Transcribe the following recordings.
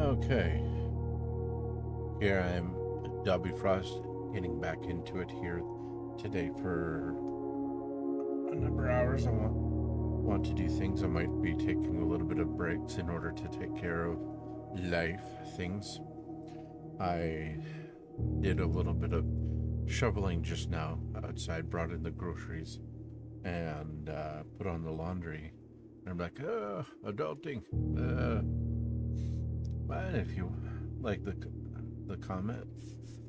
Okay, here I'm, Dobby Frost, getting back into it here today for a number of hours. I want to do things. I might be taking a little bit of breaks in order to take care of life things. I did a little bit of shoveling just now outside, brought in the groceries, and put on the laundry. And I'm like, adulting. But if you like the comment,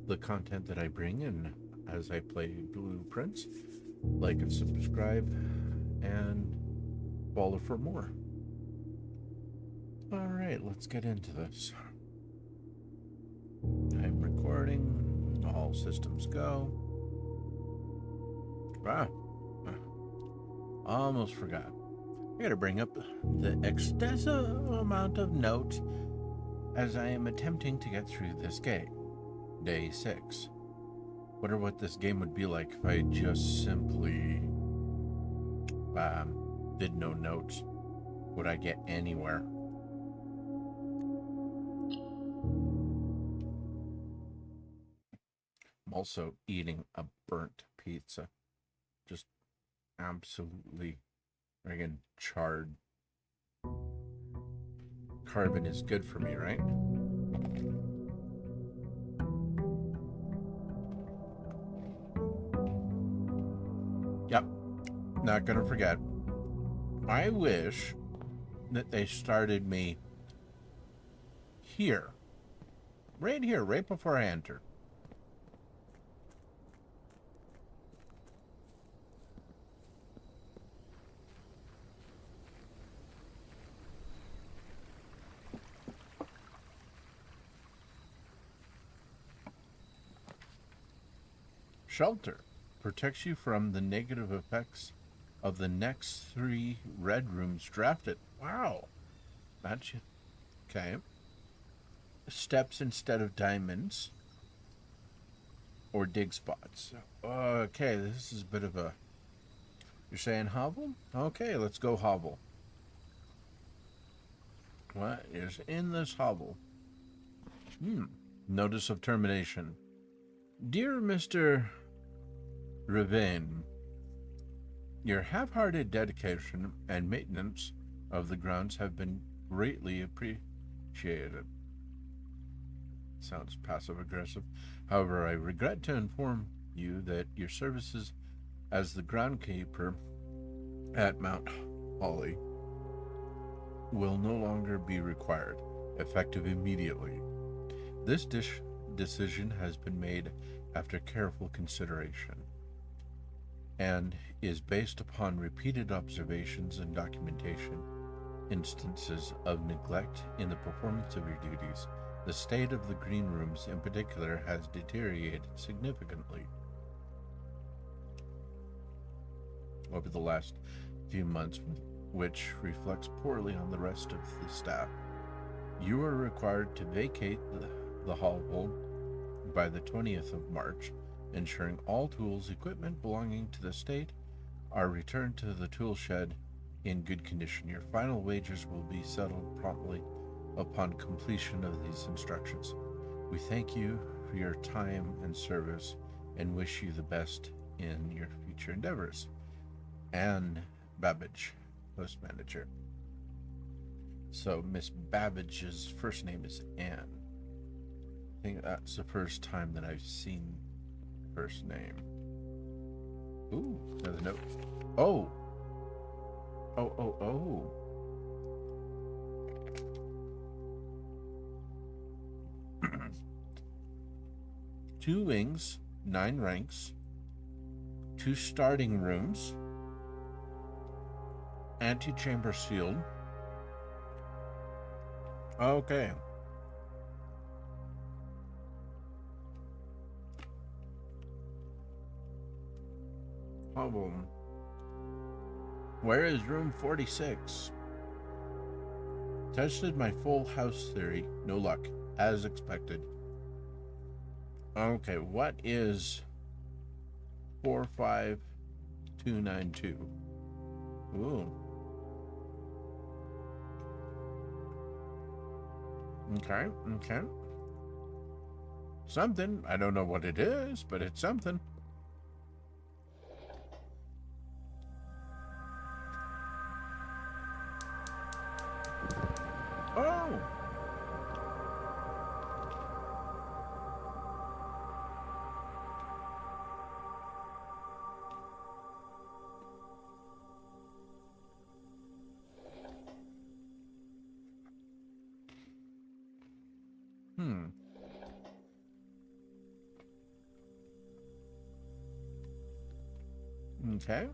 the content that I bring in as I play Blueprints, like and subscribe, and follow for more. All right, let's get into this. I'm recording. All systems go. Ah, almost forgot. I gotta bring up the extensive amount of notes as I am attempting to get through this game. Day 6. Wonder what this game would be like if I just simply did no notes. Would I get anywhere? I'm also eating a burnt pizza. Just absolutely friggin' charred. Carbon is good for me, right? Yep, not gonna forget. I wish that they started me here. Right here, right before I enter. Shelter protects you from the negative effects of the next 3 red rooms drafted. Wow. That's okay. Steps instead of diamonds. Or dig spots. Okay, this is a bit of a... You're saying hovel? Okay, let's go hovel. What is in this hovel? Notice of termination. Dear Mr. Revane, your half-hearted dedication and maintenance of the grounds have been greatly appreciated. Sounds passive-aggressive. However, I regret to inform you that your services as the groundkeeper at Mount Holly will no longer be required, effective immediately. This decision has been made after careful consideration and is based upon repeated observations and documentation instances of neglect in the performance of your duties. The state of the green rooms in particular has deteriorated significantly over the last few months, which reflects poorly on the rest of the staff. You are required to vacate the hovel by the 20th of March, ensuring all tools, equipment belonging to the state are returned to the tool shed in good condition. Your final wages will be settled promptly upon completion of these instructions. We thank you for your time and service and wish you the best in your future endeavors. Anne Babbage, post manager. So Miss Babbage's first name is Anne. I think that's the first time that I've seen first name. Ooh, another note. Oh. Oh. 2 wings, 9 ranks, 2 starting rooms, antechamber sealed. Okay. Problem. Where is room 46? Tested my full house theory. No luck, as expected. Okay, what is 45292? Ooh. Okay, okay. Something. I don't know what it is, but it's something. Oh! Hmm. Okay.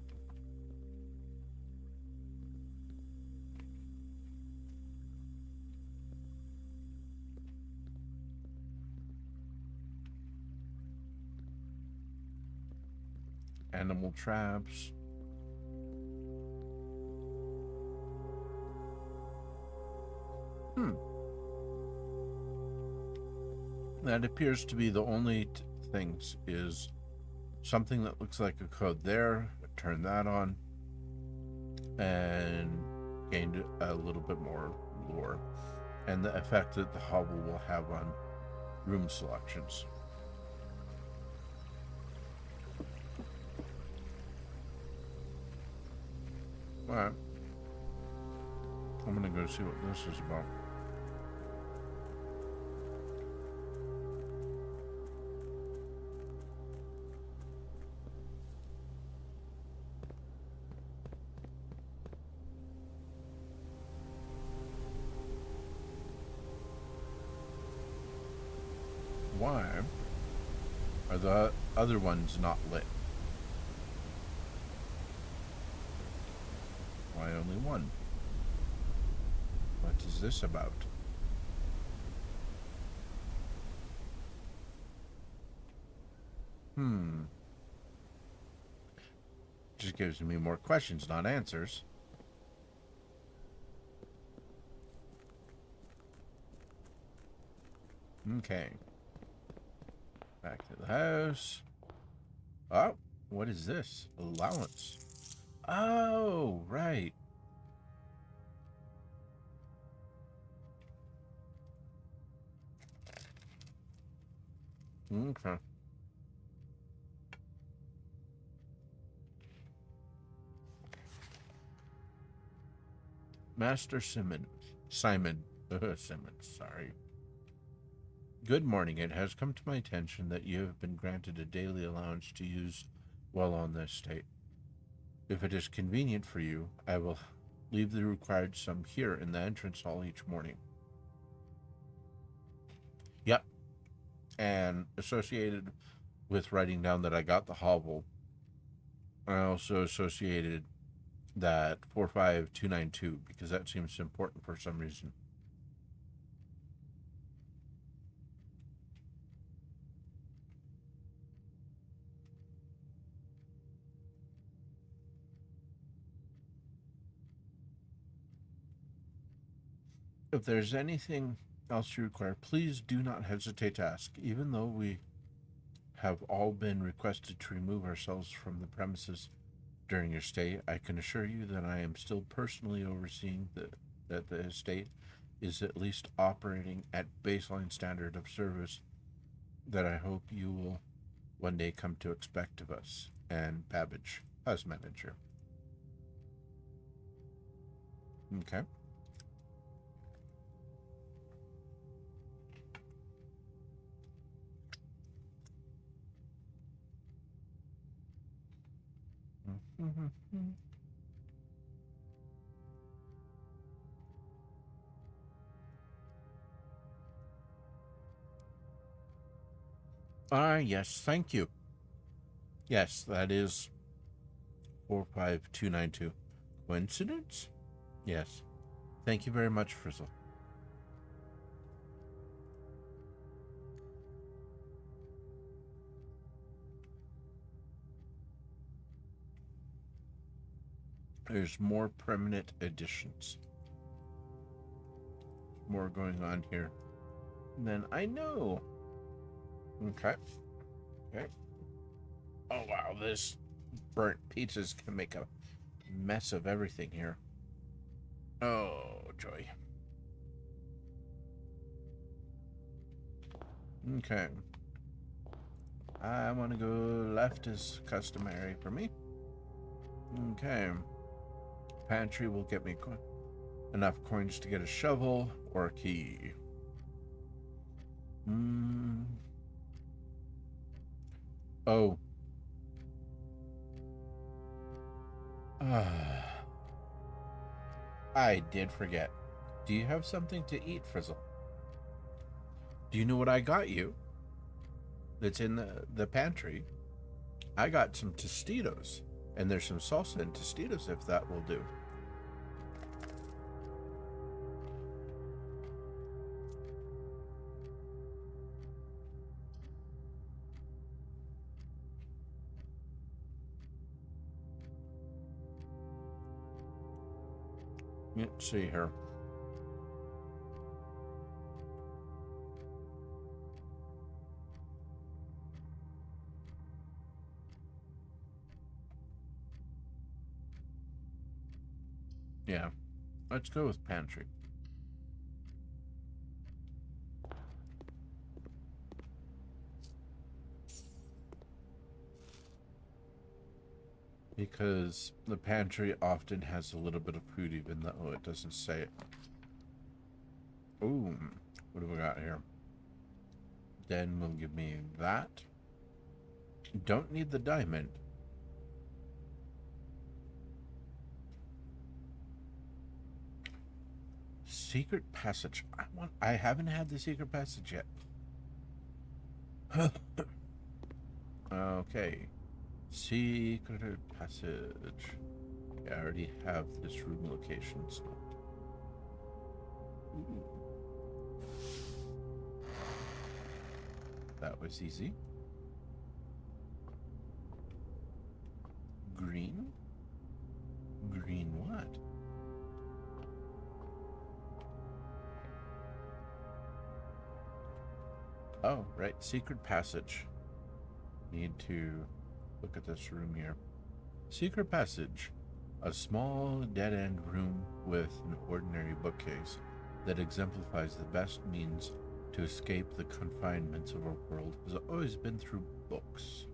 Animal traps. Hmm. That appears to be the only things is something that looks like a code there. Turn that on and gained a little bit more lore and the effect that the hovel will have on room selections. Alright. I'm gonna go see what this is about. Why are the other ones not lit? Why only one? What is this about? Just gives me more questions, not answers. Okay. Back to the house. Oh, what is this? Allowance. Oh, right. Okay. Master Simon Simmons, sorry. Good morning. It has come to my attention that you have been granted a daily allowance to use while on this estate. If it is convenient for you, I will leave the required sum here in the entrance hall each morning. Yep. And associated with writing down that I got the hovel, I also associated that 45292 because that seems important for some reason. If there's anything else you require, please do not hesitate to ask. Even though we have all been requested to remove ourselves from the premises during your stay, I can assure you that I am still personally overseeing that the estate is at least operating at baseline standard of service that I hope you will one day come to expect of us. And Babbage, house manager. Okay. Yes, thank you. Yes, that is 45292. Coincidence? Yes. Thank you very much, Frizzle. There's more permanent additions. More going on here than I know. Okay. Okay. Oh, wow. This burnt pizzas can make a mess of everything here. Oh, joy. Okay. I want to go left as customary for me. Okay. Pantry will get me enough coins to get a shovel or a key. Oh. I did forget. Do you have something to eat, Frizzle? Do you know what I got you? That's in the pantry. I got some Tostitos. And there's some salsa in Tostitos if that will do. Let's see here. Yeah, let's go with pantry. Because the pantry often has a little bit of food even though it doesn't say it. Ooh, what do we got here? Den will give me that. Don't need the diamond. Secret passage. I haven't had the secret passage yet. Okay. Secret passage. I already have this room location. So. That was easy. Green? Green what? Oh, right. Secret passage. Need to look at this room here. Secret passage. A small dead-end room with an ordinary bookcase that exemplifies the best means to escape the confinements of our world has always been through books.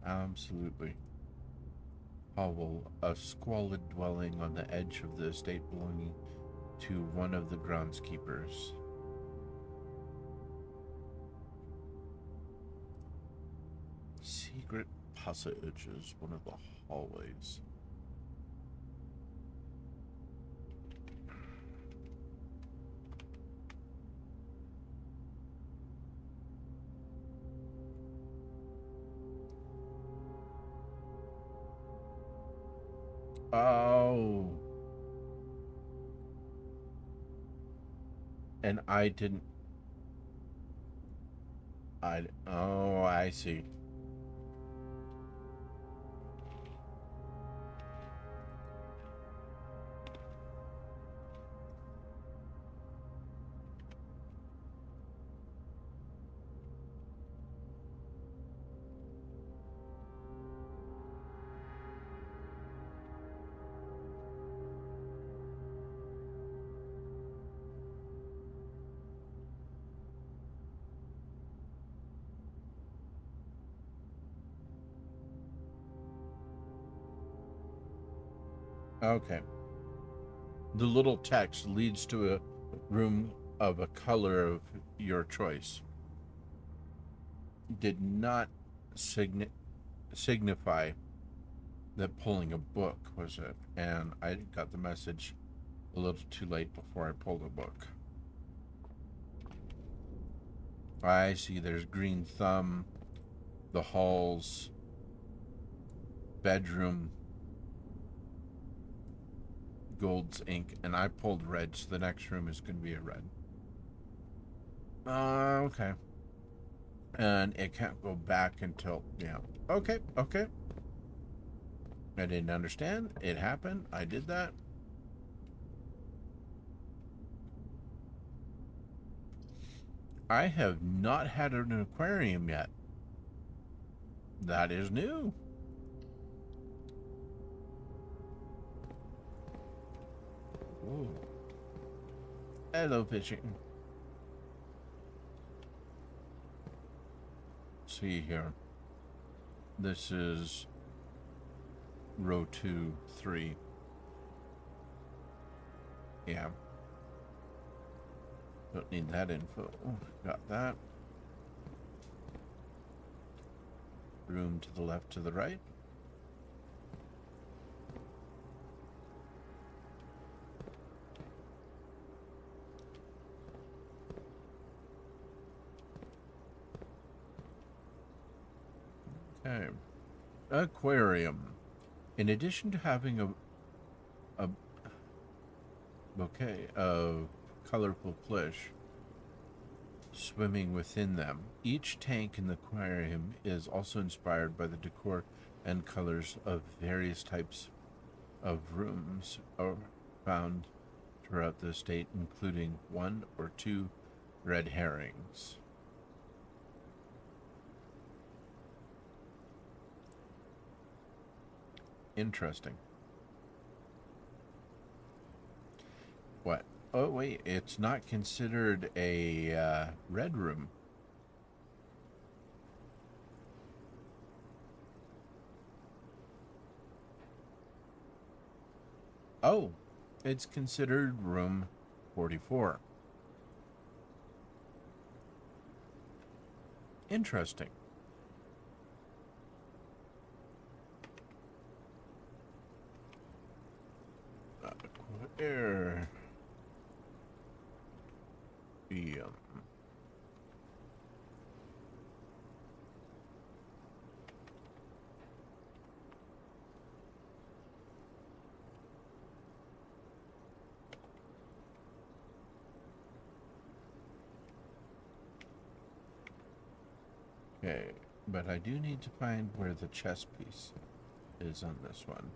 Absolutely. Hovel, a squalid dwelling on the edge of the estate belonging to one of the groundskeepers. Secret passage is one of the hallways. Oh. And I didn't. Oh, I see. Okay. The little text leads to a room of a color of your choice. Did not signify that pulling a book was it, and I got the message a little too late before I pulled a book. I see there's green thumb, the halls, bedroom, gold's ink, and I pulled red, so the next room is going to be a red. Okay. And it can't go back until, yeah. Okay. I didn't understand. It happened. I did that. I have not had an aquarium yet. That is new. Ooh. Hello, fishing. see here. This is row 2, 3. Yeah. Don't need that info. Got that. Room to the left, to the right. Okay. Aquarium. In addition to having a bouquet of colorful fish swimming within them, each tank in the aquarium is also inspired by the decor and colors of various types of rooms found throughout the estate, including 1 or 2 red herrings. Interesting. What? Oh, wait, it's not considered a red room. Oh, it's considered room 44. Interesting. Aquarium. Okay, but I do need to find where the chess piece is on this one.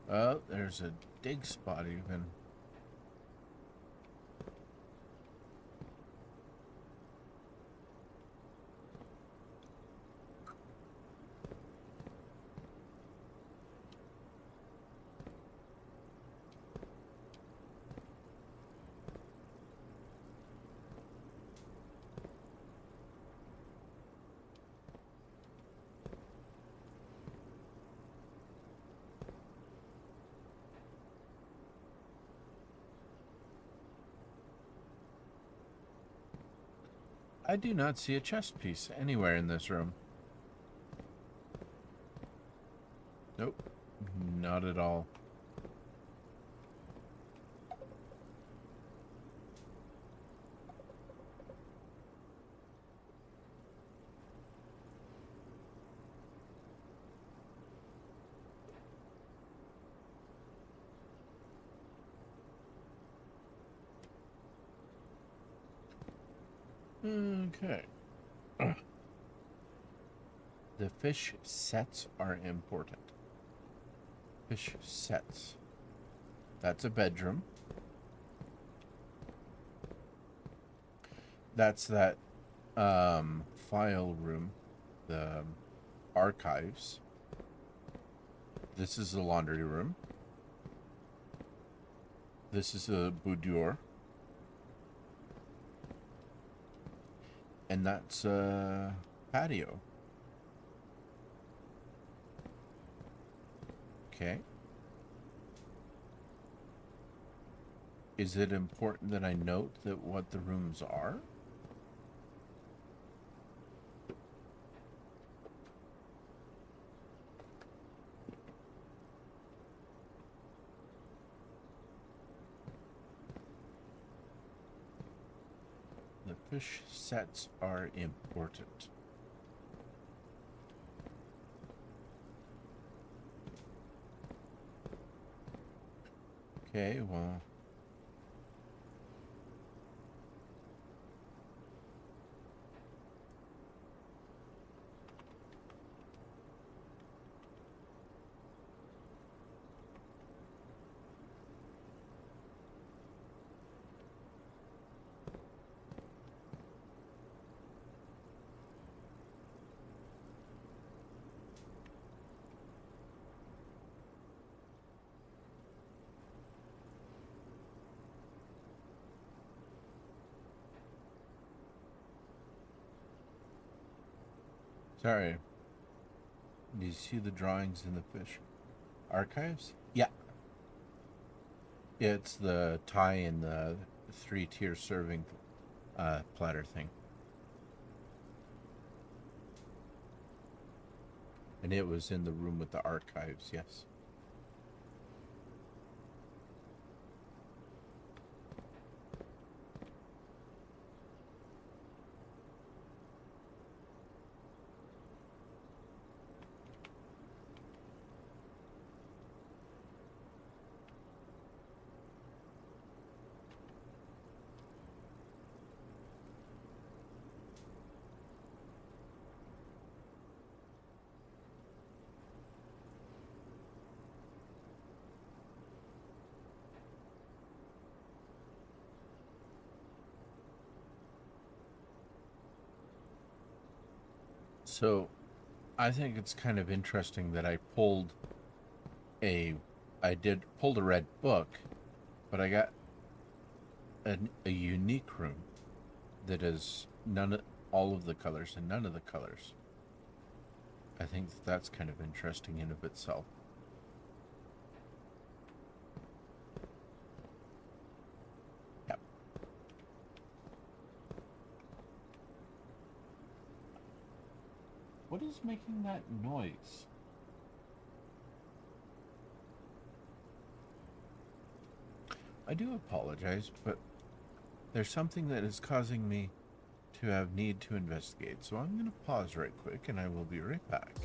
Oh, there's a dig spot even. I do not see a chess piece anywhere in this room. Nope, not at all. Okay. The fish sets are important. Fish sets. That's a bedroom. That's that file room, the archives. This is the laundry room. This is a boudoir. And that's a patio. Okay. Is it important that I note that what the rooms are? The fish sets are important. Okay, well. Sorry. Do you see the drawings in the fish archives? Yeah. It's the Thai and the 3-tier serving platter thing. And it was in the room with the archives, yes. So I think it's kind of interesting that a pulled a red book, but I got a unique room that is all of the colors and none of the colors. I think that's kind of interesting in of itself. Yep. What is making that noise? I do apologize, but there's something that is causing me to have need to investigate. So I'm going to pause right quick and I will be right back.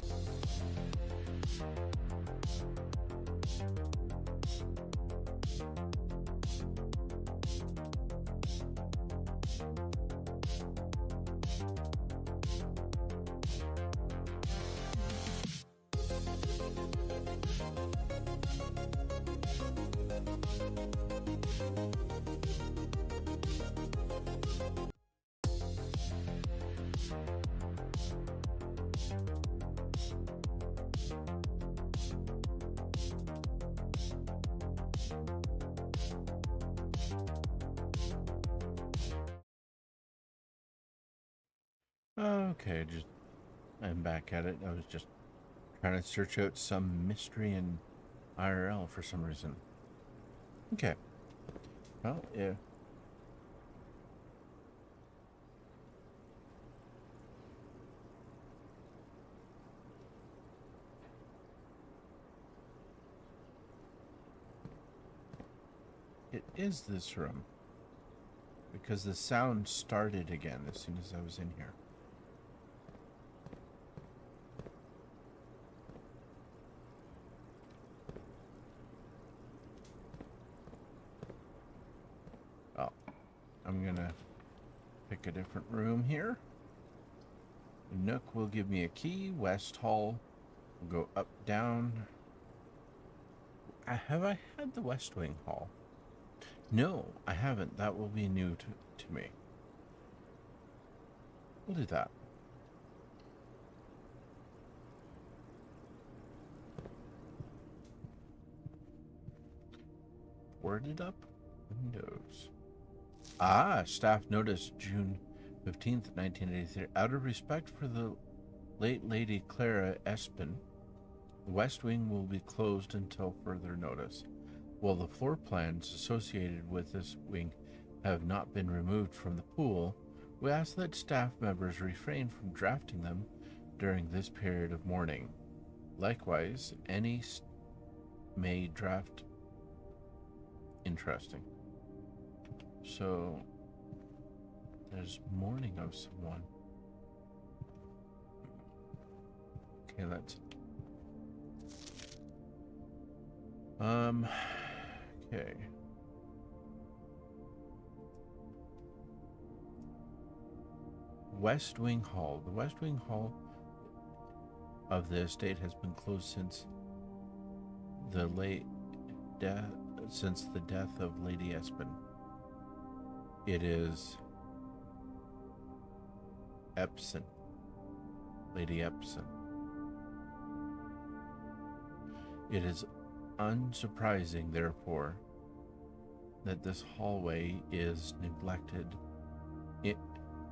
Okay, I'm back at it. I was just trying to search out some mystery in IRL for some reason. Okay. Well, yeah. It is this room. Because the sound started again as soon as I was in here. Oh, I'm gonna pick a different room here. Nook will give me a key. West Hall will go up, down. Have I had the West Wing Hall? No, I haven't. That will be new to me. We'll do that. Boarded up windows. Ah, staff notice June 15th, 1983. Out of respect for the late Lady Clara Espin, the West Wing will be closed until further notice. While the floor plans associated with this wing have not been removed from the pool, we ask that staff members refrain from drafting them during this period of mourning. Likewise, any may draft. Interesting. So, there's mourning of someone. Okay, let's. Okay. West Wing Hall. The West Wing Hall of the estate has been closed since the death of Lady Espin. It is Epson. Lady Epson. It is unsurprising, therefore, that this hallway is neglected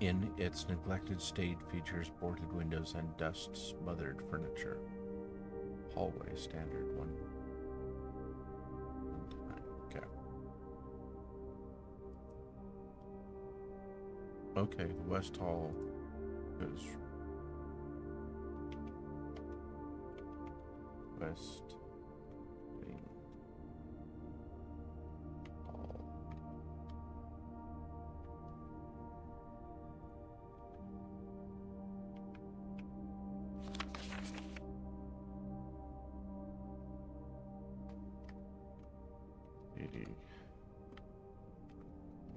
in its neglected state features boarded windows and dust-smothered furniture. Hallway standard one. Okay. Okay, the West Hall goes West Wing Hall.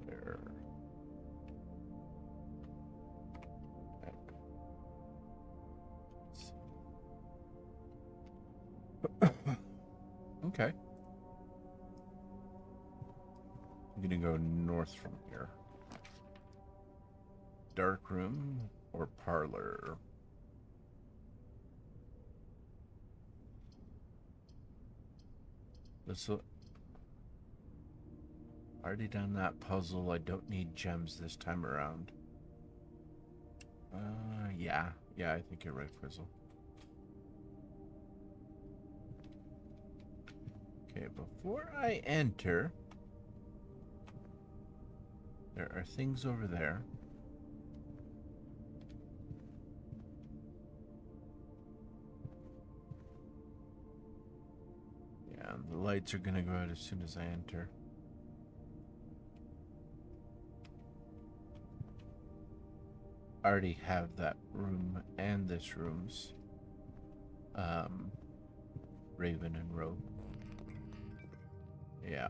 There. Okay. I'm gonna go north from here. Dark room or parlor? This already done that puzzle. I don't need gems this time around. Yeah, I think you're right, Frizzle. Okay, before I enter, there are things over there. Yeah, the lights are gonna go out as soon as I enter. I already have that room and this room's Raven and Roe. Yeah.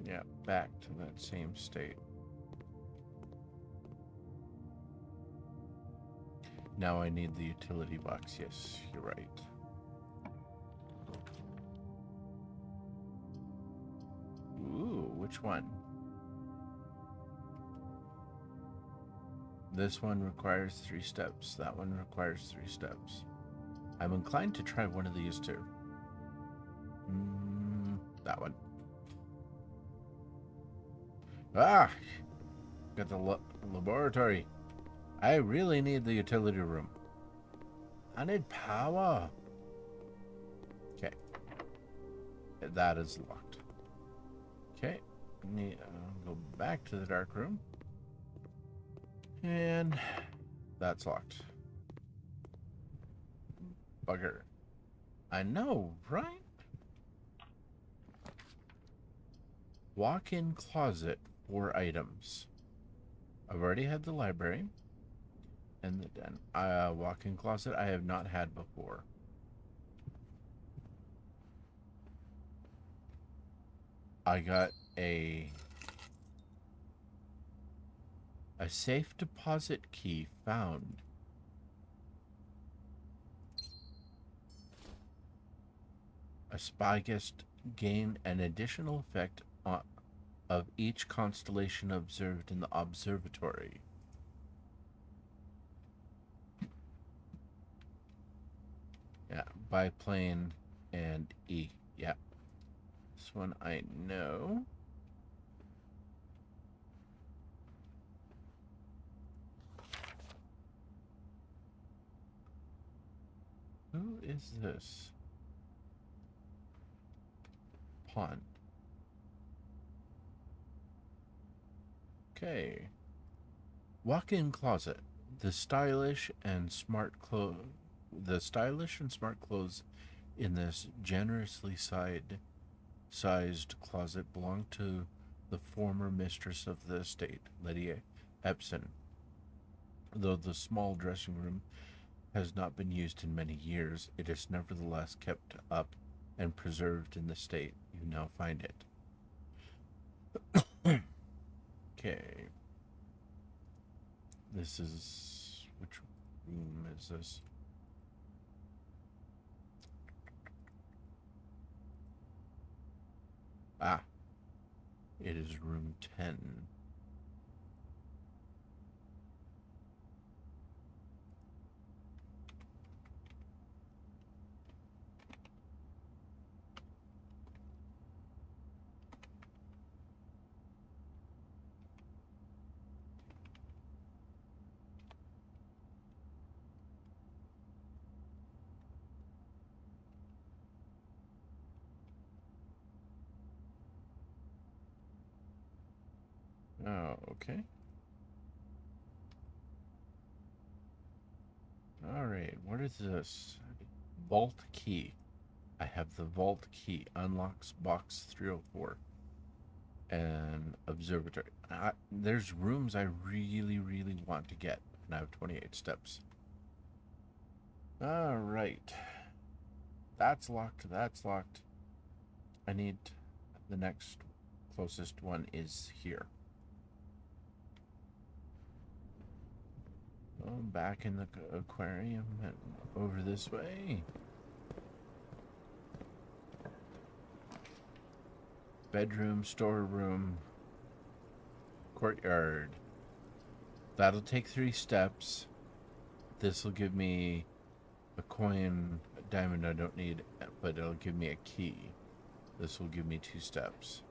Yeah, back to that same state. Now I need the utility box. Yes, you're right. Ooh, which one? This one requires 3 steps. That one requires 3 steps. I'm inclined to try one of these two. That one. Ah! Got the laboratory. I really need the utility room. I need power. Okay. That is locked. Okay. Go back to the dark room. And that's locked. Bugger. I know, right? Walk-in closet, 4 items. I've already had the library. And the den. Walk-in closet I have not had before. I got a safe deposit key found. A spy guest gain an additional effect of each constellation observed in the observatory. Yeah, biplane and E. Yeah. This one I know. Who is this? Pond. Okay. Walk-in closet. The stylish and smart clothes in this generously sized closet belong to the former mistress of the estate, Lydia Epson. Though the small dressing room has not been used in many years, it is nevertheless kept up and preserved in the state you now find it. Okay. This is... which room is this? Ah. It is room 10. Oh, okay. Alright, what is this? Vault key. I have the vault key. Unlocks box 304. And observatory. There's rooms I really, really want to get. And I have 28 steps. Alright. That's locked. That's locked. I need the next closest one is here. Oh, back in the aquarium and over this way. Bedroom, storeroom, courtyard. That'll take 3 steps. This will give me a coin, a diamond I don't need, but it'll give me a key. This will give me 2 steps.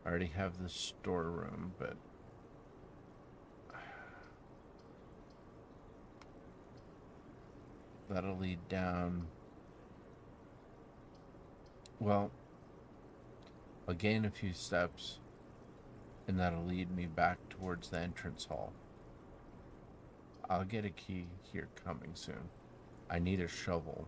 I already have the storeroom, but that'll lead down. Well, I'll gain a few steps, and that'll lead me back towards the entrance hall. I'll get a key here coming soon. I need a shovel.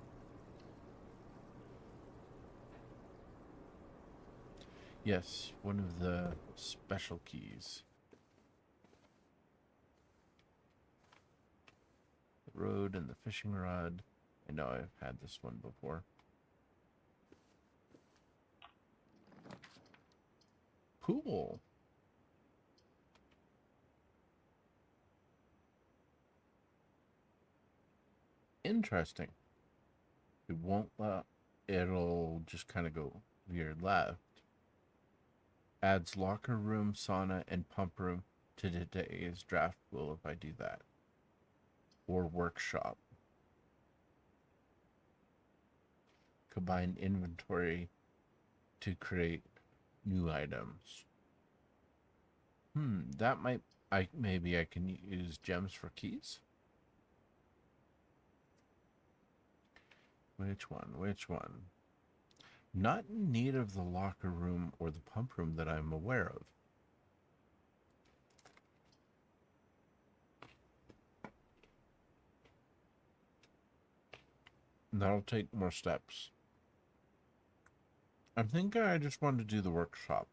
Yes, one of the special keys. The road and the fishing rod. I know I've had this one before. Pool. Interesting. It won't it'll just kind of go weird left. Adds locker room, sauna, and pump room to today's draft pool if I do that. Or workshop. Combine inventory to create new items. That might maybe I can use gems for keys. Which one? Which one? Not in need of the locker room or the pump room that I'm aware of. That'll take more steps. I'm thinking I just want to do the workshop.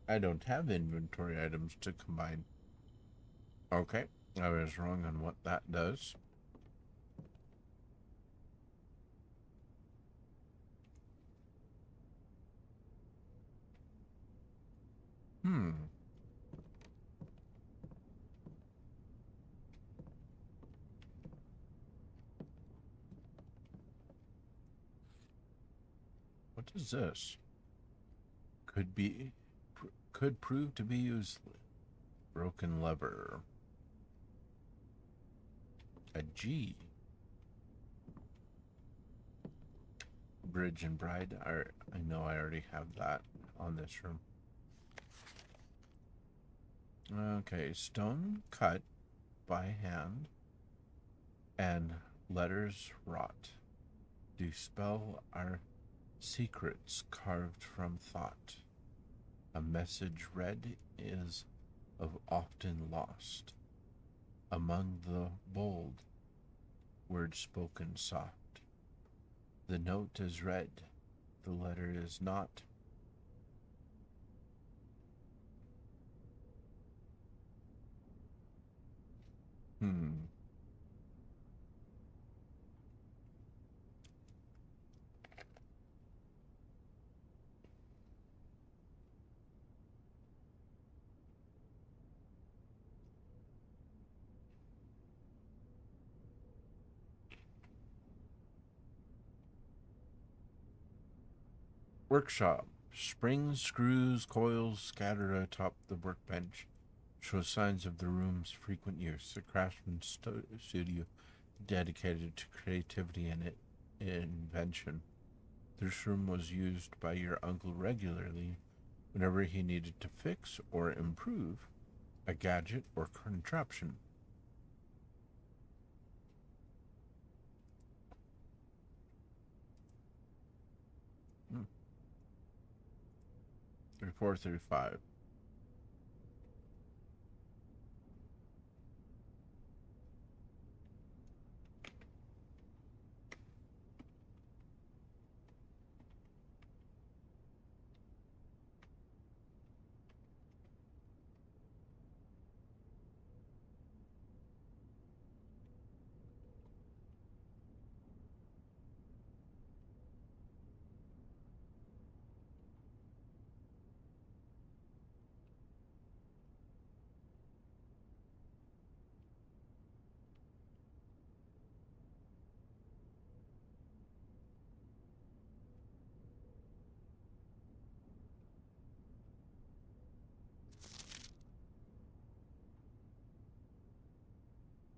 I don't have inventory items to combine. Okay, I was wrong on what that does. What is this? Could prove to be useless. Broken lever. A G. Bridge and bride. I know I already have that on this room. Okay, stone cut by hand and letters wrought do spell our secrets carved from thought. A message read is of often lost. Among the bold, words spoken soft. The note is read, the letter is not. Workshop. Springs, screws, coils scattered atop the workbench show signs of the room's frequent use. A craftsman's studio dedicated to creativity and invention. This room was used by your uncle regularly whenever he needed to fix or improve a gadget or contraption. Hmm. 34, 35.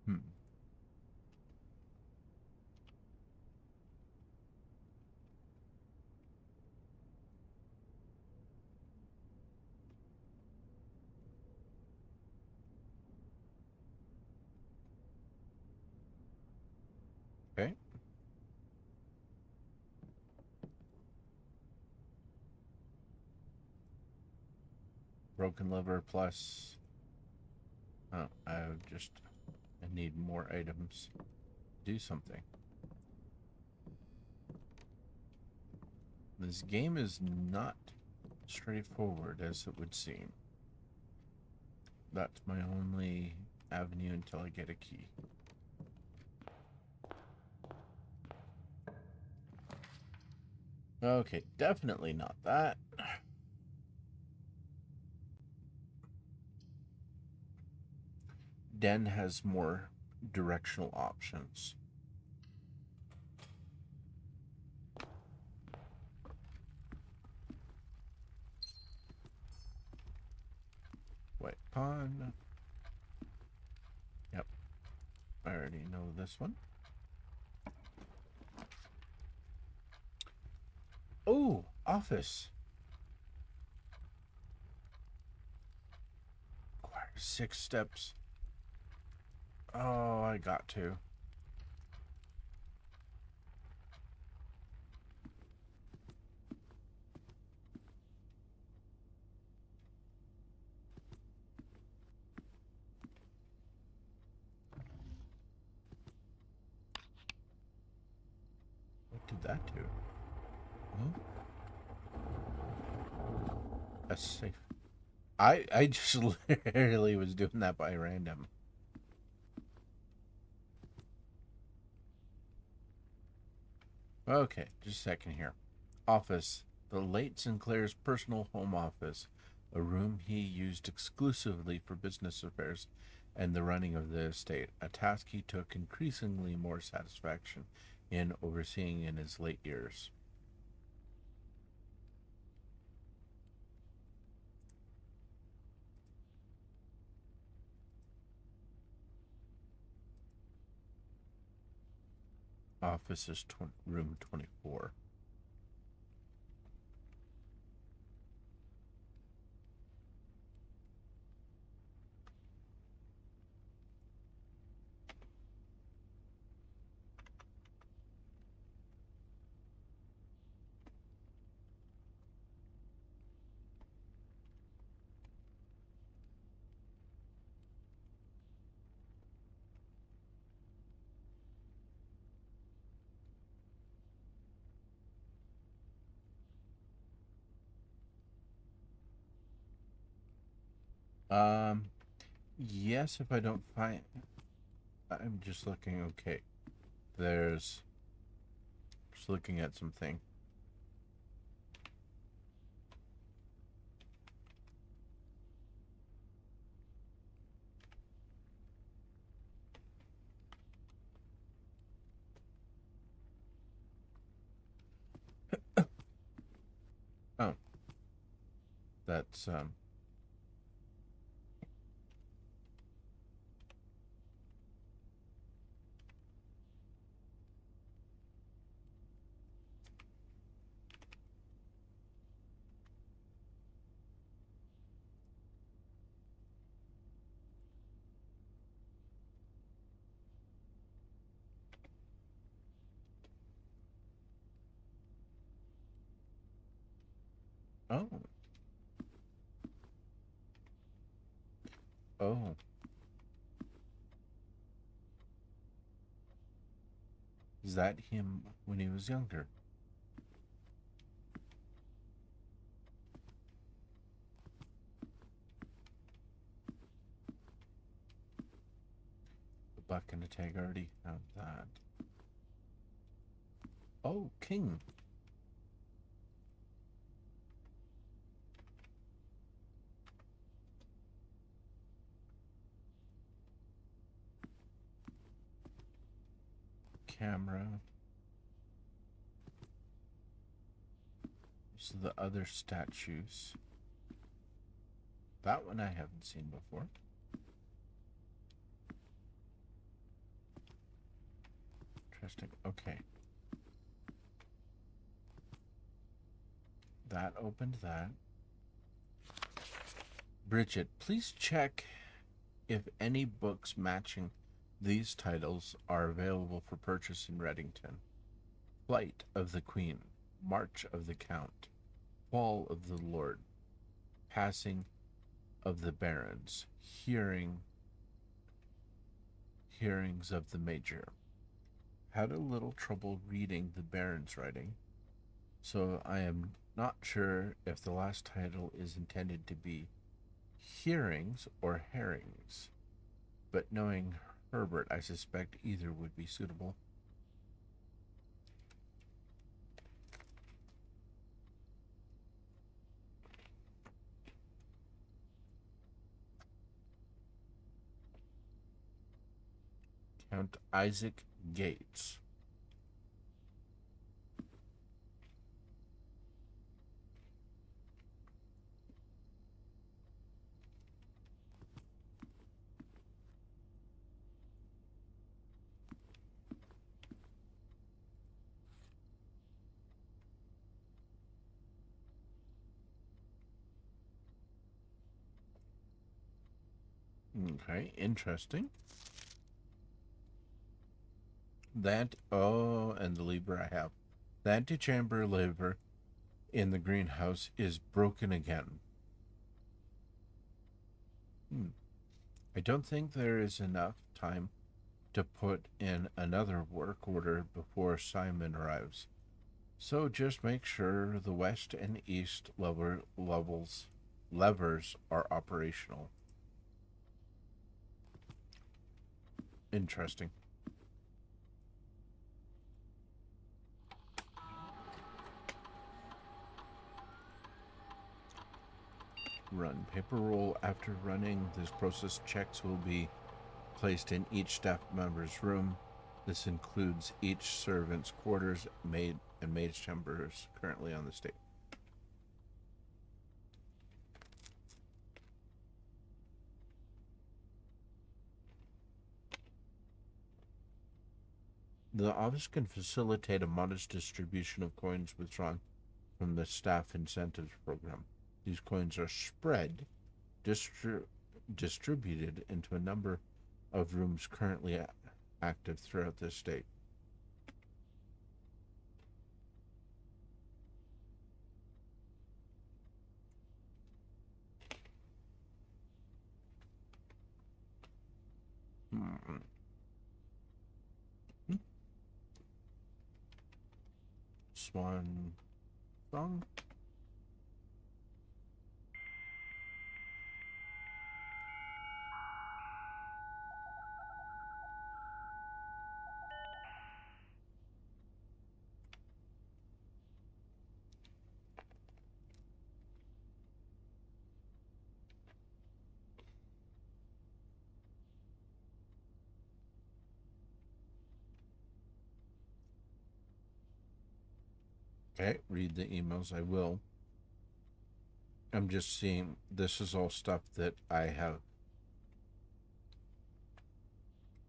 Hmm. Okay. Broken liver plus. Oh, I need more items. Do something. This game is not straightforward as it would seem. That's my only avenue until I get a key. Okay, definitely not that. Den has more directional options. White pawn. Yep, I already know this one. Oh, office. Requires 6 steps. Oh, I got to. What did that do? Huh? That's safe. I just literally was doing that by random. Okay, just a second here. Office. The late Sinclair's personal home office, a room he used exclusively for business affairs and the running of the estate, a task he took increasingly more satisfaction in overseeing in his late years. Office is room 24. Um, yes, if I don't find. I'm just looking. Okay. There's. Just looking at something. Oh, that's. Oh. Oh. Is that him when he was younger? The buck and the tag already have that. Oh, king. Camera. So the other statues. That one I haven't seen before. Interesting. Okay. That opened that. Bridget, please check if any books matching these titles are available for purchase in Reddington. Flight of the Queen, March of the Count, Fall of the Lord, Passing of the Barons, Hearings of the Major. Had a little trouble reading the Baron's writing, so I am not sure if the last title is intended to be Hearings or Herrings, but knowing Herbert, I suspect either would be suitable. Count Isaac Gates. Okay, interesting. That, oh, and the lever I have. The antechamber lever in the greenhouse is broken again. I don't think there is enough time to put in another work order before Simon arrives. So just make sure the west and east levers are operational. Interesting. Run paper roll. After running this process, checks will be placed in each staff member's room. This includes each servant's quarters, maid, and maid's chambers currently on the state. The office can facilitate a modest distribution of coins withdrawn from the staff incentives program. These coins are spread, distributed into a number of rooms currently active throughout the state. Hmm. Swan song. Okay, read the emails. I will. I'm just seeing this is all stuff that I have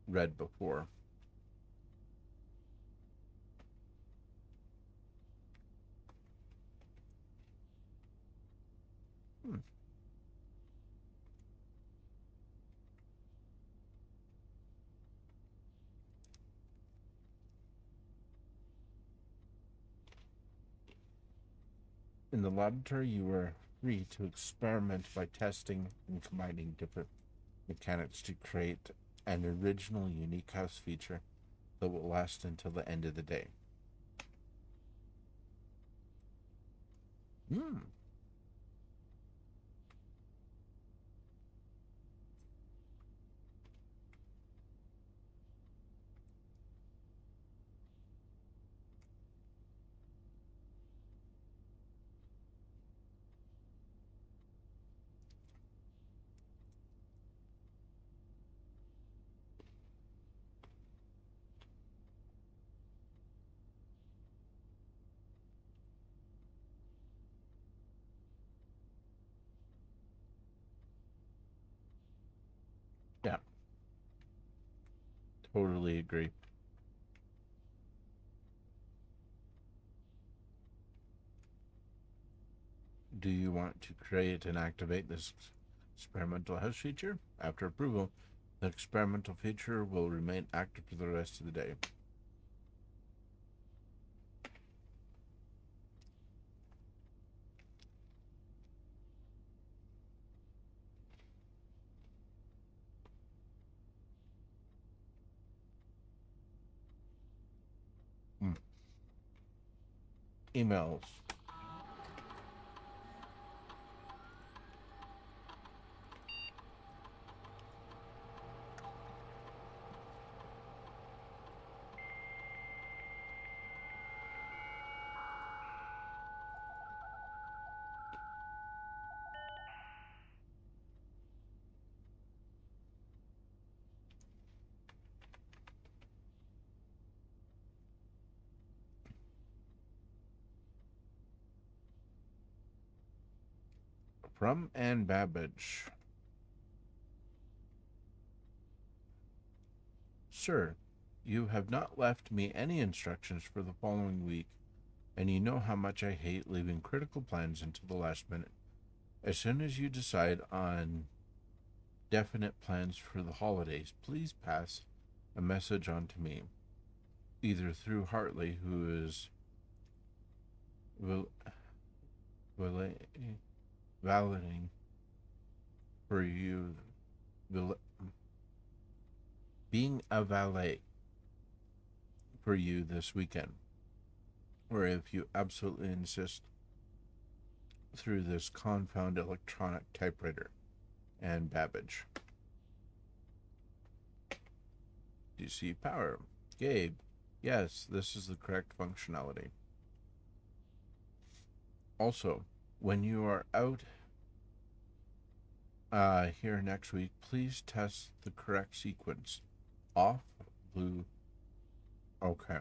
read before. Hmm. In the laboratory, you are free to experiment by testing and combining different mechanics to create an original, unique house feature that will last until the end of the day. Hmm. Yeah, totally agree. Do you want to create and activate this experimental house feature? After approval, the experimental feature will remain active for the rest of the day. Mm. Emails. From Anne Babbage. Sir, you have not left me any instructions for the following week, and you know how much I hate leaving critical plans until the last minute. As soon as you decide on definite plans for the holidays, please pass a message on to me, either through Hartley, who is val- val- validating for you, val- being a valet for you this weekend, or if you absolutely insist, through this confound electronic typewriter. And Babbage. DC power. Gabe. Yes, this is the correct functionality. Also, when you are out here next week, please test the correct sequence. Off, blue. Okay.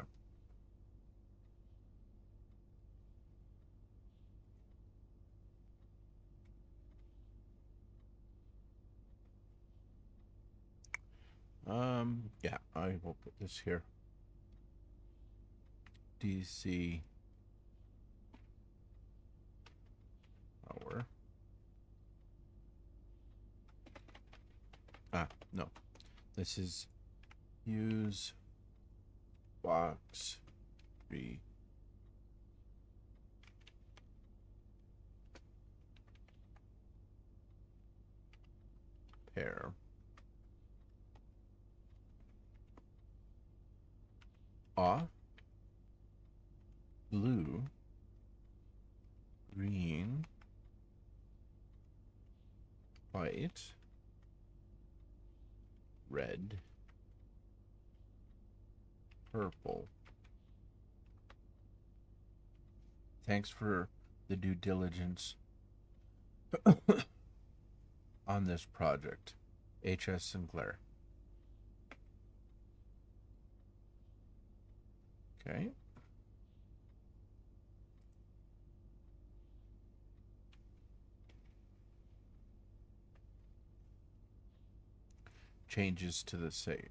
Yeah, I will put this here. DC power. No. This is use box repair. Off, blue, green, white, red, purple. Thanks for the due diligence on this project. H.S. Sinclair. Okay. Changes to the save.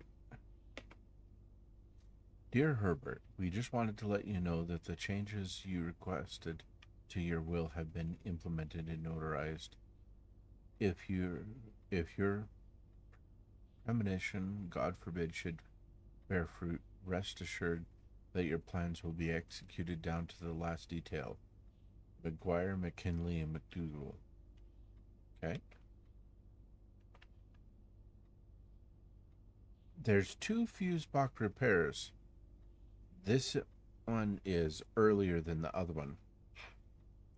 Dear Herbert, we just wanted to let you know that the changes you requested to your will have been implemented and notarized. If your premonition, God forbid, should bear fruit, rest assured that your plans will be executed down to the last detail. McGuire, McKinley, and McDougal. Okay. There's 2 fuse box repairs. This one is earlier than the other one.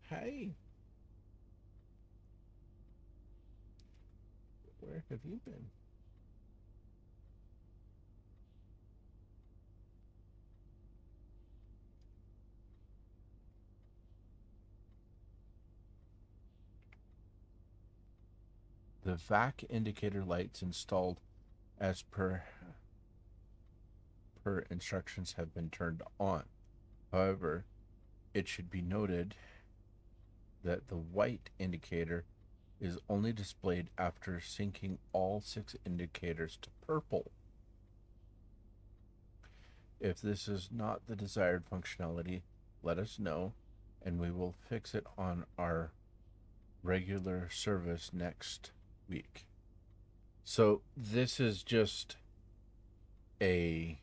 Hey. Where have you been? The vac indicator lights installed as per instructions have been turned on. However, it should be noted that the white indicator is only displayed after syncing all 6 indicators to purple. If this is not the desired functionality, let us know and we will fix it on our regular service next week. So this is just this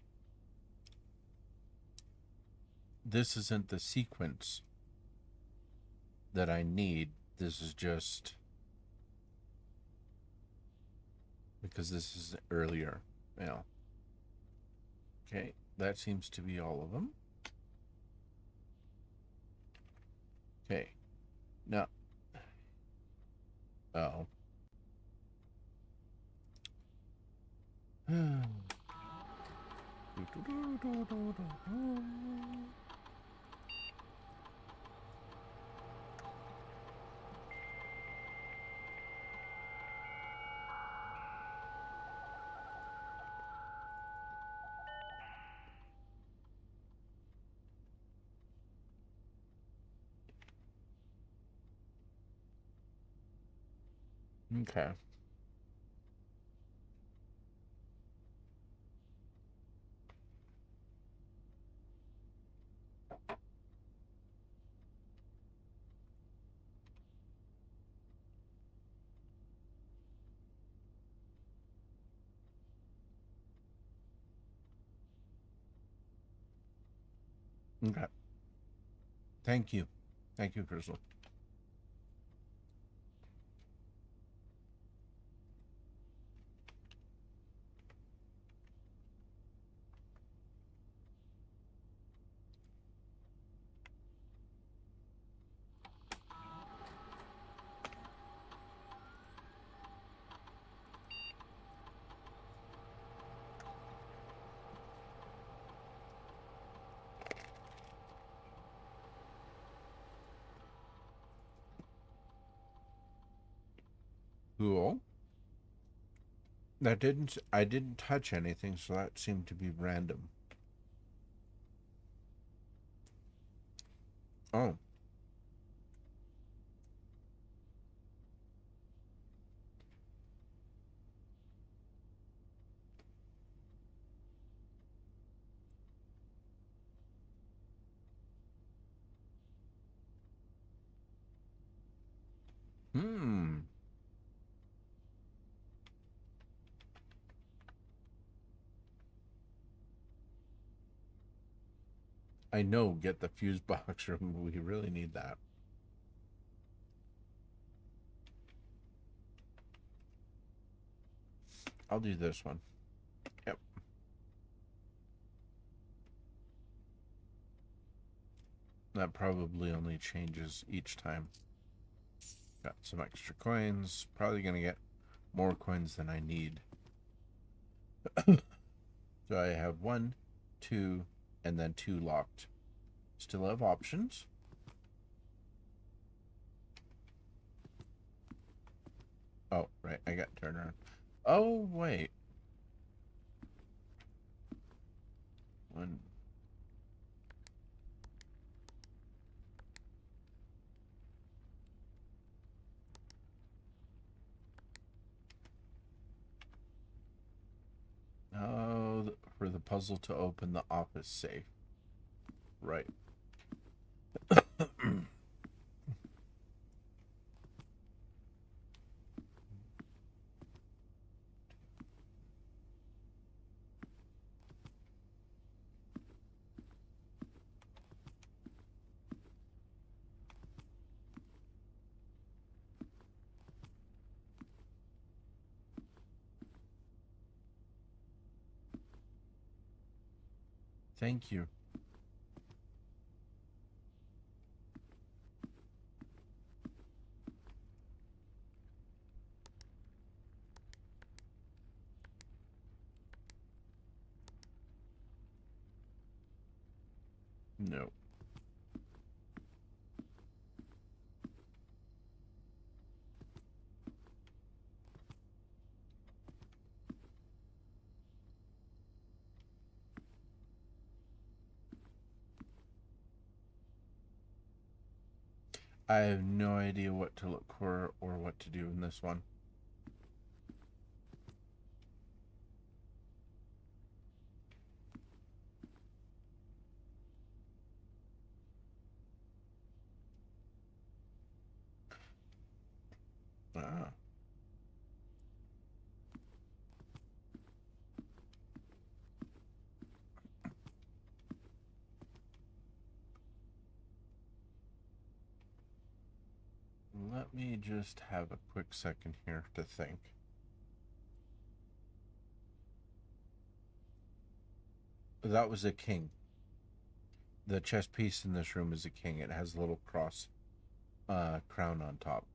isn't the sequence that I need. This is just because this is earlier. Now, okay, that seems to be all of them. Okay, now, oh. Okay. Okay. Thank you. Thank you, Crystal. Cool. I didn't touch anything, so that seemed to be random. Oh. Hmm. I know, get the fuse box room. We really need that. I'll do this one. Yep. That probably only changes each time. Got some extra coins. Probably going to get more coins than I need. So I have 1, 2, and then 2 locked. Still have options. Oh, right. I got turnaround. Oh, wait. 1. Oh, for the puzzle to open the office safe. Right. Thank you. No. I have no idea what to look for or what to do in this one. Ah. Let me just have a quick second here to think. That was a king. The chess piece in this room is a king. It has a little cross crown on top.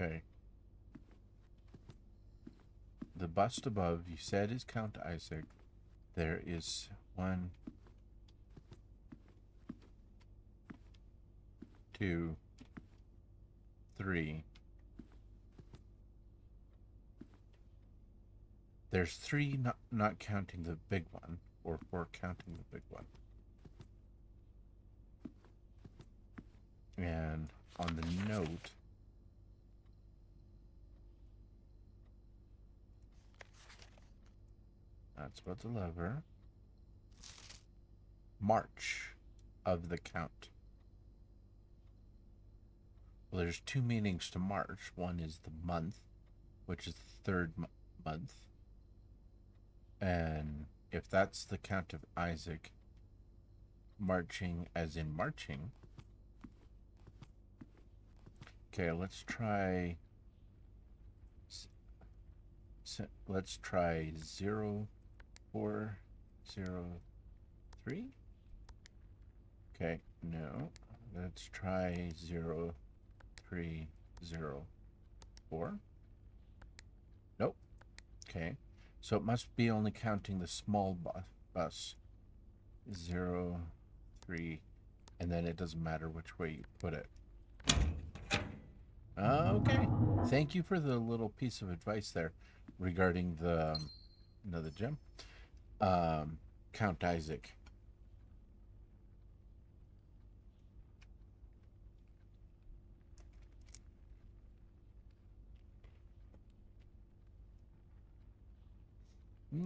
Okay. The bust above, you said, is Count Isaac. There is 1, 2, 3. There's 3, not counting the big one, or 4 counting the big one. And on the note, that's about the lever. March of the count. Well, there's 2 meanings to March. One is the month, which is the 3rd month. And if that's the count of Isaac, marching as in marching. Okay, let's try 0, 4, 0, 3. Okay, no. Let's try 0, 3, 0, 4. Nope. Okay. So it must be only counting the small bus. 0, 3, and then it doesn't matter which way you put it. Okay. Thank you for the little piece of advice there regarding the another gem. Count Isaac.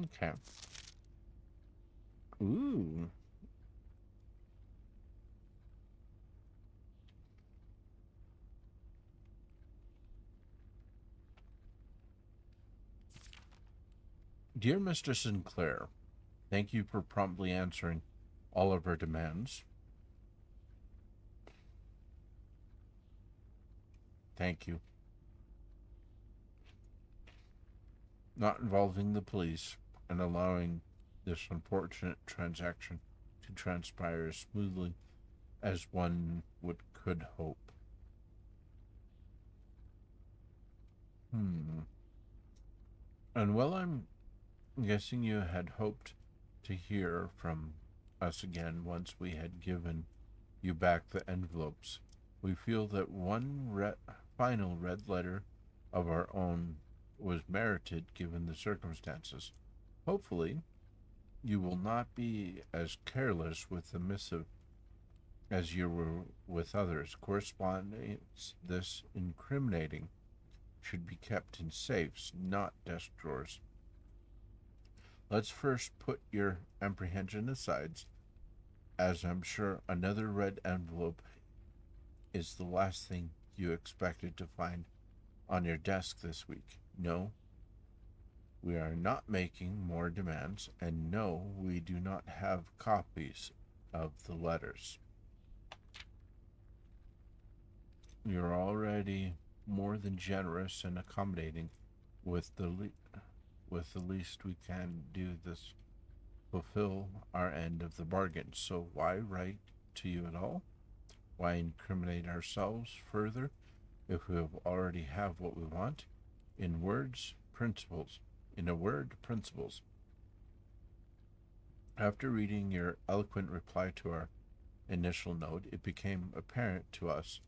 Okay. Ooh. Dear Mr. Sinclair, thank you for promptly answering all of our demands. Thank you. Not involving the police and allowing this unfortunate transaction to transpire as smoothly as one could hope. And well, I'm guessing you had hoped to hear from us again once we had given you back the envelopes. We feel that one final red letter of our own was merited given the circumstances. Hopefully, You will not be as careless with the missive as you were with others. Correspondence this incriminating should be kept in safes, not desk drawers. Let's first put your apprehension aside, as I'm sure another red envelope is the last thing you expected to find on your desk this week. No, we are not making more demands, and no, we do not have copies of the letters. You're already more than generous and accommodating with with the least we can do this fulfill our end of the bargain. So why write to you at all? Why incriminate ourselves further if we have already have what we want? In words, principles. In a word, principles. After reading your eloquent reply to our initial note, it became apparent to us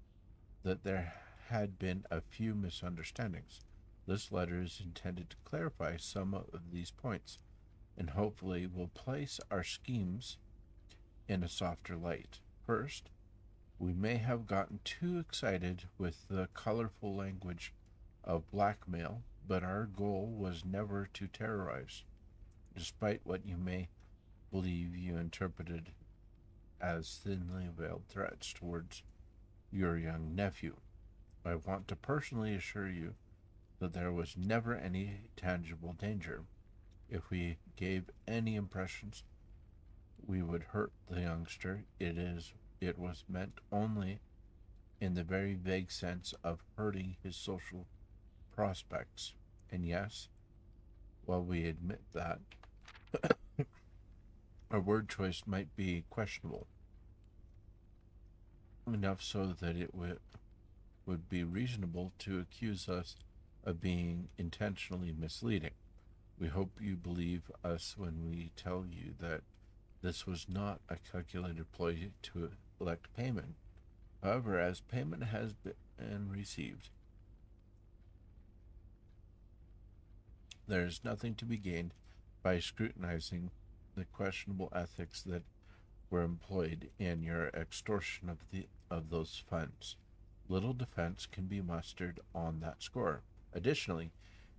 that there had been a few misunderstandings. This letter is intended to clarify some of these points and hopefully will place our schemes in a softer light. First, we may have gotten too excited with the colorful language of blackmail, but our goal was never to terrorize, despite what you may believe you interpreted as thinly veiled threats towards your young nephew. I want to personally assure you that there was never any tangible danger. If we gave any impressions we would hurt the youngster, it was meant only in the very vague sense of hurting his social prospects. And yes, while we admit that, our word choice might be questionable, enough so that it would be reasonable to accuse us of being intentionally misleading. We hope you believe us when we tell you that this was not a calculated ploy to elect payment. However, as payment has been received, there is nothing to be gained by scrutinizing the questionable ethics that were employed in your extortion of those funds. Little defense can be mustered on that score. Additionally,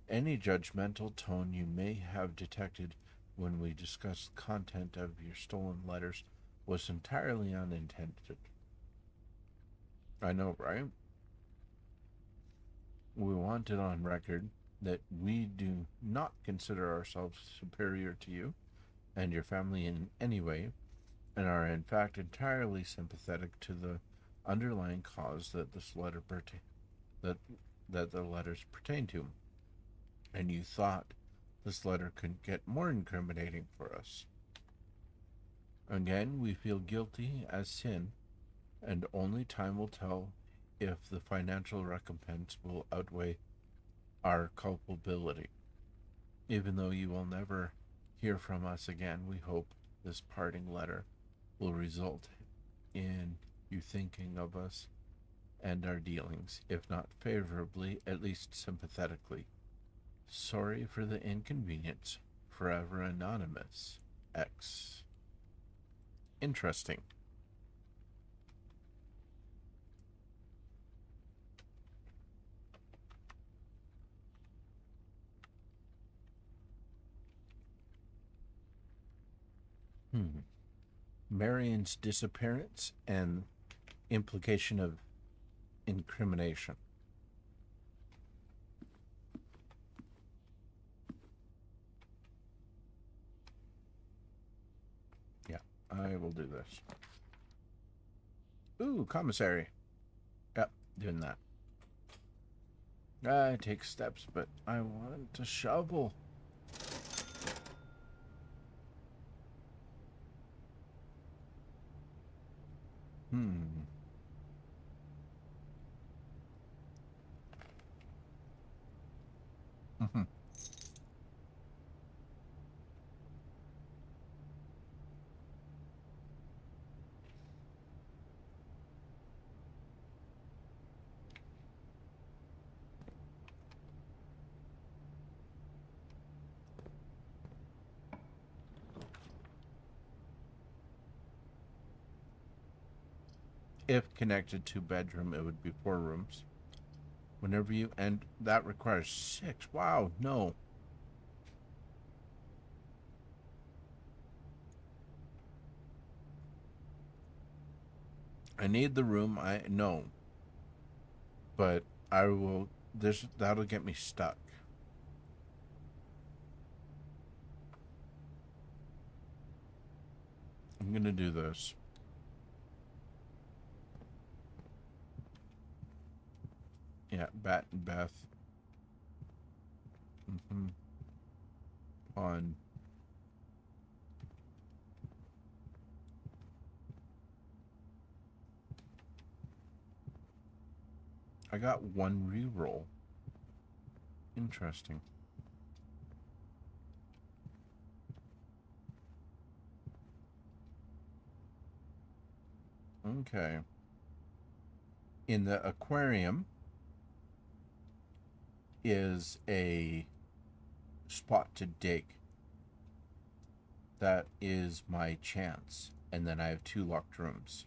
any judgmental tone you may have detected when we discussed the content of your stolen letters was entirely unintended. I know, right? We want it on record that we do not consider ourselves superior to you and your family in any way, and are in fact entirely sympathetic to the underlying cause that that the letters pertain to. And you thought this letter could get more incriminating for us. Again, we feel guilty as sin, and only time will tell if the financial recompense will outweigh our culpability. Even though you will never hear from us again, we hope this parting letter will result in you thinking of us and our dealings, if not favorably, at least sympathetically. Sorry for the inconvenience. Forever Anonymous. X. Interesting. Marion's disappearance and implication of incrimination. Yeah, I will do this. Ooh, commissary. Yep, doing that. I take steps, but I want a shovel. Hmm. If connected to bedroom, it would be 4 rooms. Whenever you and that requires 6. Wow, no. I need the room. I know, but I will. This that'll get me stuck. I'm gonna do this. Yeah, Bat and Beth. On. I got 1 reroll. Interesting. Okay. In the aquarium is a spot to dig. That is my chance. And then I have 2 locked rooms.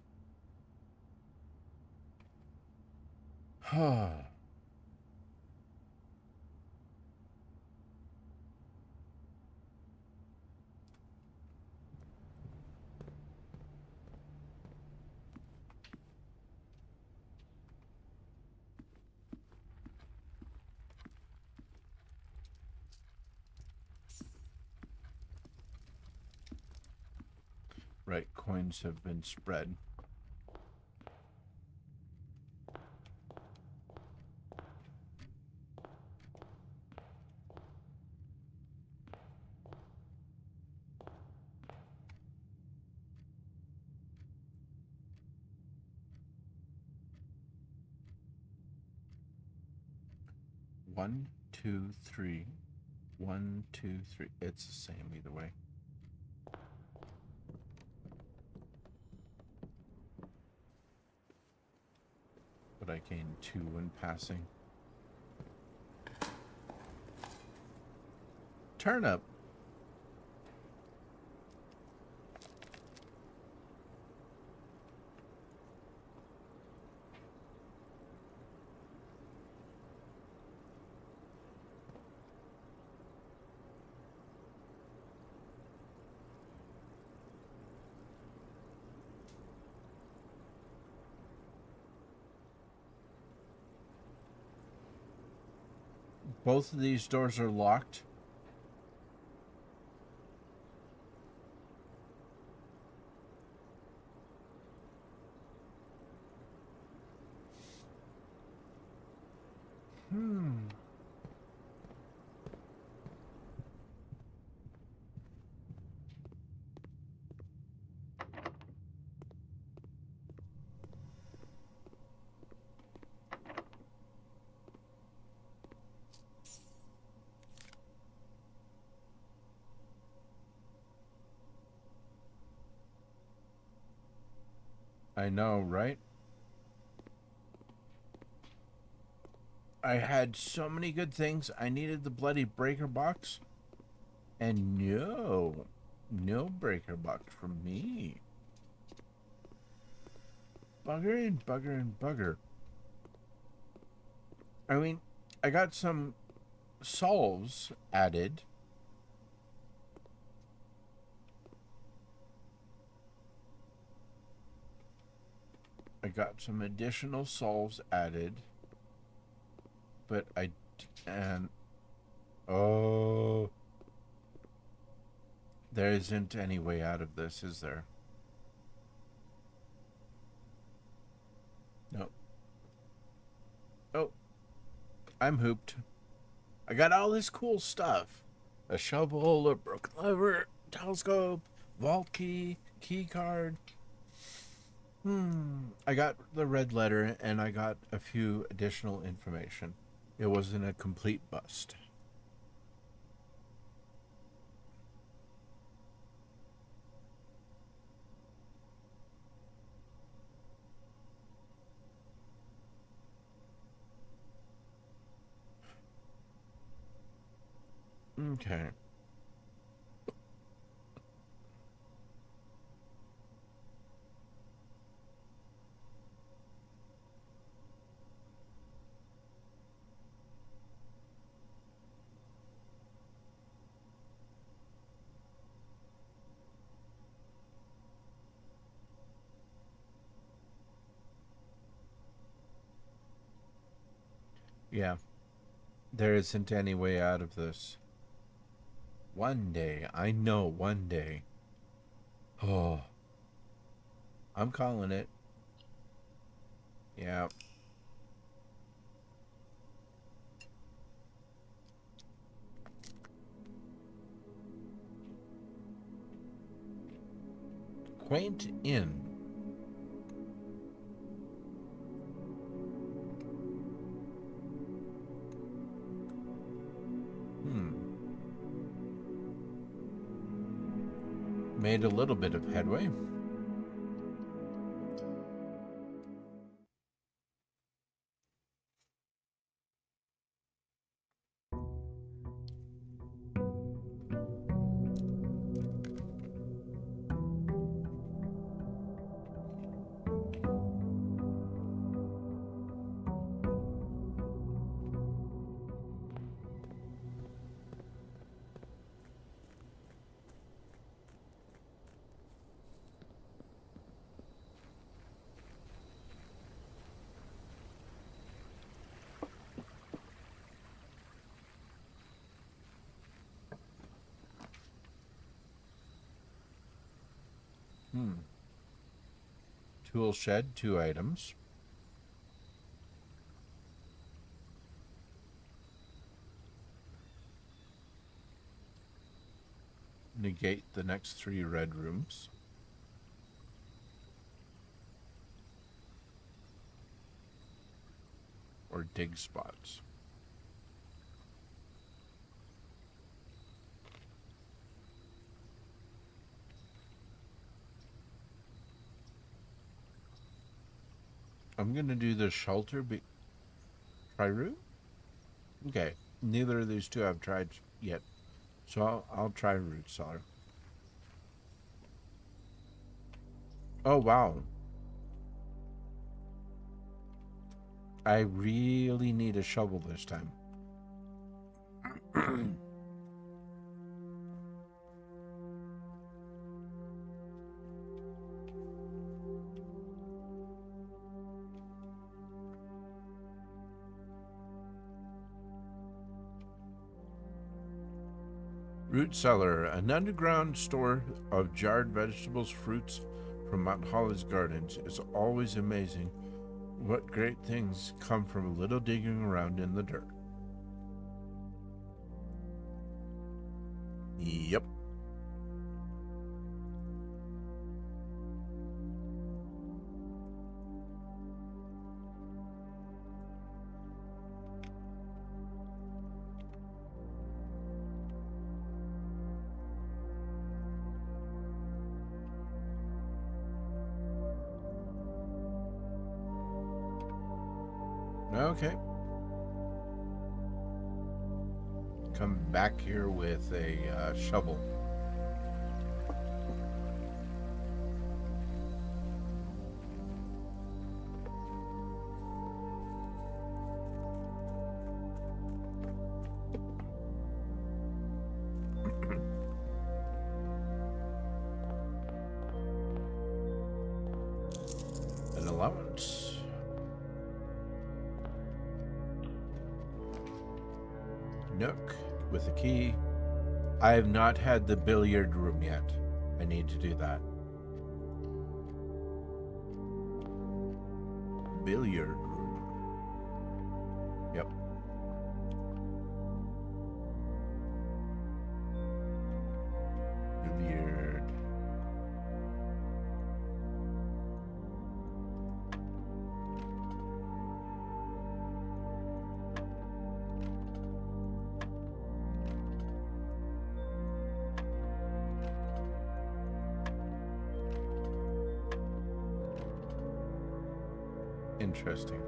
Right, coins have been spread. One, two, three. 1, 2, 3. It's the same either way. But I gained 2 when passing. Turnip. Both of these doors are locked. I know, right? I had so many good things. I needed the bloody breaker box. And no breaker box for me. Bugger and bugger and bugger. I mean, I got some solves added. I got some additional solves added. But oh, there isn't any way out of this, is there? No. Oh, I'm hooped. I got all this cool stuff. A shovel, a broken lever, telescope, vault key, key card. I got the red letter and I got a few additional information. It wasn't a complete bust. Okay. Yeah, there isn't any way out of this. One day, I know one day. Oh, I'm calling it. Yeah. Quaint Inn. Hmm. Made a little bit of headway. Hmm. Tool shed, 2 items. Negate the next 3 red rooms. Or dig spots. I'm gonna do the shelter. Try root. Okay. Neither of these two I've tried yet, so I'll try root cellar. Oh wow! I really need a shovel this time. Root cellar, an underground store of jarred vegetables, fruits from Mount Holly's gardens. It's always amazing what great things come from a little digging around in the dirt. Yep. Okay. Come back here with a shovel. An allowance. Nook with a key. I have not had the billiard room yet. I need to do that. Billiard room. Yep. Billiard. Interesting.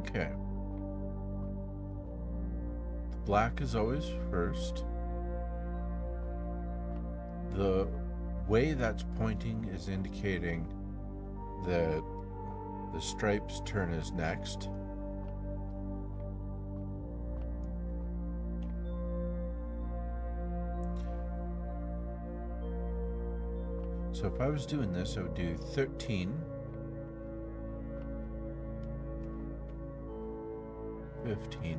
Okay. Black is always first. The way that's pointing is indicating that the stripes turn is next. So if I was doing this, I would do 13, 15,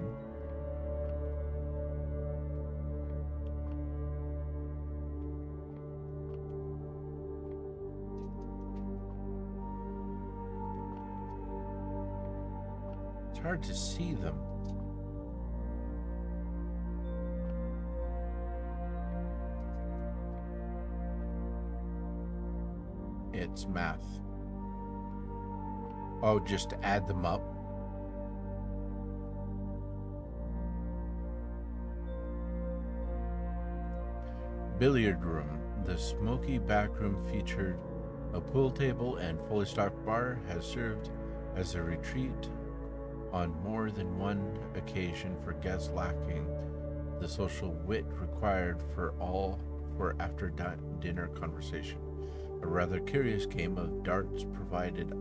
'It's hard to see them. It's math. Oh, just to add them up. Billiard room. The smoky back room featured a pool table and fully stocked bar, has served as a retreat on more than one occasion for guests lacking the social wit required for after dinner conversation. A rather curious game of darts provided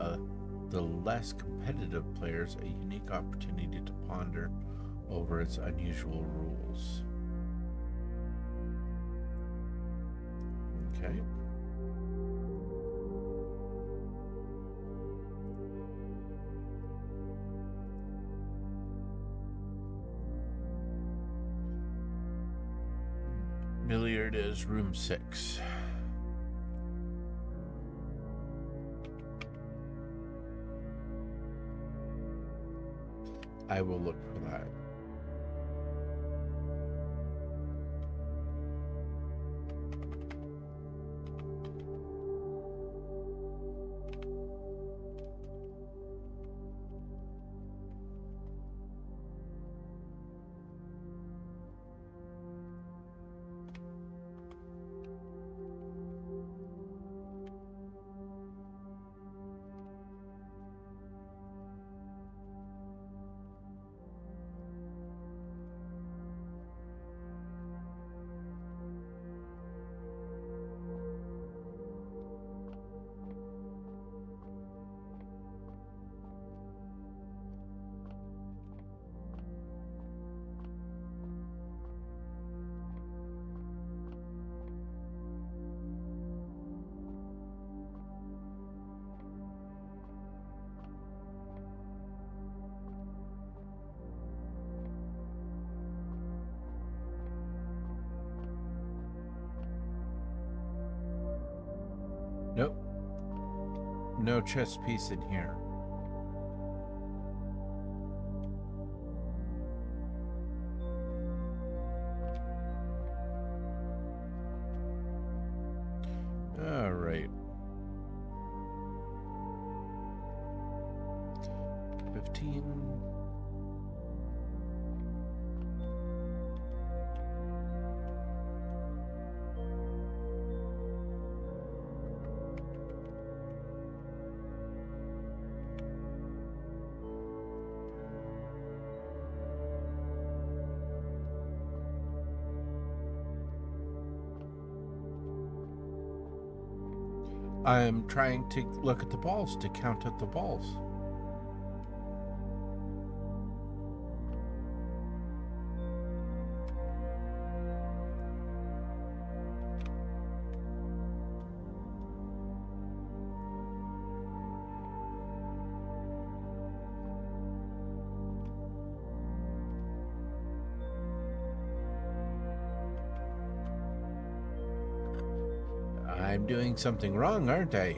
the less competitive players a unique opportunity to ponder over its unusual rules. Okay. Billiard is room 6. I will look for that. Nope. No chess piece in here. All right. 15. I'm trying to look at the balls to count up the balls. I'm doing something wrong, aren't I?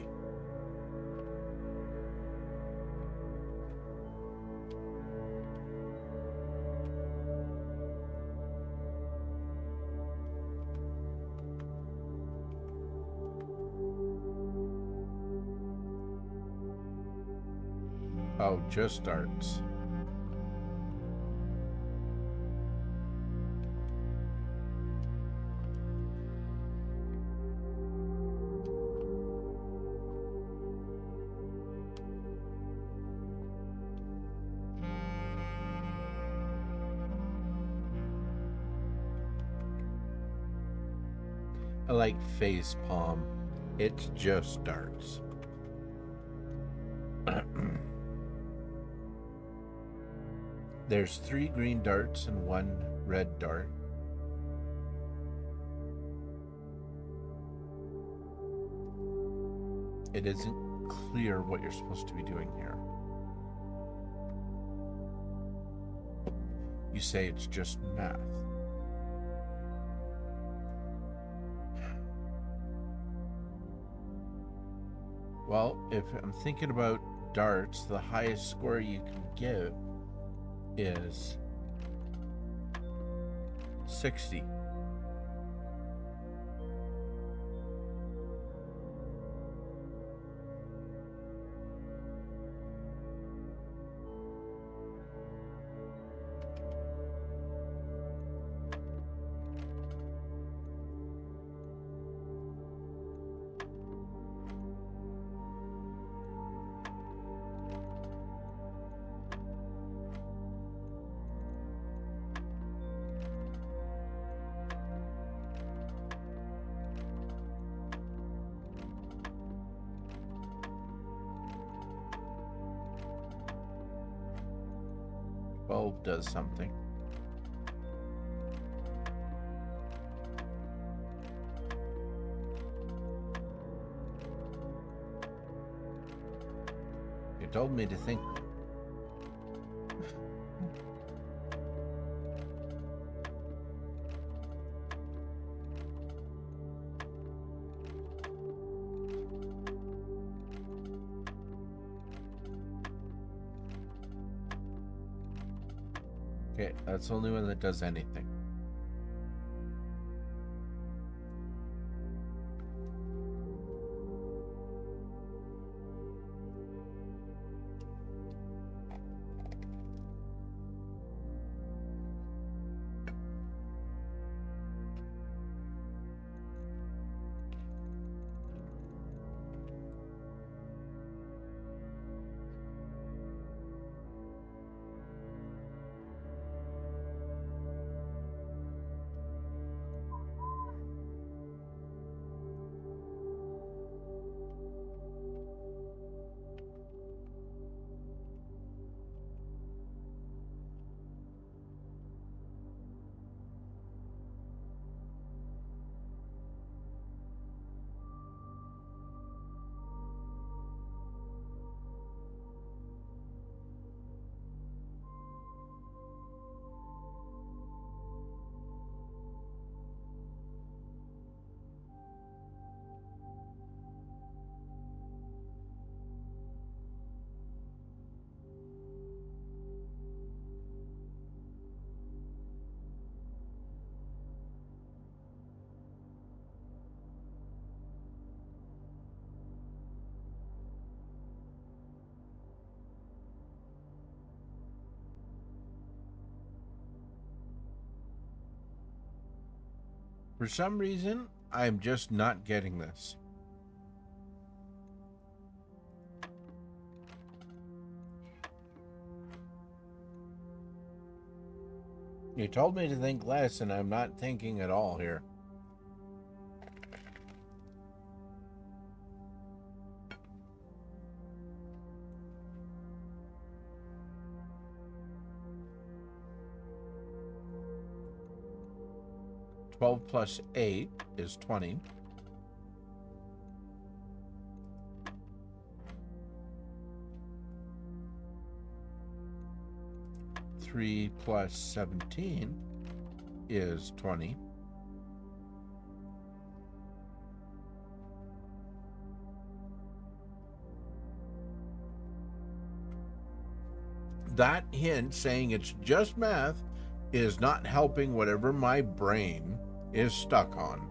Oh, just starts. like face palm. It's just darts. There's 3 green darts and 1 red dart. It isn't clear what you're supposed to be doing here. You say it's just math. Well, if I'm thinking about darts, the highest score you can get is 60. Does something. You told me to think. Okay, that's the only one that does anything. For some reason, I'm just not getting this. You told me to think less, and I'm not thinking at all here. Twelve plus 8 is 20. Three plus 17 is 20. That hint saying it's just math is not helping whatever my brain is stuck on.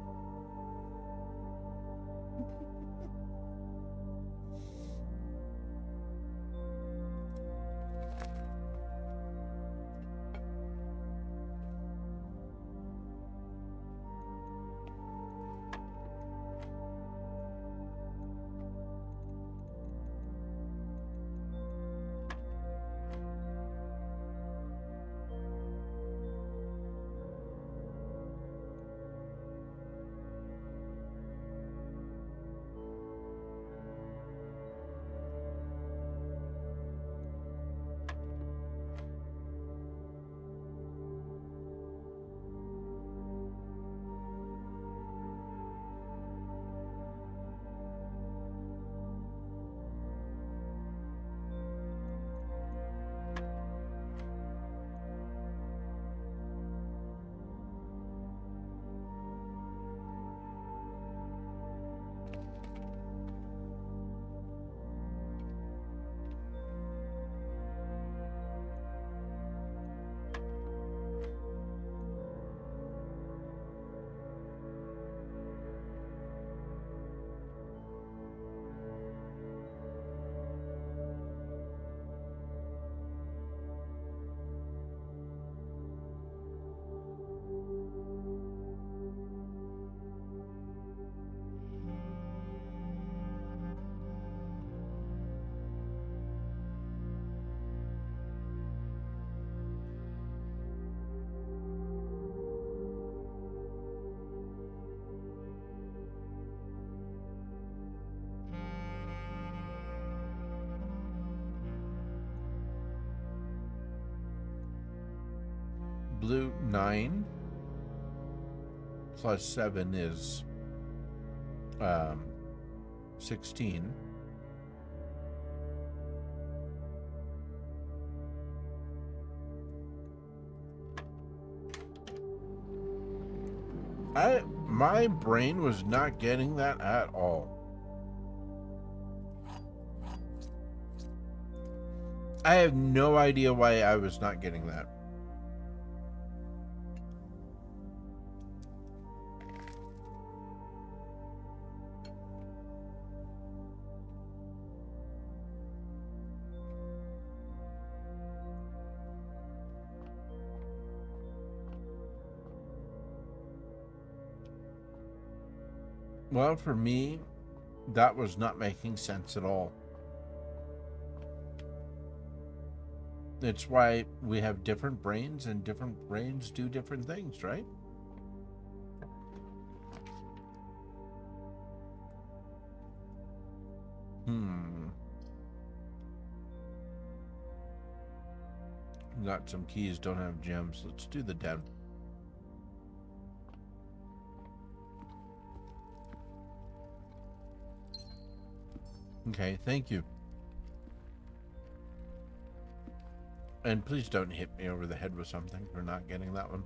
blue 9 plus 7 is 16. My brain was not getting that at all. I have no idea why I was not getting that. Well, for me, that was not making sense at all. It's why we have different brains and different brains do different things, right? Got some keys, don't have gems. Let's do the den. Okay, thank you. And please don't hit me over the head with something for not getting that one.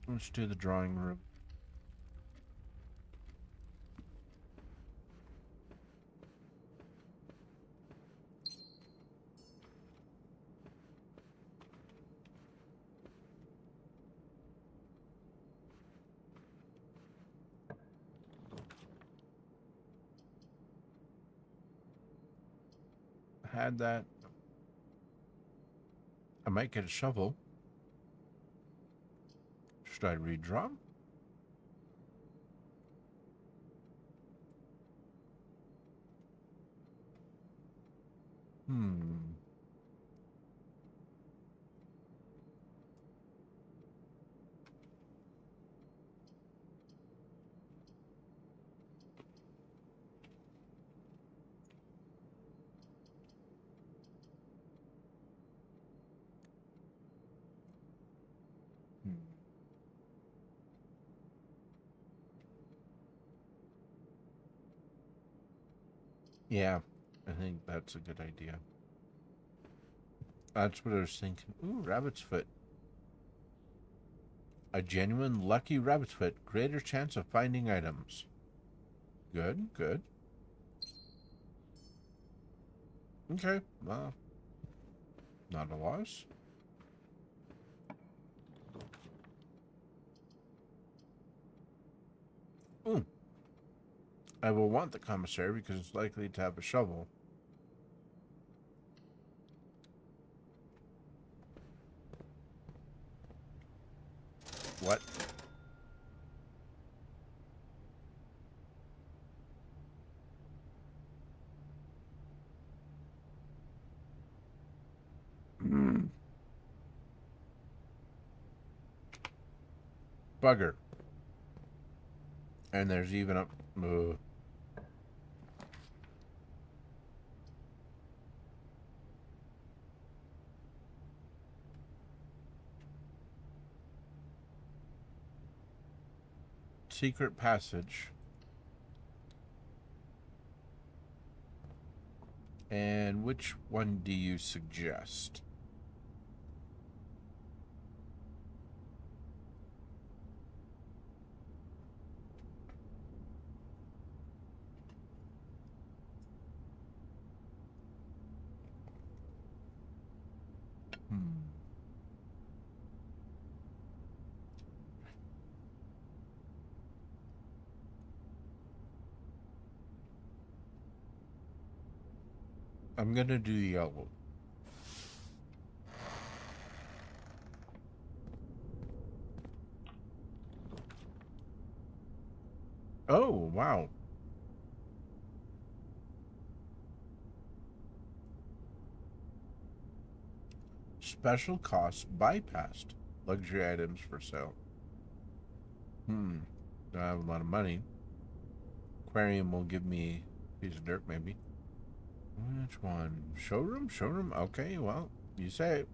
Let's do the drawing room. Had that. I might get a shovel. Should I redraw? Yeah, I think that's a good idea. That's what I was thinking. Ooh, rabbit's foot. A genuine lucky rabbit's foot. Greater chance of finding items. Good, good. Okay, well, not a loss. Ooh. I will want the commissary because it's likely to have a shovel. What? Bugger. And there's even a... secret passage. And which one do you suggest? I'm gonna do yellow. Oh, wow. Special costs bypassed. Luxury items for sale. Don't have a lot of money. Aquarium will give me a piece of dirt, maybe. Which one? Showroom? Showroom? Okay, well, you say it.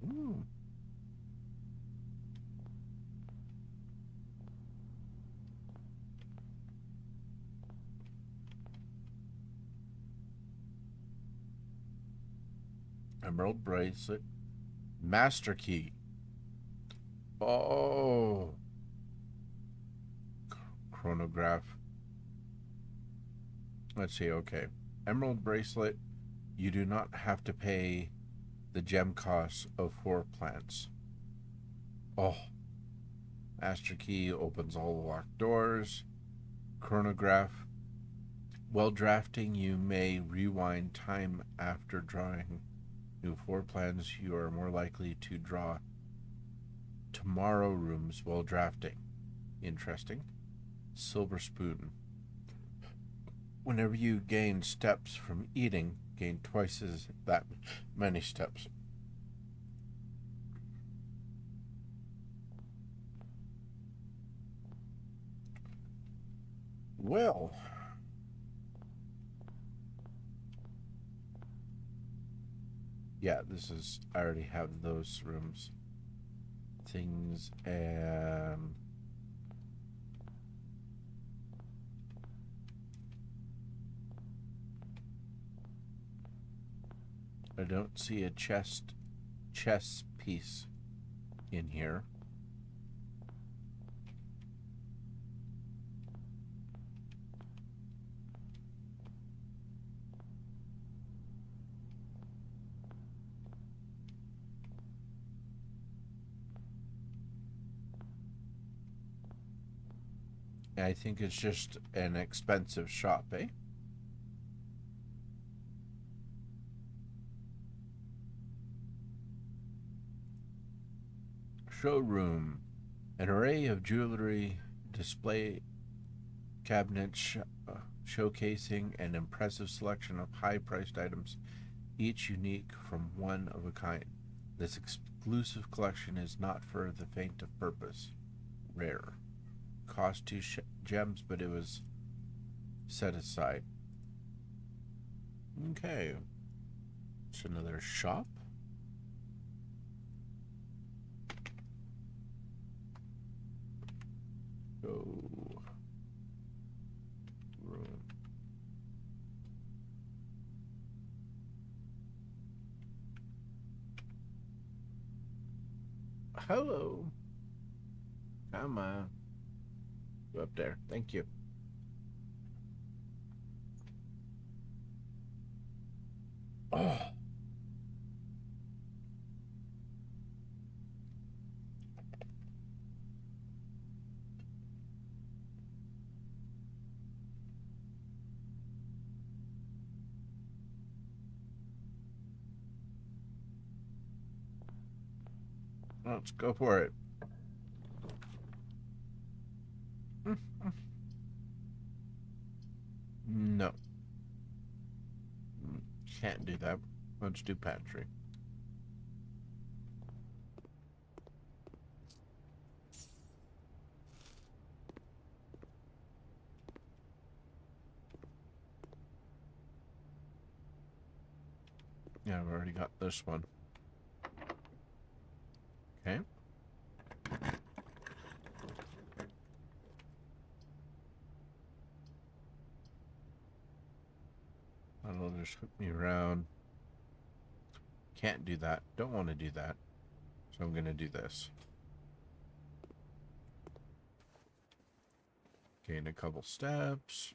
Ooh. Emerald bracelet. Master key. Oh. Chronograph. Let's see, okay. Emerald bracelet. You do not have to pay the gem costs of 4 plants. Oh. Master key opens all the locked doors. Chronograph. While drafting, you may rewind time after drawing new floor plans. You are more likely to draw tomorrow rooms while drafting. Interesting. Silver spoon. Whenever you gain steps from eating, gain twice as that many steps. Well, yeah, this is, I already have those rooms. Things, and I don't see a chess piece in here. I think it's just an expensive shop, eh? Showroom. An array of jewelry display cabinets showcasing an impressive selection of high-priced items, each unique from one of a kind. This exclusive collection is not for the faint of purpose. Rare. Cost 2 gems, but it was set aside. Okay. It's another shop. Go. Room. Hello. Come on. Go up there. Thank you. Oh. Let's go for it. No. Can't do that. Let's do pantry. Yeah, I've already got this one. Okay. That'll just hook me around. Can't do that. Don't want to do that. So I'm going to do this. Gain a couple steps.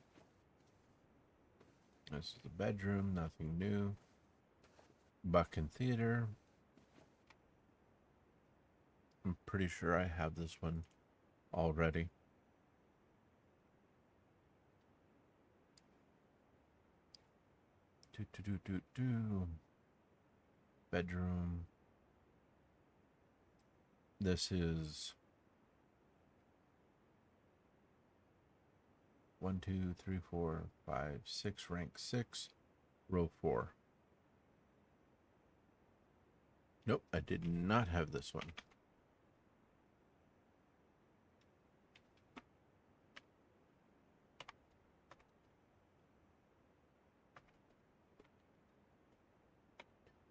This is the bedroom. Nothing new. Buckin Theater. I'm pretty sure I have this one already. Bedroom. This is 1, 2, 3, 4, 5, 6, rank 6, row 4. Nope, I did not have this one.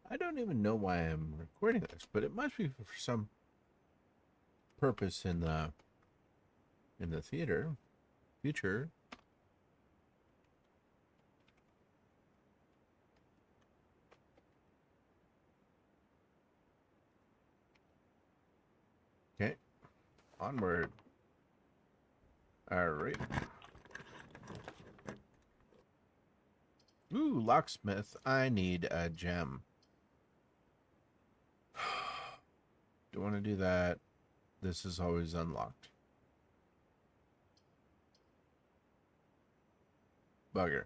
I don't even know why I'm recording this, but it must be for some purpose in the theater future. Okay, onward. All right. Ooh, locksmith. I need a gem. Don't want to do that. This is always unlocked. Bugger.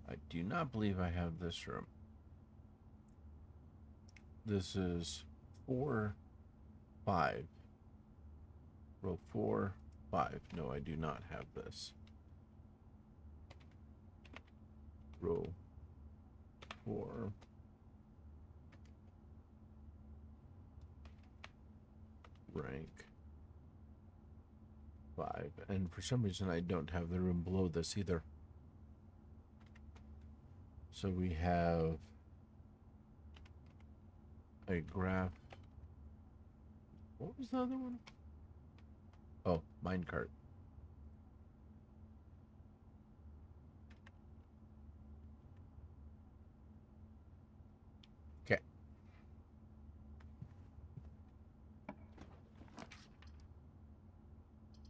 I do not believe I have this room. This is 4, 5. Row 4, 5. No, I do not have this. Row 4. Rank 5. And for some reason, I don't have the room below this either. So we have a graph. What was the other one? Oh, minecart. Okay.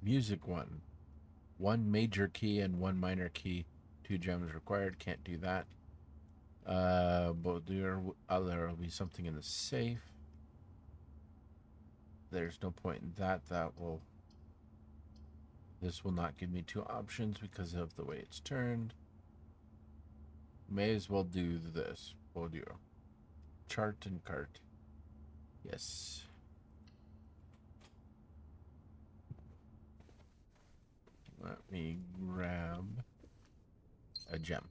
Music 1. 1 major key and 1 minor key. 2 gems required. Can't do that. But there will be something in the safe. There's no point in that. This will not give me 2 options because of the way it's turned. May as well do this. We'll do chart and cart. Yes. Let me grab a gem.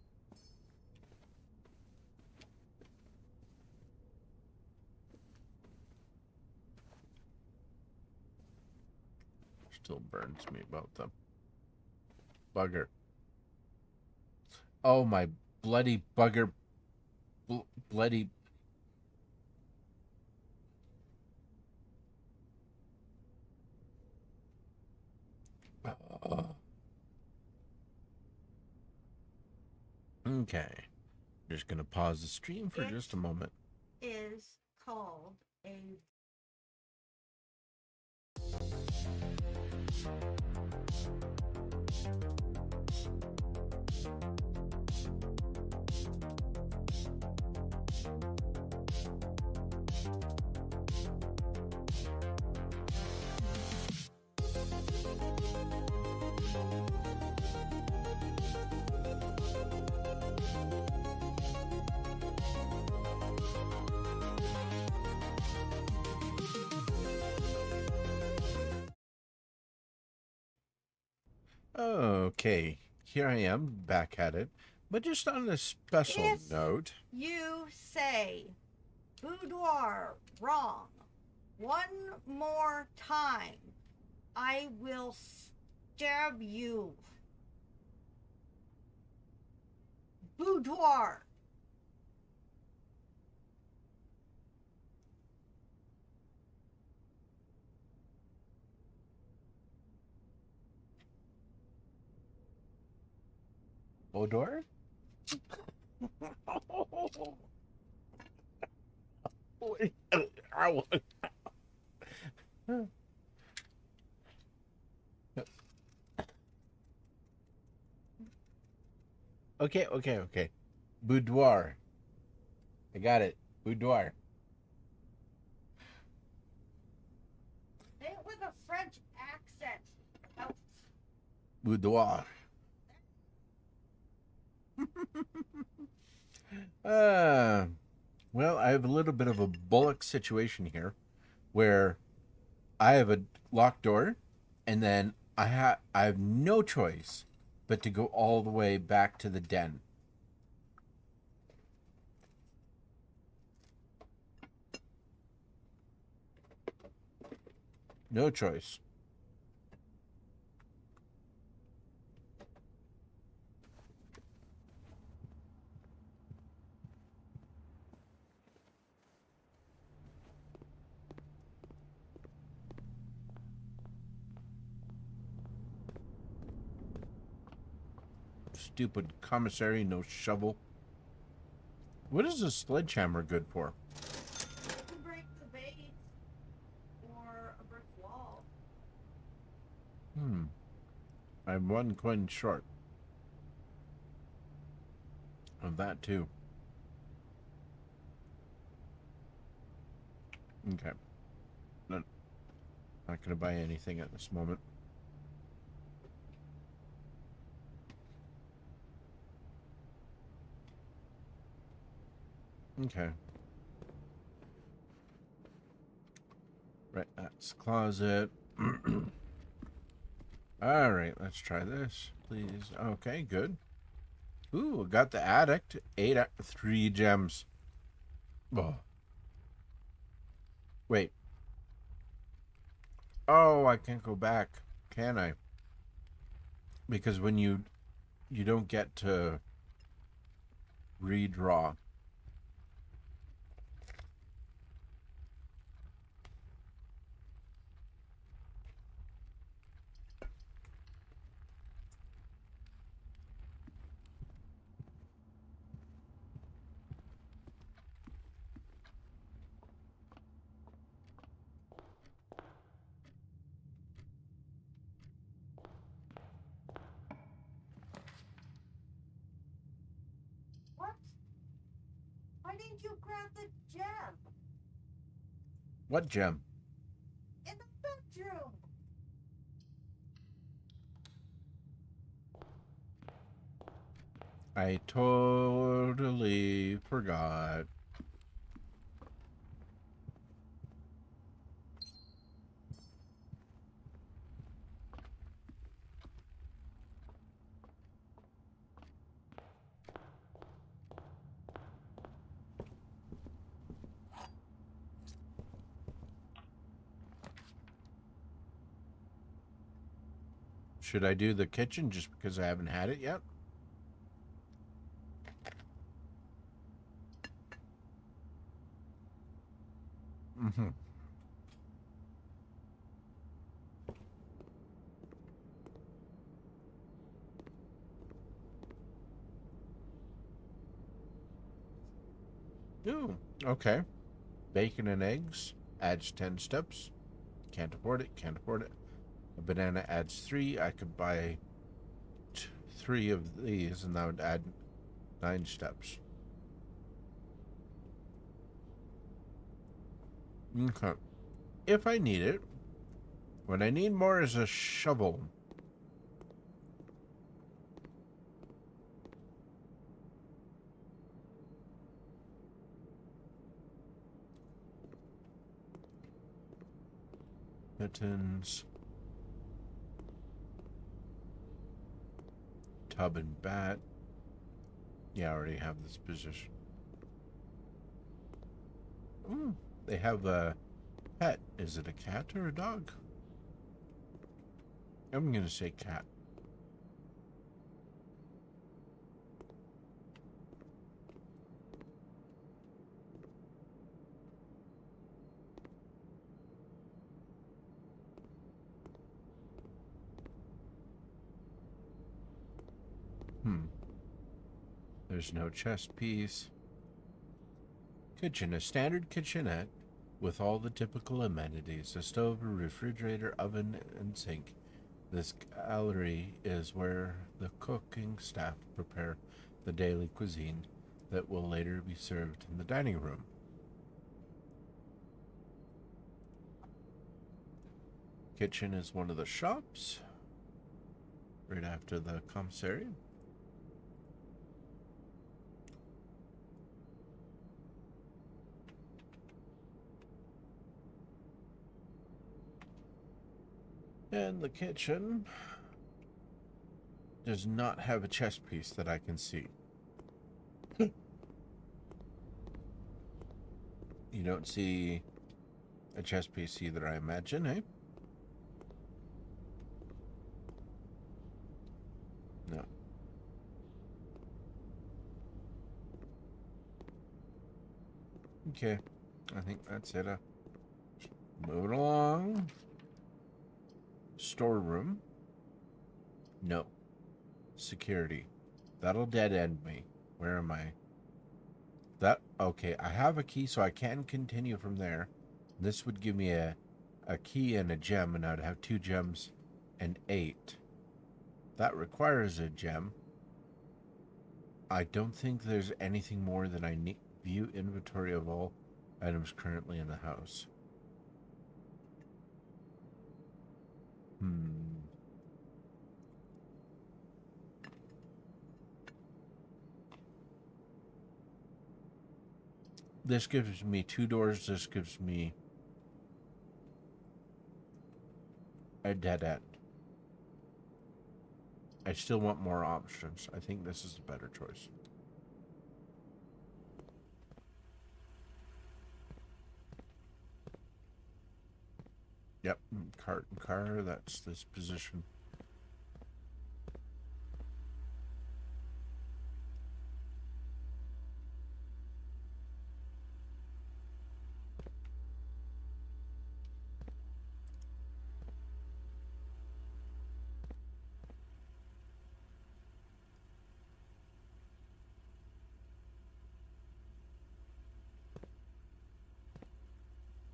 Still burns me about them. Bugger. Oh, my bloody bugger. Bloody. Okay. Just going to pause the stream for just a moment. Is called a Okay, here I am back at it, but just on a special note. You say boudoir wrong one more time, I will stab you. Boudoir. Boudoir? Okay. Boudoir. I got it. Boudoir. Say it with a French accent. Oh. Boudoir. Well, I have a little bit of a bullock situation here where I have a locked door and then I have no choice but to go all the way back to the den. No choice. Stupid commissary, no shovel. What is a sledgehammer good for? To break the vase or a brick wall. I'm one coin short of that too. Okay. No, not gonna buy anything at this moment. Okay. Right, that's closet. All right, let's try this, please. Okay, good. Ooh, got the addict. 3 gems. Oh, wait. Oh, I can't go back, can I? Because when you don't get to redraw. What? Why didn't you grab the gem? What gem? In the bedroom. I totally forgot. Should I do the kitchen just because I haven't had it yet? Mm-hmm. Ooh, okay. Bacon and eggs adds 10 steps. Can't afford it, can't afford it. A banana adds 3. I could buy 3 of these and that would add 9 steps. Okay. If I need it. What I need more is a shovel. Mittens. Tub and bat. Yeah, I already have this position. Ooh, they have a pet. Is it a cat or a dog? I'm gonna say cat. There's no chess piece. Kitchen, a standard kitchenette with all the typical amenities: a stove, a refrigerator, oven, and sink. This gallery is where the cooking staff prepare the daily cuisine that will later be served in the dining room. Kitchen is one of the shops right after the commissary. And the kitchen does not have a chess piece that I can see. You don't see a chess piece either, I imagine, eh? No. Okay. I think that's it. Moving along. Storeroom. No. Security. That'll dead end me. Where am I? Okay, I have a key, so I can continue from there. This would give me a key and a gem, and I'd have 2 gems and 8. That requires a gem. I don't think there's anything more than I need. View inventory of all items currently in the house. This gives me 2 doors. This gives me a dead end. I still want more options. I think this is a better choice. Yep, cart and car, that's this position.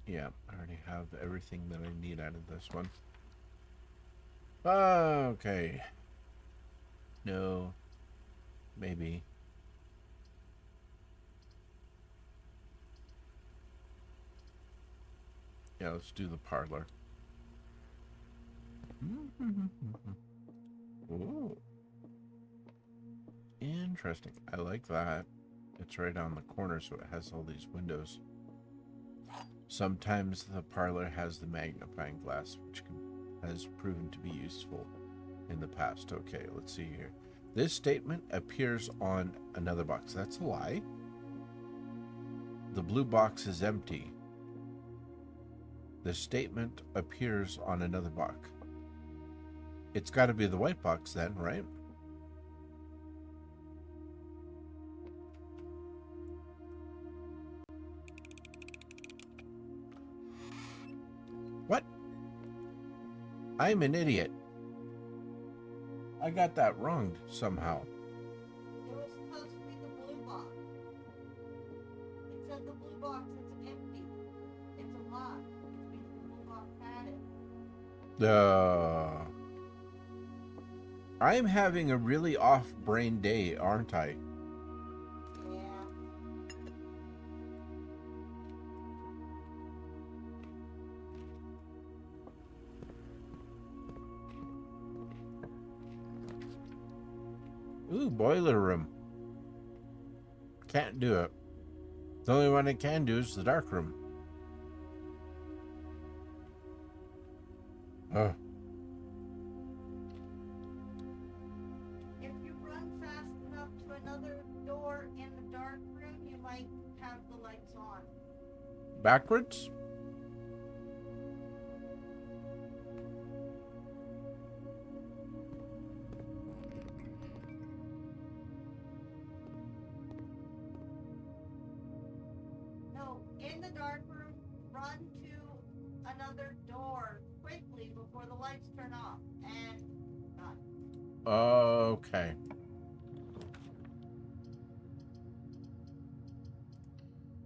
Yeah, I already have everything that I need out of this one. Okay. No. Maybe. Yeah, let's do the parlor. Ooh. Interesting. I like that. It's right on the corner, so it has all these windows. Sometimes the parlor has the magnifying glass, which has proven to be useful in the past. Okay, let's see here. This statement appears on another box. That's a lie. The blue box is empty. The statement appears on another box. It's got to be the white box then, right? What? I'm an idiot. I got that wrong somehow. It was supposed to be the blue box. It said the blue box is empty. It's a lie. It means the blue box had it. I'm having a really off-brain day, aren't I? Yeah. Ooh, boiler room. Can't do it. The only one I can do is the dark room. Oh. If you run fast enough to another door in the dark room, you might have the lights on. Backwards? No, in the dark room, run to another door quickly before the lights turn off. And done. Okay.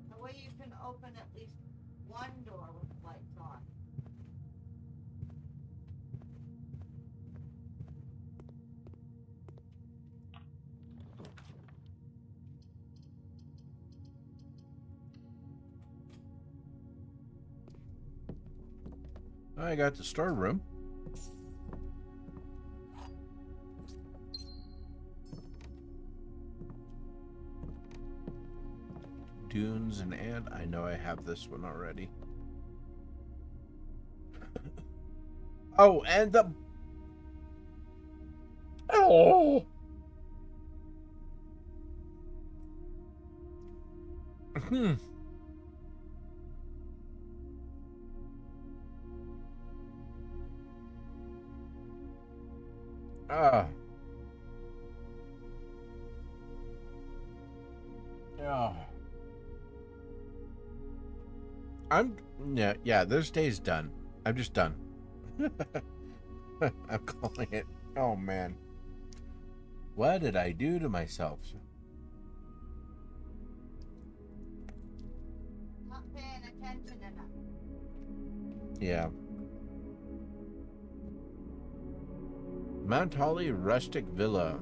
That way you can open at least one door with the lights on. I got the storeroom. Dunes and ant. I know I have this one already. Oh, and the... Oh! Hmm. Ah. Yeah. Yeah, this day's done. I'm just done. I'm calling it. Oh, man. What did I do to myself? Not paying attention enough. Yeah. Mount Holly Rustic Villa.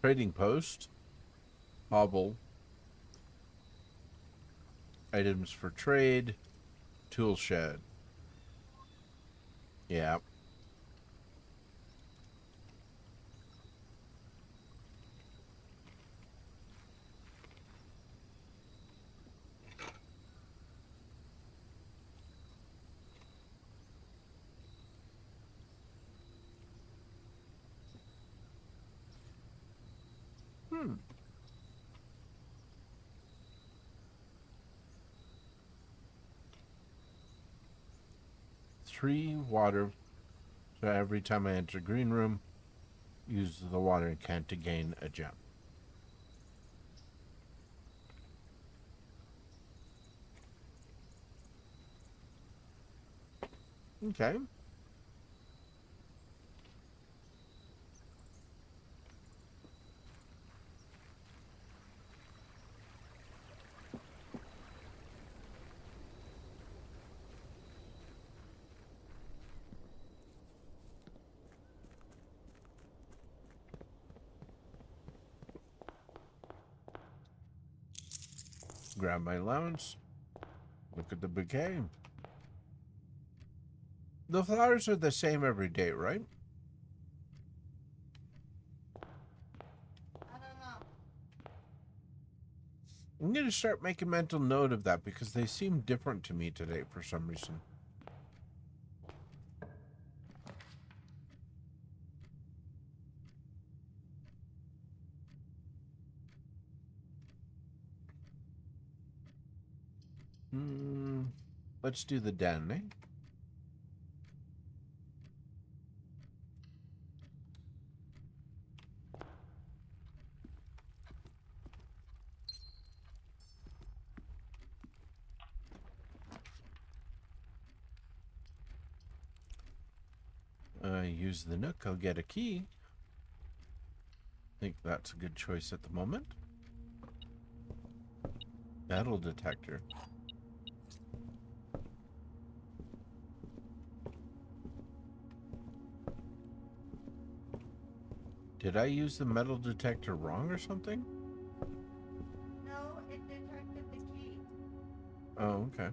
Trading post. Hobble. Items for trade. Tool shed. Yeah. Hmm. 3 water. So every time I enter green room, use the watering can to gain a gem. Okay. Grab my allowance. Look at the bouquet. The flowers are the same every day, right? I don't know. I'm going to start making mental note of that because they seem different to me today for some reason. Let's do the den, eh? Use the nook. I'll get a key. I think that's a good choice at the moment. Metal detector. Did I use the metal detector wrong or something? No, it detected the key. Oh, okay.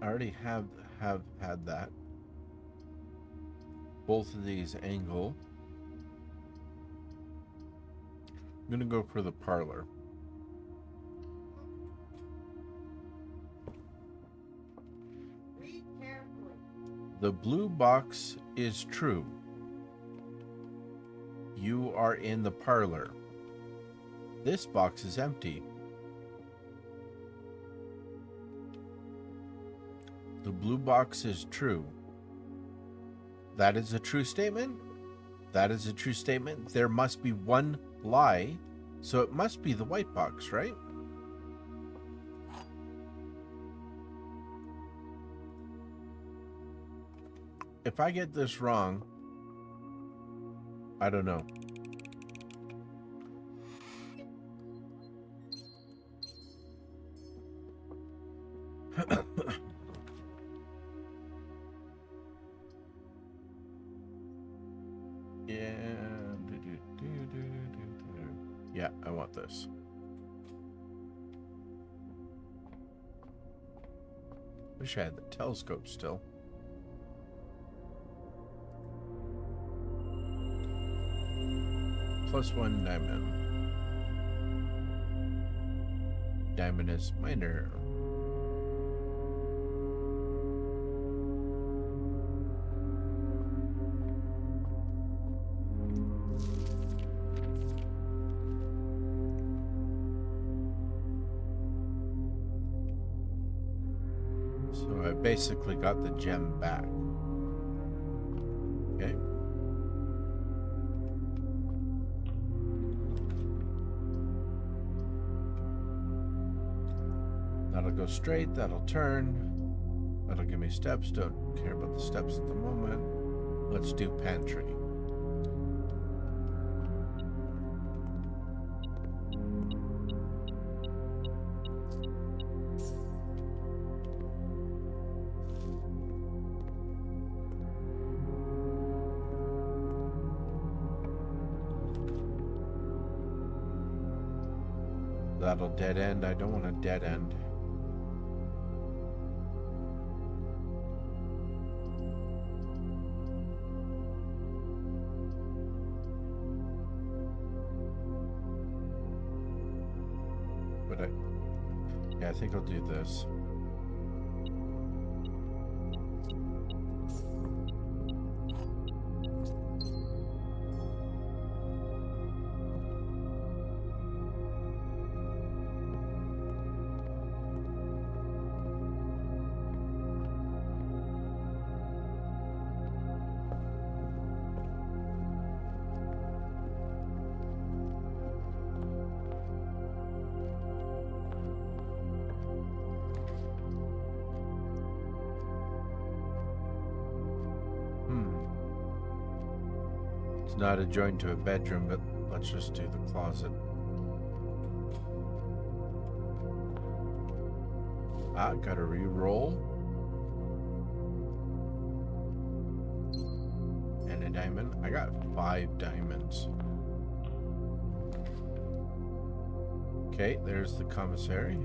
I already have had that. Both of these angle. I'm gonna go for the parlor. Read carefully. The blue box is true. You are in the parlor. This box is empty. The blue box is true. That is a true statement. That is a true statement. There must be one lie, so it must be the white box, right? If I get this wrong, I don't know. Yeah. Yeah, I want this. Wish I had the telescope still. +1 diamond. Diamond is minor. So I basically got the gem back. Okay. That'll go straight, that'll turn. That'll give me steps. Don't care about the steps at the moment. Let's do pantry. That'll dead end. I don't want a dead end. But yeah, I think I'll do this. It's not adjoined to a bedroom, but let's just do the closet. Gotta re-roll. And a diamond. I got 5 diamonds. Okay, there's the commissary.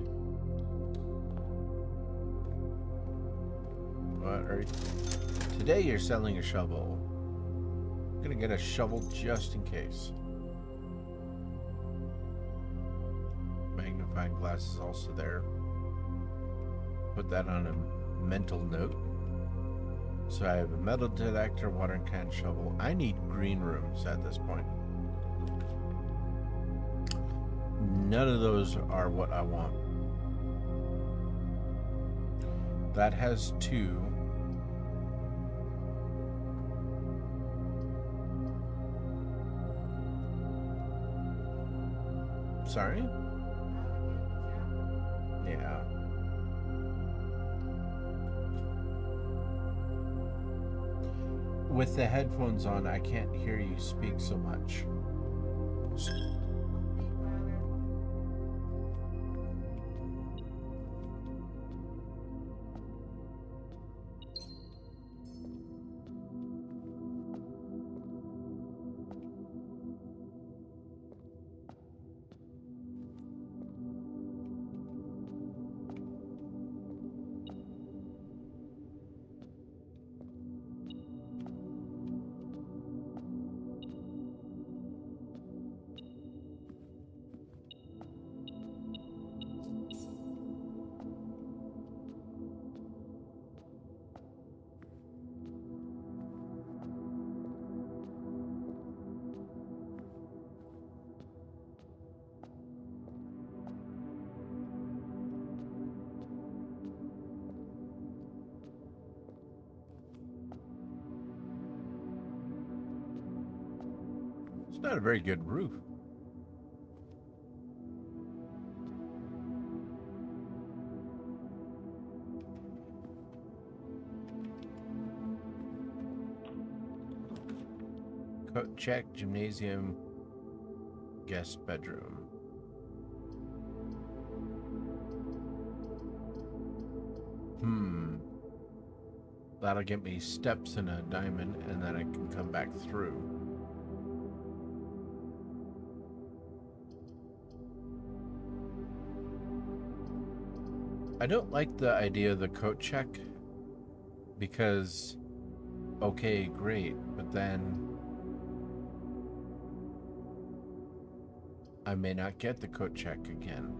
What are you? Today you're selling a shovel. I'm gonna get a shovel just in case. Magnifying glass is also there. Put that on a mental note. So I have a metal detector, watering can, shovel. I need green rooms at this point. None of those are what I want. That has 2. Sorry? Yeah. With the headphones on, I can't hear you speak so much. It's not a very good roof. Coat check, gymnasium, guest bedroom. That'll get me steps and a diamond, and then I can come back through. I don't like the idea of the coat check because, okay, great, but then I may not get the coat check again.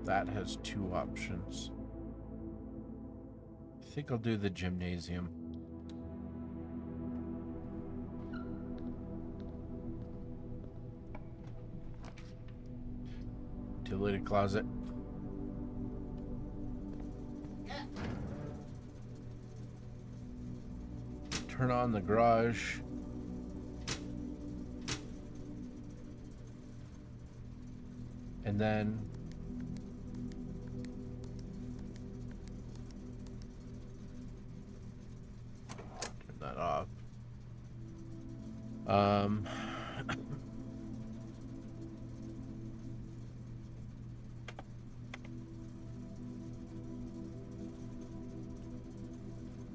That has 2 options. I think I'll do the gymnasium. Utility closet. Yeah. Turn on the garage. And then turn that off.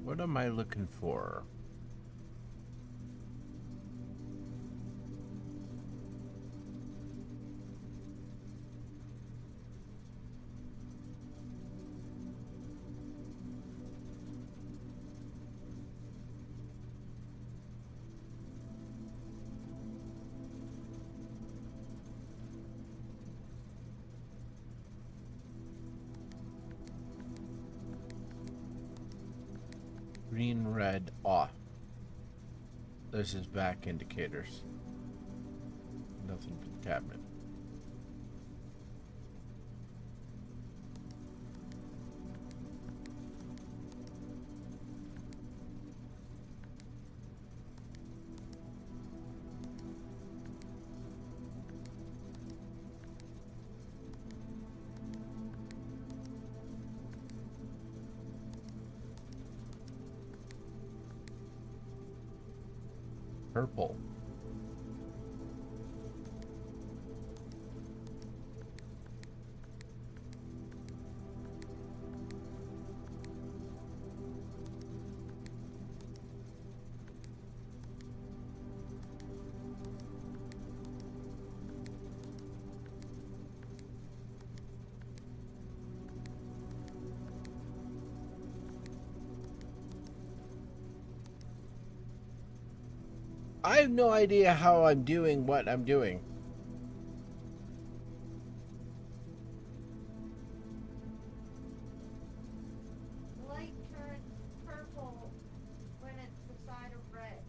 What am I looking for? Green, red, off. This is back indicators. Nothing for the cabinet. Purple. I have no idea how I'm doing what I'm doing. Light turns purple when it's the side of red.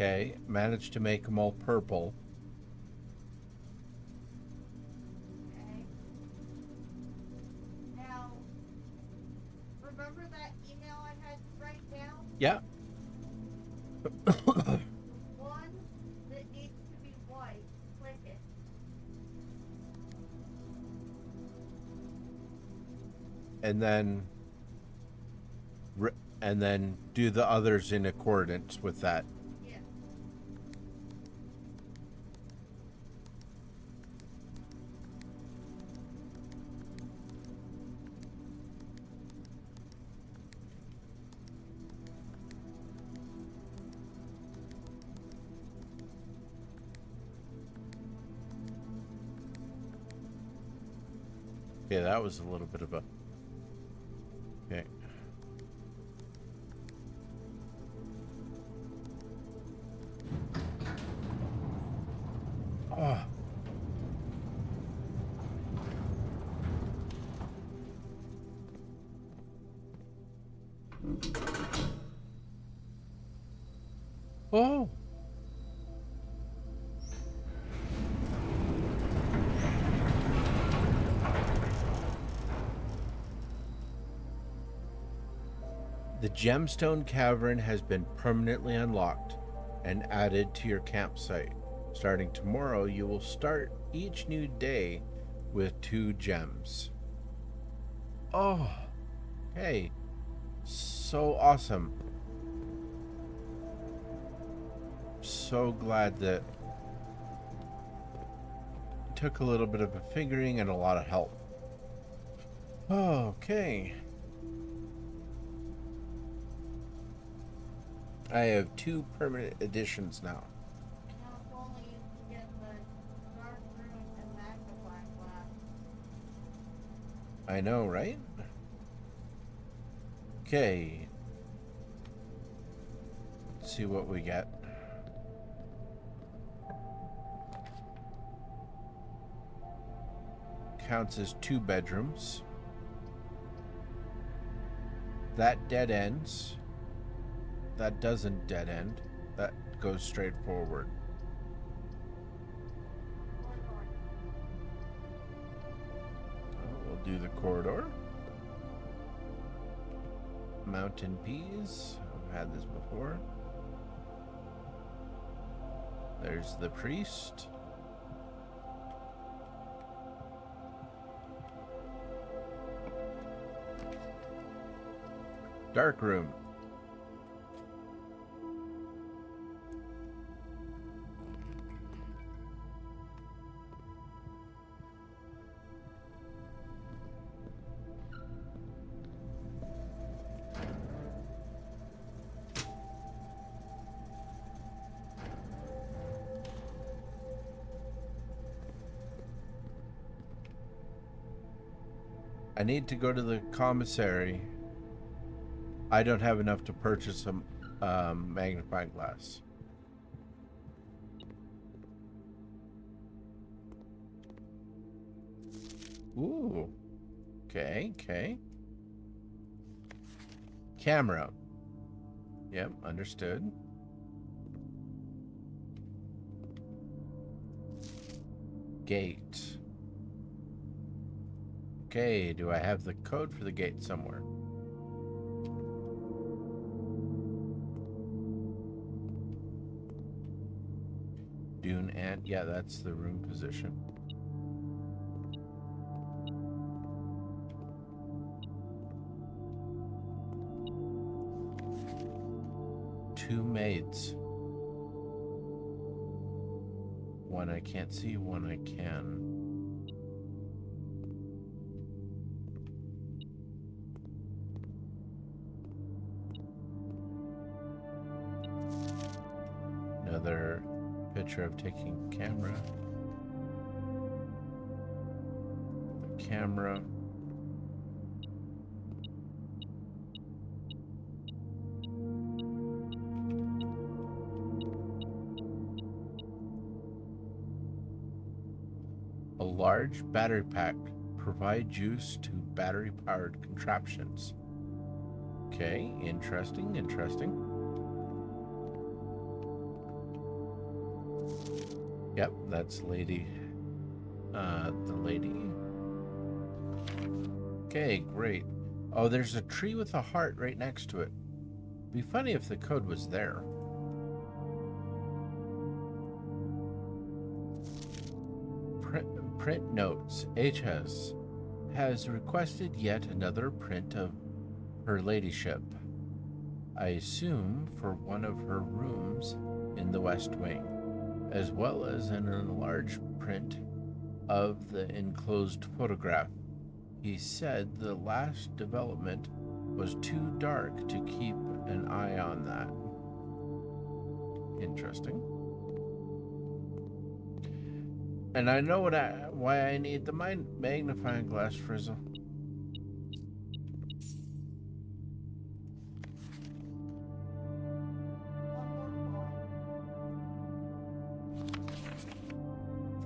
Okay, managed to make them all purple. Okay. Now, remember that email I had to write down? Yeah. The one that needs to be white, click it. and then and then do the others in accordance with that. Yeah. Okay, that was a little bit of a... Okay. Oh. Oh. The gemstone cavern has been permanently unlocked and added to your campsite. Starting tomorrow, you will start each new day with 2 gems. Oh, hey, so awesome. So glad that it took a little bit of a figuring and a lot of help. Okay. I have 2 permanent additions now. Now if only you can get the dark room and magnifying glass. I know, right? Okay. Let's see what we get. Counts as 2 bedrooms. That dead ends. That doesn't dead end. That goes straight forward. We'll do the corridor. Mountain peas. I've had this before. There's the priest. Dark room. I need to go to the commissary. I don't have enough to purchase a magnifying glass. Ooh. Okay, okay. Camera. Yep, understood. Gate. Okay, do I have the code for the gate somewhere? Dune Ant. Yeah, that's the room position. Two maids. One I can't see, one I can. Another picture of taking camera. The camera. A large battery pack provides use to battery-powered contraptions. Okay, interesting, interesting. Yep, that's lady. The lady. Okay, great. Oh, there's a tree with a heart right next to it. Be funny if the code was there. Print notes. HS. has requested yet another print of her ladyship. I assume for one of her rooms in the West Wing, as well as an enlarged print of the enclosed photograph. He said the last development was too dark to keep an eye on that. Interesting. And I know why I need the magnifying glass, Frizzle.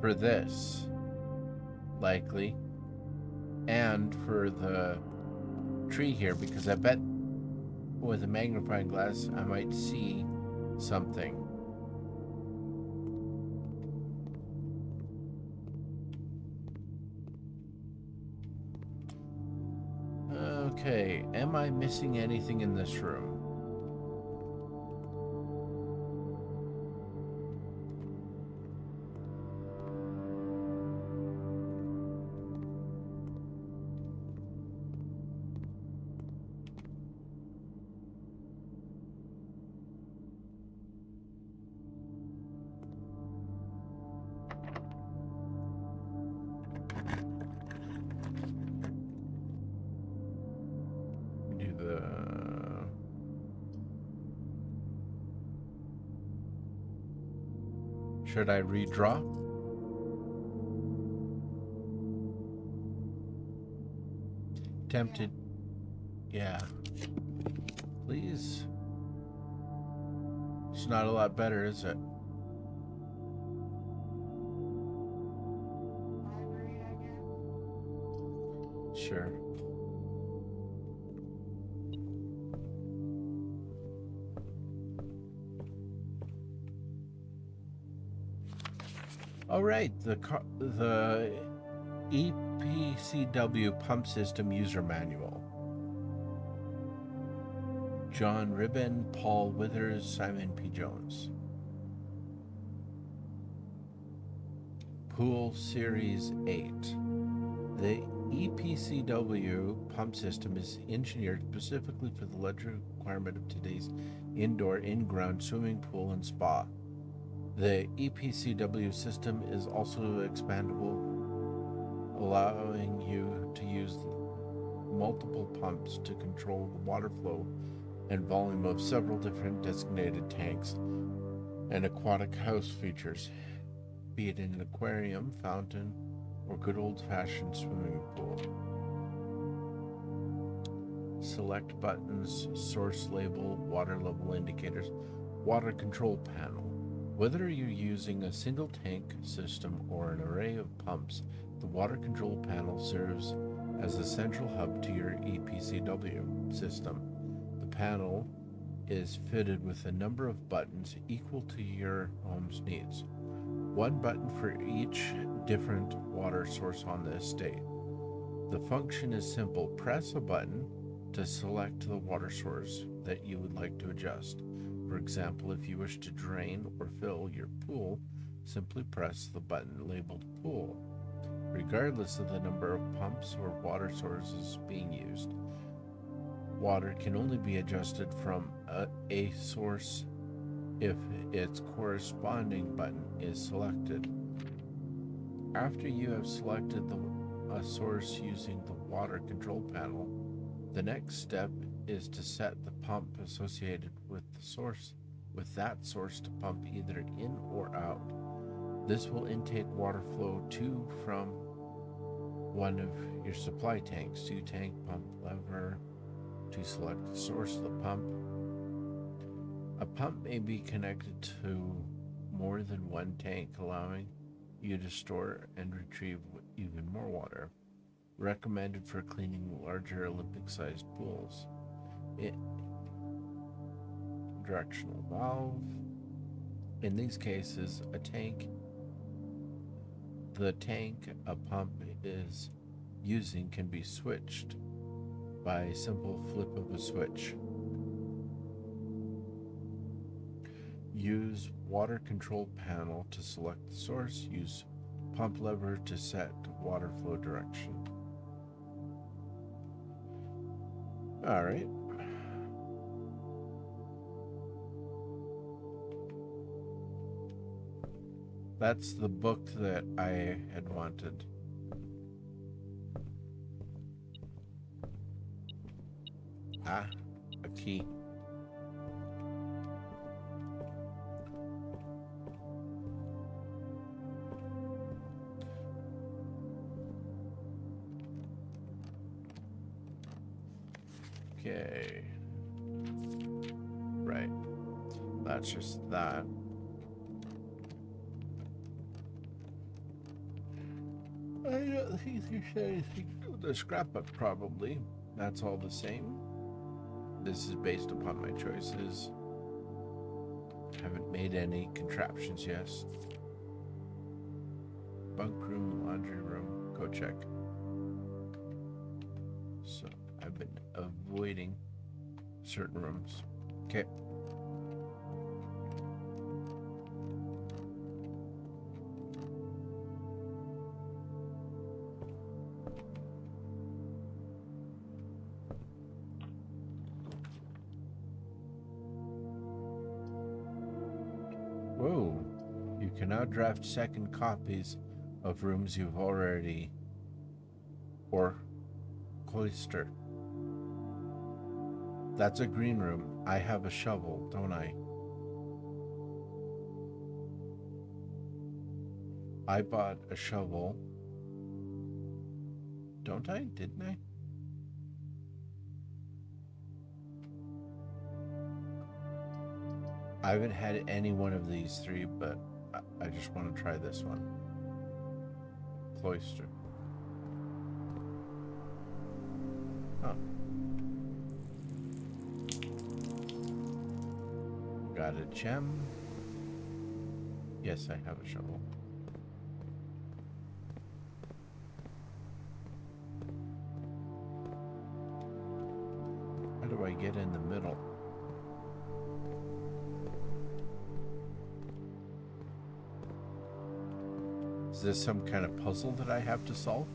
For this, likely, and for the tree here, because I bet with a magnifying glass I might see something. Okay, am I missing anything in this room? Do the... Should I redraw? Tempted. Yeah. Please. It's not a lot better, is it? Library, I guess. Sure. All right, the EPCW pump system user manual. John Ribbon, Paul Withers, Simon P. Jones. Pool Series 8. The EPCW pump system is engineered specifically for the leisure requirement of today's indoor, in-ground swimming pool and spa. The EPCW system is also expandable, allowing you to use multiple pumps to control the water flow and volume of several different designated tanks and aquatic house features, be it in an aquarium, fountain, or good old-fashioned swimming pool. Select buttons, source label, water level indicators, water control panel. Whether you're using a single tank system or an array of pumps, the water control panel serves as a central hub to your EPCW system. The panel is fitted with a number of buttons equal to your home's needs. One button for each different water source on the estate. The function is simple. Press a button to select the water source that you would like to adjust. For example, if you wish to drain or fill your pool, simply press the button labeled Pool, regardless of the number of pumps or water sources being used. Water can only be adjusted from a source if its corresponding button is selected. After you have selected a source using the water control panel, the next step is to set the pump associated with that source to pump either in or out. This will intake water flow to from one of your supply tanks, 2-tank pump lever to select the source of the pump. A pump may be connected to more than one tank, allowing you to store and retrieve even more water. Recommended for cleaning larger Olympic-sized pools. Directional valve. In these cases, the tank a pump is using can be switched by a simple flip of a switch. Use water control panel to select the source. Use pump lever to set water flow direction. All right. That's the book that I had wanted. Ah, a key. Okay. Right. That's just that. The scrapbook probably. That's all the same. This is based upon my choices. Haven't made any contraptions yet. Bunk room, laundry room, go check. So I've been avoiding certain rooms. Okay. Whoa. You can now draft second copies of rooms you've already or cloister. That's a green room. I have a shovel, don't I? I bought a shovel. Don't I? Didn't I? I haven't had any one of these three, but I just want to try this one. Cloister. Oh. Got a gem. Yes, I have a shovel. How do I get in the middle? Is this some kind of puzzle that I have to solve?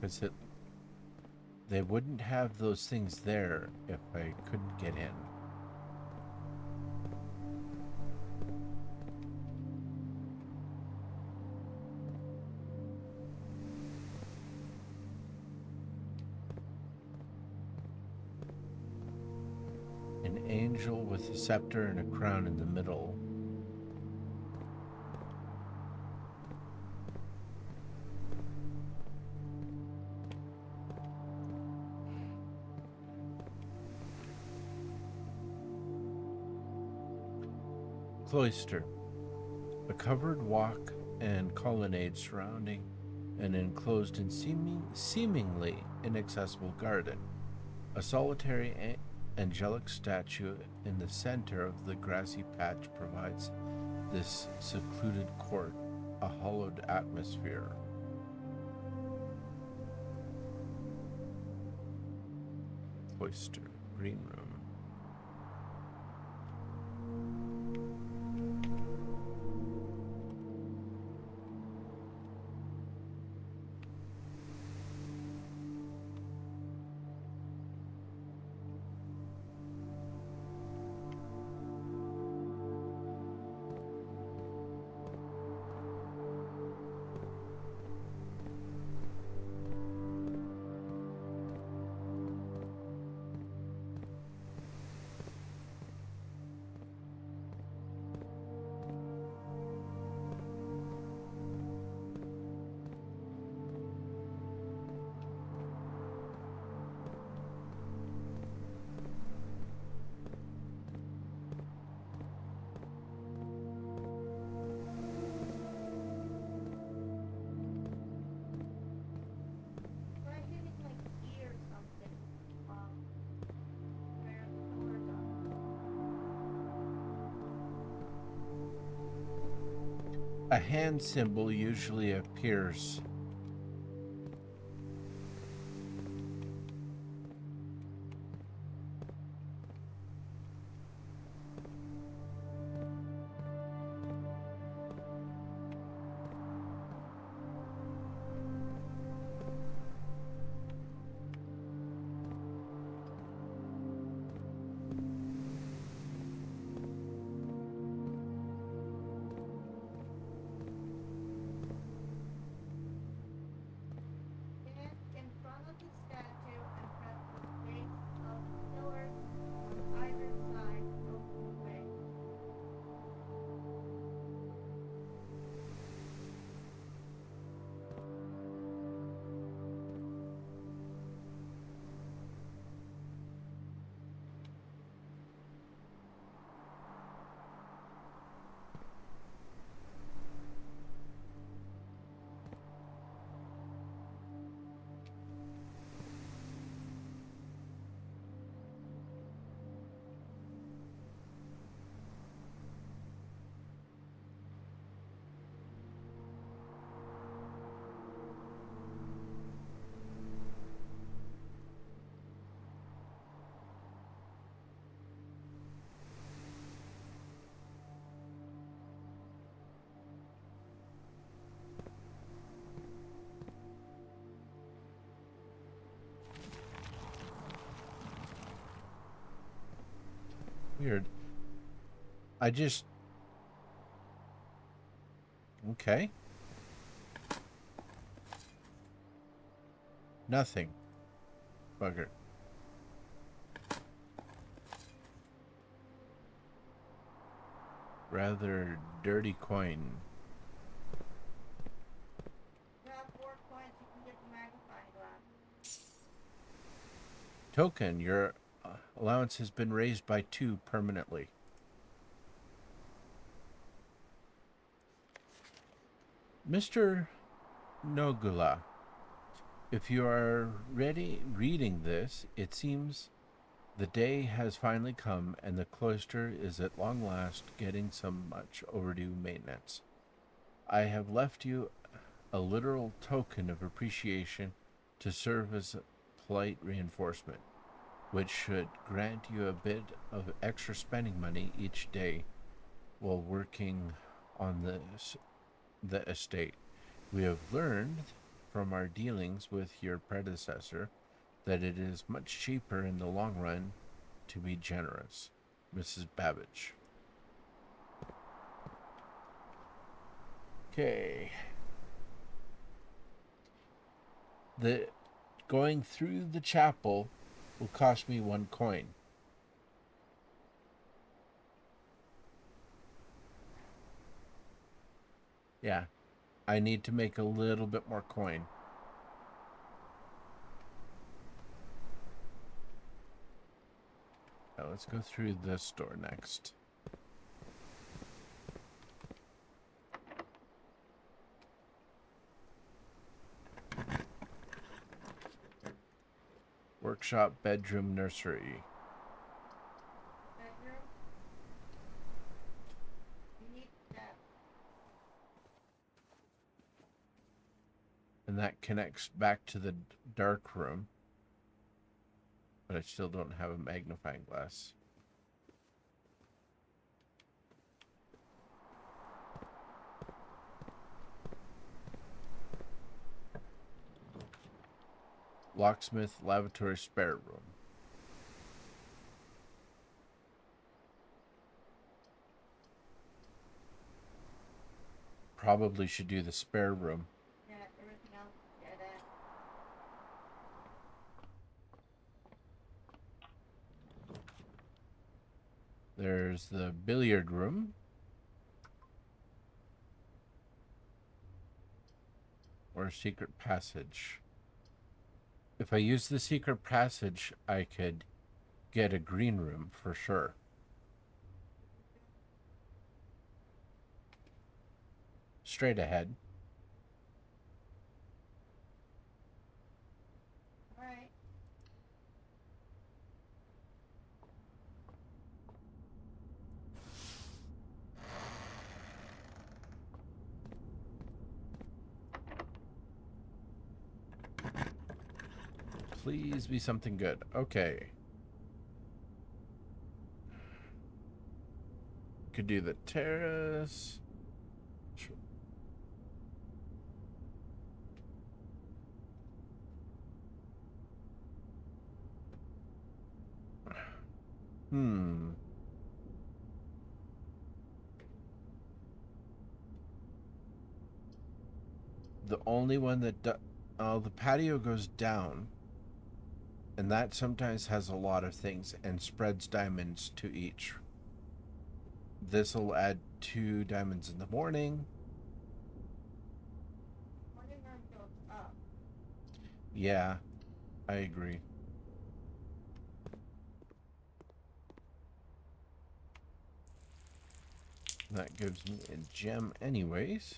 Because they wouldn't have those things there if I couldn't get in. An angel with a scepter and a crown in the middle. Cloister. A covered walk and colonnade surrounding an enclosed and seemingly inaccessible garden. A solitary angelic statue in the center of the grassy patch provides this secluded court a hallowed atmosphere. Cloister, green room. A hand symbol usually appears. Weird. I just... Okay. Nothing. Bugger. Rather dirty coin. Grab 4 coins, you can get the magnifying glass. Token, your allowance has been raised by 2 permanently. Mr. Nogula, if you are ready reading this, it seems the day has finally come and the cloister is at long last getting some much overdue maintenance. I have left you a literal token of appreciation to serve as a polite reinforcement, which should grant you a bit of extra spending money each day while working on the estate. We have learned from our dealings with your predecessor that it is much cheaper in the long run to be generous. Mrs. Babbage. Okay. The going through the chapel will cost me 1 coin. Yeah. I need to make a little bit more coin. Now let's go through this door next. Workshop, bedroom, nursery. Bedroom. You need that. And that connects back to the dark room. But I still don't have a magnifying glass. Locksmith, lavatory, spare room. Probably should do the spare room. Yeah, everything else is dead end. There's the billiard room. Or secret passage. If I use the secret passage, I could get a green room for sure. Straight ahead. Alright. Please be something good. Okay. Could do the terrace. Hmm. The only one that the patio goes down, and that sometimes has a lot of things and spreads diamonds to each. This will add 2 diamonds in the morning. Morning room goes up. Yeah, I agree. That gives me a gem anyways.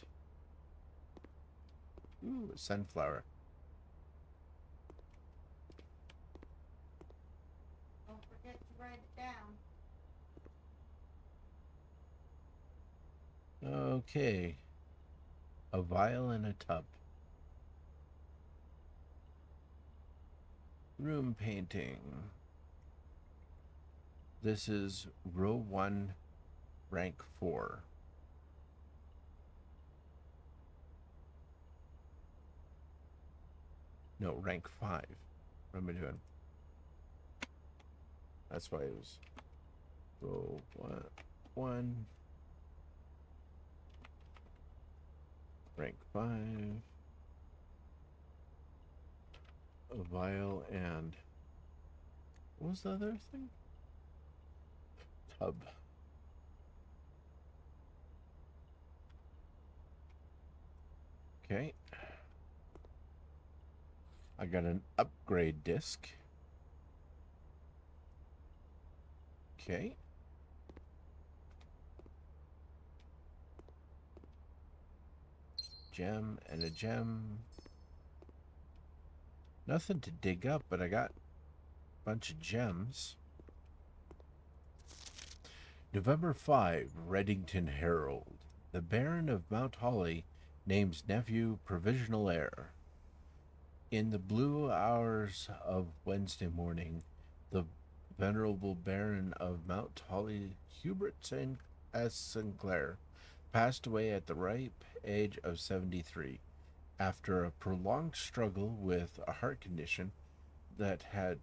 Ooh, a sunflower. Don't forget to write it down. Okay. A vial and a tub. Room painting. This is row 1, rank 4. No, rank 5. What am I doing? That's why it was row level 1. Rank 5. A vial and... what was the other thing? Tub. Okay. I got an upgrade disc. Okay. Gem and a gem. Nothing to dig up, but I got a bunch of gems. November 5, Reddington Herald. The Baron of Mount Holly names nephew provisional heir. In the blue hours of Wednesday morning, the venerable Baron of Mount Holly, Hubert S. Sinclair, passed away at the ripe age of 73 after a prolonged struggle with a heart condition that had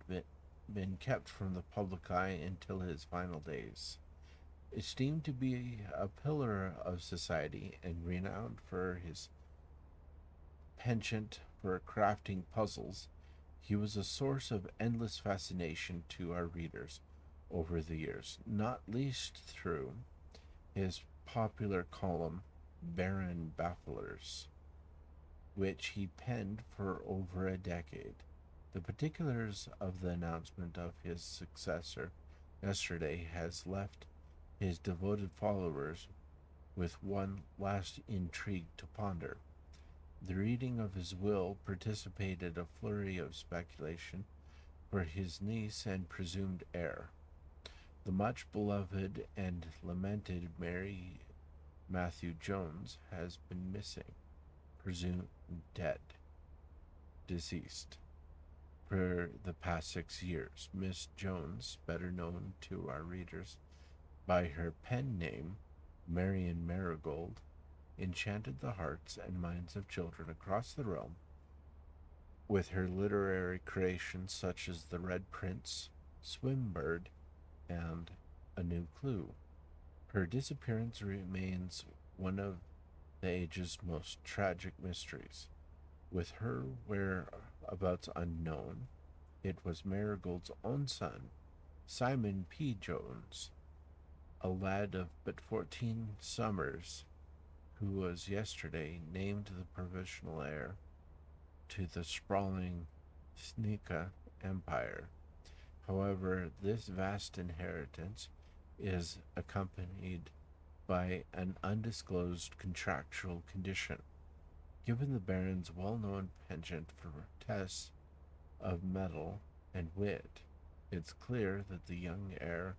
been kept from the public eye until his final days. Esteemed to be a pillar of society and renowned for his penchant for crafting puzzles, he was a source of endless fascination to our readers over the years, not least through his popular column, Baron Bafflers, which he penned for over a decade. The particulars of the announcement of his successor yesterday has left his devoted followers with one last intrigue to ponder. The reading of his will precipitated a flurry of speculation for his niece and presumed heir. The much beloved and lamented Mary Matthew Jones has been missing, presumed dead, deceased, for the past 6 years. Miss Jones, better known to our readers by her pen name, Marian Marigold, enchanted the hearts and minds of children across the realm with her literary creations such as The Red Prince, Swimbird, and A New Clue. Her disappearance remains one of the age's most tragic mysteries. With her whereabouts unknown, it was Marigold's own son, Simon P. Jones, a lad of but 14 summers, who was yesterday named the provisional heir to the sprawling Sneaka Empire. However, this vast inheritance is accompanied by an undisclosed contractual condition. Given the Baron's well-known penchant for tests of mettle and wit, it's clear that the young heir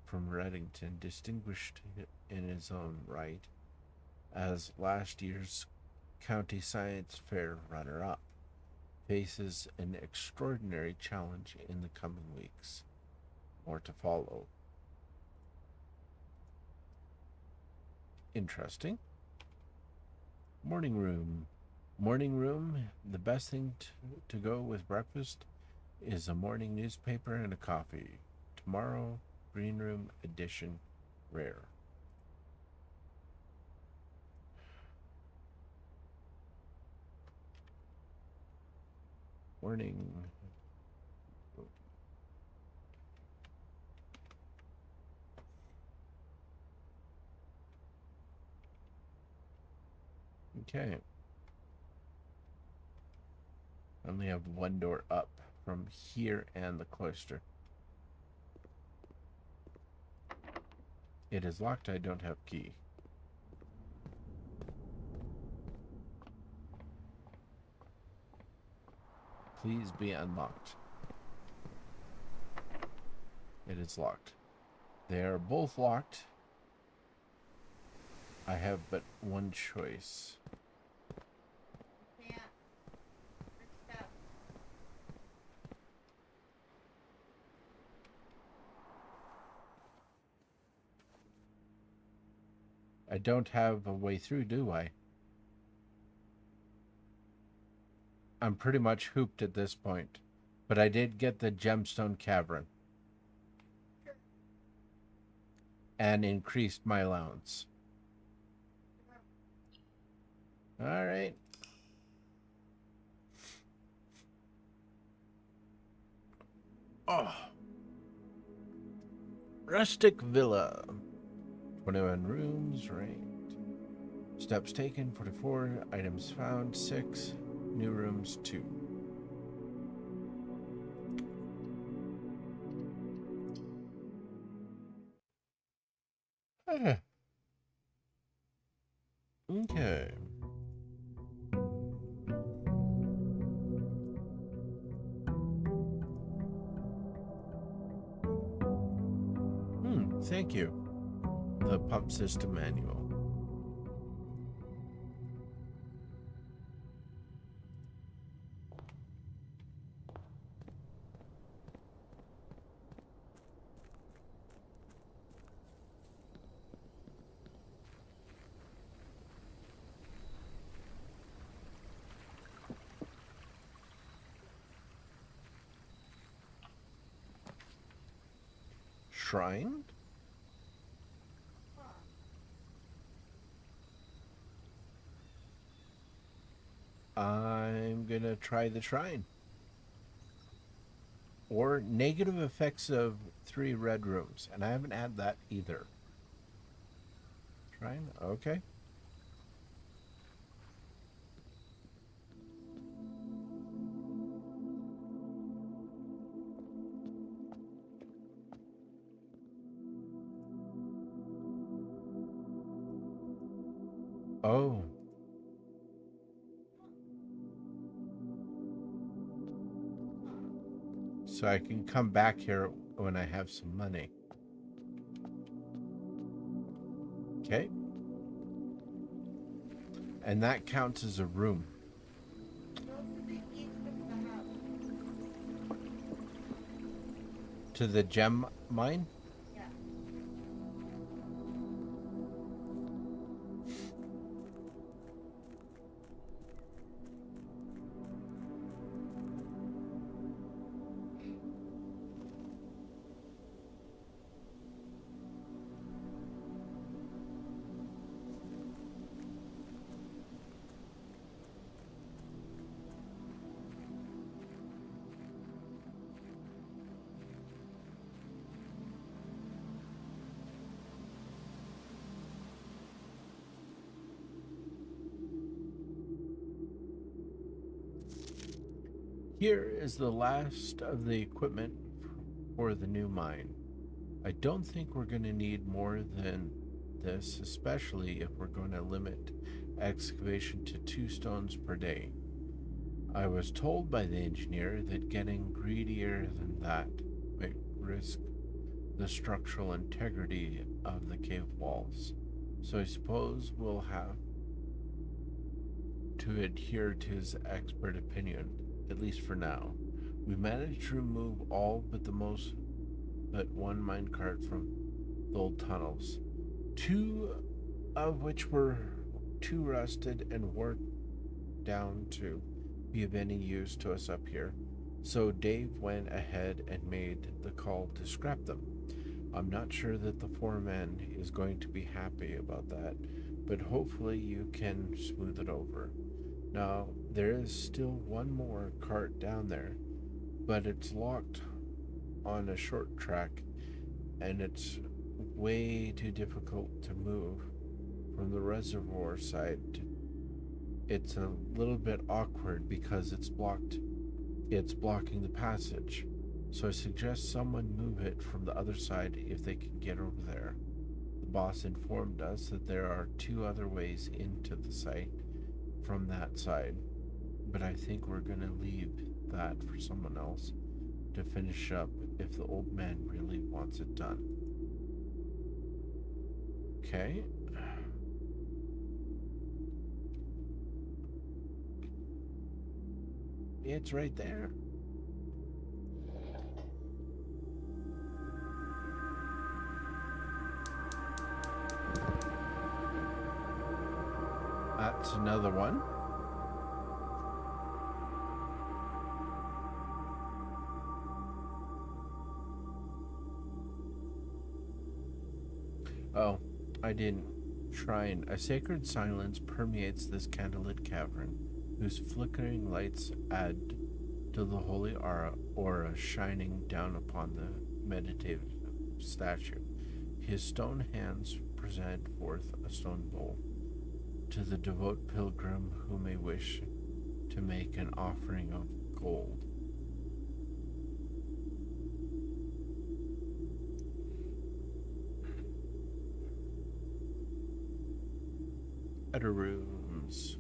from Reddington, distinguished in his own right as last year's County Science Fair runner-up, faces an extraordinary challenge in the coming weeks. More to follow. Interesting. Morning room. Morning room, the best thing to go with breakfast is a morning newspaper and a coffee. Tomorrow, green room edition, rare. Morning. Okay. I only have one door up from here and the cloister. It is locked. I don't have key. Please be unlocked. It is locked. They are both locked. I have but one choice. Yeah. Good stuff. I don't have a way through, do I? I'm pretty much hooped at this point. But I did get the gemstone cavern. Sure. and increased my allowance. All right. Oh. Rustic Villa. 21 rooms, right. Steps taken, 44. Items found, 6. New rooms, 2. Okay. Thank you. The pump system manual. Shrine? I'm gonna try the shrine. Or negative effects of 3 red rooms. And I haven't had that either. Shrine? Okay. Oh. So I can come back here when I have some money. Okay. And that counts as a room. Go to the east of the house. To the gem mine? Yeah. Here is the last of the equipment for the new mine. I don't think we're going to need more than this, especially if we're going to limit excavation to 2 stones per day. I was told by the engineer that getting greedier than that might risk the structural integrity of the cave walls. So I suppose we'll have to adhere to his expert opinion, at least for now. We managed to remove all but one minecart from the old tunnels, 2 of which were too rusted and wore down to be of any use to us up here. So Dave went ahead and made the call to scrap them. I'm not sure that the foreman is going to be happy about that, but hopefully you can smooth it over. Now, there is still one more cart down there, but it's locked on a short track and it's way too difficult to move from the reservoir side. It's a little bit awkward because it's blocking the passage. So I suggest someone move it from the other side if they can get over there. The boss informed us that there are 2 other ways into the site from that side, but I think we're gonna leave that for someone else to finish up if the old man really wants it done. Okay. It's right there. That's another one. Oh, I didn't. Shrine. A sacred silence permeates this candlelit cavern, whose flickering lights add to the holy aura shining down upon the meditative statue. His stone hands present forth a stone bowl to the devout pilgrim who may wish to make an offering of gold. Other rooms.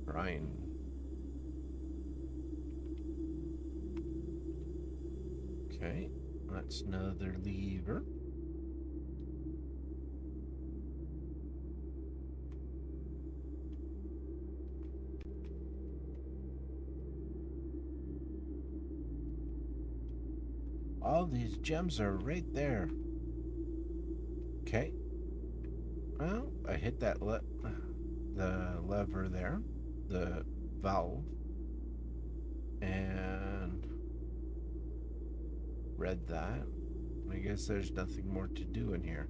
Shrine. Okay, that's another lever. All these gems are right there. Okay. Well, I hit that the lever there, the valve, and read that. I guess there's nothing more to do in here.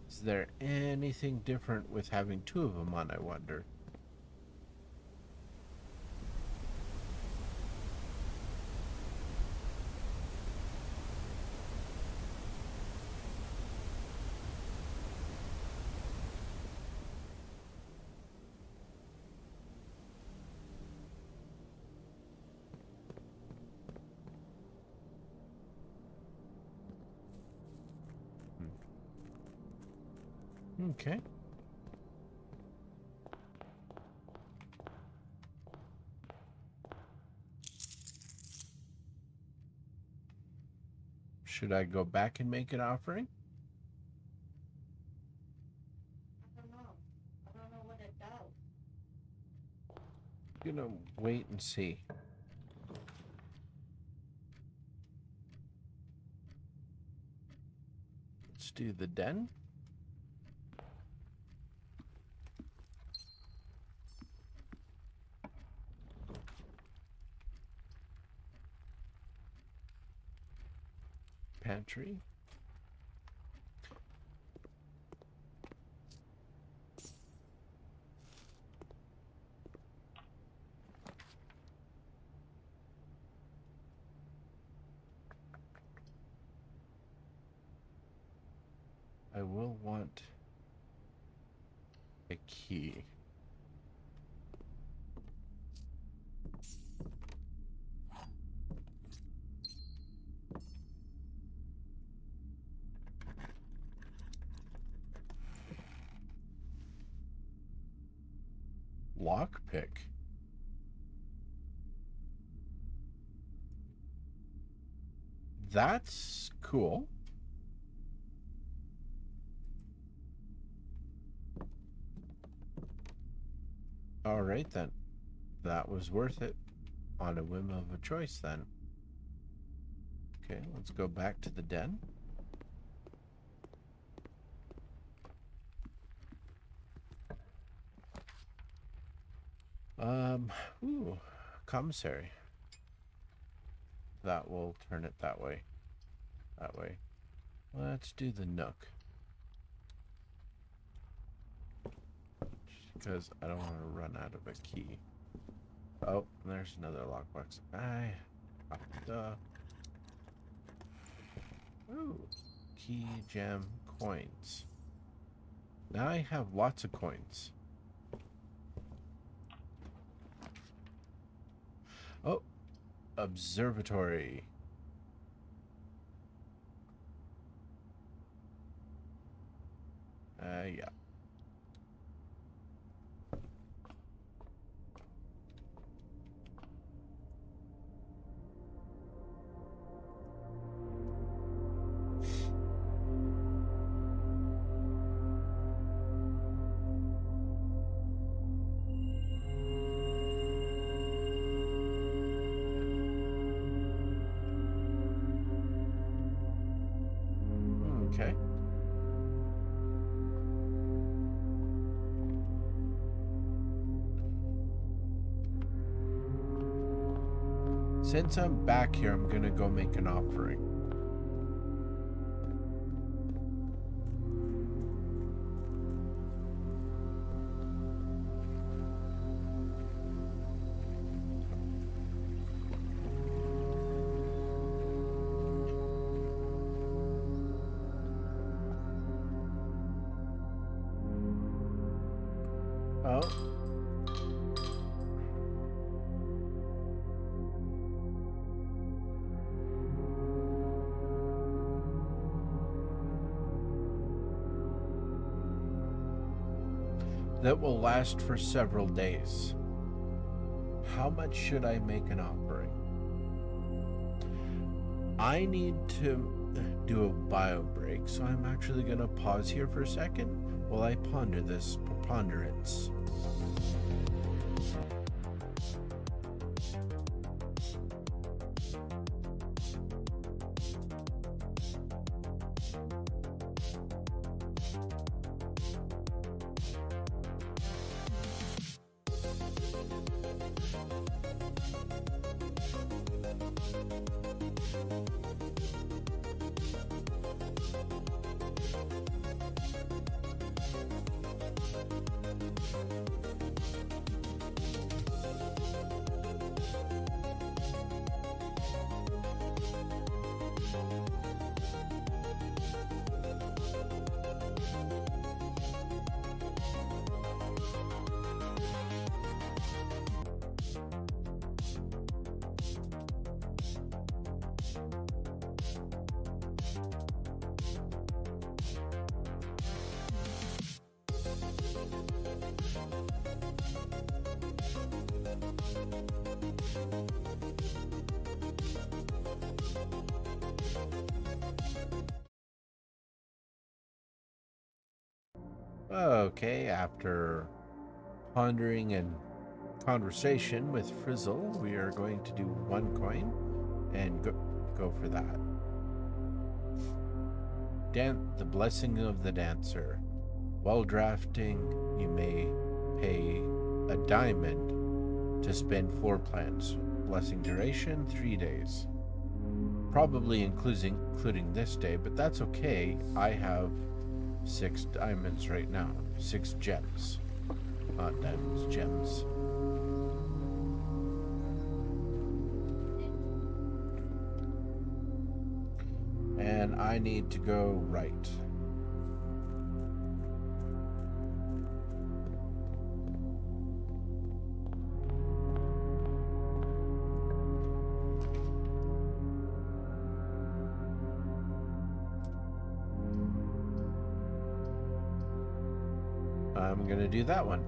Is there anything different with having two of them on, I wonder? Okay. Should I go back and make an offering? I don't know. I don't know what it does. I'm gonna wait and see. Let's do the den. Pantry. I will want a key. Lockpick. That's cool. All right then. That was worth it. On a whim of a choice then. Okay, let's go back to the den. Ooh, commissary. That will turn it that way. That way. Let's do the nook. Just because I don't want to run out of a key. Oh, there's another lockbox. Ooh, key, gem, coins. Now I have lots of coins. Oh, observatory. Yeah. Okay. Since I'm back here, I'm gonna go make an offering. Oh. That will last for several days. How much should I make an offering? I need to do a bio break, so I'm actually going to pause here for a second while I ponder this preponderance. Okay, after pondering and conversation with Frizzle, we are going to do 1 coin and go for that. The Blessing of the Dancer. While drafting, you may pay a diamond to spin floor plans. Blessing duration 3 days. Probably including this day, but that's okay. I have 6 diamonds right now. 6 gems. Not diamonds, gems. And I need to go right. I'm gonna do that one.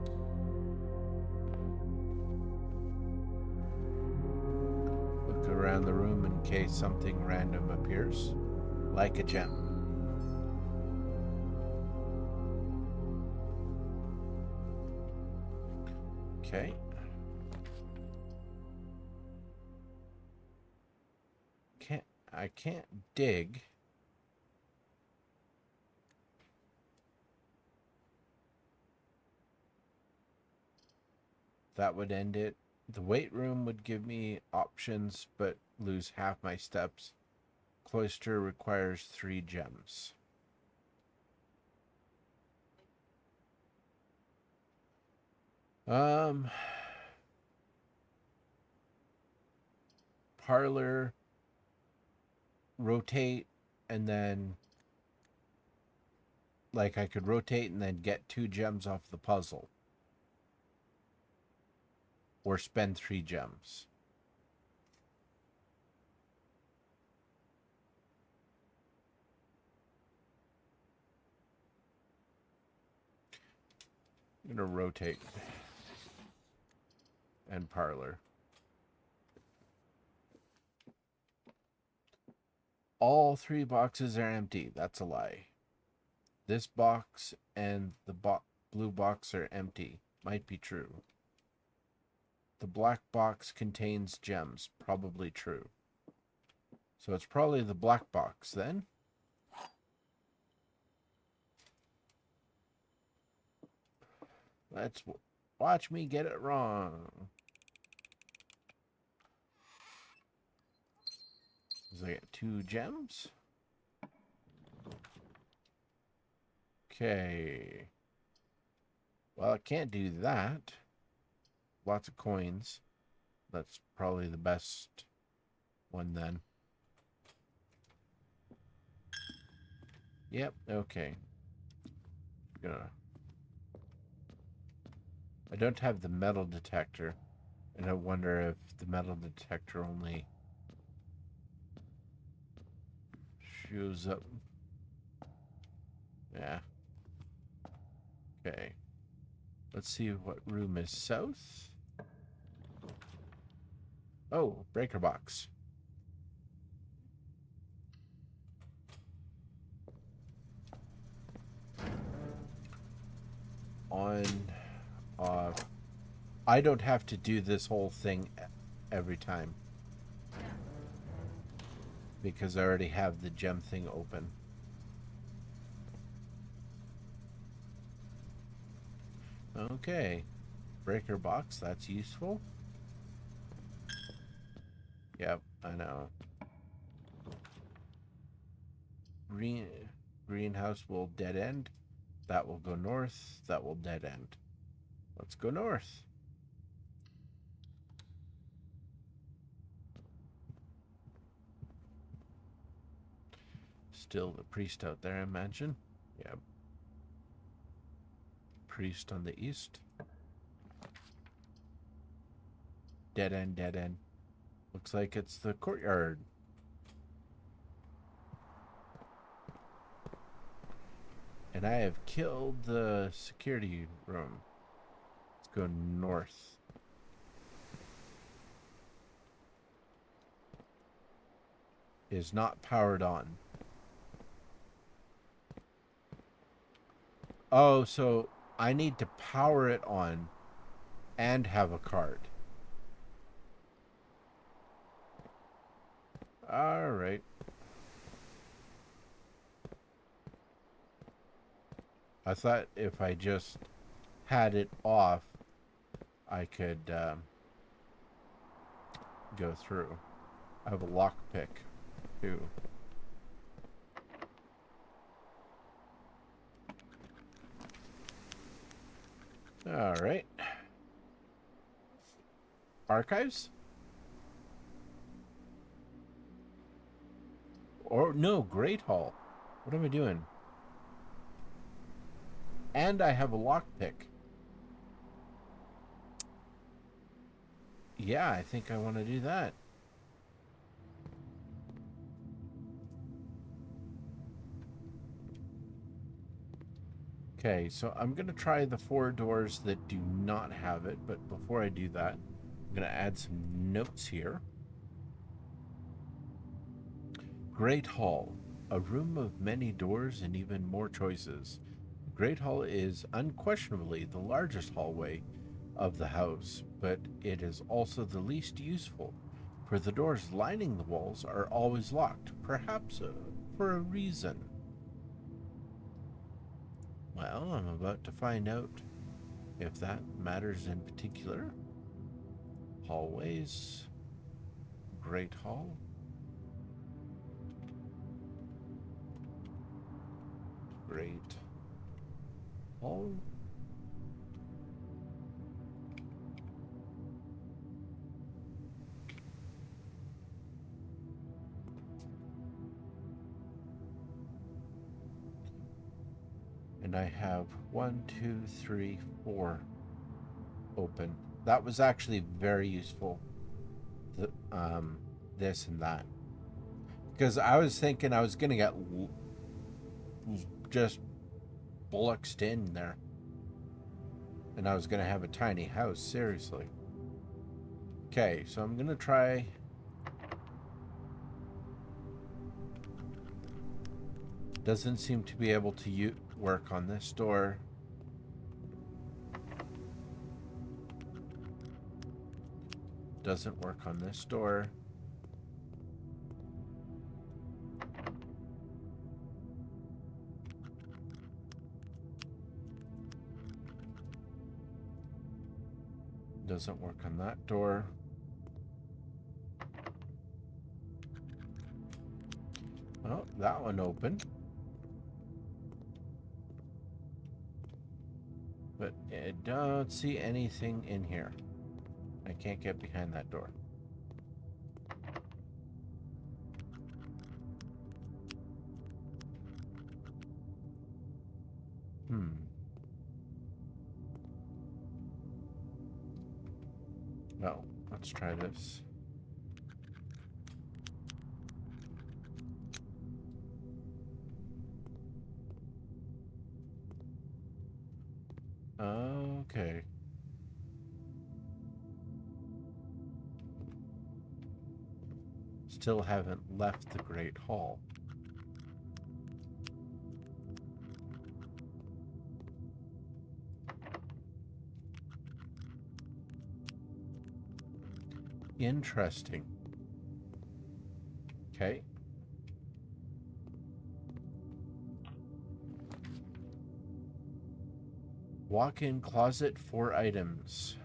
Look around the room in case something random appears, like a gem. Okay. I can't dig. That would end it. The weight room would give me options, but lose half my steps. Cloister requires 3 gems. Parlor, rotate, and then like I could rotate and then get 2 gems off the puzzle. Or spend 3 gems. I'm gonna rotate and parlor. All 3 boxes are empty. That's a lie. This box and the blue box are empty. Might be true. The black box contains gems. Probably true. So it's probably the black box then. Let's watch me get it wrong. So I get 2 gems. Okay. Well, I can't do that. Lots of coins. That's probably the best one then. Yep, okay. Gonna. I don't have the metal detector, and I wonder if the metal detector only shows up. Yeah. Okay. Let's see what room is south. Oh, breaker box. On, off. I don't have to do this whole thing every time because I already have the gem thing open. Okay. Breaker box, that's useful. Yep, I know. Greenhouse will dead end. That will go north. That will dead end. Let's go north. Still the priest out there, I imagine. Yep. Priest on the east. Dead end, dead end. Looks like it's the courtyard. And I have killed the security room. Let's go north. Is not powered on. Oh, so I need to power it on and have a card. All right. I thought if I just had it off, I could go through. I have a lockpick, too. All right. Archives? Or, no, Great Hall. What am I doing? And I have a lockpick. Yeah, I think I want to do that. Okay, so I'm going to try the 4 doors that do not have it, but before I do that, I'm going to add some notes here. Great Hall, a room of many doors and even more choices. The Great Hall is unquestionably the largest hallway of the house, but it is also the least useful, for the doors lining the walls are always locked, perhaps for a reason. Well, I'm about to find out if that matters in particular. Hallways. Great Hall. Great Hall. And I have 1, 2, 3, 4 open. That was actually very useful. This and that. Because I was thinking I was going to get just bullocked in there. And I was going to have a tiny house, seriously. Okay, so I'm going to try... Doesn't seem to be able to work on this door. Doesn't work on this door. doesn't work on that door. Oh, that one opened. But I don't see anything in here. I can't get behind that door. No, let's try this. Okay. Still haven't left the Great Hall. Interesting. Okay. Walk-in closet, 4 items.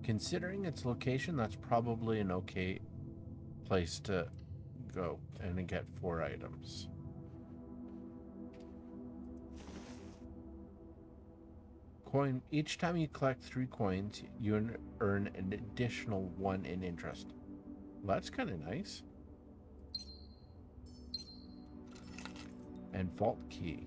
Considering its location, that's probably an okay place to go and get 4 items. Coin. Each time you collect 3 coins, you earn an additional 1 in interest. Well, that's kind of nice. And vault key.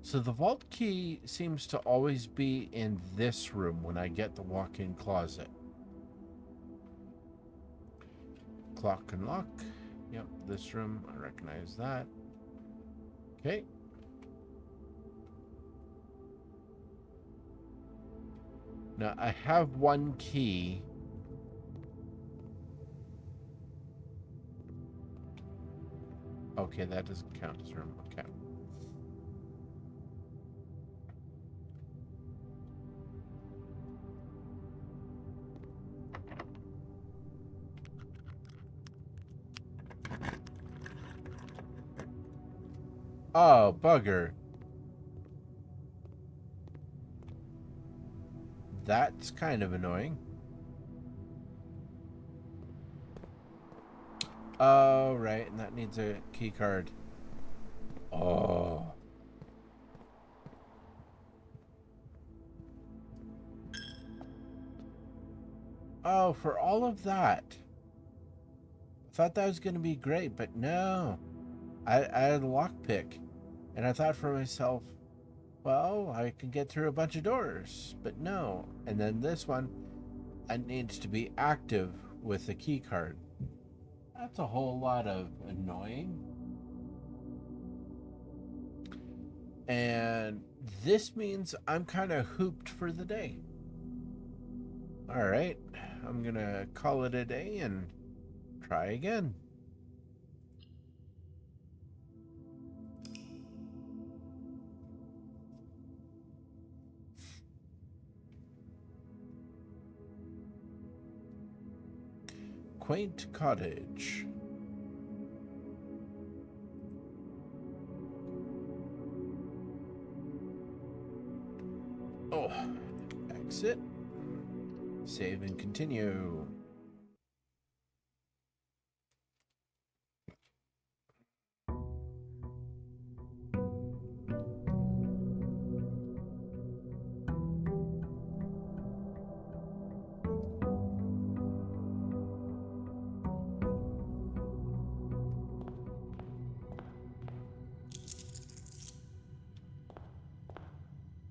So the vault key seems to always be in this room when I get the walk-in closet. Clock and lock. Yep, this room. I recognize that. Okay. Now, I have 1 key. Okay, that doesn't count as room. Okay. Oh, bugger. That's kind of annoying. Oh, right, and that needs a key card. Oh. Oh, for all of that. I thought that was going to be great, but no. I had a lockpick, and I thought for myself, well, I can get through a bunch of doors, but no. And then this one, it needs to be active with the key card. That's a whole lot of annoying. And this means I'm kind of hooped for the day. All right, I'm going to call it a day and try again. Quaint cottage. Oh, exit. Save and continue.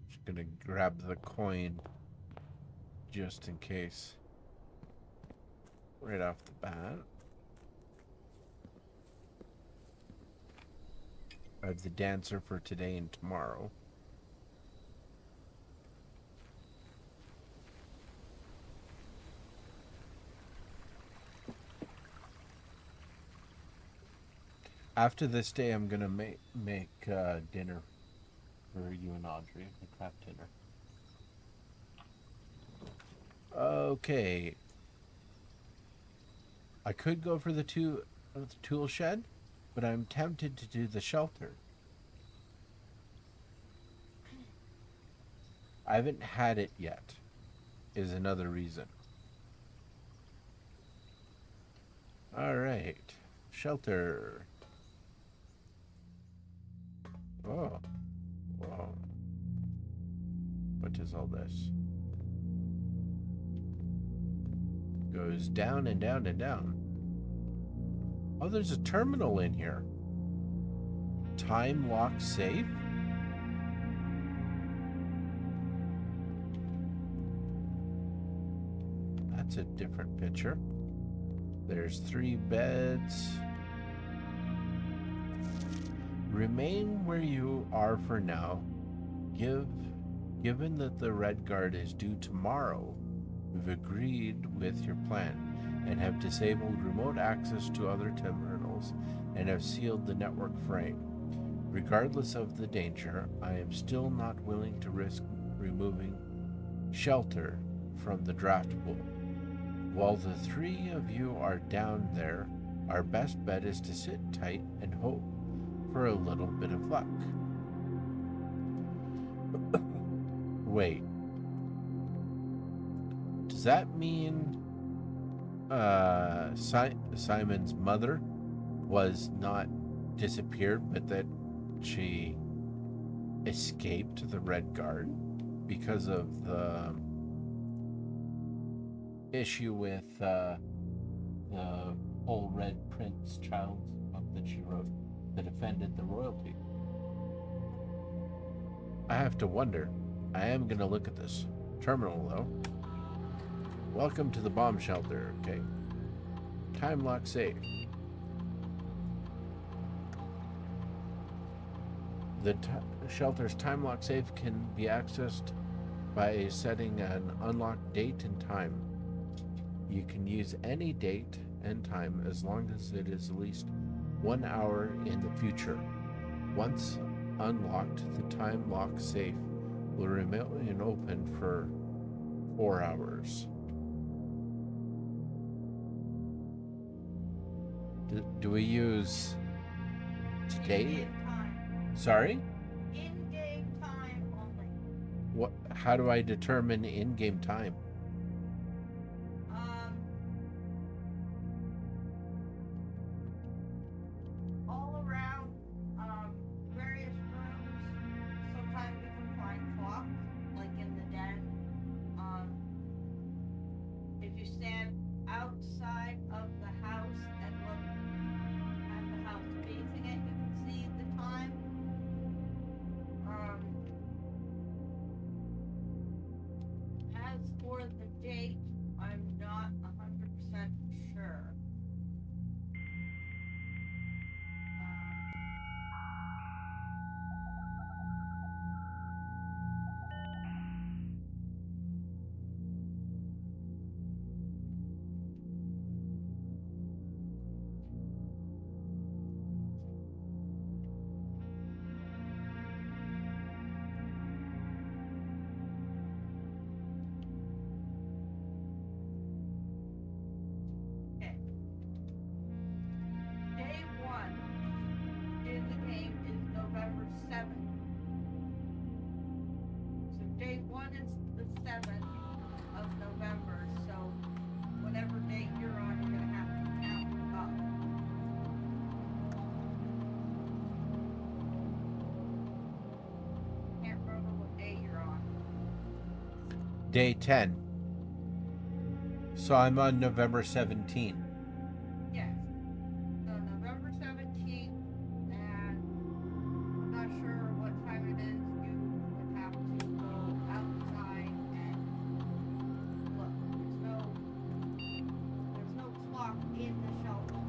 Just gonna grab the coin just in case. Right off the bat. I have the dancer for today and tomorrow. After this day, I'm gonna make dinner for you and Audrey, a craft dinner. Okay. I could go for the tool shed, but I'm tempted to do the shelter. I haven't had it yet, is another reason. All right. Shelter. Oh. Whoa. What is all this? Goes down and down and down. Oh, there's a terminal in here. Time lock safe? That's a different picture. There's 3 beds. Remain where you are for now. Given that the Red Guard is due tomorrow, we've agreed with your plan and have disabled remote access to other terminals and have sealed the network frame. Regardless of the danger, I am still not willing to risk removing shelter from the draft pool. While the 3 of you are down there, our best bet is to sit tight and hope for a little bit of luck. Wait. Does that mean Simon's mother was not disappeared, but that she escaped the Red Guard because of the issue with the whole Red Prince child's book that she wrote that offended the royalty? I have to wonder. I am going to look at this terminal, though. Welcome to the bomb shelter. Okay. Time lock safe. The shelter's time lock safe can be accessed by setting an unlocked date and time. You can use any date and time as long as it is at least 1 hour in the future. Once unlocked, the time lock safe will remain open for 4 hours. Do we use today? In-game time. Sorry? In-game time only. What? How do I determine in-game time? All around various rooms. Sometimes you can find clocks, like in the den. If you stand outside of the house and look at the house facing it, you can see the time. As for the date, I'm not 100% sure. Okay. Day 1 in the game is November 7th. So day 1 is the 7th of November, so whatever date you're on, you're gonna have to count up. Can't remember what day you're on. Day 10. So I'm on November 17. Yes. So November 17th, and I'm not sure what time it is. You would have to go outside and look. There's no clock in the shelter.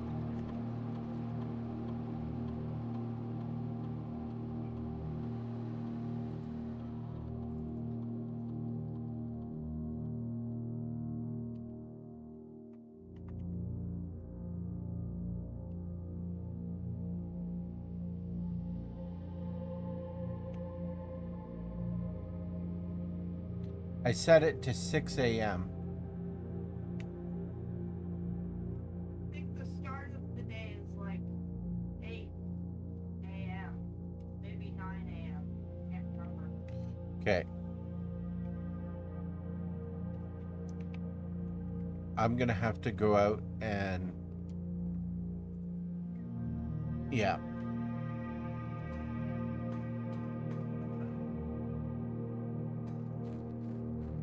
I set it to 6 a.m. I think the start of the day is like 8 a.m., maybe 9 a.m. Can't remember. Okay. I'm gonna have to go out and yeah.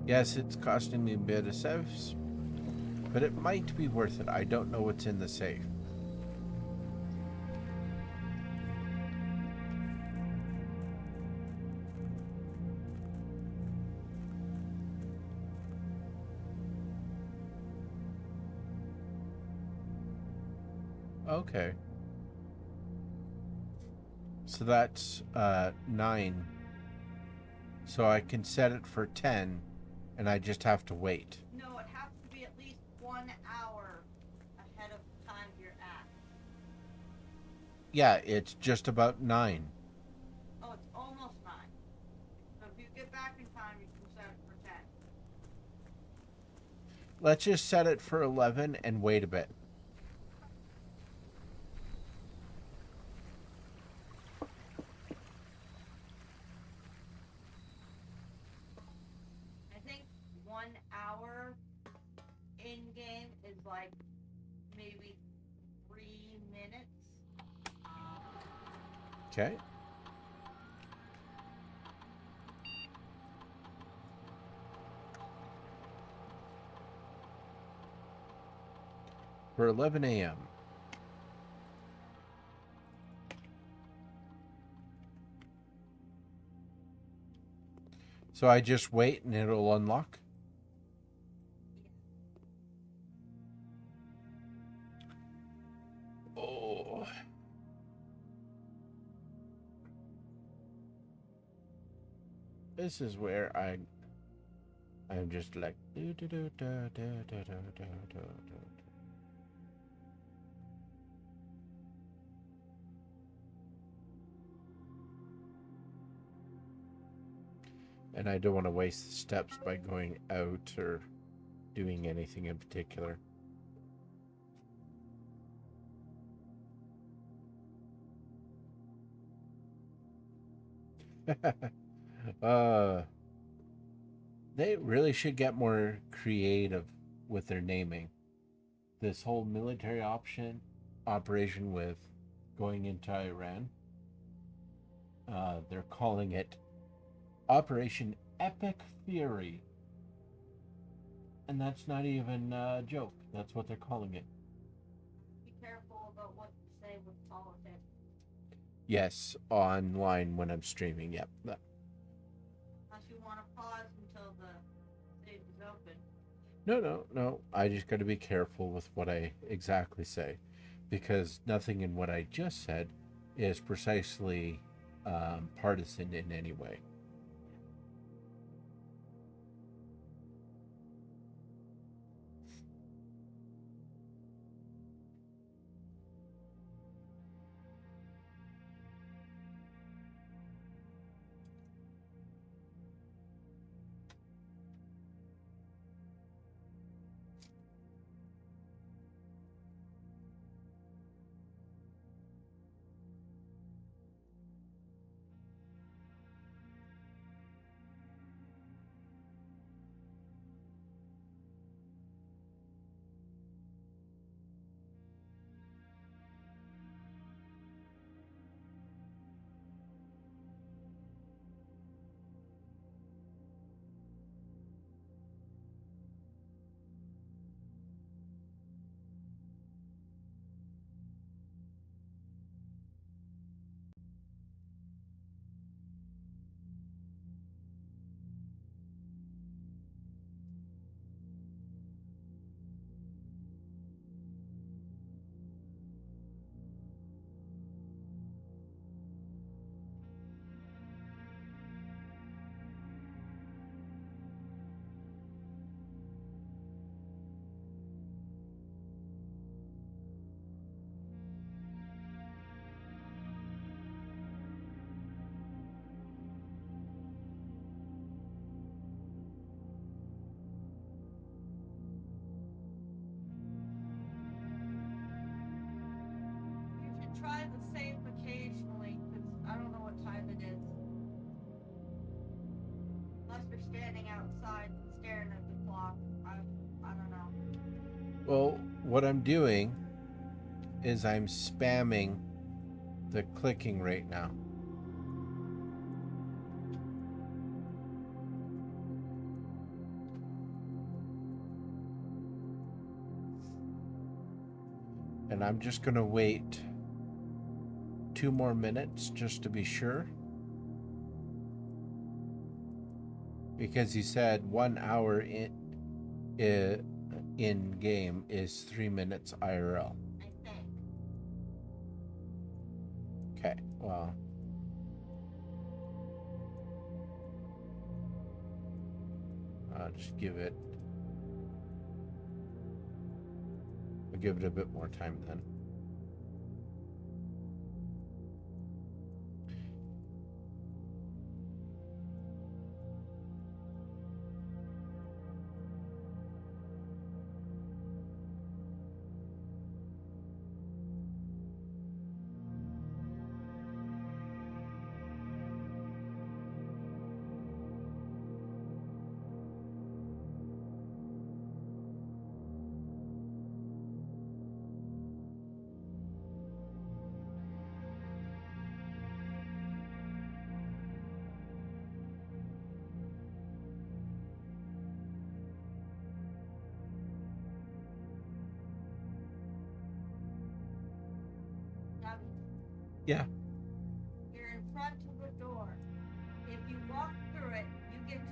Yes, it's costing me a bit of saves, but it might be worth it. I don't know what's in the safe. Okay. So that's 9. So I can set it for 10 and I just have to wait. No, it has to be at least 1 hour ahead of the time you're at. Yeah, it's just about 9. Oh, it's almost 9. So if you get back in time, you can set it for 10. Let's just set it for 11 and wait a bit. I think 1 hour in game is like maybe 3 minutes. Okay. For 11 a.m. So I just wait and it'll unlock? Oh. This is where I'm just like do do do do do do do do do. And I don't want to waste the steps by going out or doing anything in particular. uh, they really should get more creative with their naming. This whole military operation with going into Iran, they're calling it Operation Epic Fury. And that's not even a joke. That's what they're calling it. Be careful about what you say with politics. Yes, online when I'm streaming. Yep. Unless you want to pause until the stage is open. No. I just got to be careful with what I exactly say, because nothing in what I just said is precisely partisan in any way. You should try the safe occasionally, because I don't know what time it is. Unless you're standing outside staring at the clock. I don't know. Well, what I'm doing is I'm spamming the clicking right now. And I'm just going to wait 2 more minutes just to be sure. Because he said 1 hour in game is 3 minutes IRL. I think. Okay, well. I'll just give it a bit more time then. Dobby, Yeah. you're in front of a door. If you walk through it, you get to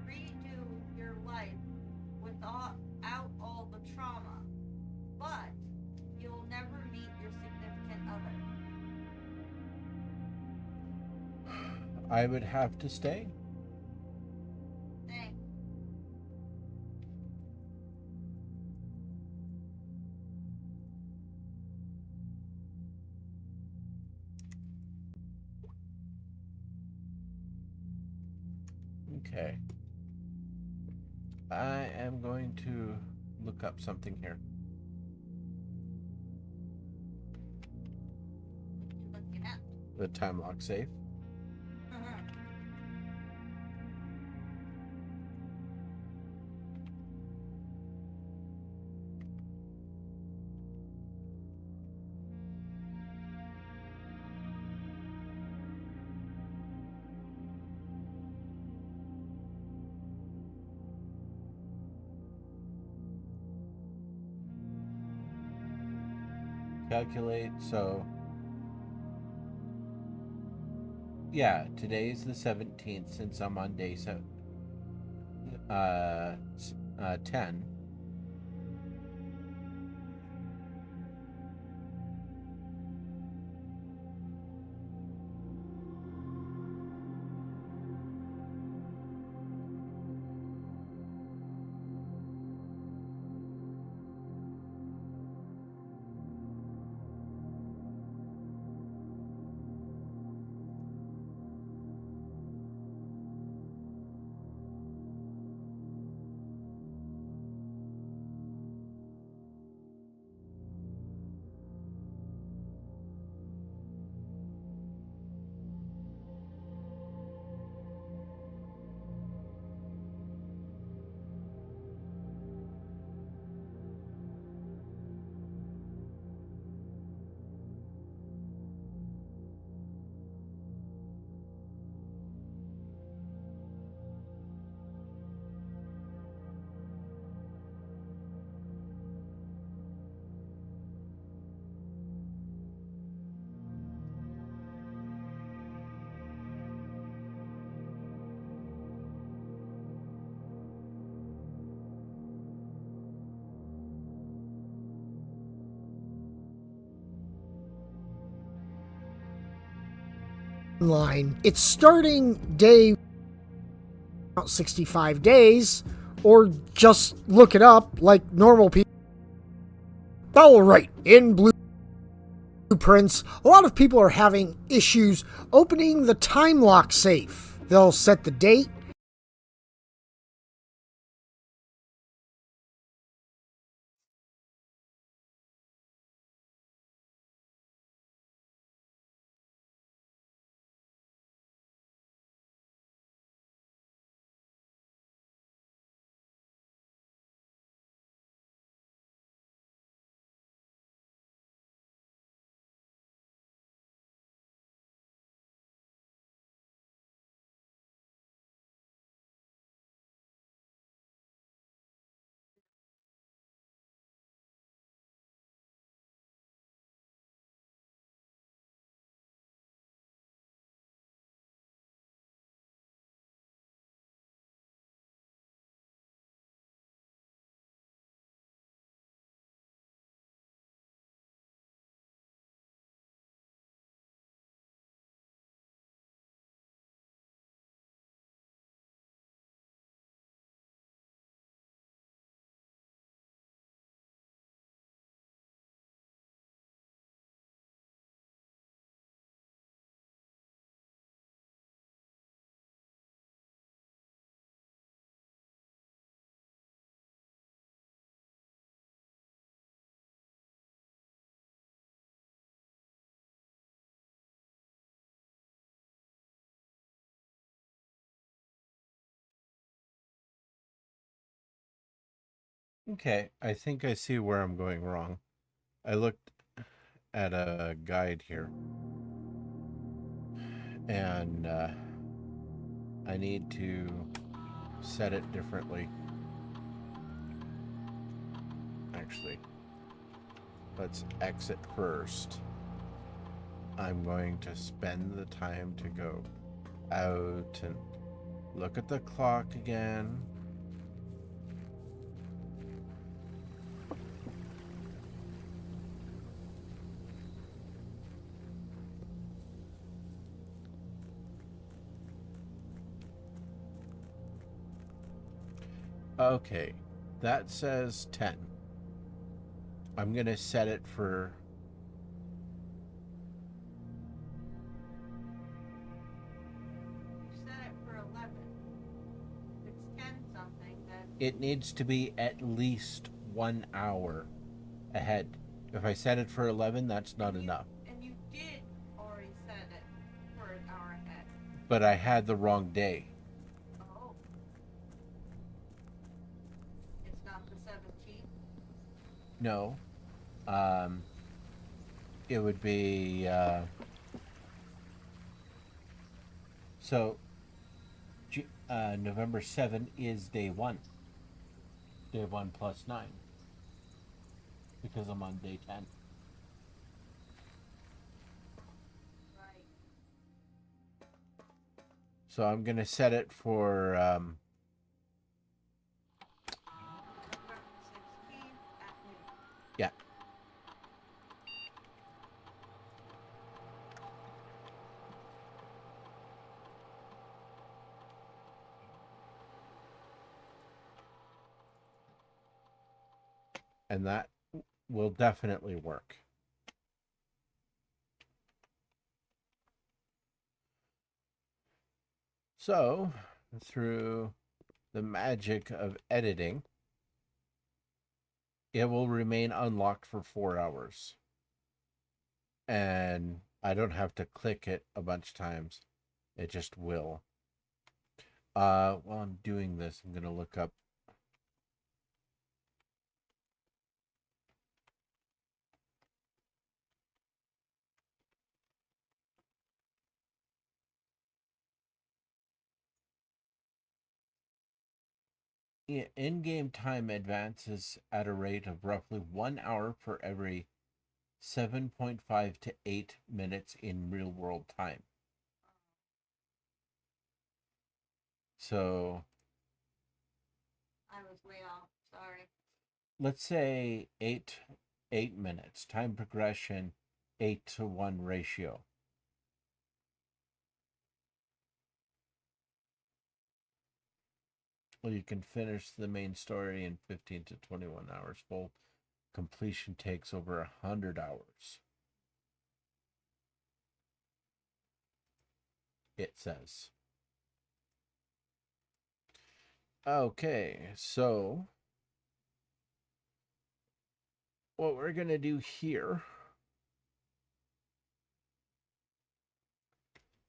redo your life without all the trauma. But you'll never meet your significant other. I would have to stay. Thanks. Okay. I am going to look up something here. What you looking at? The time lock safe. Calculate. So yeah, today is the 17th since I'm on day 10. Line. It's starting day 65 days, or just look it up like normal people. All right, in blueprints, a lot of people are having issues opening the time lock safe. They'll set the date Okay, I think I see where I'm going wrong. I looked at a guide here, and I need to set it differently. Actually, let's exit first. I'm going to spend the time to go out and look at the clock again. Okay, that says 10. I'm going to set it for... You set it for 11. If it's 10 something, then It needs to be at least 1 hour ahead. If I set it for 11, that's not enough. and you did already set it for an hour ahead. But I had the wrong day. Oh. It's not the 17th. No. It would be... So, November 7 is day 1. Day 1 plus 9. Because I'm on day 10. Right. So I'm going to set it for... November 16th at noon. yeah. And that will definitely work. So, through the magic of editing, it will remain unlocked for 4 hours. And I don't have to click it a bunch of times. It just will. While I'm doing this, I'm going to look up in-game time advances at a rate of roughly 1 hour for every 7.5 to 8 minutes in real world time. So I was way off. Sorry. let's say 8 minutes. Time progression 8-to-1 ratio. Well, you can finish the main story in 15 to 21 hours. Full completion takes over 100 hours. It says. Okay, so what we're going to do here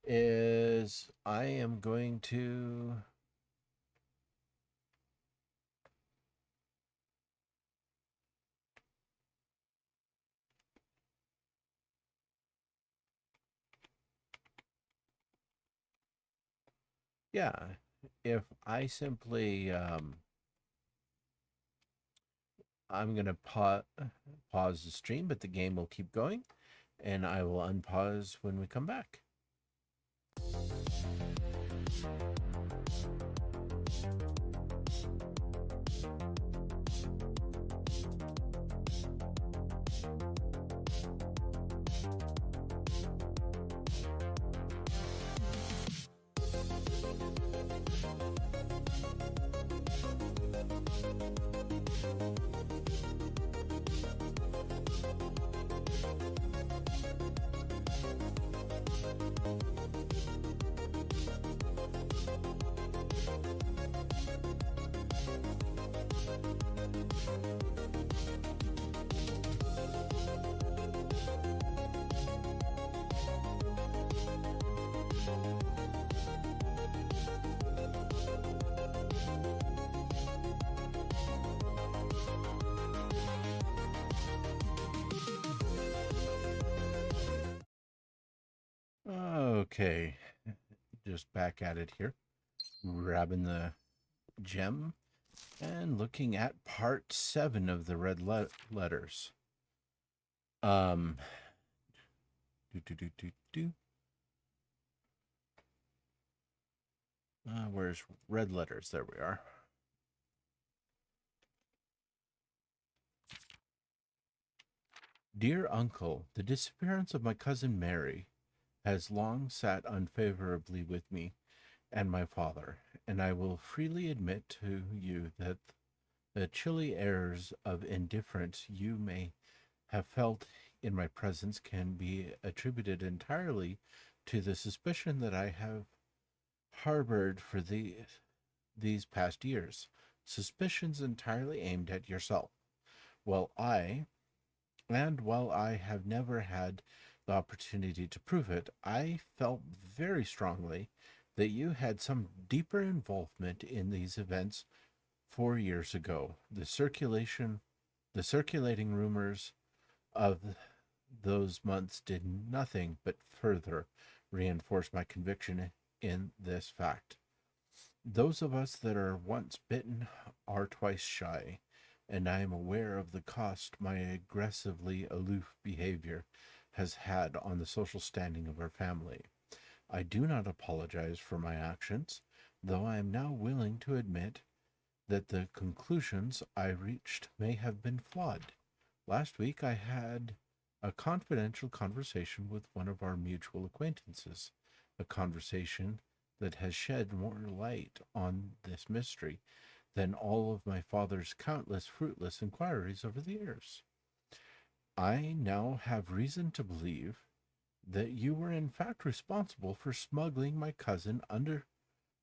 is I am going to if I simply I'm going to pause the stream, but the game will keep going, and I will unpause when we come back. Okay, just back at it here. Grabbing the gem and looking at part 7 of the red letters. Um, do, do, do, do, do. Where's red letters? There we are. Dear Uncle, the disappearance of my cousin Mary has long sat unfavorably with me and my father, and I will freely admit to you that the chilly airs of indifference you may have felt in my presence can be attributed entirely to the suspicion that I have harbored for these past years, suspicions entirely aimed at yourself. While while I have never had the opportunity to prove it, I felt very strongly that you had some deeper involvement in these events 4 years ago. The circulating rumors of those months did nothing but further reinforce my conviction in this fact. Those of us that are once bitten are twice shy, and I am aware of the cost my aggressively aloof behavior has had on the social standing of our family. I do not apologize for my actions, though I am now willing to admit that the conclusions I reached may have been flawed. Last week I had a confidential conversation with one of our mutual acquaintances, a conversation that has shed more light on this mystery than all of my father's countless fruitless inquiries over the years. I now have reason to believe that you were in fact responsible for smuggling my cousin under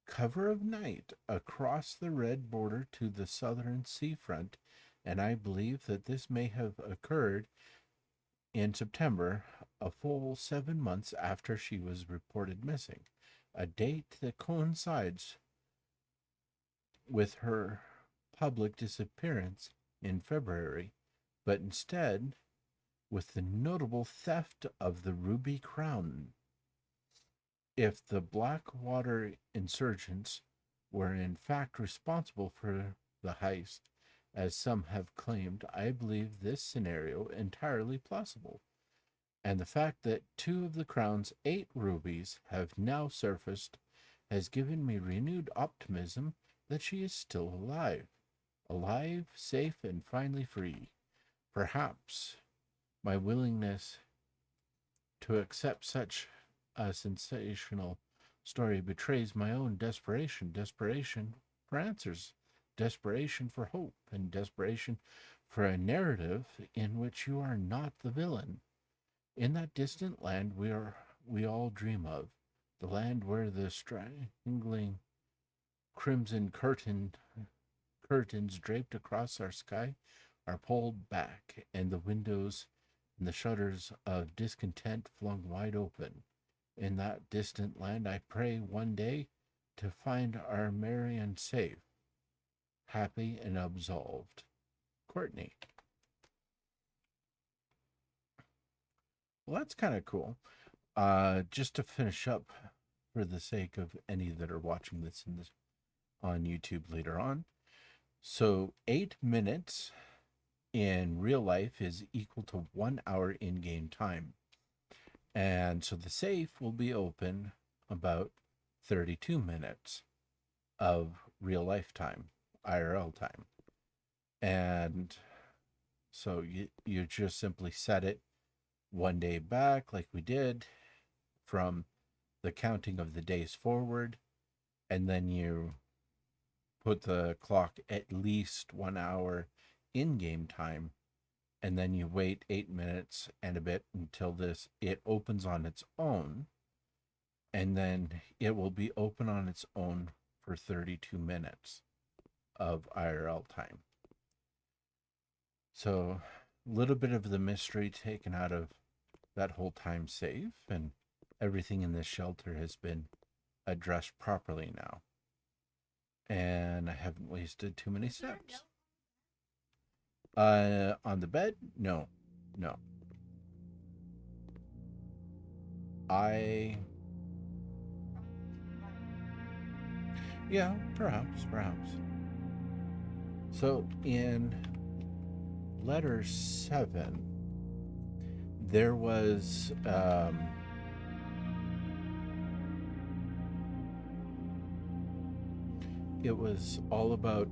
cover of night across the red border to the southern seafront, and I believe that this may have occurred in September, a full 7 months after she was reported missing, a date that coincides with her public disappearance in February, but instead with the notable theft of the ruby crown. If the Blackwater insurgents were in fact responsible for the heist, as some have claimed, I believe this scenario entirely plausible. And the fact that 2 of the crown's 8 rubies have now surfaced has given me renewed optimism that she is still alive, safe, and finally free. Perhaps my willingness to accept such a sensational story betrays my own desperation for answers, desperation for hope, and desperation for a narrative in which you are not the villain. In that distant land we all dream of, the land where the strangling crimson curtains draped across our sky are pulled back, and the windows and the shutters of discontent flung wide open. In that distant land, I pray one day to find our Marion safe, happy, and absolved. Courtney. Well, that's kind of cool. Just to finish up, for the sake of any that are watching this on YouTube later on. So 8 minutes in real life is equal to 1 hour in-game time. And so the safe will be open about 32 minutes of real life time, IRL time. And so you just simply set it 1 day back like we did from the counting of the days forward, and then you put the clock at least 1 hour in-game time, and then you wait 8 minutes and a bit until it opens on its own, and then it will be open on its own for 32 minutes of IRL time. So a little bit of the mystery taken out of that whole time save, and everything in this shelter has been addressed properly now. And I haven't wasted too many steps. On the bed? No. Yeah, perhaps, perhaps. So in letter 7, there was it was all about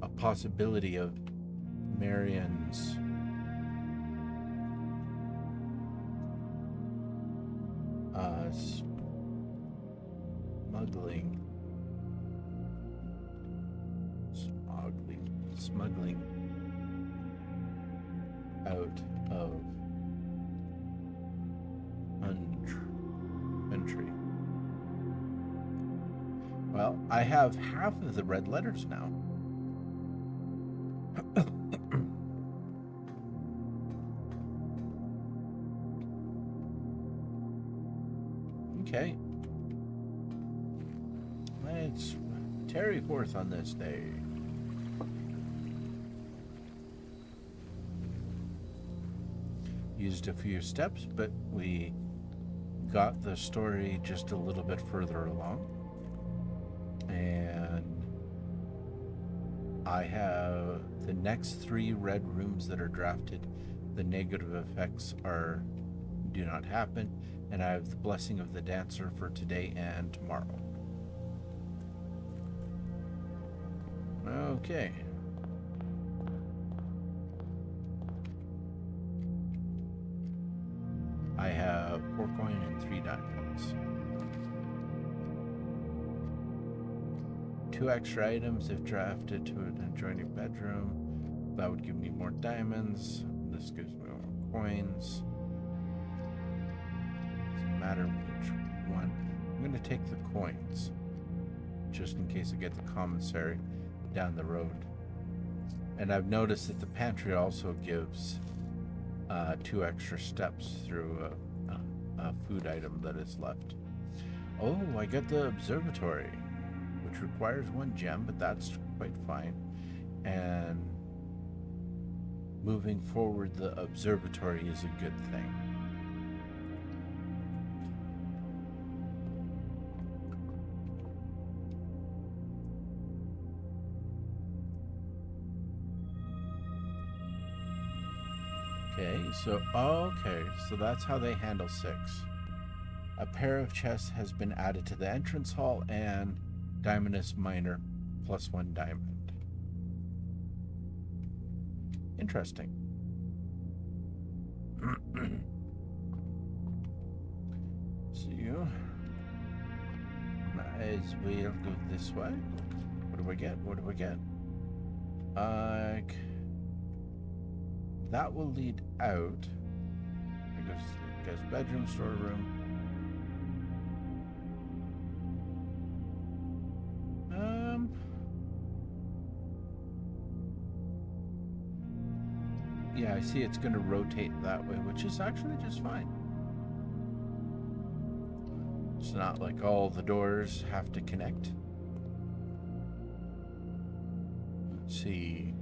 a possibility of Marion's smuggling out of country. Well, I have half of the red letters now. Okay. Let's tarry forth on this day. Used a few steps, but we got the story just a little bit further along. And I have the next 3 red rooms that are drafted. The negative effects do not happen. And I have the blessing of the dancer for today and tomorrow. Okay. I have 4 coin and 3 diamonds. 2 extra items if drafted to an adjoining bedroom. That would give me more diamonds. This gives me more coins. Doesn't matter which one. I'm going to take the coins, just in case I get the commissary down the road. And I've noticed that the pantry also gives 2 extra steps through a food item that is left. Oh, I got the observatory, which requires 1 gem, but that's quite fine. And moving forward, the observatory is a good thing. So that's how they handle 6. A pair of chests has been added to the entrance hall, and Diamondus Minor plus 1 diamond. Interesting. So you might as well go this way. What do we get? What do we get? That will lead out. I guess bedroom, storeroom. Yeah, I see it's going to rotate that way, which is actually just fine. It's not like all the doors have to connect. Let's see.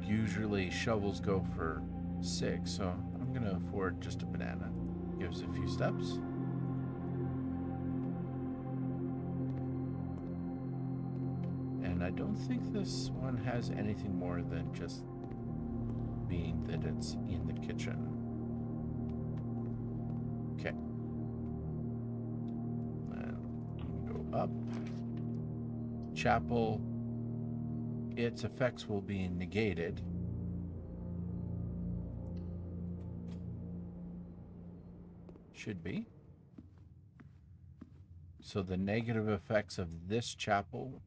Usually shovels go for 6, so I'm going to afford just a banana. Gives a few steps. And I don't think this one has anything more than just being that it's in the kitchen. Okay. And go up. Chapel. Its effects will be negated. Should be. So the negative effects of this chapel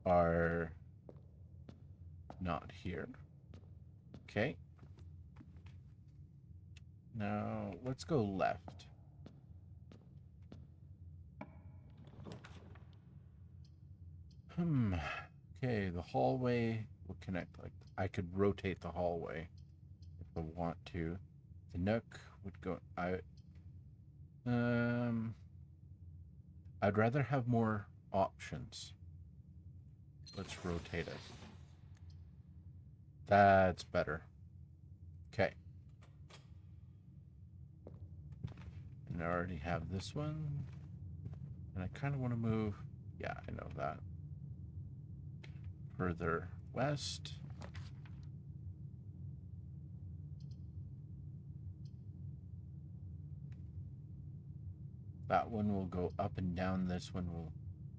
are not here. Okay. Now let's go left. Okay, the hallway will connect. Like, I could rotate the hallway if I want to. The nook would go out. I'd rather have more options. Let's rotate it. That's better. Okay. And I already have this one. And I kind of want to move. Yeah, I know that. Further west. That one will go up and down. This one will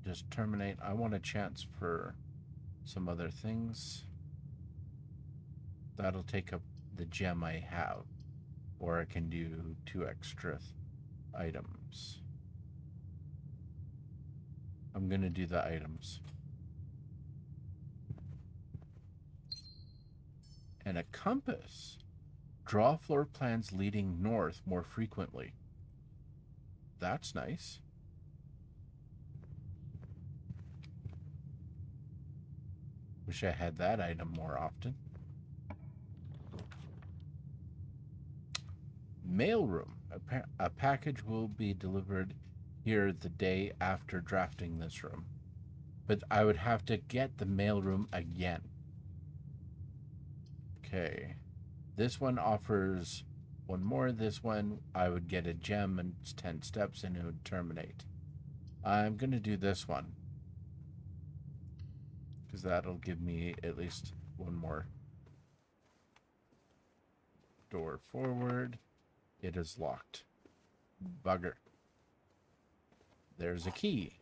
just terminate. I want a chance for some other things. That'll take up the gem I have. Or I can do 2 extra items. I'm going to do the items. And a compass. Draw floor plans leading north more frequently. That's nice. Wish I had that item more often. Mailroom. A package will be delivered here the day after drafting this room. But I would have to get the mailroom again. Okay. This one offers one more. This one, I would get a gem and 10 steps and it would terminate. I'm going to do this one. Because that'll give me at least one more door forward. It is locked. Bugger. There's a key.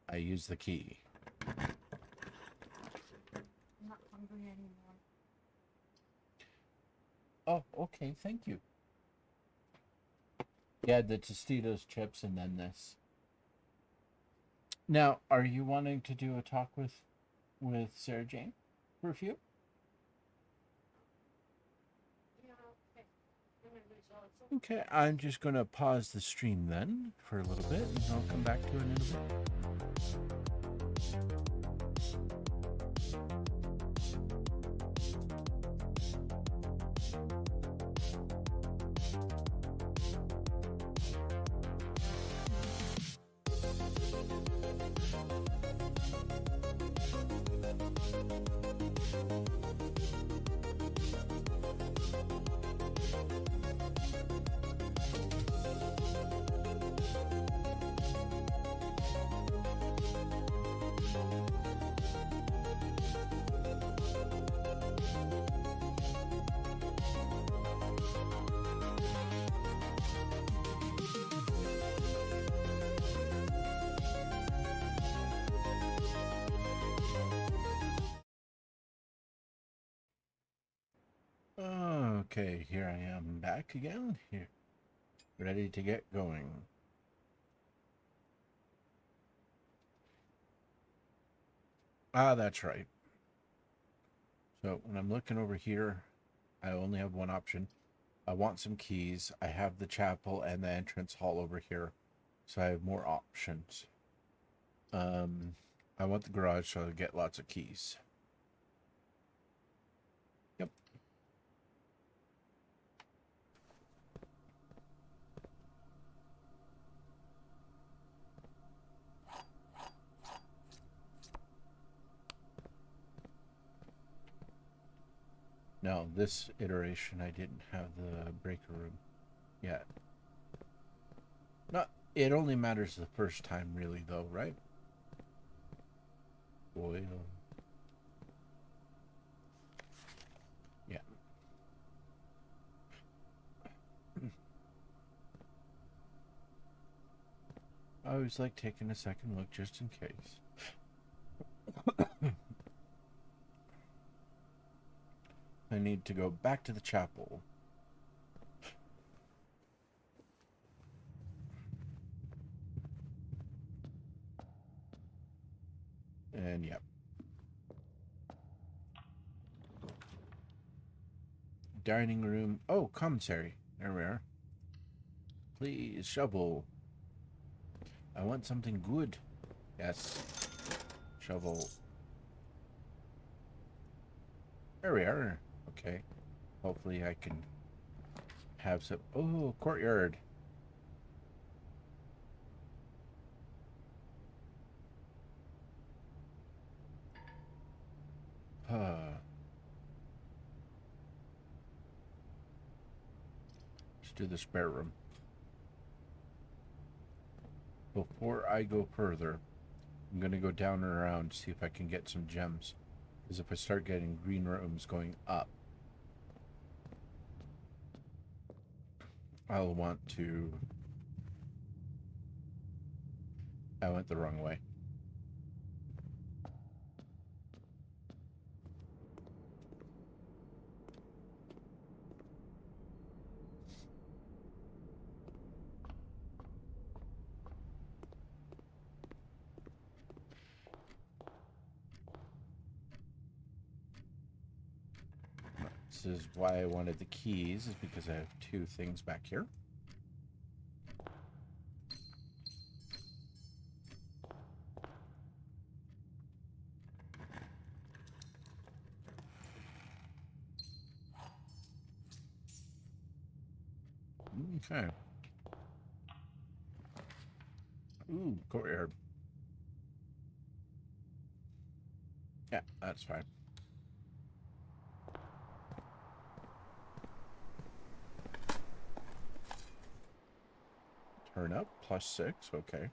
I use the key. I'm not hungry anymore. Oh, okay, thank you. Yeah, the Tostitos chips and then this. Now, are you wanting to do a talk with Sarah Jane for a few? Yeah, okay. I'm gonna lose all this. Okay, I'm just going to pause the stream then for a little bit, and I'll come back to it in a bit. Okay, here I am back again, here, ready to get going. Ah, that's right. So when I'm looking over here, I only have one option. I want some keys. I have the chapel and the entrance hall over here, so I have more options. I want the garage so I get lots of keys. Yep. No, this iteration I didn't have the breaker room yet. Not, it only matters the first time really though, right? Oil. Yeah. I always like taking a second look just in case. I need to go back to the chapel. And yep. Dining room. Oh, commissary. There we are. Please, shovel. I want something good. Yes. Shovel. There we are. Okay. Hopefully I can have some... Oh, courtyard. do the spare room. Before I go further, I'm going to go down and around to see if I can get some gems. Because if I start getting green rooms going up, I'll want to... I went the wrong way. This is why I wanted the keys, is because I have two things back here. Okay. Ooh, courtyard. Yeah, that's fine. Turn up, +6, okay.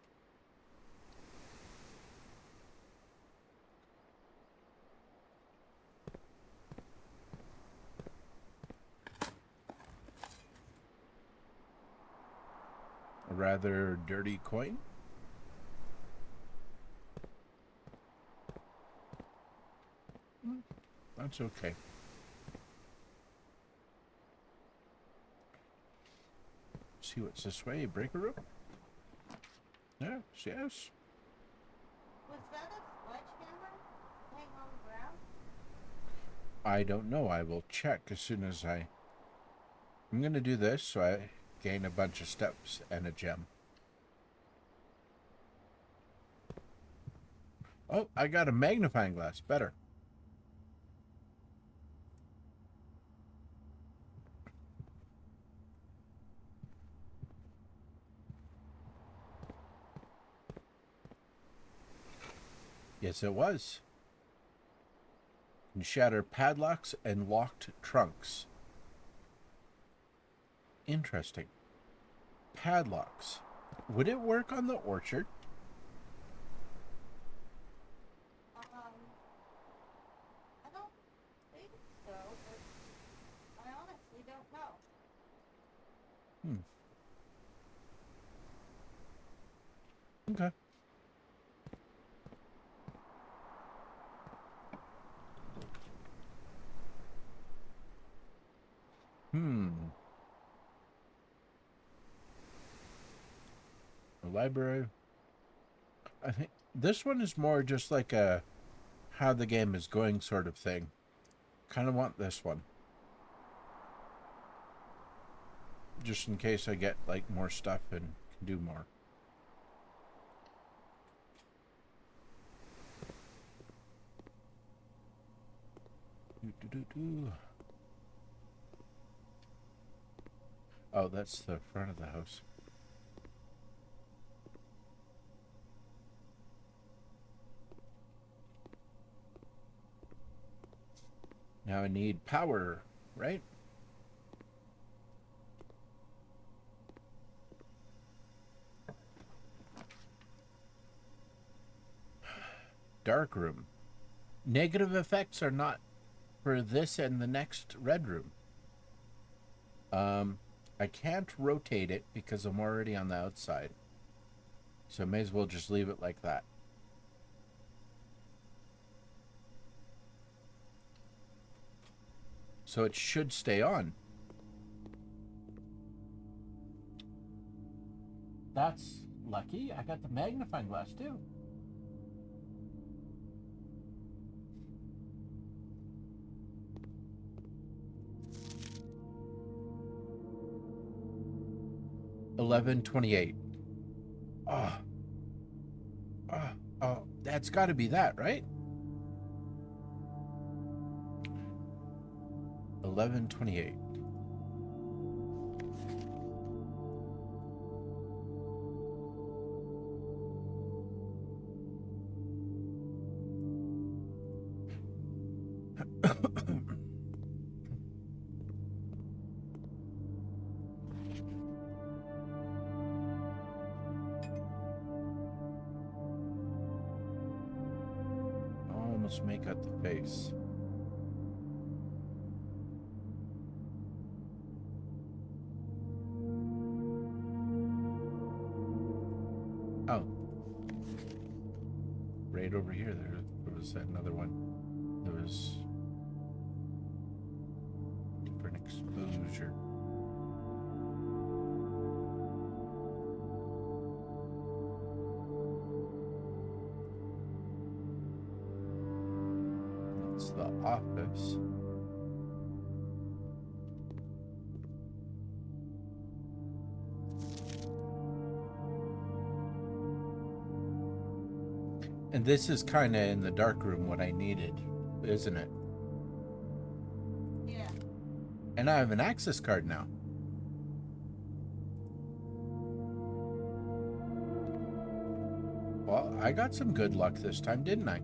A rather dirty coin. That's okay. See what's this way, breaker room? Yes, yes. Was that a sledgehammer laying on the ground? I don't know. I will check as soon as I'm going to do this so I gain a bunch of steps and a gem. Oh, I got a magnifying glass. Better. Yes, it was. And shatter padlocks and locked trunks. Interesting. Padlocks. Would it work on the orchard? I don't think so, but I honestly don't know. Okay. A library. I think this one is more just like a how the game is going sort of thing. Kind of want this one. Just in case I get like more stuff and can do more. Oh, that's the front of the house. Now I need power, right? Dark room. Negative effects are not for this and the next red room. I can't rotate it because I'm already on the outside. So I may as well just leave it like that. So it should stay on. That's lucky. I got the magnifying glass too. $11.28. Oh, that's got to be that, right? 11.28. almost make out the face. Oh. Right over here, there was another one. There was different exposure. It's the office. And this is kind of in the dark room what I needed, isn't it? Yeah. And I have an access card now. Well, I got some good luck this time, didn't I?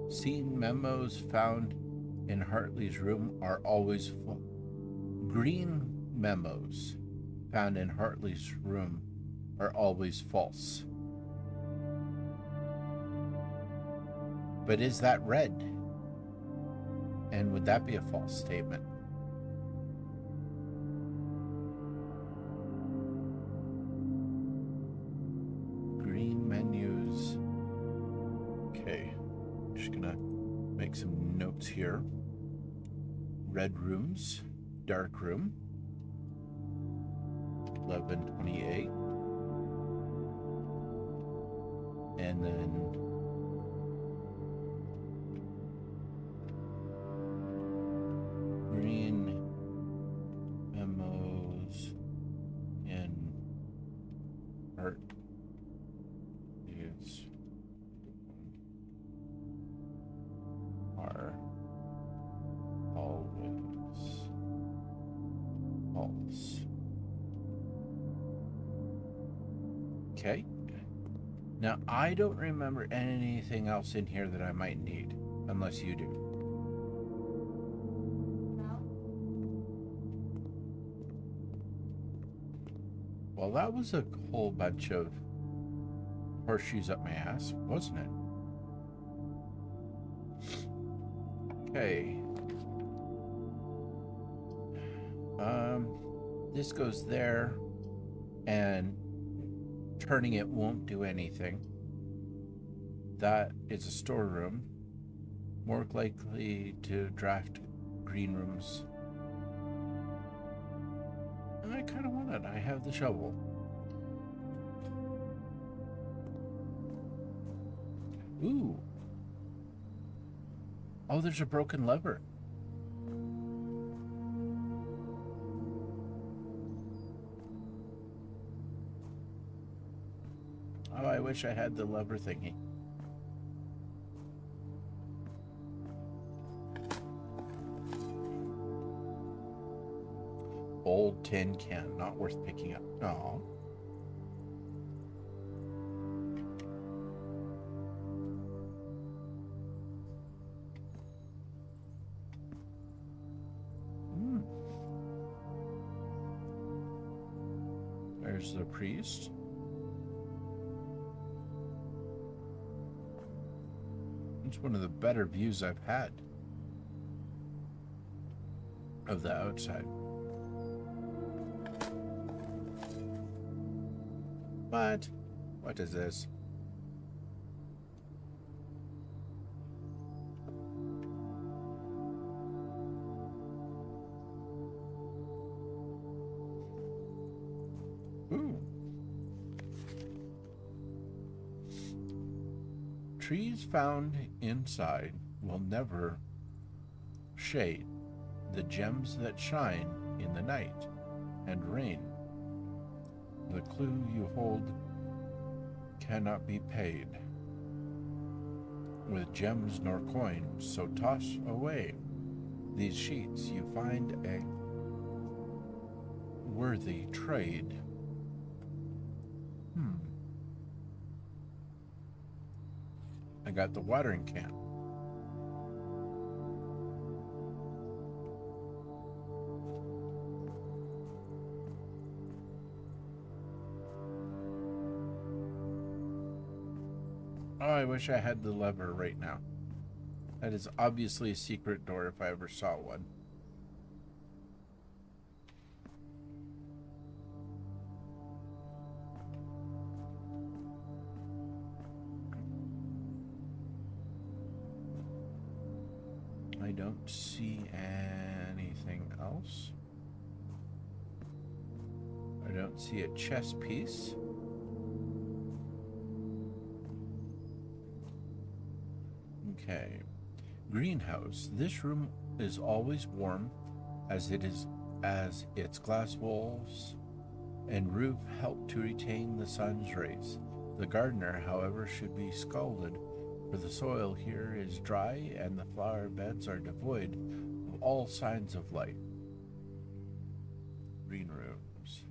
Seen memos found in Hartley's room are always full. Green memos found in Hartley's room are always false. But is that red? And would that be a false statement? Green menus. Okay, just gonna make some notes here. Red rooms, dark room, 1128, and then green memos in art is are always false. Okay. Now, I don't remember anything else in here that I might need, unless you do. No. Well, that was a whole bunch of horseshoes up my ass, wasn't it? Okay. This goes there, and turning it won't do anything. That is a storeroom. More likely to draft green rooms. And I kind of want it. I have the shovel. Ooh. Oh, there's a broken lever. Oh, I wish I had the lever thingy. Old tin can, not worth picking up. Oh. There's the priest. It's one of the better views I've had of the outside. What is this? Ooh. Trees found inside will never shade the gems that shine in the night and rain. The clue you hold cannot be paid with gems nor coins, so toss away these sheets. You find a worthy trade. I got the watering can. Oh, I wish I had the lever right now. That is obviously a secret door if I ever saw one. I don't see anything else. I don't see a chess piece. Okay. Greenhouse. This room is always warm as its glass walls and roof help to retain the sun's rays. The gardener, however, should be scalded, for the soil here is dry and the flower beds are devoid of all signs of life. Green rooms.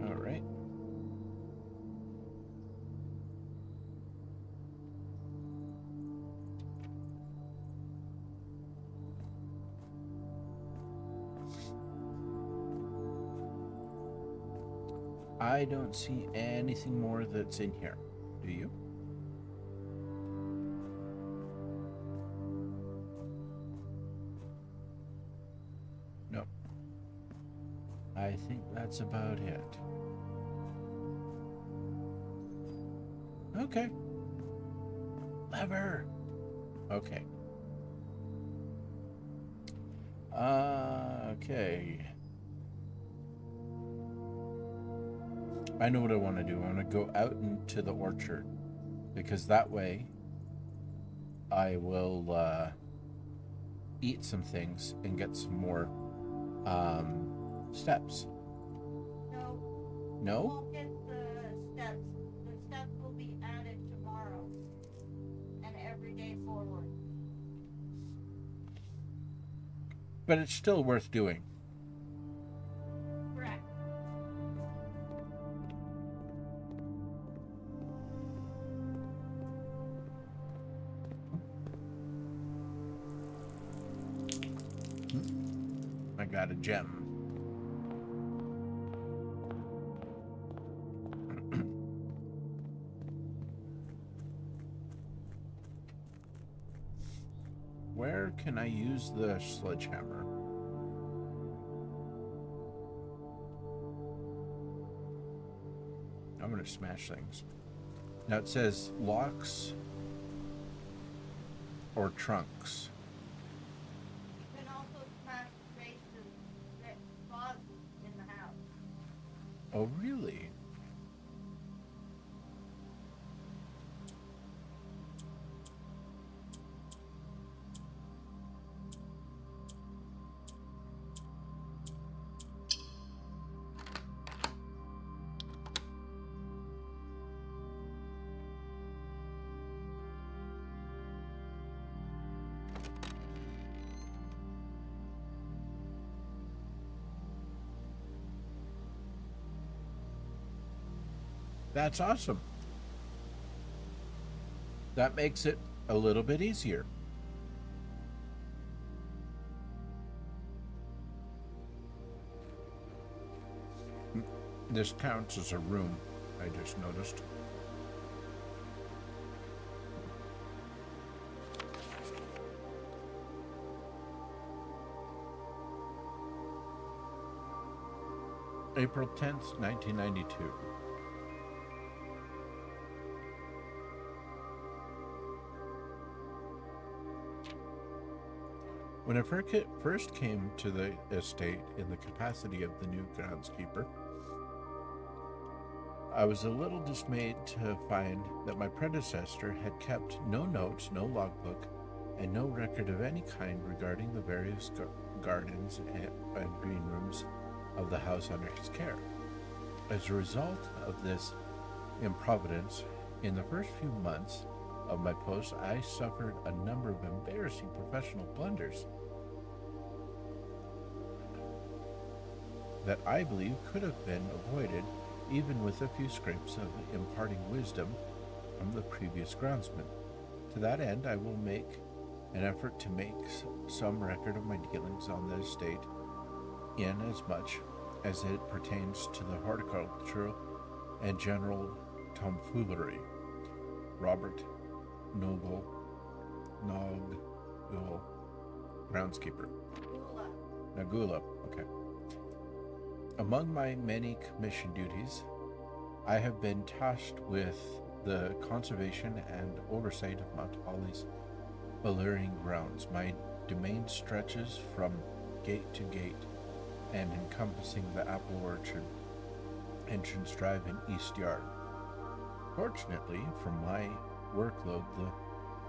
All right. I don't see anything more that's in here. Do you? No. I think that's about it. Okay. Lever. Okay. Okay. I know what I want to do. I want to go out into the orchard, because that way I will eat some things and get some more steps. No. No? You won't get the steps. The steps will be added tomorrow and every day forward. But it's still worth doing. Correct. I got a gem. Where can I use the sledgehammer? I'm going to smash things. Now it says locks or trunks. You can also smash spaces that cause in the house. Oh, really? That's awesome. That makes it a little bit easier. This counts as a room, I just noticed. April 10th, 1992. When I first came to the estate in the capacity of the new groundskeeper, I was a little dismayed to find that my predecessor had kept no notes, no logbook, and no record of any kind regarding the various gardens and green rooms of the house under his care. As a result of this improvidence, in the first few months of my post, I suffered a number of embarrassing professional blunders. that I believe could have been avoided even with a few scrapes of imparting wisdom from the previous groundsman. To that end, I will make an effort to make some record of my dealings on the estate, in as much as it pertains to the horticultural and general tomfoolery. Robert Noble, Noggle, groundskeeper. Gula. Nagula, okay. Among my many commission duties, I have been tasked with the conservation and oversight of Mount Holly's alluring grounds. My domain stretches from gate to gate and encompassing the apple orchard, entrance drive, and east yard. Fortunately, for my workload, the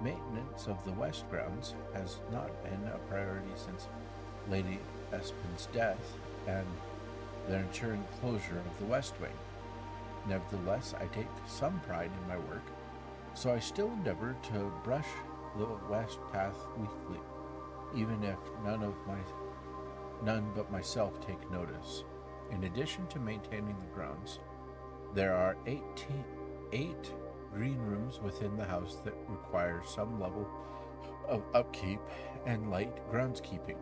maintenance of the west grounds has not been a priority since Lady Espin's death and the ensuring closure of the west wing. Nevertheless, I take some pride in my work, so I still endeavor to brush the west path weekly, even if none but myself take notice. In addition to maintaining the grounds, there are eight green rooms within the house that require some level of upkeep and light groundskeeping.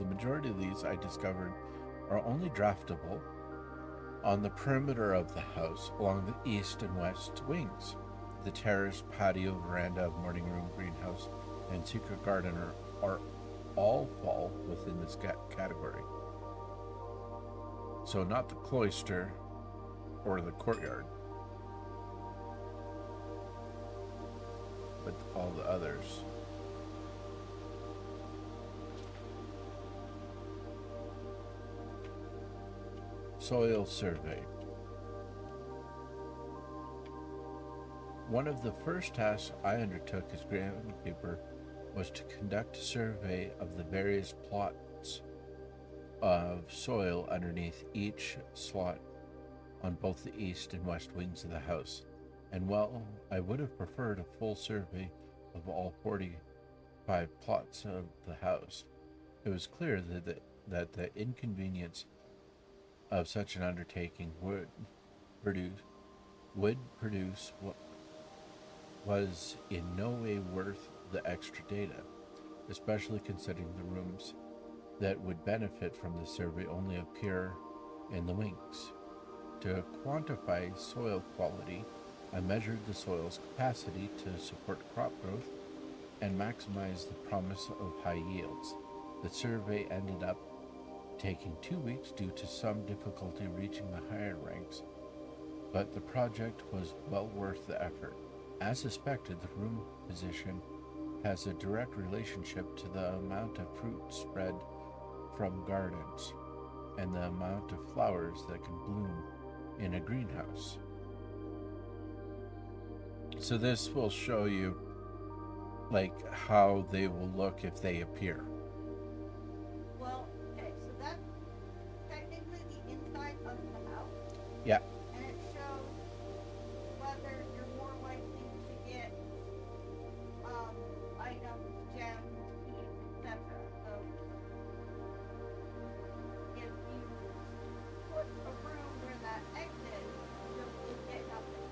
The majority of these, I discovered, are only draftable on the perimeter of the house along the east and west wings. The terrace, patio, veranda, morning room, greenhouse, and secret garden are all fall within this category. So not the cloister or the courtyard, but all the others. Soil survey. One of the first tasks I undertook as groundskeeper was to conduct a survey of the various plots of soil underneath each slot on both the east and west wings of the house. And while I would have preferred a full survey of all 45 plots of the house, it was clear that the inconvenience of such an undertaking would produce what was in no way worth the extra data, especially considering the rooms that would benefit from the survey only appear in the wings. To quantify soil quality, I measured the soil's capacity to support crop growth and maximize the promise of high yields. The survey ended up taking 2 weeks due to some difficulty reaching the higher ranks, but the project was well worth the effort. As suspected, the room position has a direct relationship to the amount of fruit spread from gardens and the amount of flowers that can bloom in a greenhouse. So this will show you like how they will look if they appear. Well, okay, so that's technically the inside of the house. Yeah. And it shows whether you're more likely to get items, gems, keys, etc. So if you put a room where that X is, you'll get nothing.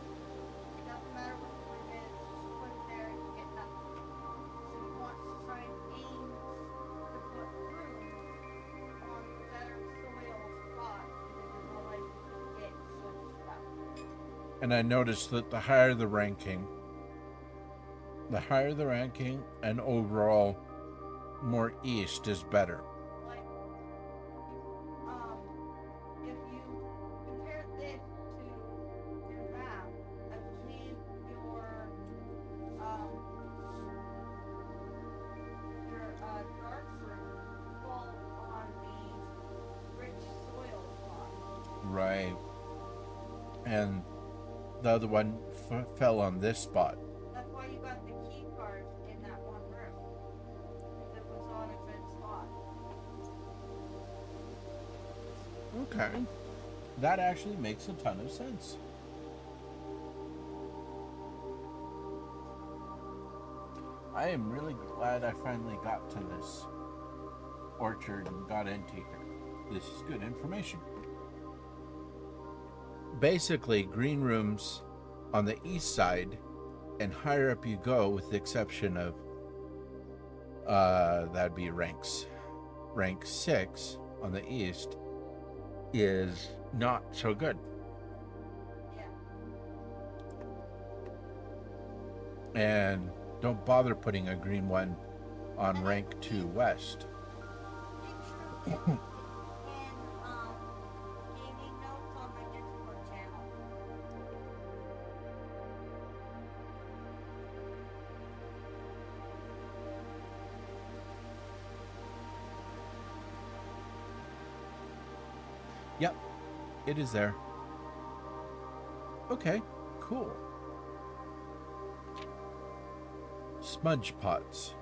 It doesn't matter what the room is, just put it there and you get nothing. So you want to try and aim to put rooms on better soil spots because you're more likely to get good stuff. And I noticed that the higher the ranking and overall more east is better. Like, if you compare this to your map, I believe your dark fruit fall on the rich soil spot. Right. And the other one fell on this spot. That's why you got the key cards in that one room. Because it was on a good spot. Okay. That actually makes a ton of sense. I am really glad I finally got to this orchard and got into here. This is good information. Basically, green rooms on the east side, and higher up you go, with the exception of that'd be ranks. Rank 6 on the east is not so good. Yeah. And don't bother putting a green one on rank 2 west. In gaming notes on my Discord channel. Yep, it is there. Okay, cool. Smudge pots.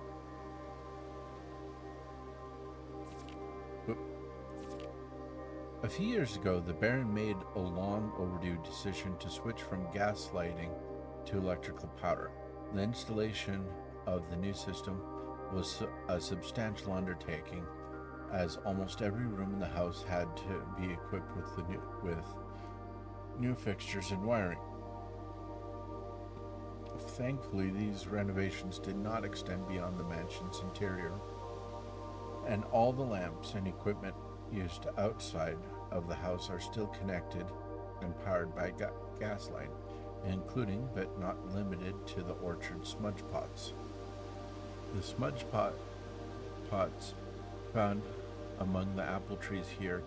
A few years ago, the Baron made a long overdue decision to switch from gas lighting to electrical power. The installation of the new system was a substantial undertaking, as almost every room in the house had to be equipped with new fixtures and wiring. Thankfully, these renovations did not extend beyond the mansion's interior, and all the lamps and equipment used outside of the house are still connected and powered by gaslight, including but not limited to the orchard smudge pots. The smudge pots found among the apple trees here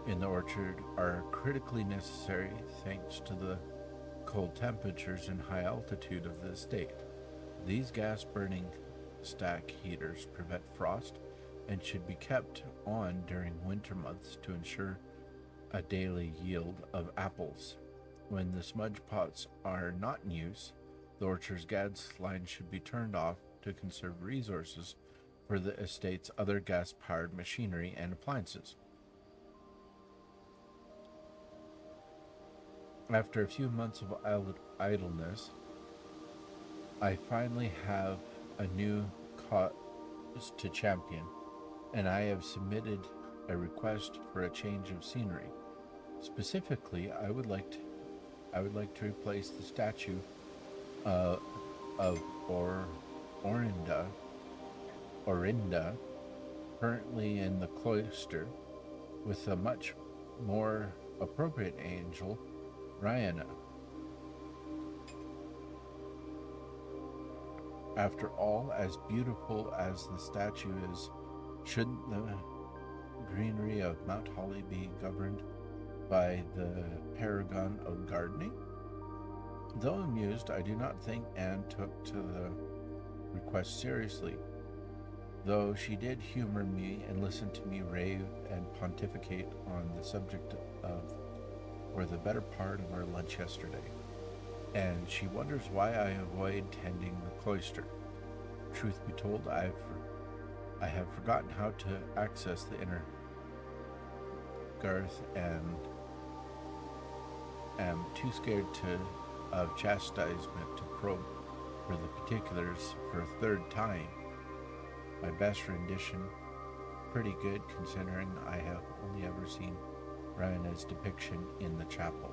in the orchard are critically necessary thanks to the cold temperatures and high altitude of the estate. These gas-burning stack heaters prevent frost and should be kept on during winter months to ensure a daily yield of apples. When the smudge pots are not in use, the orchard's gas line should be turned off to conserve resources for the estate's other gas-powered machinery and appliances. After a few months of idleness, I finally have a new cause to champion, and I have submitted a request for a change of scenery. Specifically, I would like to replace the statue of Orinda, currently in the cloister, with a much more appropriate angel, Rihanna. After all, as beautiful as the statue is, shouldn't the greenery of Mount Holly be governed by the paragon of gardening? Though amused, I do not think Anne took to the request seriously, though she did humor me and listen to me rave and pontificate on the subject of for the better part of our lunch yesterday, and she wonders why I avoid tending the cloister. Truth be told, I have forgotten how to access the inner garth and am too scared of chastisement to probe for the particulars for a third time. My best rendition, pretty good considering I have only ever seen Rihanna's depiction in the chapel.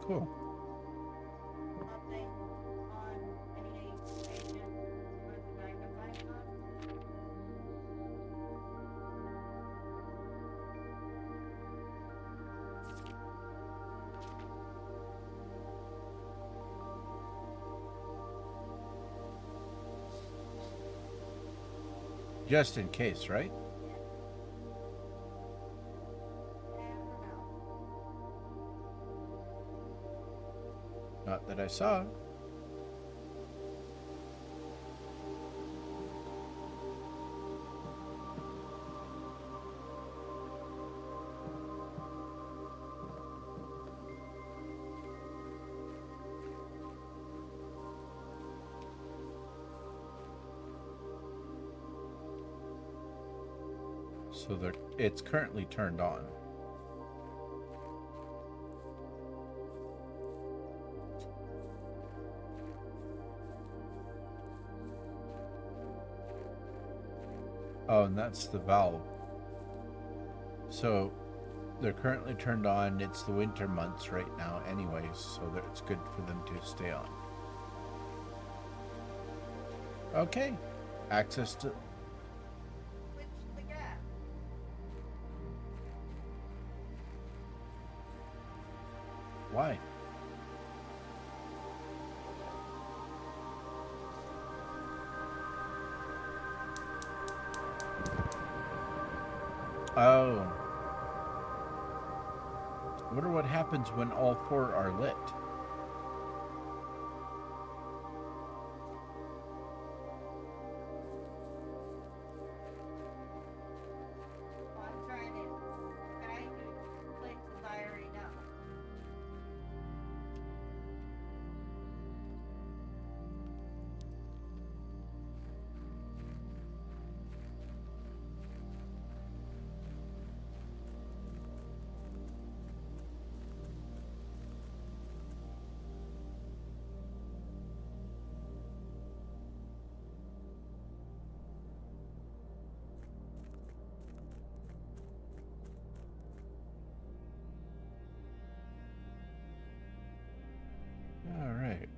Cool. Nothing on any patient with the magnifying glass. Just in case, right? Not that I saw. So it's currently turned on. Oh, and that's the valve. So they're currently turned on. It's the winter months right now, anyways, so that it's good for them to stay on. Okay. Access to. Switch the gas. Why? Oh. I wonder what happens when all four are lit. Well, I'm trying to guide you to places I already know. All right.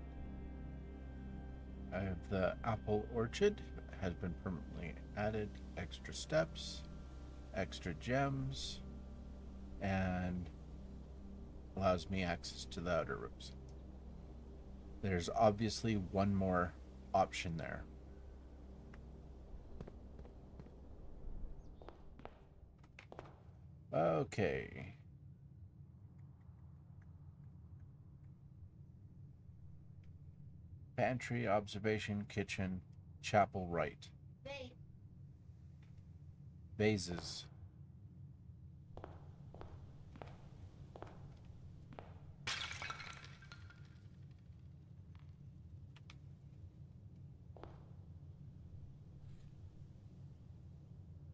I have the apple orchard has been permanently added. Extra steps, extra gems, and allows me access to the outer rooms. There's obviously one more option there. Okay. Pantry, observation, kitchen, chapel right. They Vases.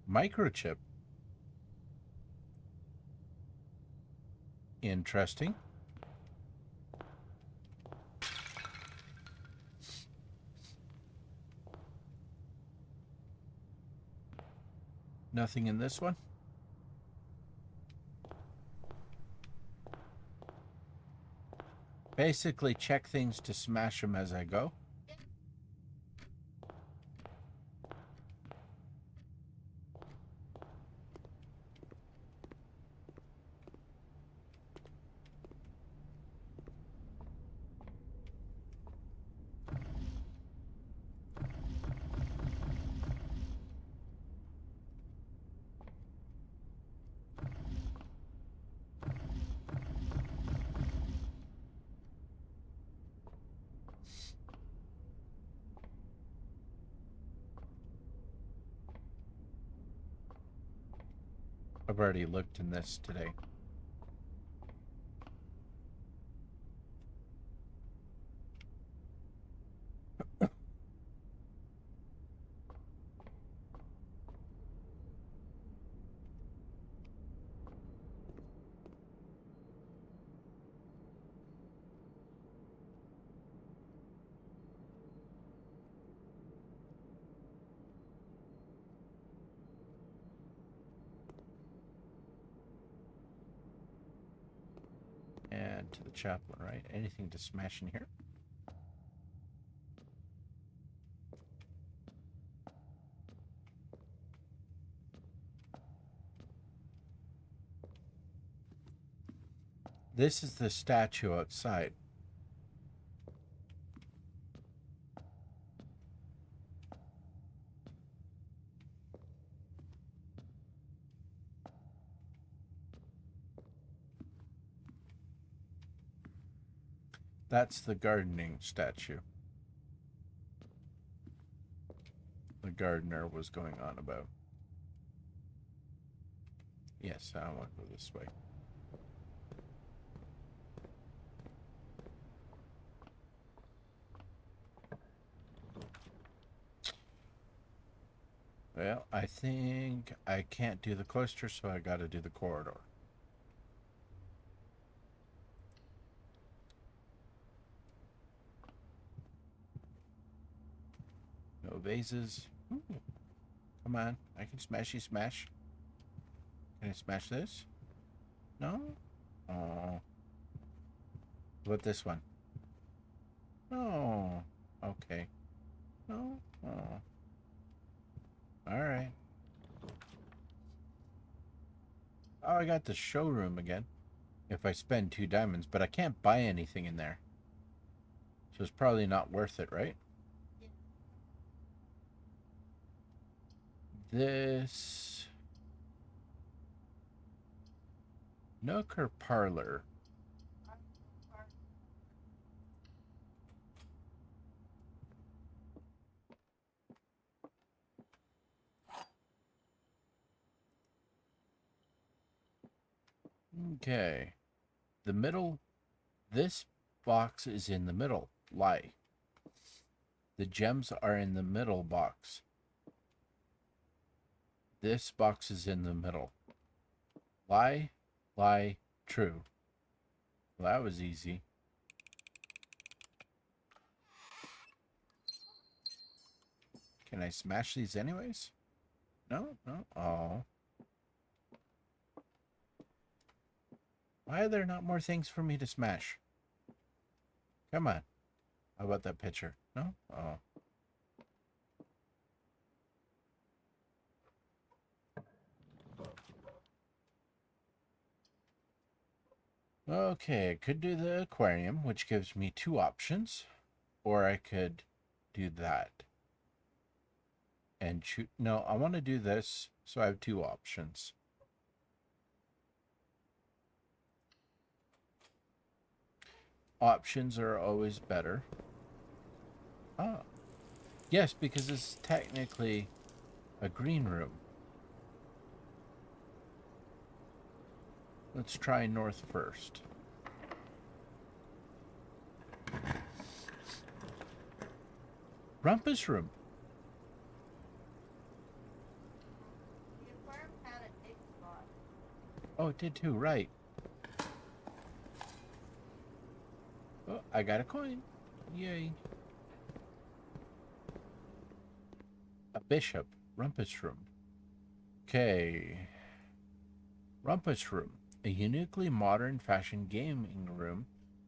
Microchip. Interesting. Nothing in this one. Basically, check things to smash them as I go. I've already looked in this today. And to the chaplain, right? Anything to smash in here? This is the statue outside. That's the gardening statue. The gardener was going on about. Yes, I want to go this way. Well, I think I can't do the cloister, so I gotta do the corridor. No vases. Ooh, how Come on. I can smashy smash. Can I smash this? No? Oh. What about this one? No. Okay. No? Oh. Alright. Oh, I got the showroom again. If I spend 2 diamonds, but I can't buy anything in there. So it's probably not worth it, right? This... Nook or parlor? Okay. The middle... This box is in the middle. Lie. The gems are in the middle box. This box is in the middle. Lie, lie, true. Well, that was easy. Can I smash these anyways? No? No? Oh. Why are there not more things for me to smash? Come on. How about that picture? No? Oh. Okay, I could do the aquarium, which gives me 2 options. Or I could do that. And shoot. No, I want to do this, so I have 2 options. Options are always better. Oh. Yes, because it's technically a green room. Let's try north first. Rumpus room. The aquarium had a big spot. Oh, it did too, right. Oh, I got a coin. Yay. A bishop. Rumpus room. Okay. Rumpus room. A uniquely modern fashion gaming room.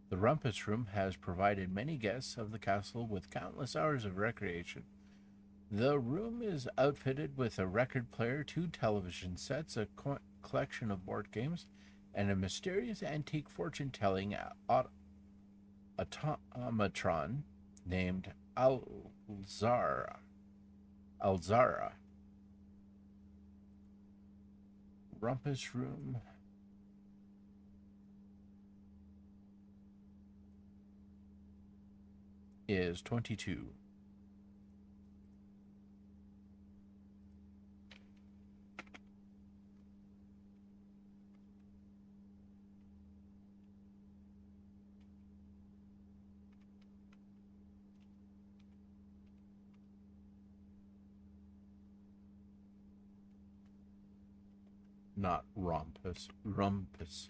The Rumpus room has provided many guests of the castle with countless hours of recreation. The room is outfitted with a record player, 2 television sets, a collection of board games, and a mysterious antique fortune-telling automatron named Alzara. Rumpus room. Is 22. Not Rumpus. Rumpus.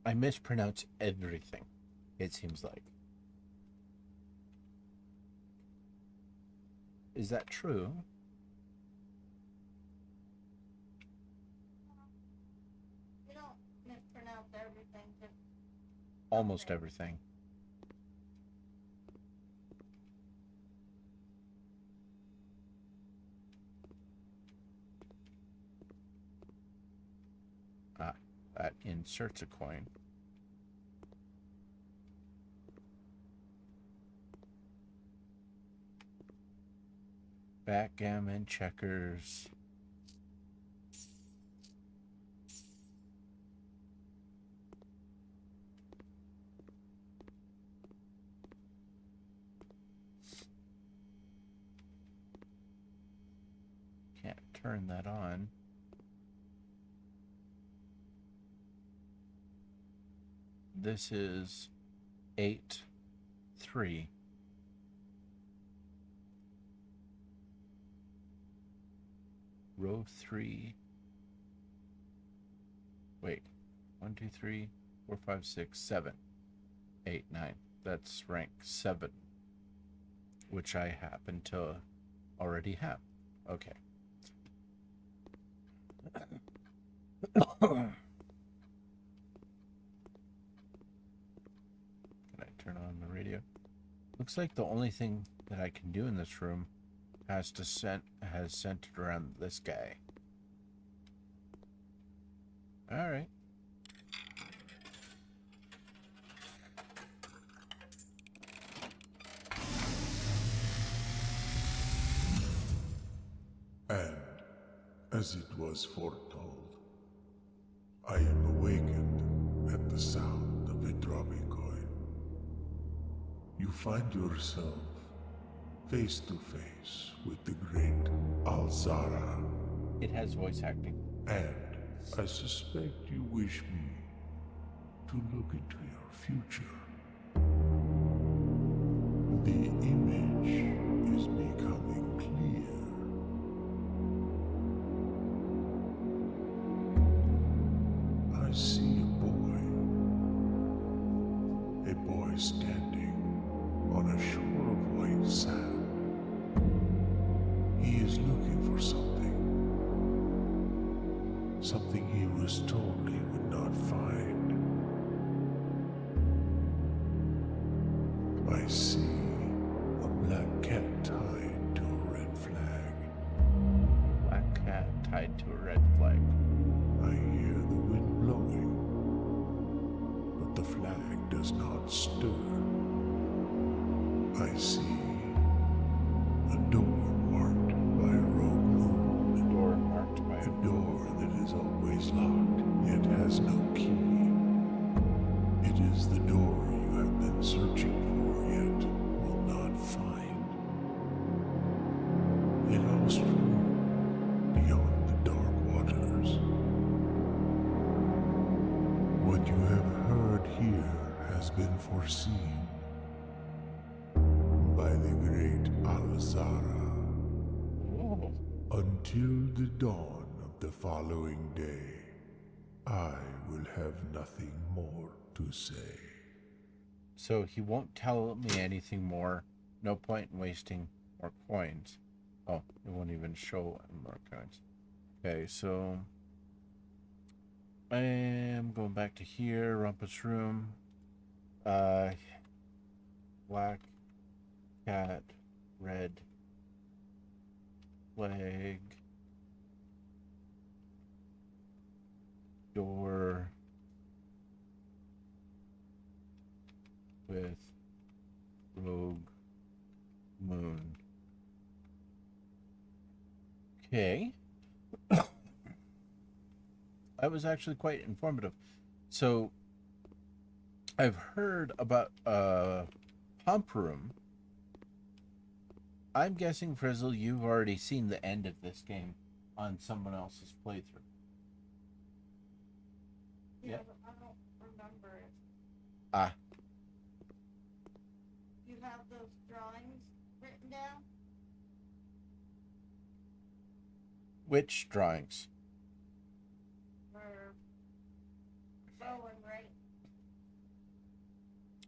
I mispronounce everything, it seems like. Is that true? You don't mispronounce everything, just Almost everything. Ah, that inserts a coin. Backgammon, checkers. Can't turn that on. This is 8, 3. Row 3. Wait. 1, 2, 3, 4, 5, 6, 7, 8, 9. That's rank 7. which I happen to already have. Okay. Can I turn on the radio? Looks like the only thing that I can do in this room has centered around this guy. All right. And, as it was foretold, I am awakened at the sound of a Dobby coin. You find yourself face to face with the great Alzara, It has voice acting. and I suspect you wish me to look into your future. The image is becoming clear. I see a boy standing on a shore of white sand. He is looking for something he was told he would not find. I see a black cat tied to a red flag. Black cat tied to a red flag. I hear the wind blowing, but the flag does not stir. I see a door marked by a rogue moon. A door marked by A door that is always locked, yet has no key. It is the door you have been searching for, yet will not find. A lost room beyond the dark waters. What you have heard here has been foreseen by the great Alzara. Whoa. Until the dawn of the following day, I will have nothing more to say. So he won't tell me anything more. No point in wasting more coins. Oh, it won't even show more coins. Okay, so I am going back to here, Rumpus room. Black cat, red flag, door with rogue moon. Okay. That was actually quite informative. So I've heard about a pump room. I'm guessing, Frizzle, you've already seen the end of this game on someone else's playthrough. Yeah, Yeah. but I don't remember it. Ah, You have those drawings written down? which drawings? For Bowen, right?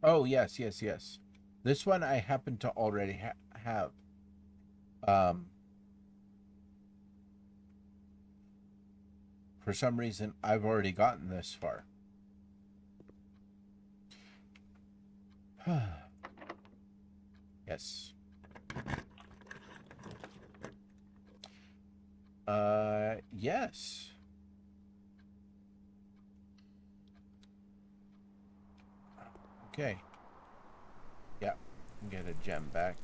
Oh, yes, yes, yes. This one I happen to already have. For some reason, I've already gotten this far. Yes. Yes. Okay. Yeah, get a gem back.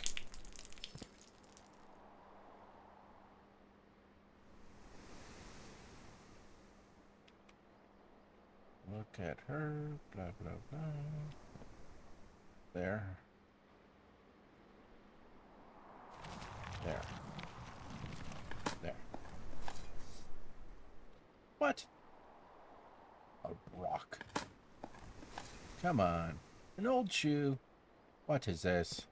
Look at her. Blah, blah, blah. There. There. There. What? A rock. Come on. An old shoe. What is this?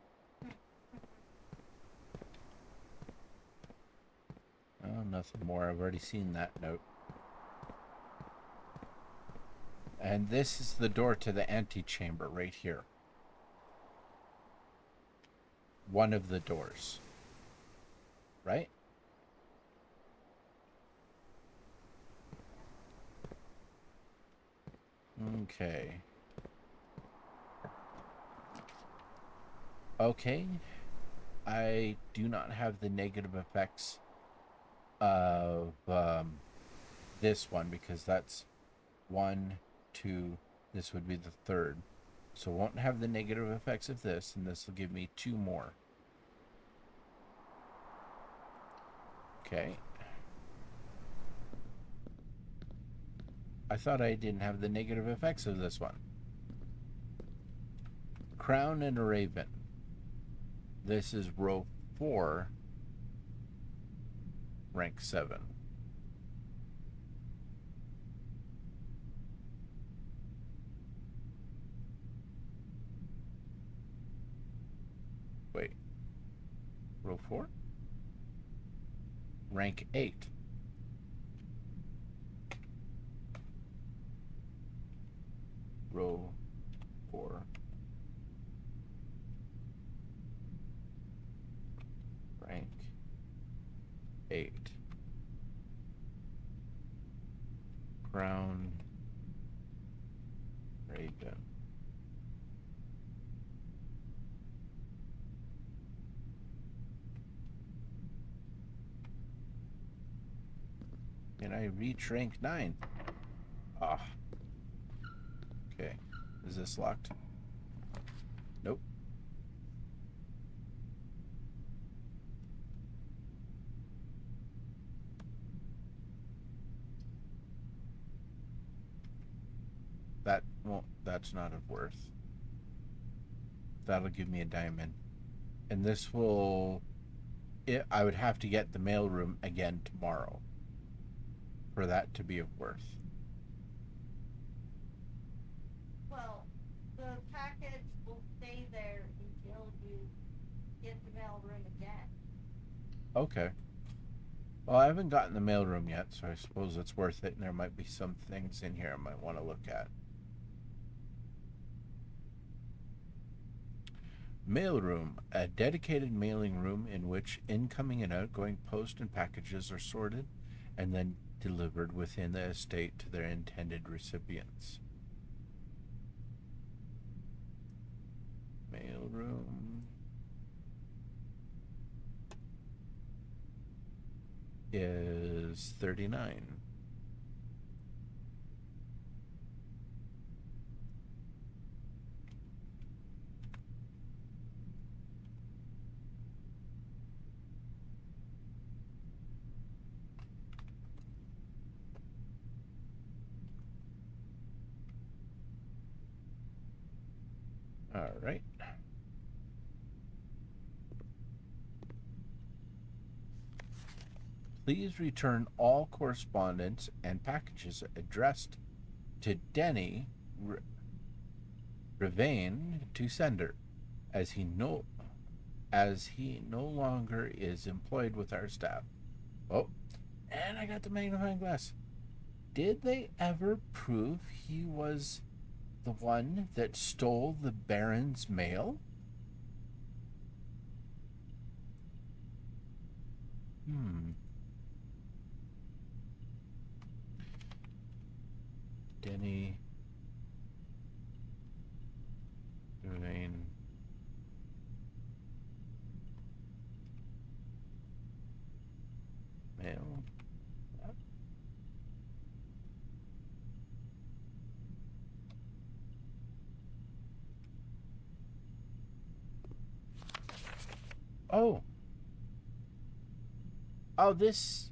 Oh, nothing more. I've already seen that note. And this is the door to the antechamber right here. one of the doors. Right? Okay. Okay. I do not have the negative effects of this one because that's 1, 2. This would be the third. So won't have the negative effects of this, and this will give me 2 more. Okay. I thought I didn't have the negative effects of this one. Crown and a Raven. This is row 4, rank 7. Wait. Row 4? Rank 8. Row 4. Rank 8. Crown Raven. Can I reach rank 9? Ah. Okay. Is this locked? Nope. That won't, that's not of worth. That'll give me a diamond. And this will, I would have to get the mailroom again tomorrow for that to be of worth. Well, the package will stay there until you get the mailroom again. Okay. Well, I haven't gotten the mailroom yet, so I suppose it's worth it, and there might be some things in here I might want to look at. Mailroom, a dedicated mailing room in which incoming and outgoing post and packages are sorted and then delivered within the estate to their intended recipients. Mailroom is 39. All right. Please return all correspondence and packages addressed to Denny Ravain to sender, as he no longer is employed with our staff. Oh, and I got the magnifying glass. Did they ever prove he was the one that stole the Baron's mail? Denny Ravain. Mail. Oh. Oh, this.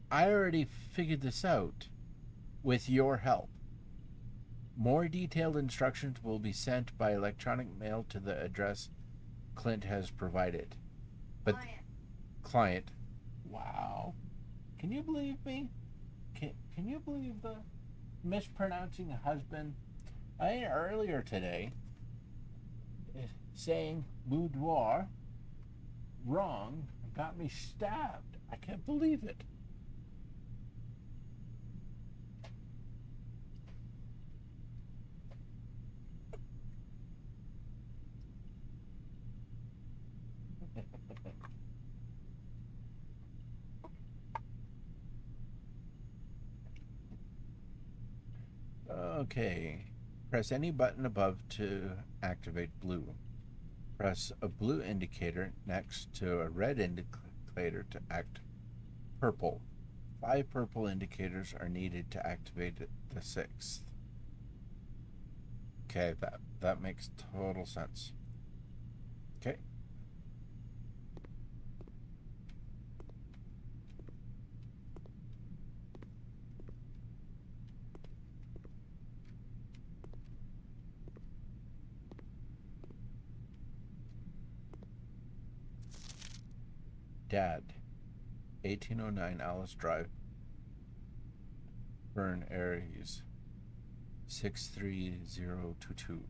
I already figured this out with your help. More detailed instructions will be sent by electronic mail to the address Clint has provided. But client. Wow. Can you believe me? Can you believe the mispronouncing husband? Earlier today, saying boudoir wrong got me stabbed. I can't believe it. Okay. Press any button above to activate blue. Press a blue indicator next to a red indicator to act purple. 5 purple indicators are needed to activate the 6th. Okay, that makes total sense. Okay. Dad, 1809 Alice Drive, Fern Aries, 63022,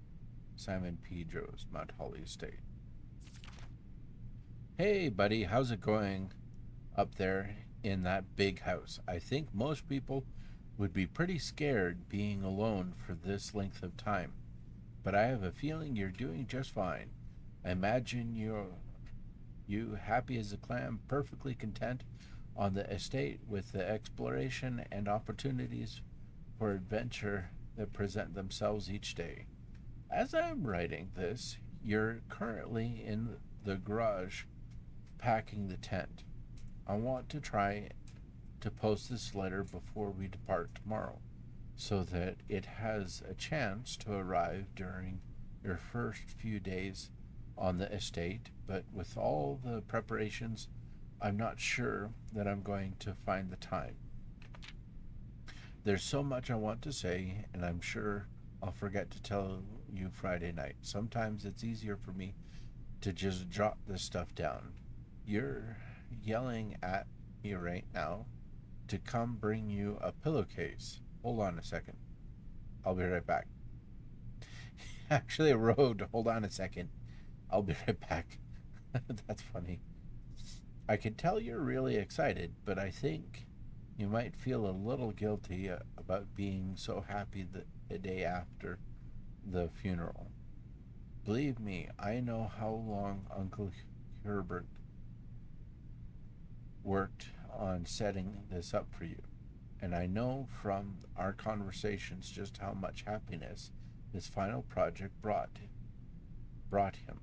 Simon Pedro's, Mount Holly Estate. Hey, buddy, how's it going up there in that big house? I think most people would be pretty scared being alone for this length of time, but I have a feeling you're doing just fine. I imagine you happy as a clam, perfectly content on the estate with the exploration and opportunities for adventure that present themselves each day. As I'm writing this, you're currently in the garage packing the tent. I want to try to post this letter before we depart tomorrow, so that it has a chance to arrive during your first few days on the estate, but with all the preparations, I'm not sure that I'm going to find the time. There's so much I want to say, and I'm sure I'll forget to tell you Friday night. Sometimes it's easier for me to just jot this stuff down. You're yelling at me right now to come bring you a pillowcase. Hold on a second. I'll be right back. Actually, I wrote, hold on a second. I'll be right back. That's funny. I can tell you're really excited, but I think you might feel a little guilty about being so happy the day after the funeral. Believe me, I know how long Uncle Herbert worked on setting this up for you, and I know from our conversations just how much happiness this final project brought him.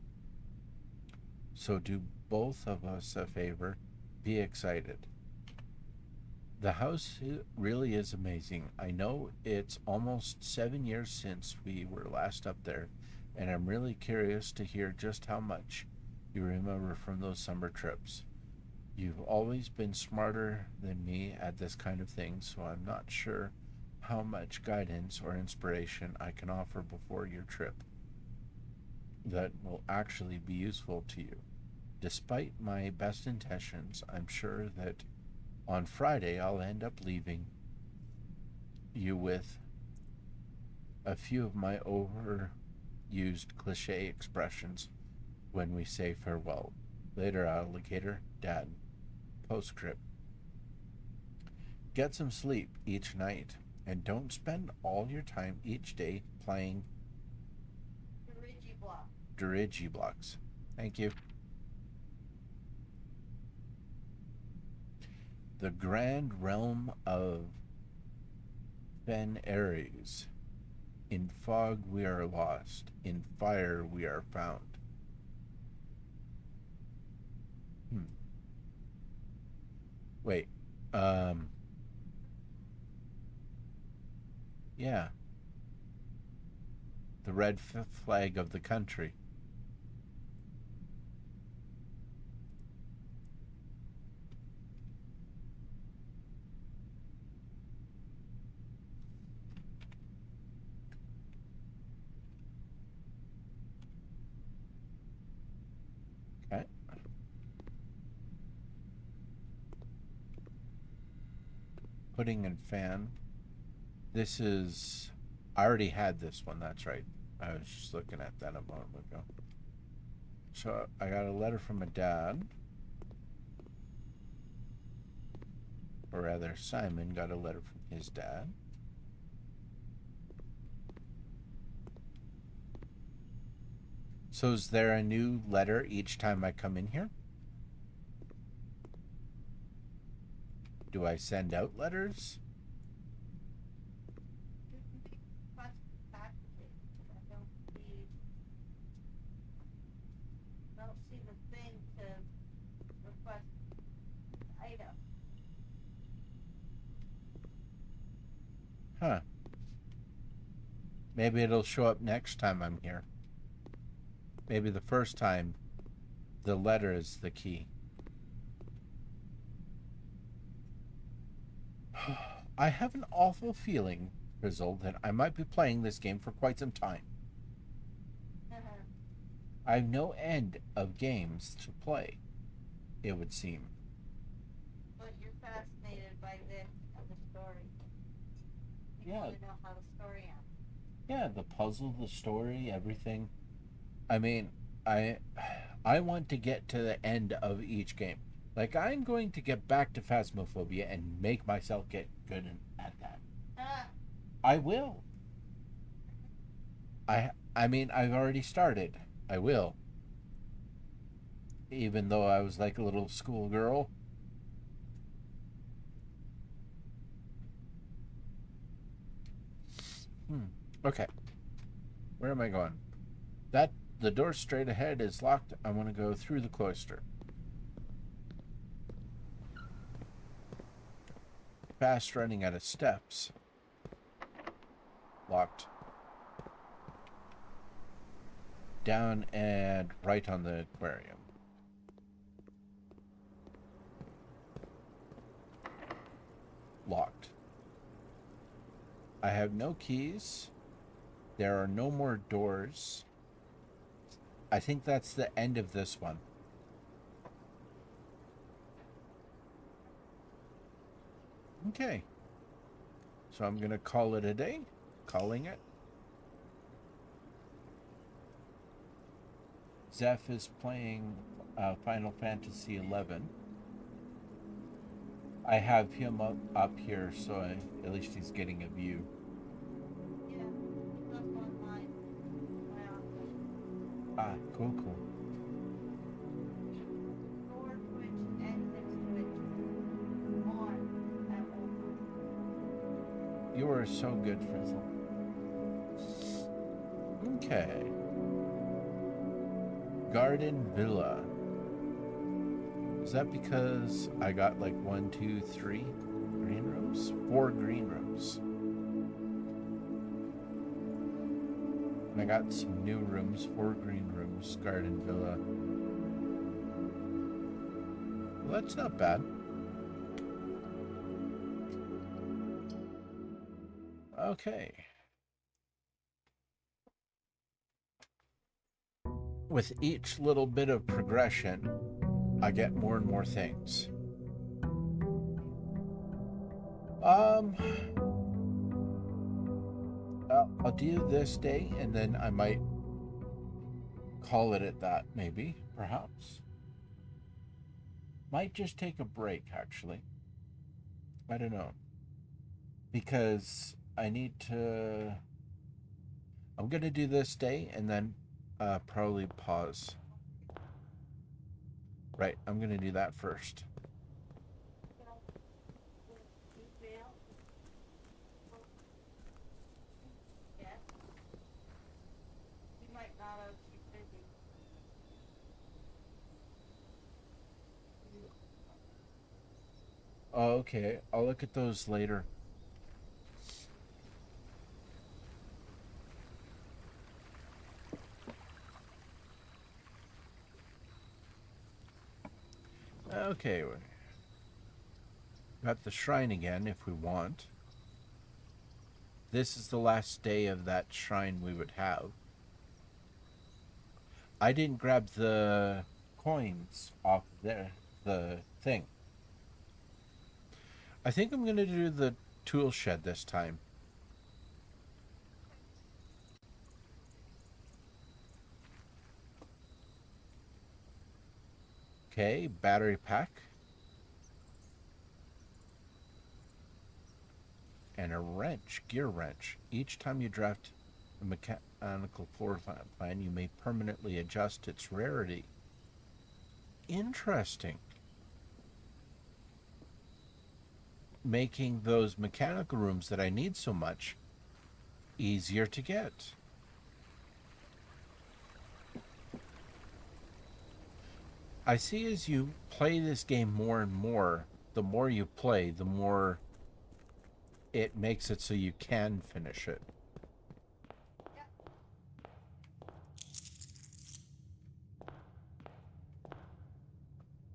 So do both of us a favor, be excited. The house really is amazing. I know it's almost 7 years since we were last up there, and I'm really curious to hear just how much you remember from those summer trips. You've always been smarter than me at this kind of thing, so I'm not sure how much guidance or inspiration I can offer before your trip that will actually be useful to you. Despite my best intentions, I'm sure that on Friday I'll end up leaving you with a few of my overused cliche expressions when we say farewell. Later, alligator, Dad. Postscript. Get some sleep each night and don't spend all your time each day playing Dirigi blocks. Thank you. The grand realm of Fen Ares. In fog we are lost, in fire we are found. Wait, yeah. The red flag of the country. Okay. Pudding and fan. This is... I already had this one, that's right. I was just looking at that a moment ago. So I got a letter from a dad. Or rather, Simon got a letter from his dad. So is there a new letter each time I come in here? Do I send out letters? You can make request packages. I don't see the thing to request item. Huh. Maybe it'll show up next time I'm here. Maybe the first time, the letter is the key. I have an awful feeling, Frizzle, that I might be playing this game for quite some time. I have no end of games to play, it would seem. But you're fascinated by this and the story. You Yeah. want to know how the story ends. Yeah, the puzzle, the story, everything. I mean, I want to get to the end of each game. Like, I'm going to get back to Phasmophobia and make myself get good at that. I will. I mean, I've already started. I will. Even though I was like a little schoolgirl. Okay. Where am I going? The door straight ahead is locked. I want to go through the cloister. Fast running out of steps. Locked. Down and right on the aquarium. Locked. I have no keys. There are no more doors. I think that's the end of this one. Okay. So I'm going to call it a day. Calling it. Zeph is playing Final Fantasy XI. I have him up here, so at least he's getting a view. Yeah, he's up online. Ah, cool. Your Twitch and his Twitch on at all. You are so good, Frizzle. Okay. Garden Villa. Is that because I got like 1, 2, 3 green rooms? 4 green rooms. And I got some new rooms, 4 green rooms, Garden Villa. Well, that's not bad. Okay. With each little bit of progression, I get more and more things. I'll do this day, and then I might call it at that, maybe, perhaps. Might just take a break, actually. I don't know. Because I need to... I'm going to do this day, and then probably pause. Right, I'm going to do that first. Yes. You might not have. She's busy. Oh, okay. I'll look at those later. Okay. Got the shrine again if we want. This is the last day of that shrine we would have. I didn't grab the coins off there, the thing. I think I'm going to do the tool shed this time. Okay, battery pack. And a wrench, gear wrench. Each time you draft a mechanical floor plan, you may permanently adjust its rarity. Interesting. Making those mechanical rooms that I need so much easier to get. I see as you play this game more and more, the more you play, the more it makes it so you can finish it.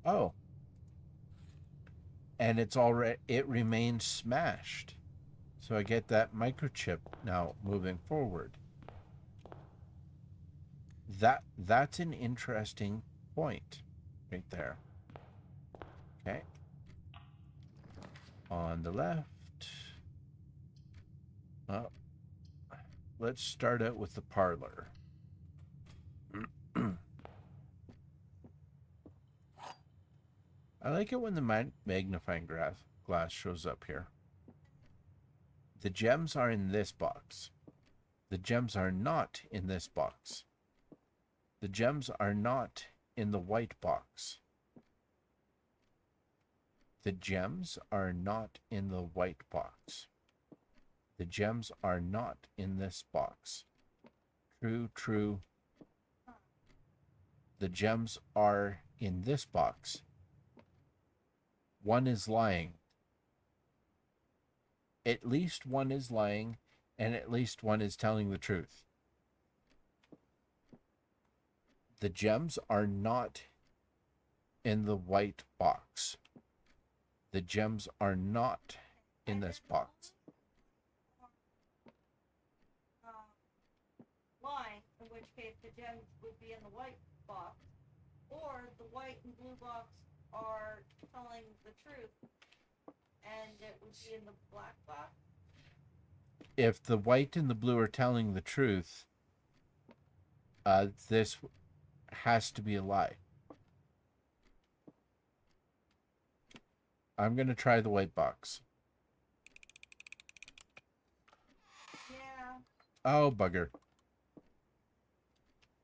Oh. And it remains smashed. So I get that microchip now moving forward. That's an interesting point right there. Okay. On the left. Oh, let's start out with the parlor. I like it when the magnifying glass shows up here. The gems are in this box. The gems are not in this box. The gems are not in the white box. The gems are not in the white box. The gems are not in this box. True, true. The gems are in this box. One is lying. At least one is lying, and at least one is telling the truth. The gems are not in the white box. The gems are not in this box. Line, in which case the gems would be in the white box, or the white and blue box are telling the truth, and it would be in the black box. If the white and the blue are telling the truth, this has to be a lie. I'm going to try the white box. Yeah. Oh, bugger.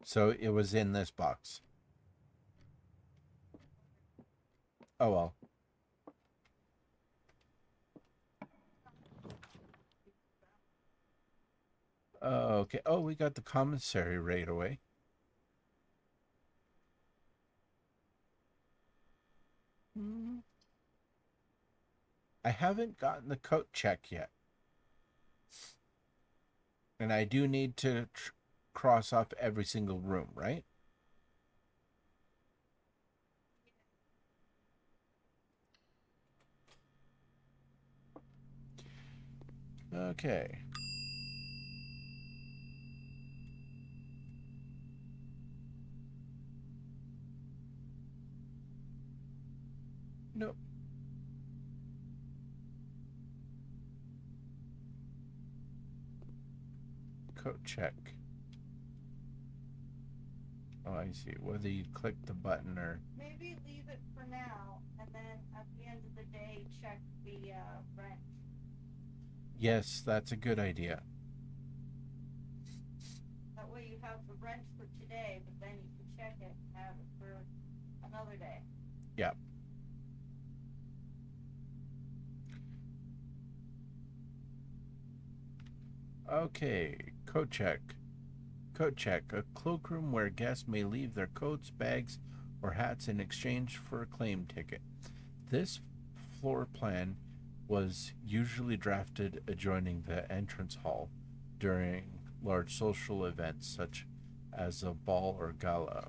So it was in this box. Oh, well. Okay. Oh, we got the commissary right away. I haven't gotten the coat check yet. And I do need to cross off every single room, right? Okay. Nope. Coat check. Oh, I see. Whether you click the button or... Maybe leave it for now, and then at the end of the day, check the wrench. Yes, that's a good idea. That way you have the wrench for today, but then you can check it and have it for another day. Yeah. Okay, coat check. Coat check. A cloakroom where guests may leave their coats, bags, or hats in exchange for a claim ticket. This floor plan was usually drafted adjoining the entrance hall during large social events such as a ball or gala.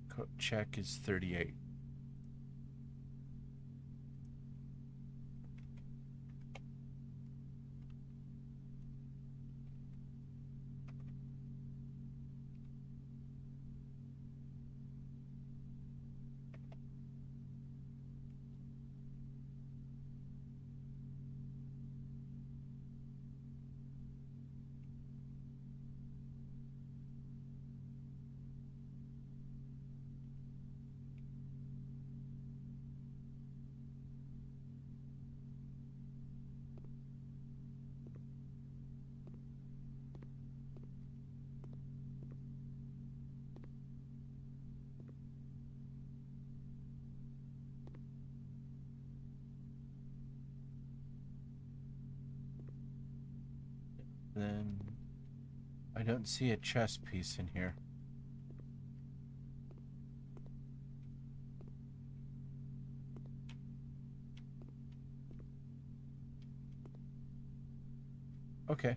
Coat check is 38. Then I don't see a chess piece in here. Okay.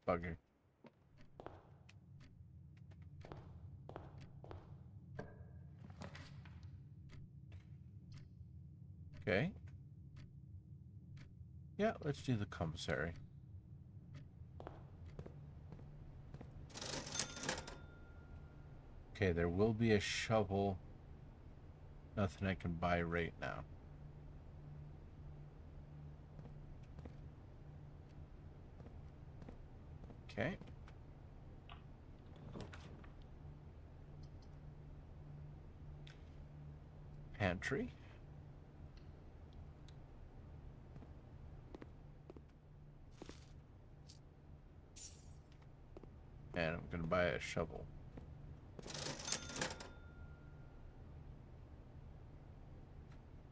Bugger. Okay. Yeah, let's do the commissary. Okay, there will be a shovel. Nothing I can buy right now. Okay. Pantry. And I'm going to buy a shovel.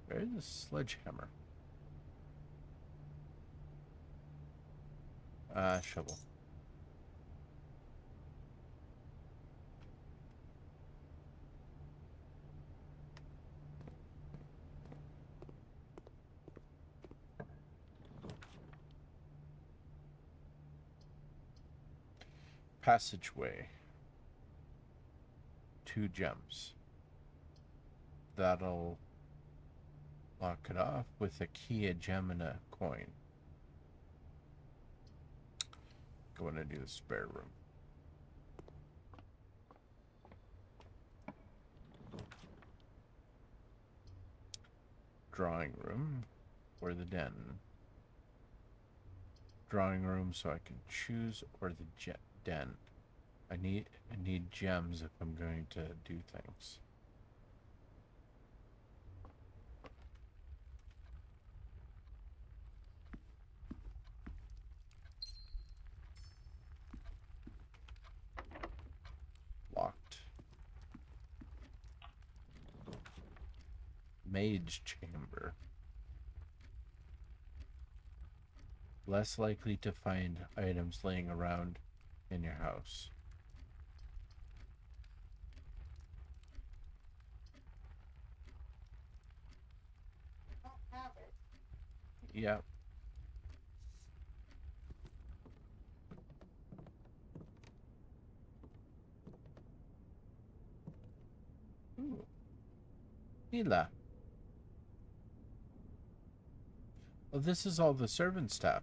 Where's the sledgehammer? Shovel. Passageway. 2 gems. That'll lock it off with a key, a gem, and a coin. Going to do the spare room. Drawing room or the den. Drawing room so I can choose, or the den. I need gems if I'm going to do things. Locked. Mage chamber. Less likely to find items laying around in your house. Don't have it. Yep. Ooh. Mila. Well, this is all the servant staff.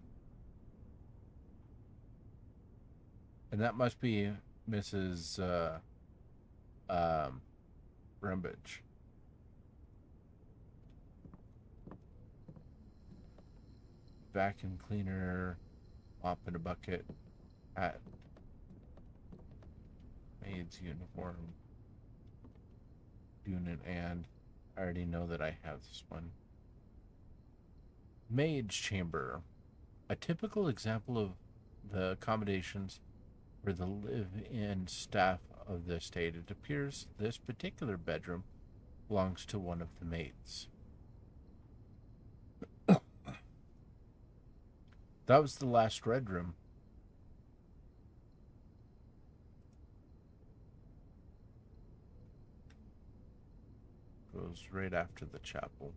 And that must be Mrs. Rumbage. Vacuum cleaner, mop in a bucket, hat, maid's uniform, unit, and I already know that I have this one. Maid's chamber, a typical example of the accommodations for the live-in staff of the estate. It appears this particular bedroom belongs to one of the maids. That was the last red room. Goes right after the chapel.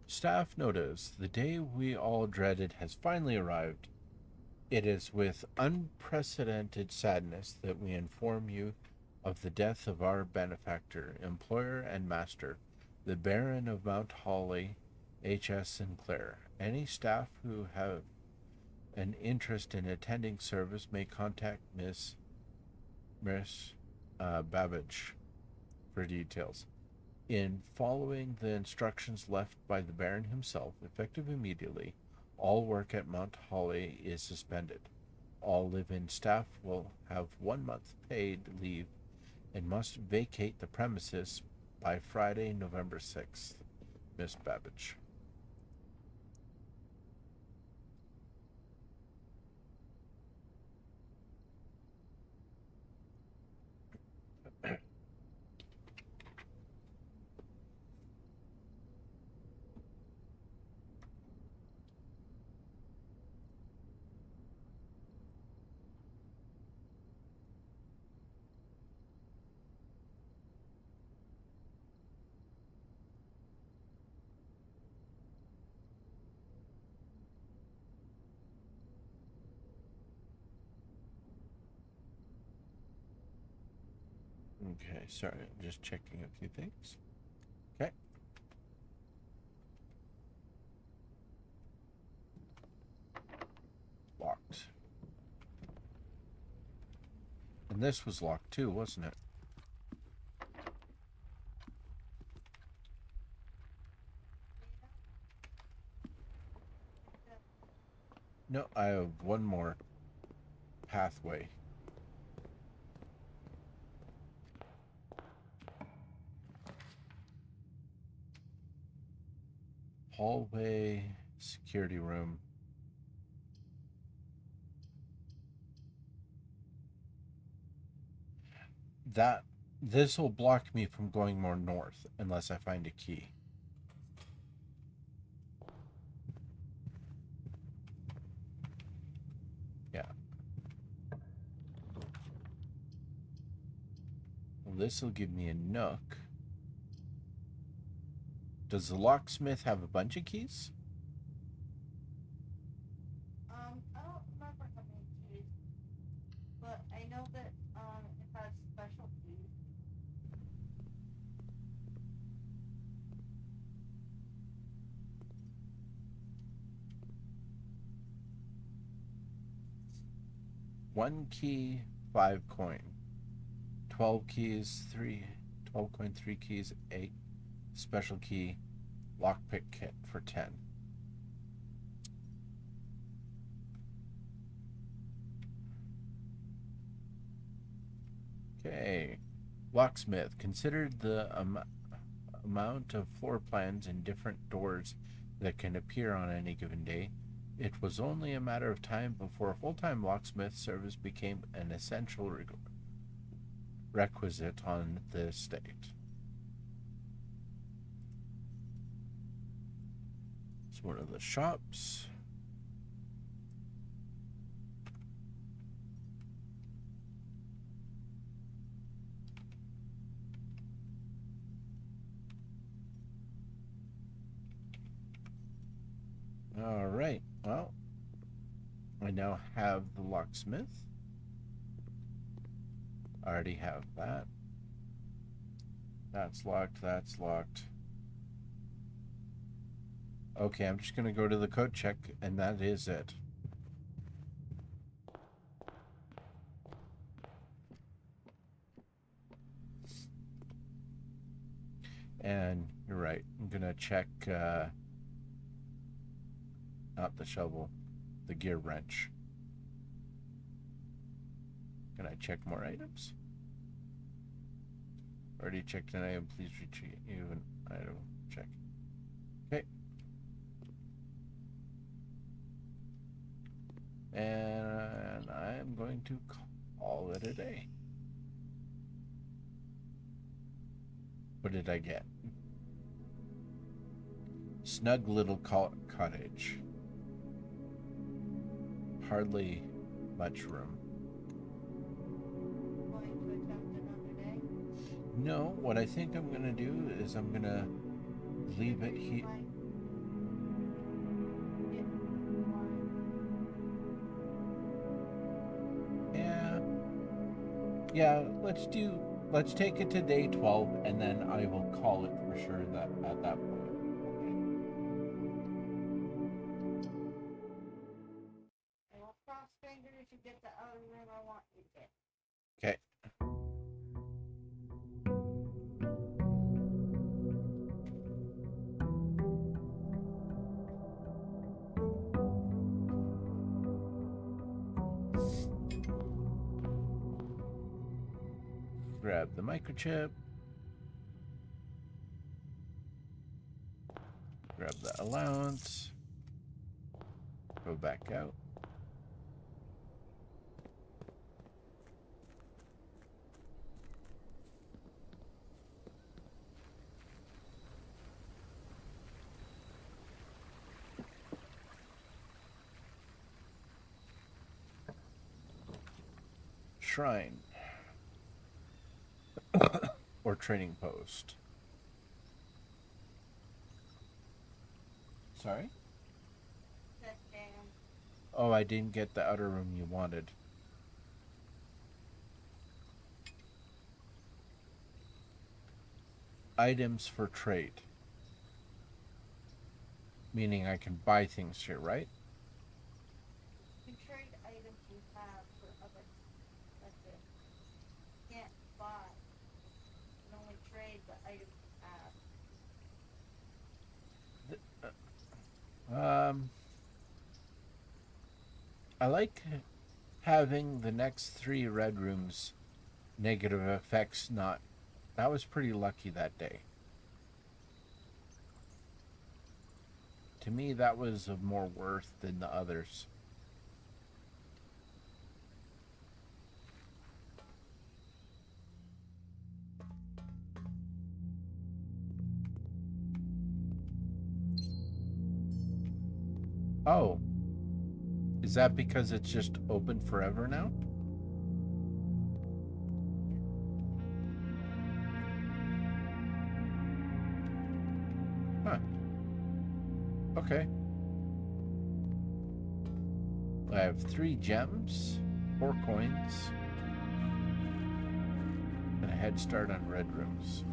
Staff notice the day we all dreaded has finally arrived. It is with unprecedented sadness that we inform you of the death of our benefactor, employer, and master, the Baron of Mount Holly, H.S. Sinclair. Any staff who have an interest in attending service may contact Miss Babbage for details. In following the instructions left by the Baron himself, effective immediately, all work at Mount Holly is suspended. All live-in staff will have 1 month paid leave and must vacate the premises by Friday, November 6th. Miss Babbage. Okay, sorry, I'm just checking a few things. Okay. Locked. And this was locked too, wasn't it? No, I have one more pathway. Hallway, security room. This will block me from going more north unless I find a key. Yeah. Well, this will give me a nook. Does the locksmith have a bunch of keys? I don't remember how many keys, but I know that it has special keys. One key, 5 coin. 12 keys, 12 coin, 3 keys, 8. Special key, lockpick kit for 10. Okay. Locksmith. Considered the amount of floor plans and different doors that can appear on any given day, it was only a matter of time before full-time locksmith service became an essential requisite on the estate. It's one of the shops. All right. Well, I now have the locksmith. I already have that. That's locked. That's locked. Okay, I'm just going to go to the code check, and that is it. And you're right. I'm going to check, not the shovel, the gear wrench. Can I check more items? Already checked an item. Please retrieve an item. Check. Okay. And I'm going to call it a day. What did I get? Snug little cottage. Hardly much room. Going to attempt another day. No, what I think I'm going to do is I'm going to leave it here. Yeah, let's take it to day 12, and then I will call it for sure that at that point. I will cross fingers you get the other room I want you to get. Okay. Grab the microchip. Grab that allowance. Go back out. Shrine. Or training post. Sorry? That damn. Oh, I didn't get the outer room you wanted. Items for trade. Meaning I can buy things here, right? You can trade items you have for other. That's it. You can't buy. You can only trade the items you have. I like having the next 3 red rooms negative effects not. That was pretty lucky that day. To me, that was of more worth than the others. Oh. Is that because it's just open forever now? Huh. Okay. I have 3 gems, 4 coins, and a head start on red rooms.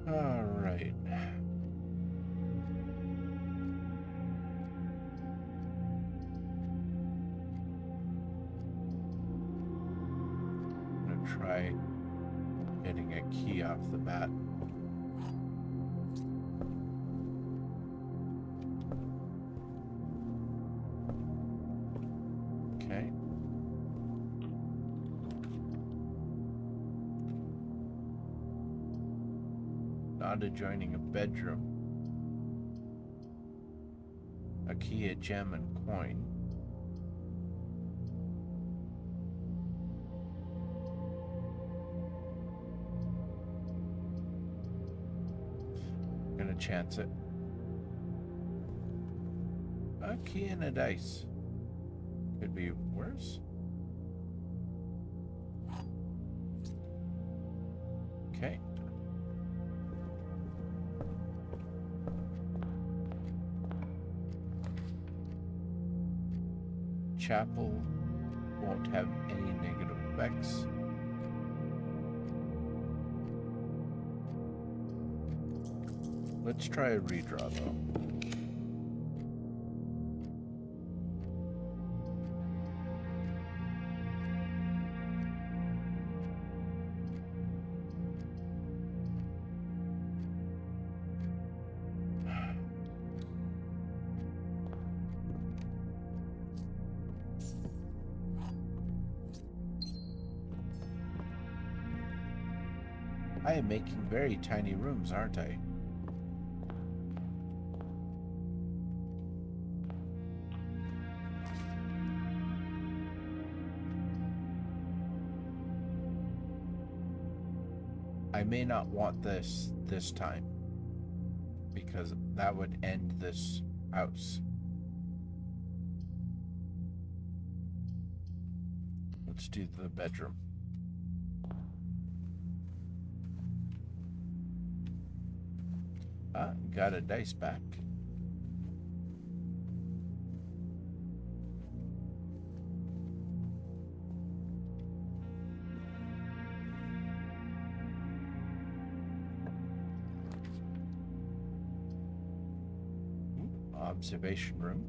All right. I'm gonna try getting a key off the bat. Okay. Not adjoining a bedroom. A key, a gem, and coin. Gonna chance it. A key and a dice. Could be worse. Okay. Chapel won't have any negative effects. Let's try a redraw though. I am making very tiny rooms, aren't I? I may not want this time, because that would end this house. Let's do the bedroom. Got a dice back. Observation room.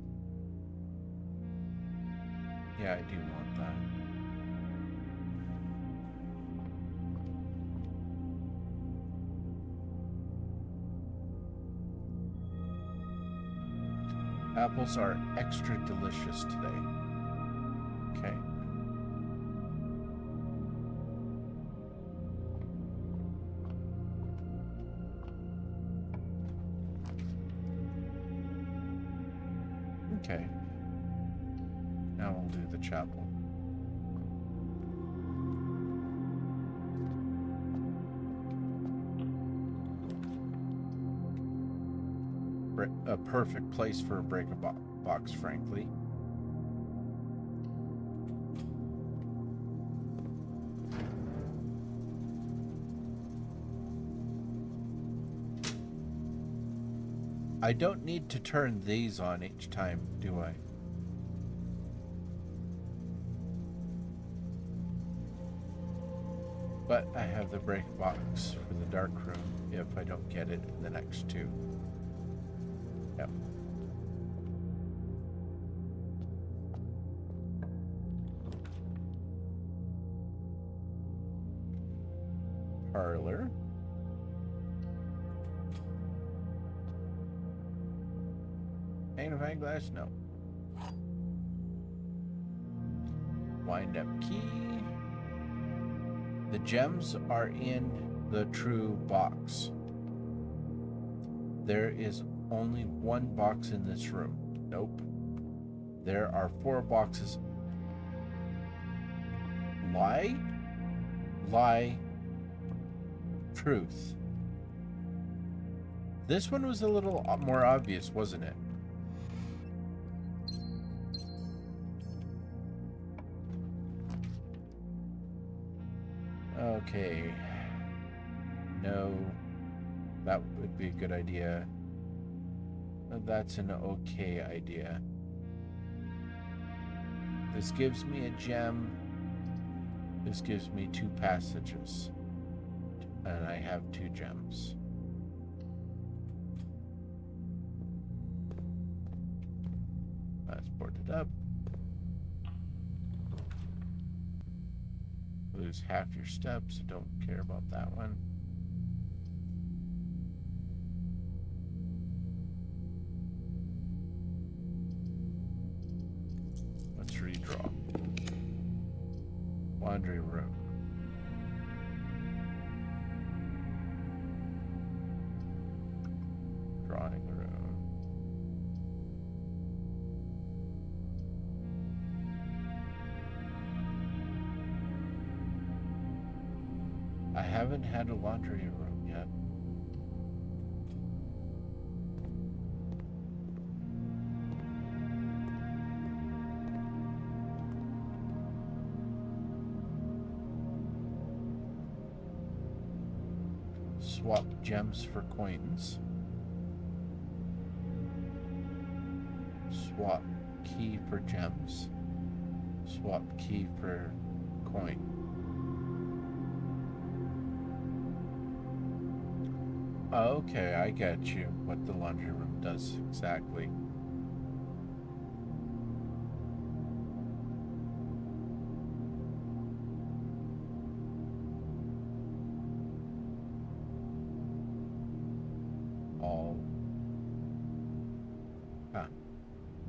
Yeah, I do want that. Apples are extra delicious today. Okay. Okay. Now we'll do the chapel. A perfect place for a box, frankly. I don't need to turn these on each time, do I? But I have the break box for the dark room if I don't get it in the next two. Yep. Parlor. Magnifying glass? No. Wind up key. The gems are in the true box. There is only one box in this room. Nope. There are 4 boxes. Lie? Lie. Truth. This one was a little more obvious, wasn't it? Okay. No. That would be a good idea. That's an okay idea. This gives me a gem. This gives me 2 passages. And I have 2 gems. Let's board it up. Lose half your steps. Don't care about that one. Let's redraw. Laundry room. Drawing room. I haven't had a laundry room yet. Swap gems for coins. Swap key for gems. Swap key for coin. Okay, I get you. What the laundry room does exactly.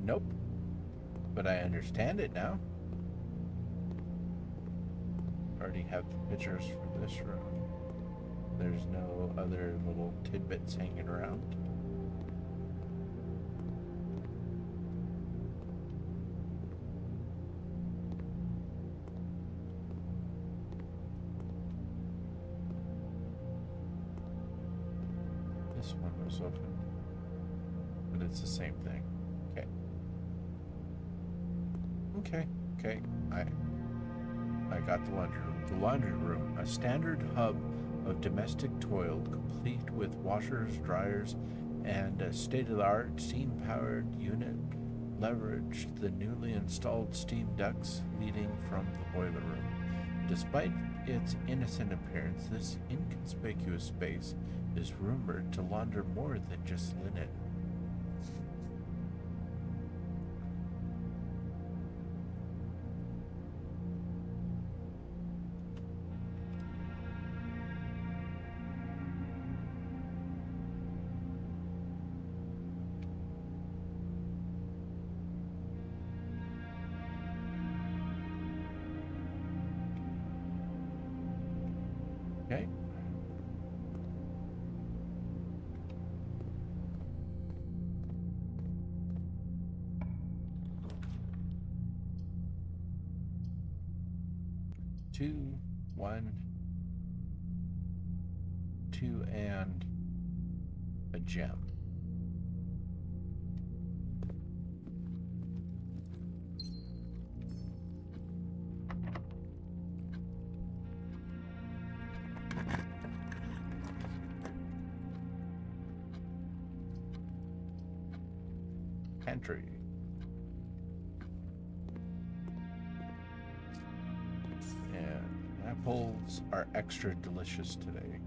Nope. But I understand it now. Already have the pictures for this room. There's no other little tidbits hanging around. This one was open. But it's the same thing. Okay. Okay. I got the laundry room. The laundry room, a standard hub of domestic toil, complete with washers, dryers, and a state-of-the-art steam-powered unit leveraged the newly installed steam ducts leading from the boiler room. Despite its innocent appearance, this inconspicuous space is rumored to launder more than just linen. 2, 1, 2, and a gem. Pantry. And apples are extra delicious today.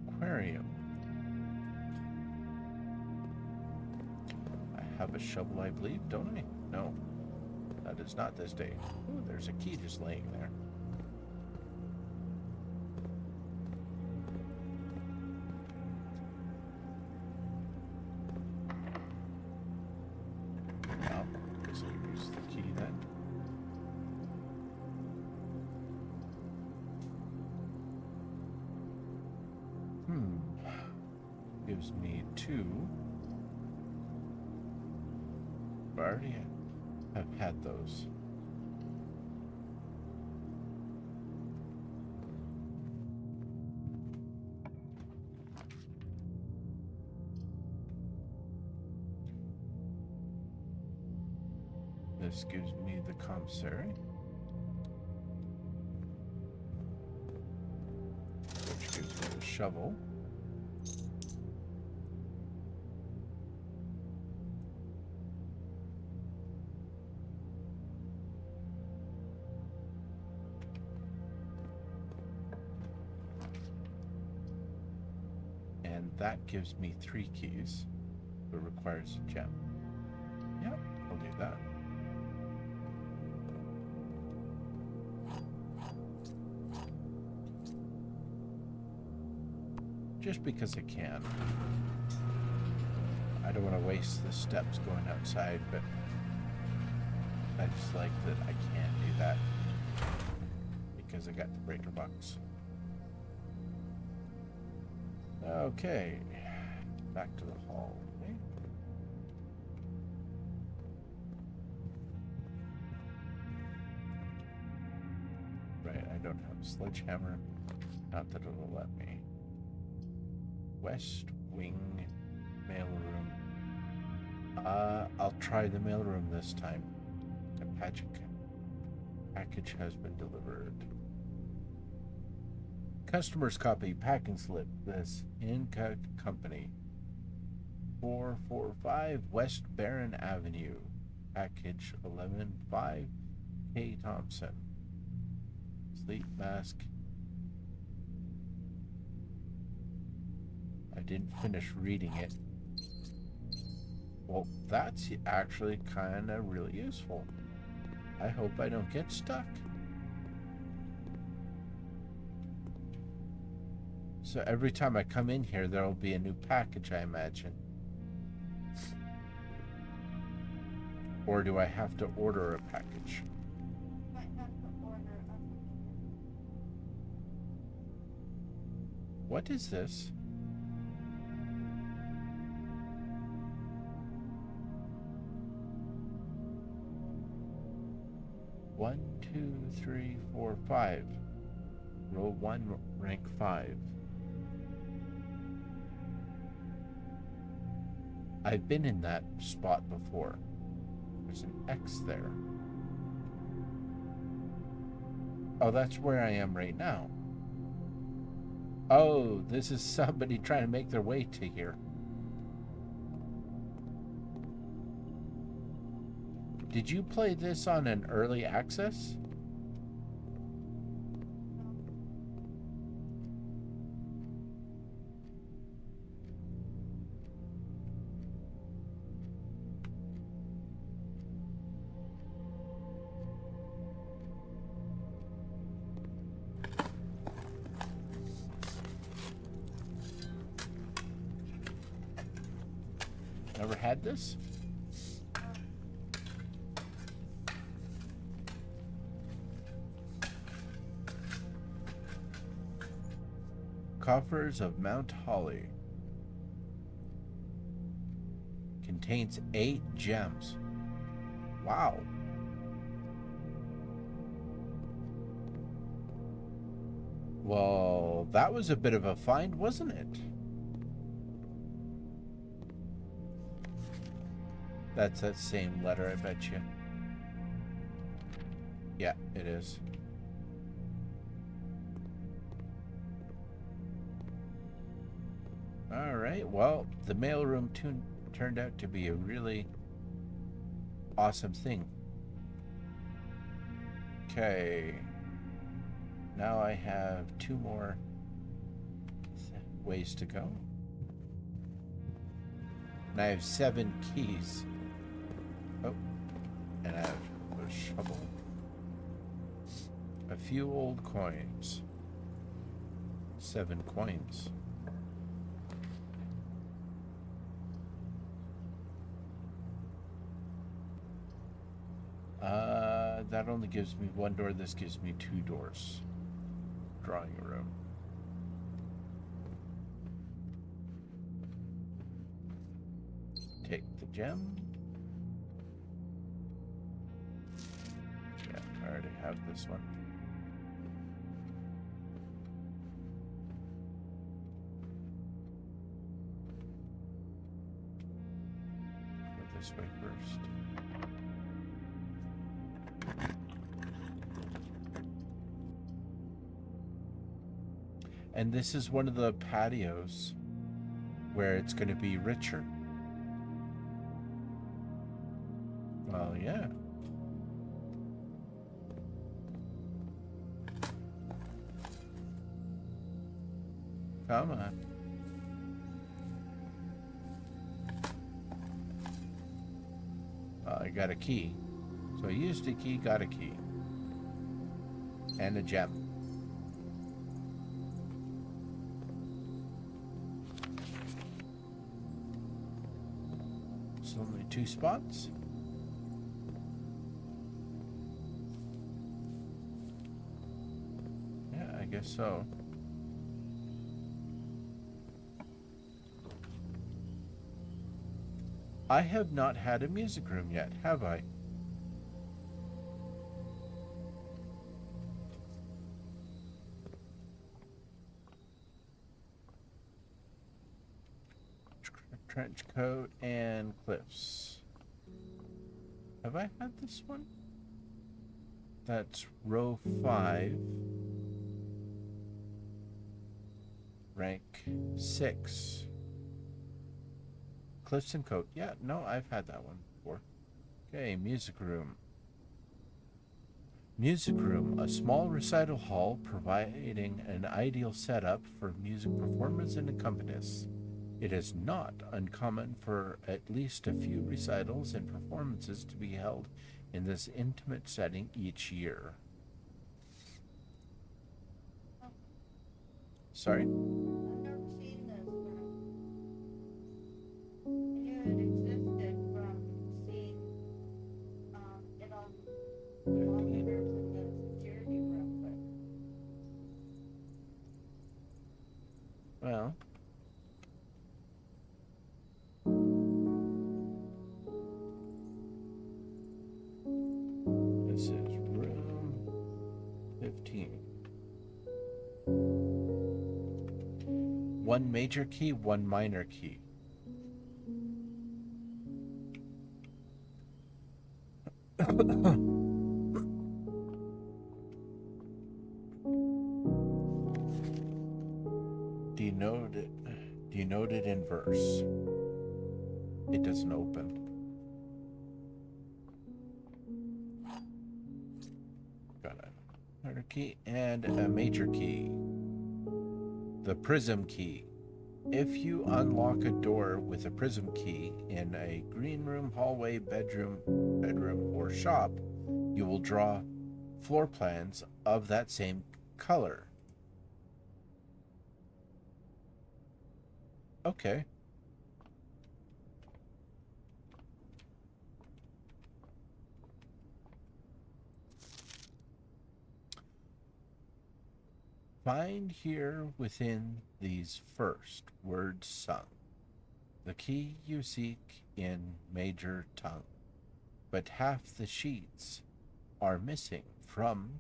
Aquarium. I have a shovel, I believe, don't I? No, that is not this day. Ooh, there's a key just laying there. Well, guess I'll use the key then. Gives me 2. I already have had those. This gives me the commissary, which gives me the shovel. And that gives me 3 keys, but requires a gem. Yep, I'll do that. Just because I can. I don't want to waste the steps going outside, but I just like that I can't do that because I got the breaker box. Okay, back to the hallway. Right, I don't have a sledgehammer. Not that it'll let me. West Wing mailroom. I'll try the mailroom this time. The package has been delivered. Customer's copy packing slip. This Inca Company. 445 West Barron Avenue. Package 11-5 K. Thompson. Sleep mask. I didn't finish reading it. Well, that's actually kind of really useful. I hope I don't get stuck. So every time I come in here, there will be a new package, I imagine. Or do I have to order a package? Might have to order a. What is this? One, 2, 3, 4, 5. Roll 1, rank 5. I've been in that spot before. There's an X there. Oh, that's where I am right now. Oh, this is somebody trying to make their way to here. Did you play this on an early access? Never had this? Coffers of Mount Holly. Contains 8 gems. Wow. Well, that was a bit of a find, wasn't it? That's that same letter, I bet you. Yeah, it is. All right, well, the mailroom turned out to be a really awesome thing. Okay. Now I have 2 more ways to go. And I have 7 keys. Oh, and I have a shovel. A few old coins. 7 coins. That only gives me 1 door. This gives me 2 doors. Drawing room. Take the gem. Yeah, I already have this one. Go this way first. And this is one of the patios where it's going to be richer. Well, yeah. Come on. I got a key. So I used a key, got a key. And a gem. So only 2 spots. Yeah, I guess so. I have not had a music room yet, have I? Trench coat and cliffs. Have I had this one? That's row 5. Rank 6. Cliffs and coat. Yeah, no, I've had that one before. Okay, music room. Music room, a small recital hall providing an ideal setup for music performers and accompanists. It is not uncommon for at least a few recitals and performances to be held in this intimate setting each year. Sorry? I've never seen this one. I knew it existed from seeing it on monitors in the security room, Well, this is room 15. 1 major key, 1 minor key. Denoted in verse. It doesn't open. Got a minor key and a major key. The prism key. If you unlock a door with a prism key in a green room, hallway, bedroom, or shop, you will draw floor plans of that same color. Okay. Find here within these first words sung the key you seek in major tongue. but half the sheets are missing from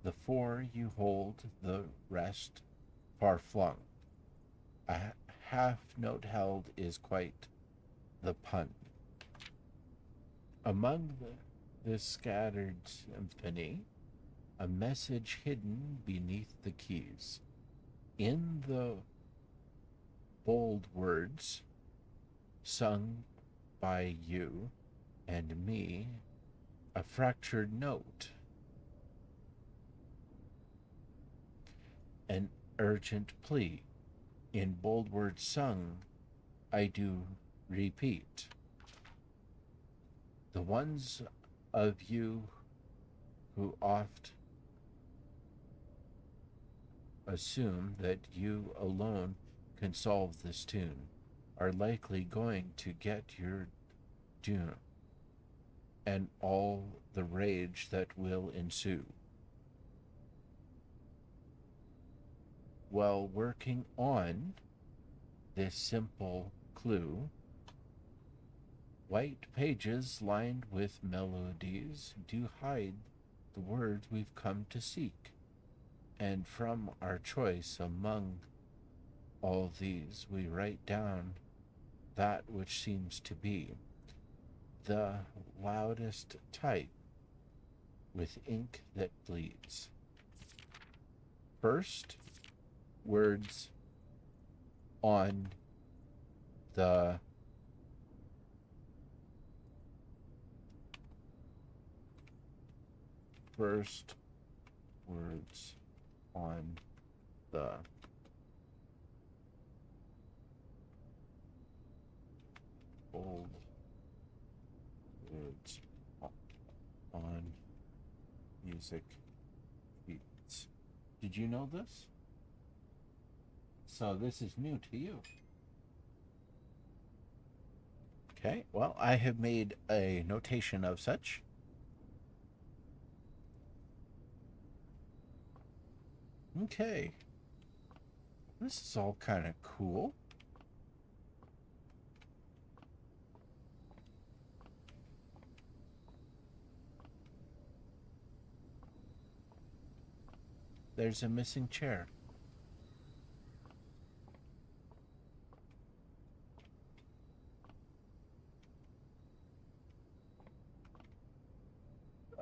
the 4 you hold, the rest far flung. A half note held is quite the pun. Among this scattered symphony, a message hidden beneath the keys. In the bold words sung by you and me, a fractured note, an urgent plea. In bold words sung, I do repeat. The ones of you who oft assume that you alone can solve this tune are likely going to get your doom and all the rage that will ensue. While working on this simple clue, white pages lined with melodies do hide the words we've come to seek, and from our choice among all these we write down that which seems to be the loudest type with ink that bleeds. First, words on the first words on the old words on music beats. Did you know this? So this is new to you. Okay, well, I have made a notation of such. Okay. This is all kind of cool. There's a missing chair.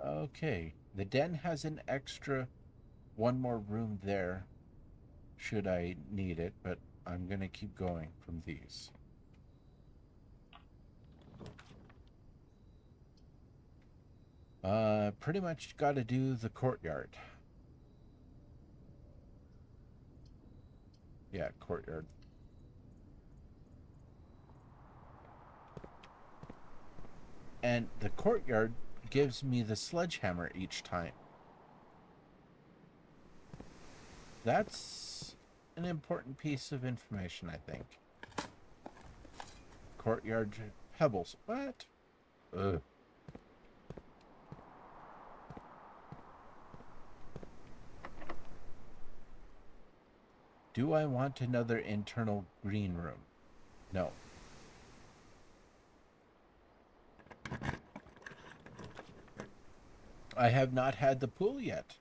Okay, the den has an extra one more room there should I need it, but I'm gonna keep going from these. Pretty much gotta do the courtyard. Yeah, courtyard. And the courtyard gives me the sledgehammer each time. That's an important piece of information, I think. Courtyard pebbles. What? Ugh. Do I want another internal green room? No. I have not had the pool yet.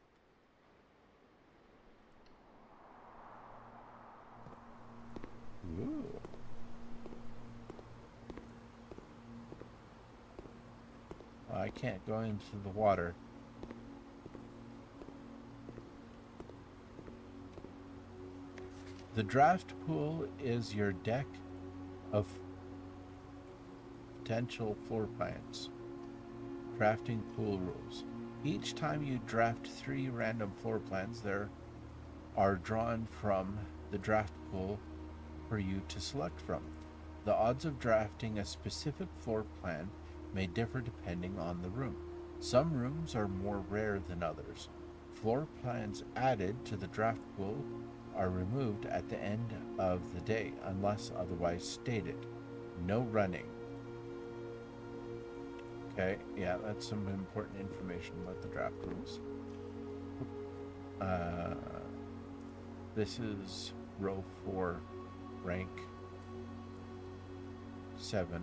Ooh. I can't go into the water. The draft pool is your deck of potential floor plans. Drafting pool rules. Each time you draft 3 random floor plans, there are drawn from the draft pool for you to select from. The odds of drafting a specific floor plan may differ depending on the room. Some rooms are more rare than others. Floor plans added to the draft pool are removed at the end of the day unless otherwise stated. No running. Okay, yeah, that's some important information about the draft rules. This is row 4, rank 7.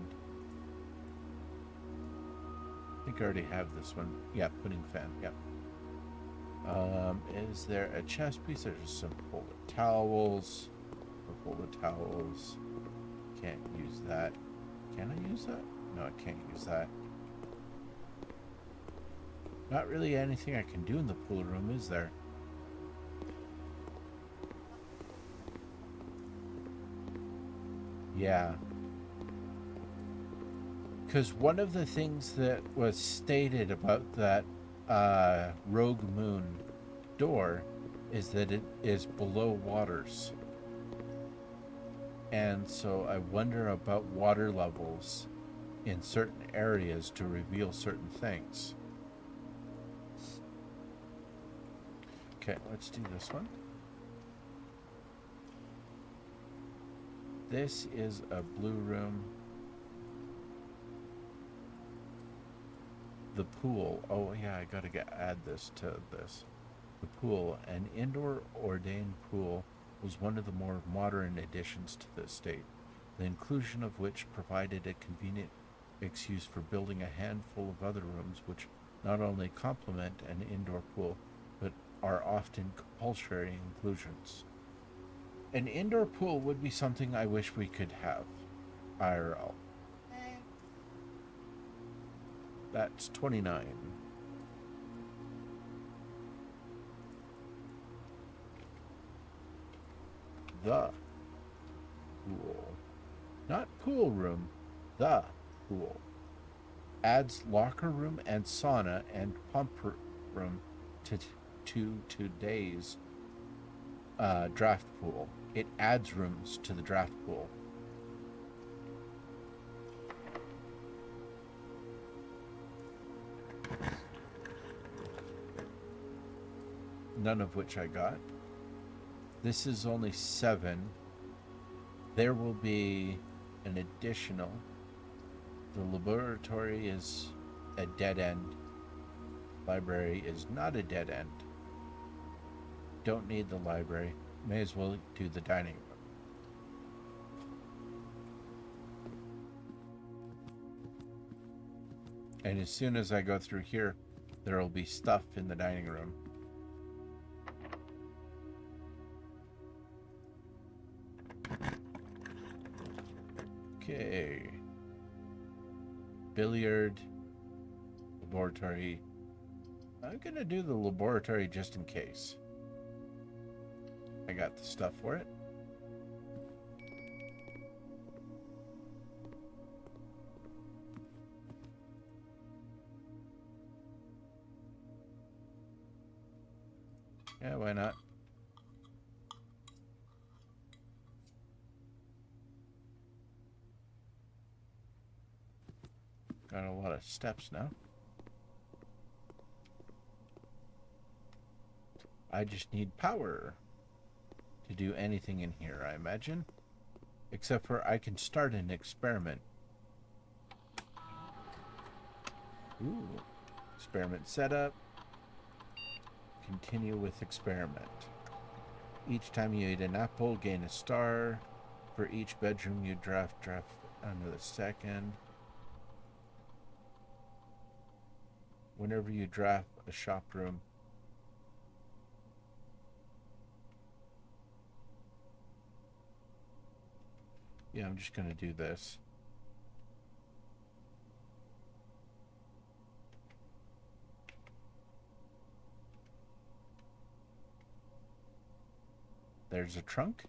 I think I already have this one. Yeah, pudding fan. Yep. Is there a chest piece? There's some folded towels. Folded towels. Can't use that. Can I use that? No, I can't use that. Not really anything I can do in the pool room, is there? Yeah. Because one of the things that was stated about that Rogue Moon door is that it is below waters. And so I wonder about water levels in certain areas to reveal certain things. Okay, let's do this one. This is a blue room. The pool. Oh yeah, I gotta add this to this. The pool, an indoor ordained pool, was one of the more modern additions to the estate, the inclusion of which provided a convenient excuse for building a handful of other rooms which not only complement an indoor pool, but are often compulsory inclusions. An indoor pool would be something I wish we could have. IRL. That's 29. The pool. Not pool room, the pool. Adds locker room and sauna and pump room to today's draft pool. It adds rooms to the draft pool. None of which I got. This is only 7. There will be an additional. The laboratory is a dead end. Library is not a dead end. Don't need the library. May as well do the dining room. And as soon as I go through here, there will be stuff in the dining room. Okay. Billiard. Laboratory. I'm gonna do the laboratory just in case. I got the stuff for it. Yeah, why not? Got a lot of steps now. I just need power to do anything in here, I imagine. Except for I can start an experiment. Ooh. Experiment setup. Continue with experiment. Each time you eat an apple, gain a star. For each bedroom you draft under the second. Whenever you draft a shop room. Yeah, I'm just gonna do this. There's a trunk.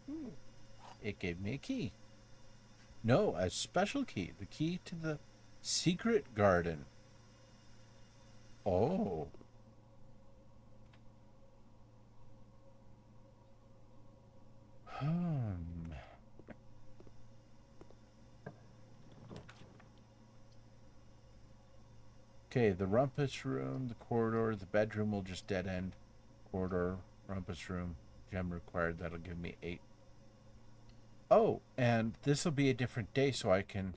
Ooh. It gave me a key. No, a special key. The key to the secret garden. Oh. Okay, the rumpus room, the corridor, the bedroom will just dead end. Corridor, rumpus room, gem required. That'll give me 8. Oh, and this will be a different day, so I can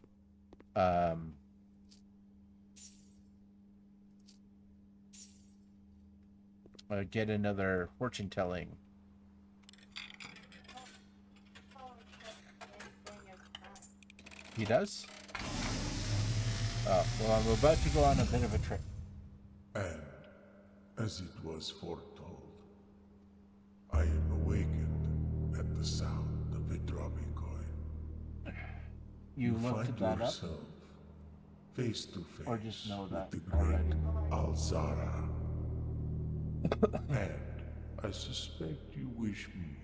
get another fortune telling. He does? Oh, well, I'm about to go on a bit of a trip. And, as it was foretold, I am awakened at the sound of a dropping coin. You looked find that up? yourself face to face Or just know with that the already? great Alzara. And I suspect you wish me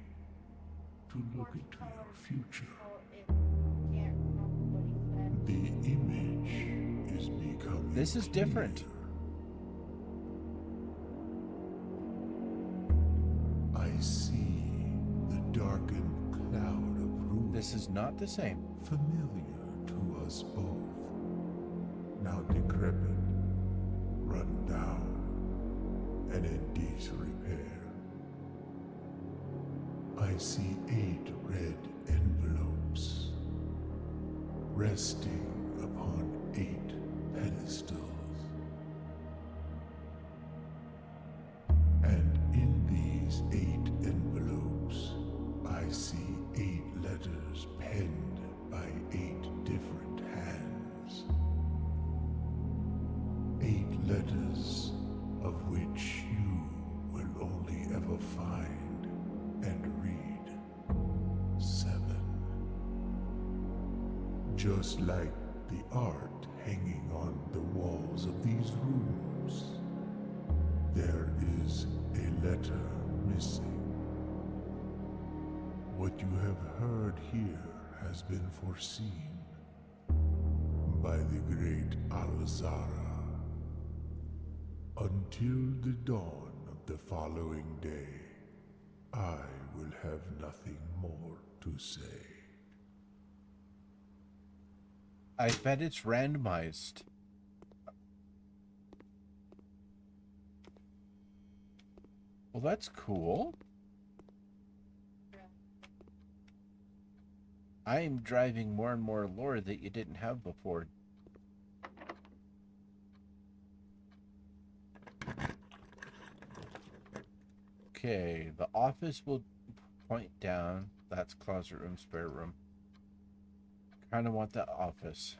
to look into your future. Can't remember what he said. The image is becoming This is different. clear. I see the darkened cloud of ruin. This is not the same. Familiar to us both. Now decrepit, run down, and in disrepair. I see 8 red envelopes resting upon 8 pedestals. And in these 8 envelopes, I see 8 letters penned by 8 different hands. 8 letters of which you will only ever find and read 7. Just like the art hanging on the walls of these rooms, there is a letter missing. What you have heard here has been foreseen by the great Alzara. Until the dawn of the following day, I will have nothing more to say. I bet it's randomized. Well, that's cool. I am driving more and more lore that you didn't have before. Okay, the office will point down. That's closet room, spare room. Kind of want that office.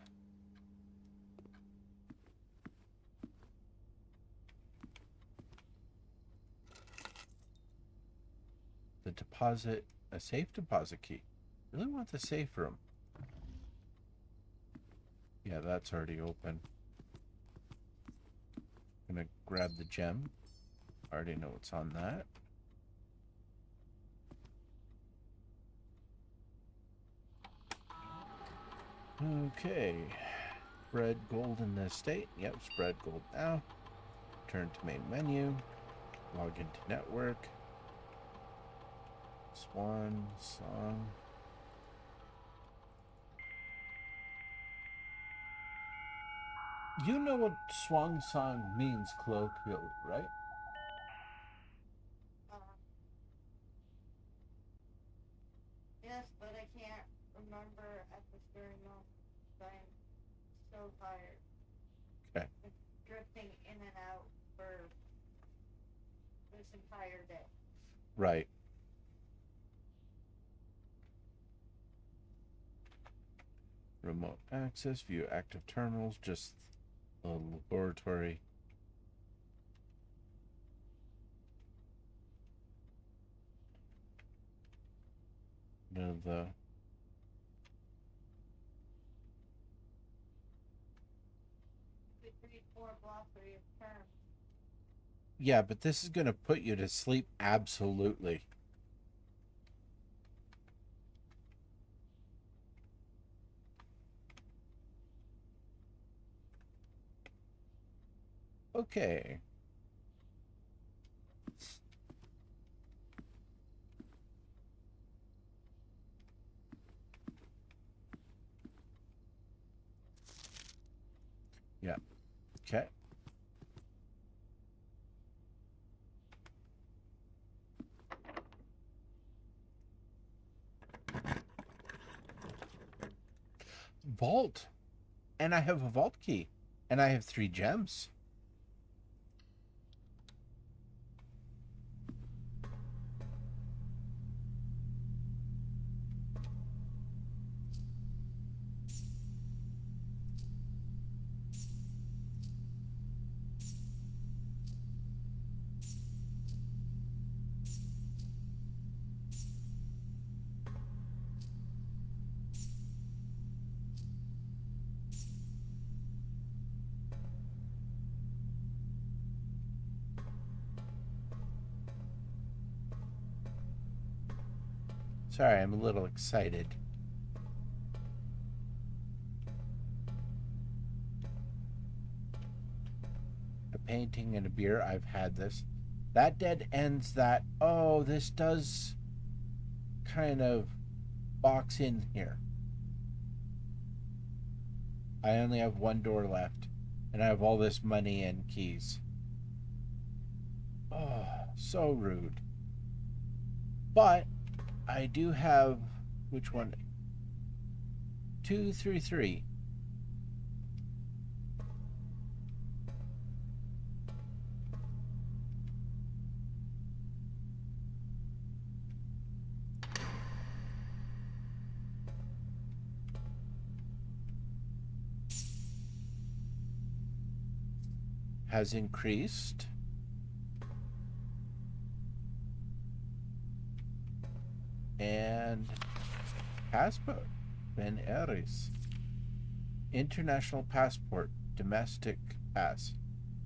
The deposit, a safe deposit key. Really want the safe room. Yeah, that's already open. Gonna grab the gem. Already know what's on that. Okay. Spread gold in the estate. Yep, spread gold now. Turn to main menu. Log into network. Swan song. You know what swan song means colloquially, right? Yes, but I can't remember at this very moment. I'm so tired. Okay. I'm drifting in and out for this entire day. Right. Remote access, view active terminals, just the laboratory. No, the 4 glossary of terms. yeah, but this is gonna put you to sleep absolutely. Okay. Yeah. Okay. Vault. And I have a vault key. And I have 3 gems. Sorry, I'm a little excited. A painting and a beer. I've had this. That dead ends that. Oh, this does kind of box in here. I only have one door left, and I have all this money and keys. Oh, so rude. But I do have, which one? 2 through 3. Has increased. And passport. Ben Eris. International passport. Domestic pass.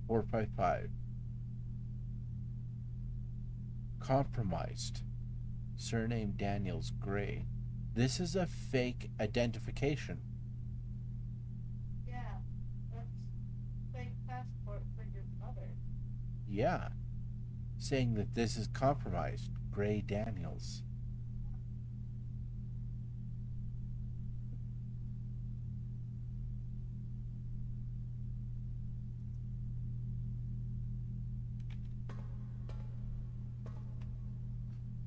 455. Compromised. Surname Daniels Gray. This is a fake identification. Yeah, that's fake passport for your mother. Yeah. Saying that this is compromised. Gray Daniels.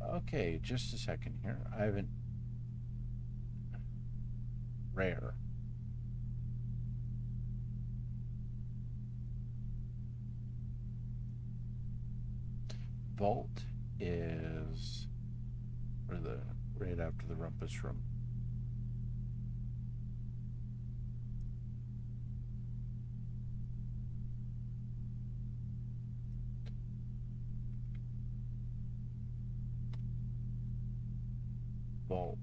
Okay, just a second here. I haven't. Rare. Vault is or the right after the rumpus room. Vault.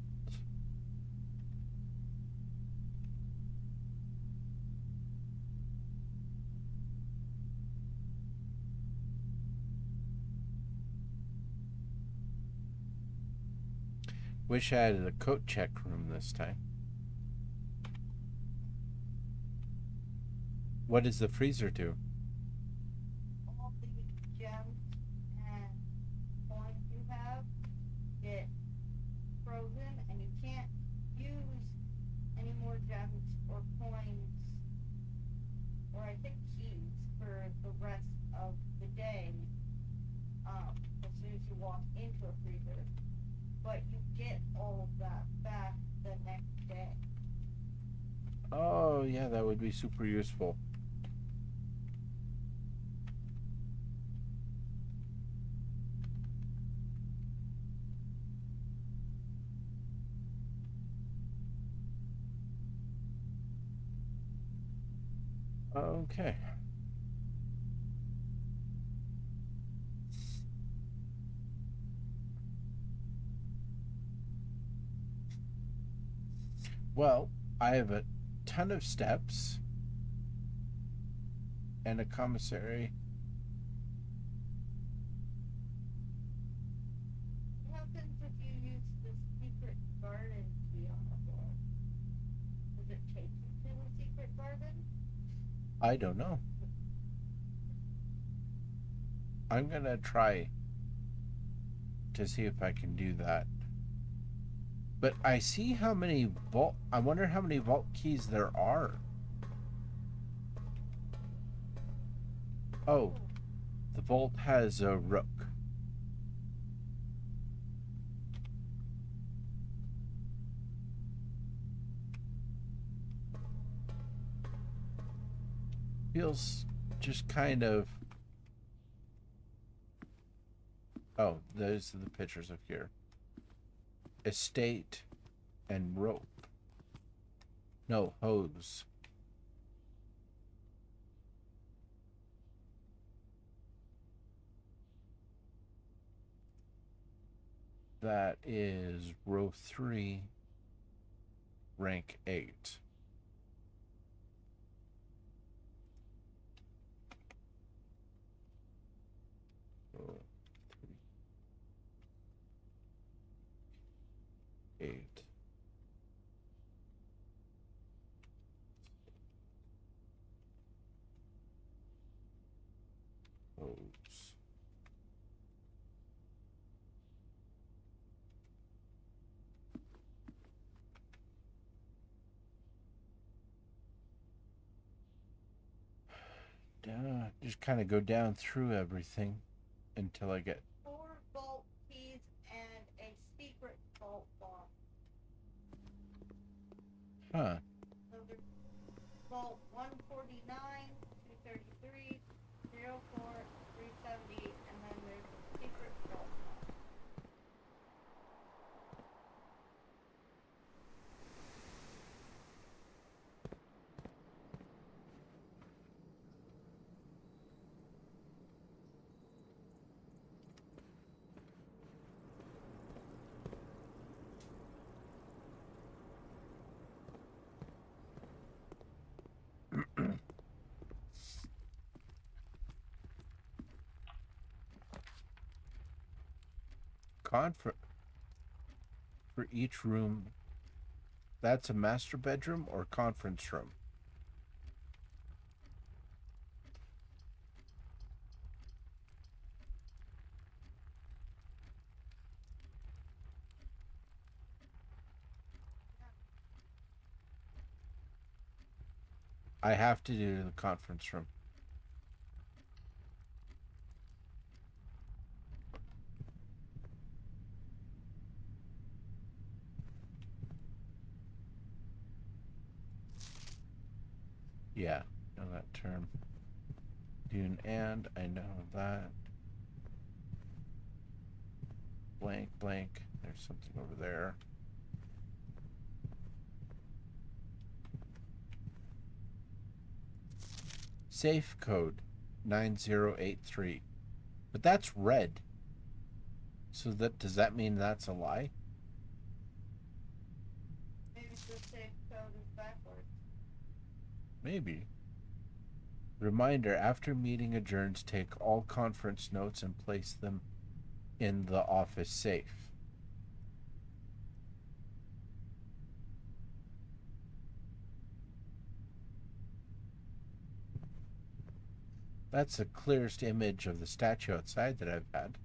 Wish I had a coat check room this time. What does the freezer do? All the gems and coins you have get frozen, and you can't use any more gems or coins, or I think keys, for the rest of the day. As soon as you walk into a freezer, but you get all of that back the next day. Oh, yeah, that would be super useful. Okay. Well, I have a ton of steps and a commissary. What happens if you use the secret garden key on the floor? Does it take you to the secret garden? I don't know. I'm gonna try to see if I can do that. But I see how many vault. I wonder how many vault keys there are. Oh, the vault has a rook. Feels just kind of. Oh, those are the pictures of here. Estate and rope. No, hose. That is row 3, rank 8. goes. Just kind of go down through everything until I get. 4 vault keys and a secret vault lock. Huh. So there's vault 149, 233, 04, 370, and then there's a secret vault lock. Confer for each room. That's a master bedroom or conference room? I have to do the conference room. Yeah, know that term. Dune and I know that. Blank, blank. There's something over there. Safe code 9083. But that's red. So does that mean that's a lie? Maybe the safe code is backwards. Maybe. Reminder, after meeting adjourns, take all conference notes and place them in the office safe. That's the clearest image of the statue outside that I've had.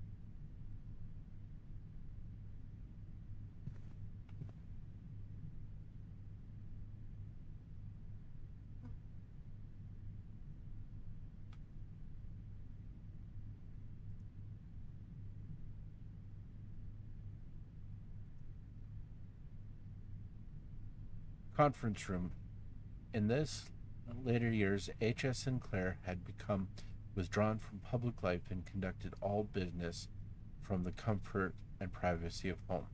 Conference room. In this later years, H.S. Sinclair had become withdrawn from public life and conducted all business from the comfort and privacy of home.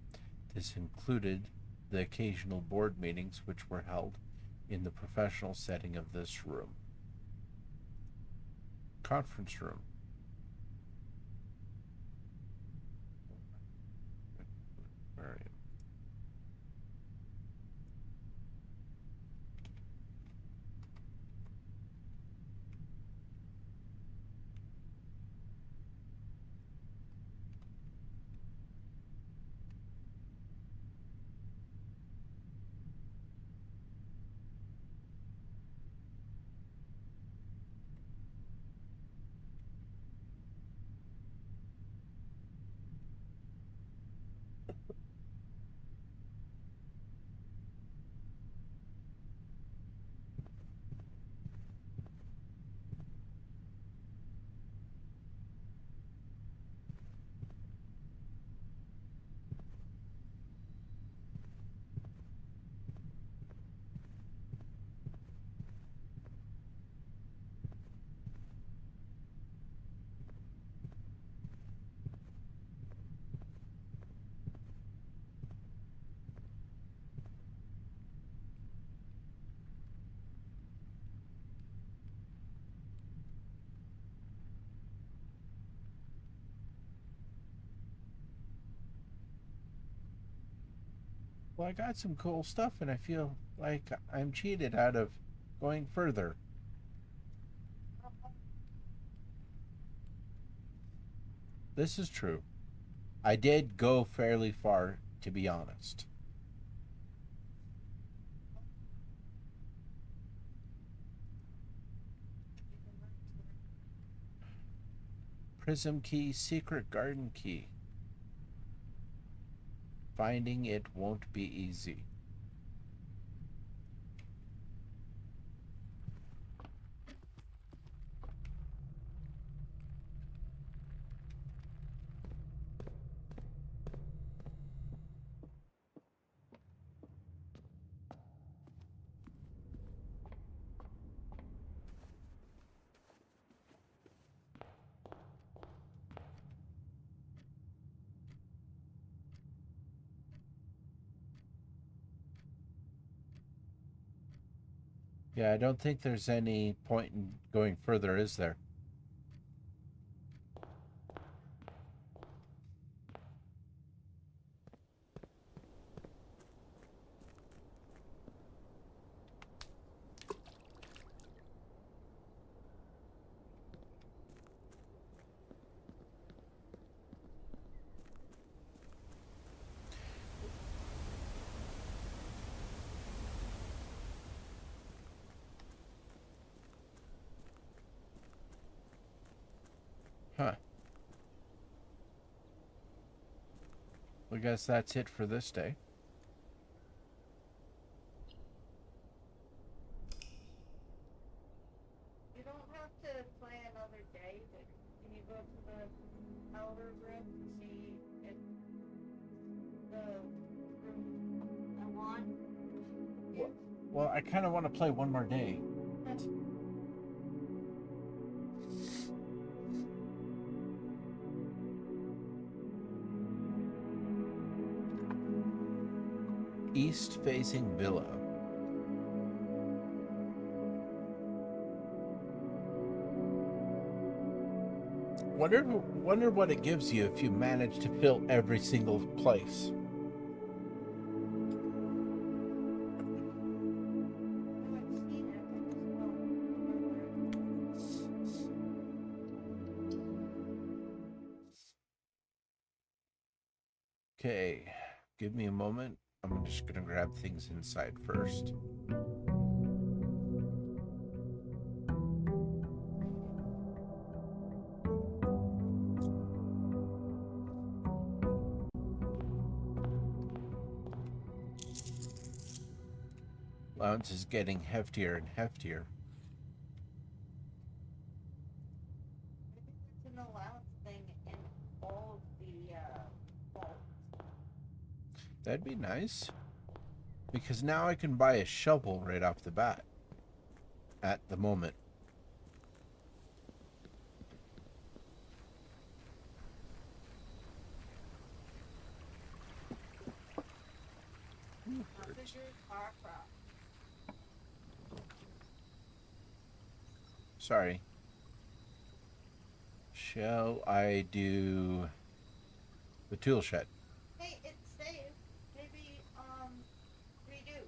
This included the occasional board meetings which were held in the professional setting of this room. Conference room. Where are you? Well, I got some cool stuff and I feel like I'm cheated out of going further. This is true. I did go fairly far, to be honest. Prism key, secret garden key. Finding it won't be easy. Yeah, I don't think there's any point in going further, is there? Huh. I guess that's it for this day. You don't have to play another day, but can you go to the elder room and see if the room I want? Well, I kind of want to play one more day. East-facing villa. Wonder what it gives you if you manage to fill every single place. Okay, give me a moment. I'm just gonna grab things inside first. Allowance is getting heftier and heftier. Maybe there's an allowance thing in all of the vaults. That'd be nice. Because now I can buy a shovel right off the bat. At the moment. Sorry. Shall I do the tool shed? Hey, it's saved. Maybe redo.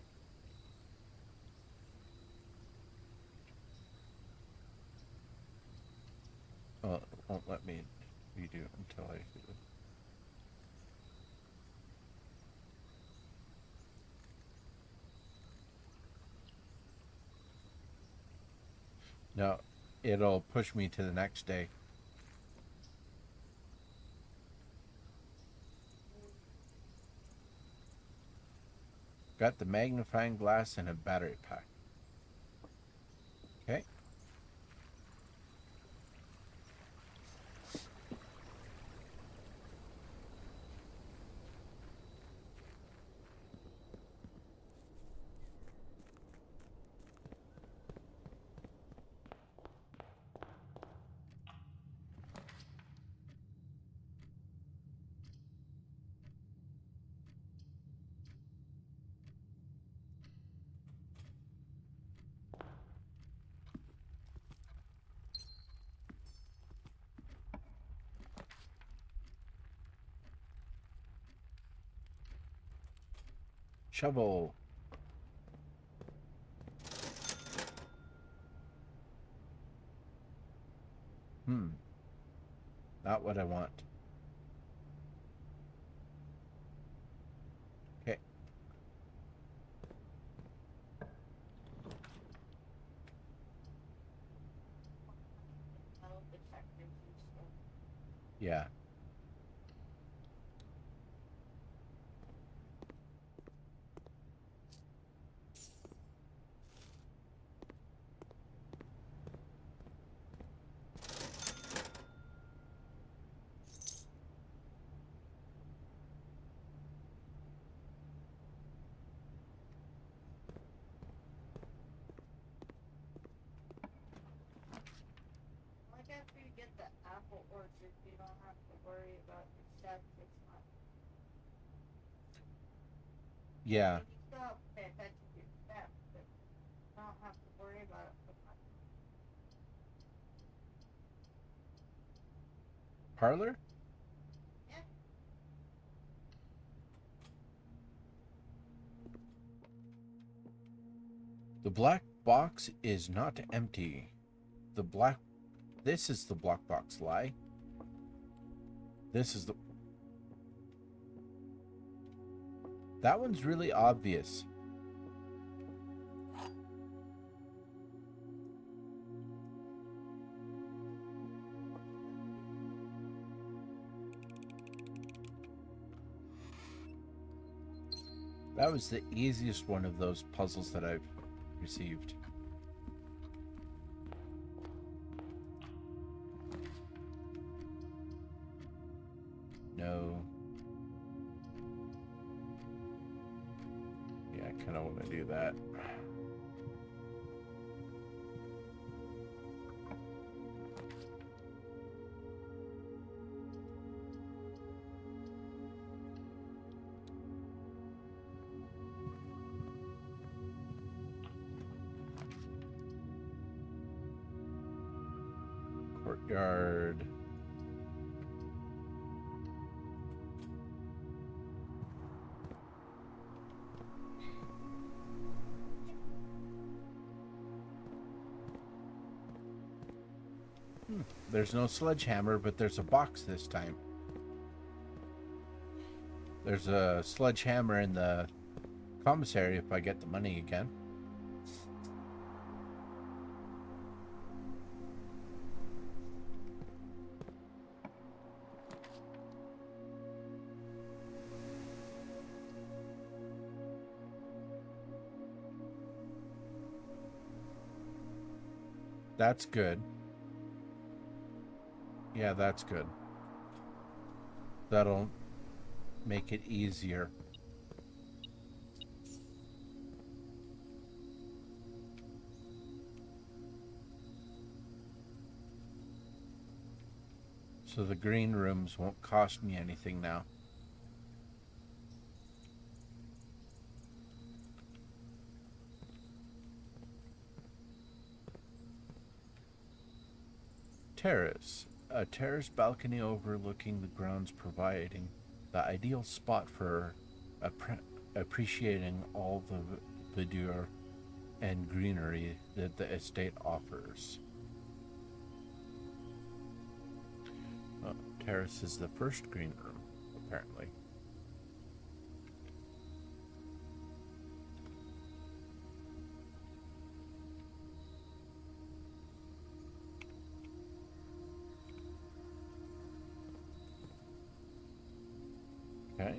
Oh, it won't let me redo until I do it. No, it'll push me to the next day. Got the magnifying glass and a battery pack. Okay. Shovel. Not what I want. Okay. Metal detectors and stuff. Yeah. Like after you get the apple orchard, you don't have to worry about your steps 6 months. Yeah. And you still have to pay attention to your steps, but you don't have to worry about it so much. Parlor? Yeah. The black box is not empty. This is the black box lie. This is the... That one's really obvious. That was the easiest one of those puzzles that I've received. No. Yeah, I kind of want to do that. Courtyard. There's no sledgehammer, but there's a box this time. There's a sledgehammer in the commissary if I get the money again. That's good. Yeah, that's good. That'll make it easier. So the green rooms won't cost me anything now. Terrace. A terrace balcony overlooking the grounds, providing the ideal spot for appreciating all the verdure and greenery that the estate offers. Terrace is the first green room, apparently. Okay.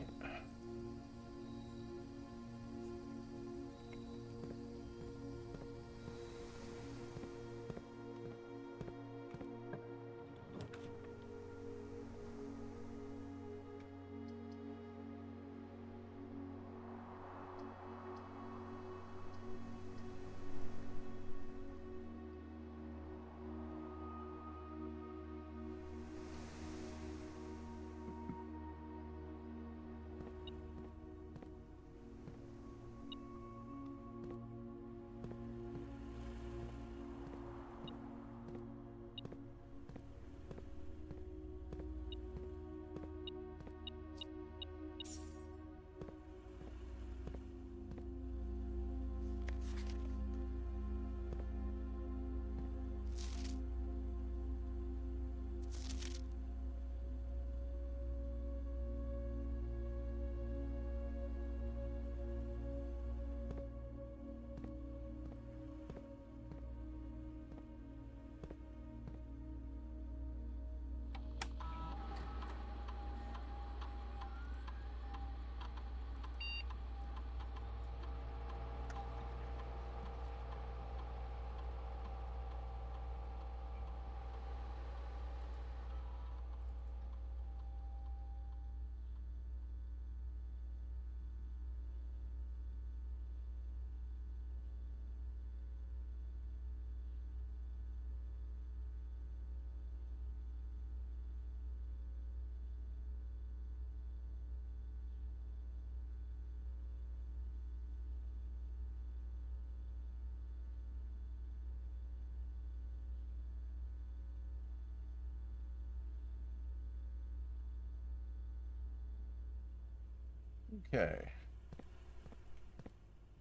Okay.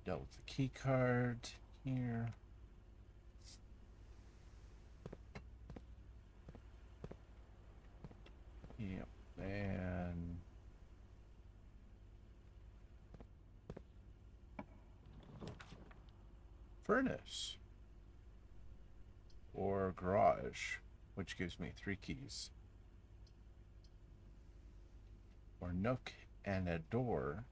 Dealt with the key card here. Yep, and furnace or garage, which gives me 3 keys. Or nook and a door.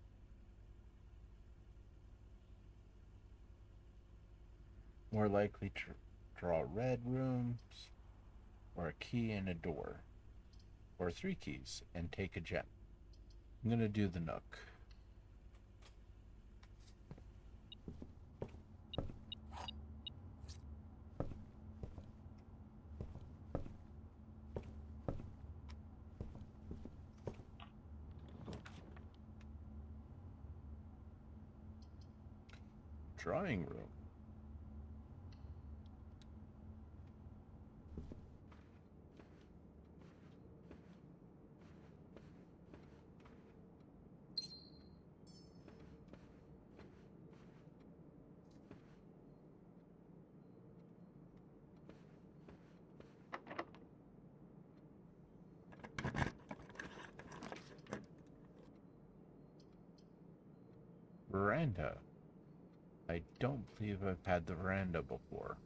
More likely to draw red rooms, or a key and a door, or 3 keys and take a gem. I'm gonna do the nook. Drawing room. Veranda. I don't believe I've had the veranda before.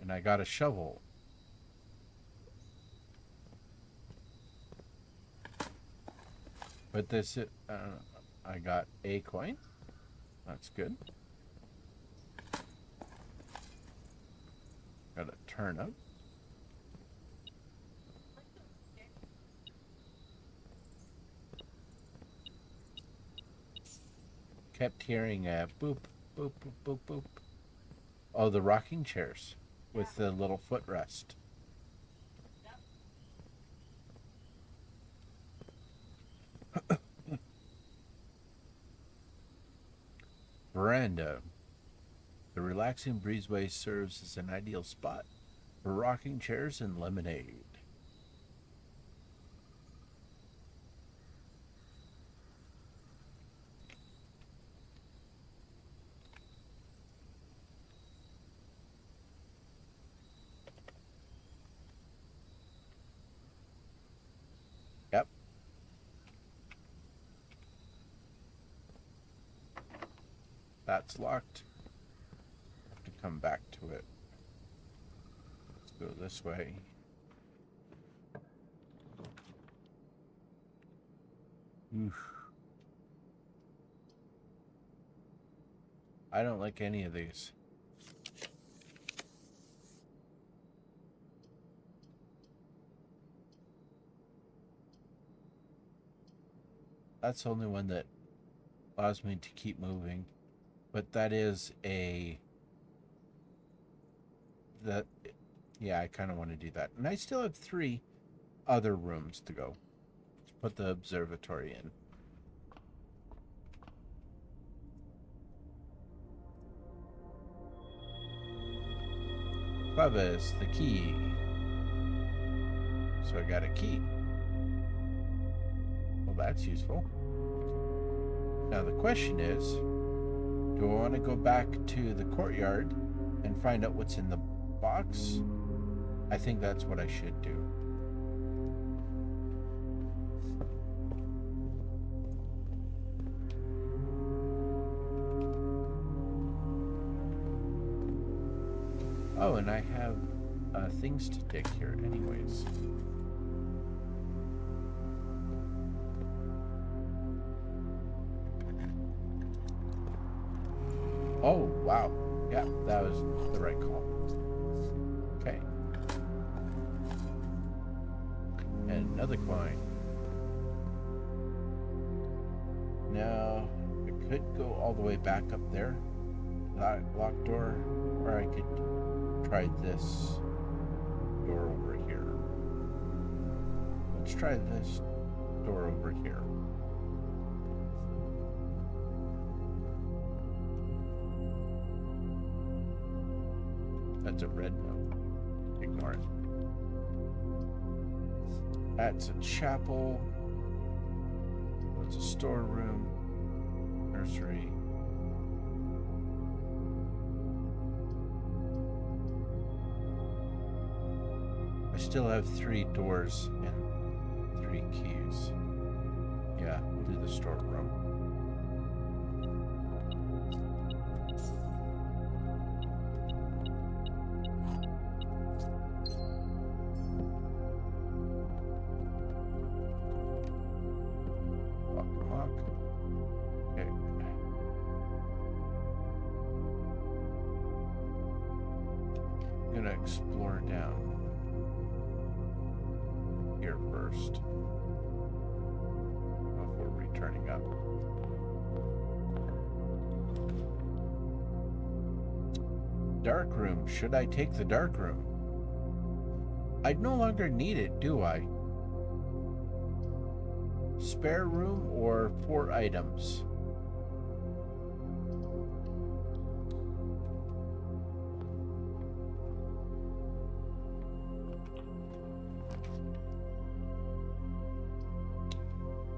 And I got a shovel. But this, I got a coin. That's good. Got a turnip. Kept hearing a boop, boop, boop, boop, boop. Oh, the rocking chairs with the little footrest. Veranda. The relaxing breezeway serves as an ideal spot for rocking chairs and lemonade. Yep. That's locked. Have to come back to it. Let's go this way. Oof. I don't like any of these. That's the only one that allows me to keep moving. But that is a... Yeah, I kind of want to do that. And I still have 3 other rooms to go. Let's put the observatory in. Clavis, the key. So I got a key. Well, that's useful. Now the question is, do I want to go back to the courtyard and find out what's in the box? I think that's what I should do. Oh, and I have things to take here anyways. Oh, wow. Yeah, that was the right call. Okay. And another coin. Now, I could go all the way back up there, that locked door, or I could try this door over here. Let's try this door over here. That's a red note. Ignore it. That's a chapel. That's a storeroom. Nursery. I still have 3 doors and 3 keys. Yeah, we'll do the storeroom. Lock. Okay. I'm gonna explore down here first before returning up. Dark room. Should I take the dark room? I no longer need it, do I? Spare room or 4 items?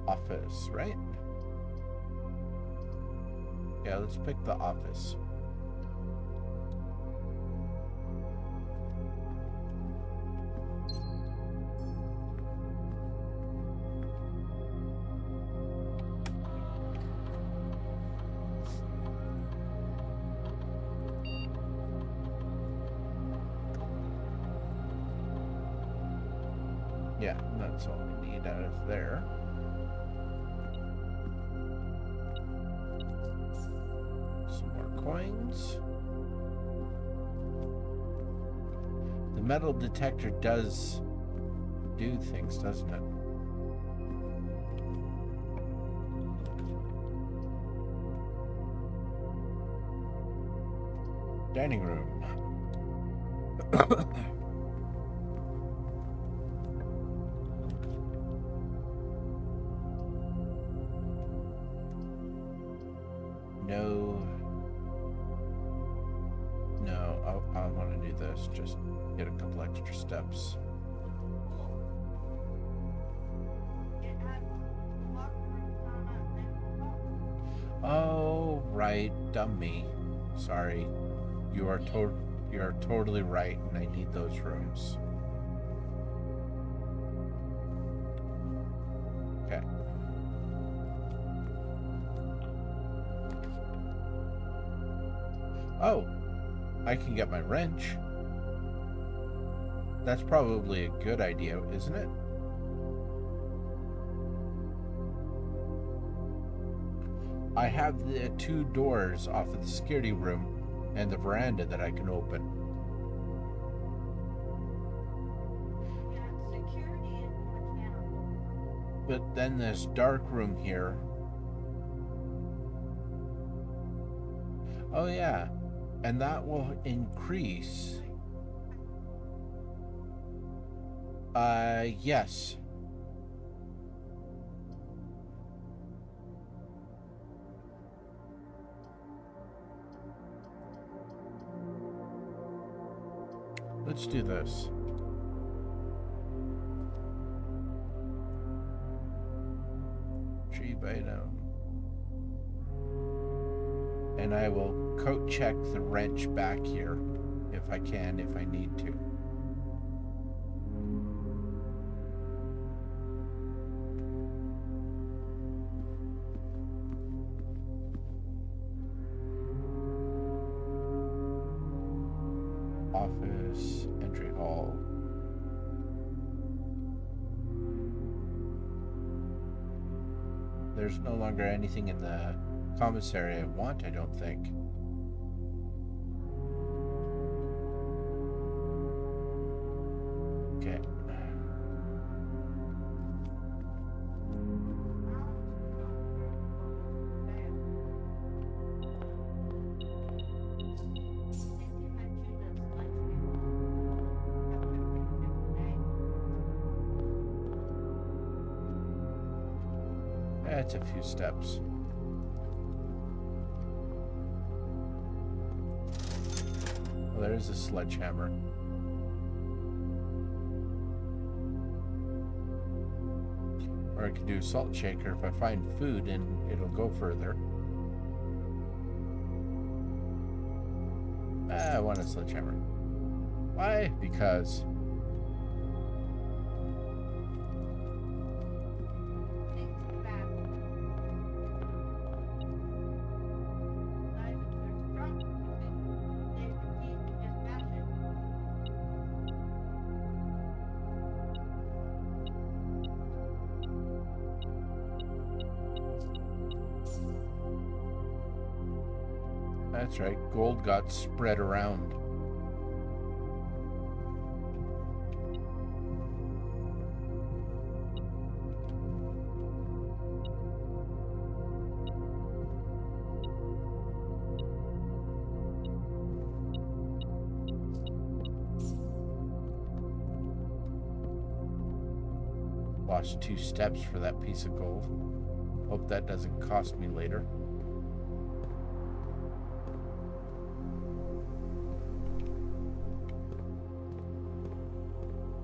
Office, right? Yeah, let's pick the office. Yeah, that's all we need out of there. Some more coins. The metal detector does do things, doesn't it? Dining room. No, I want to do this. Just get a couple extra steps. It has locker rooms on it and Oh, right, dumb me. Sorry, you are totally right, and I need those rooms. Okay. Oh, I can get my wrench. That's probably a good idea, isn't it? I have the 2 doors off of the security room and the veranda that I can open. yeah, security is mechanical. But then there's dark room here. Oh yeah, and that will increase. Yes. Let's do this. Retrieve item. And I will coat check the wrench back here if I can, if I need to. Office, entry hall. There's no longer anything in the commissary I want, I don't think. Okay. That's a few steps. Well, there's a sledgehammer. Or I could do a salt shaker if I find food and it'll go further. I want a sledgehammer. Why? Because Things back. Guys, if there's drunk, you can save the keys and just mash it. that's right, gold got spread around. Lost 2 steps for that piece of gold. Hope that doesn't cost me later.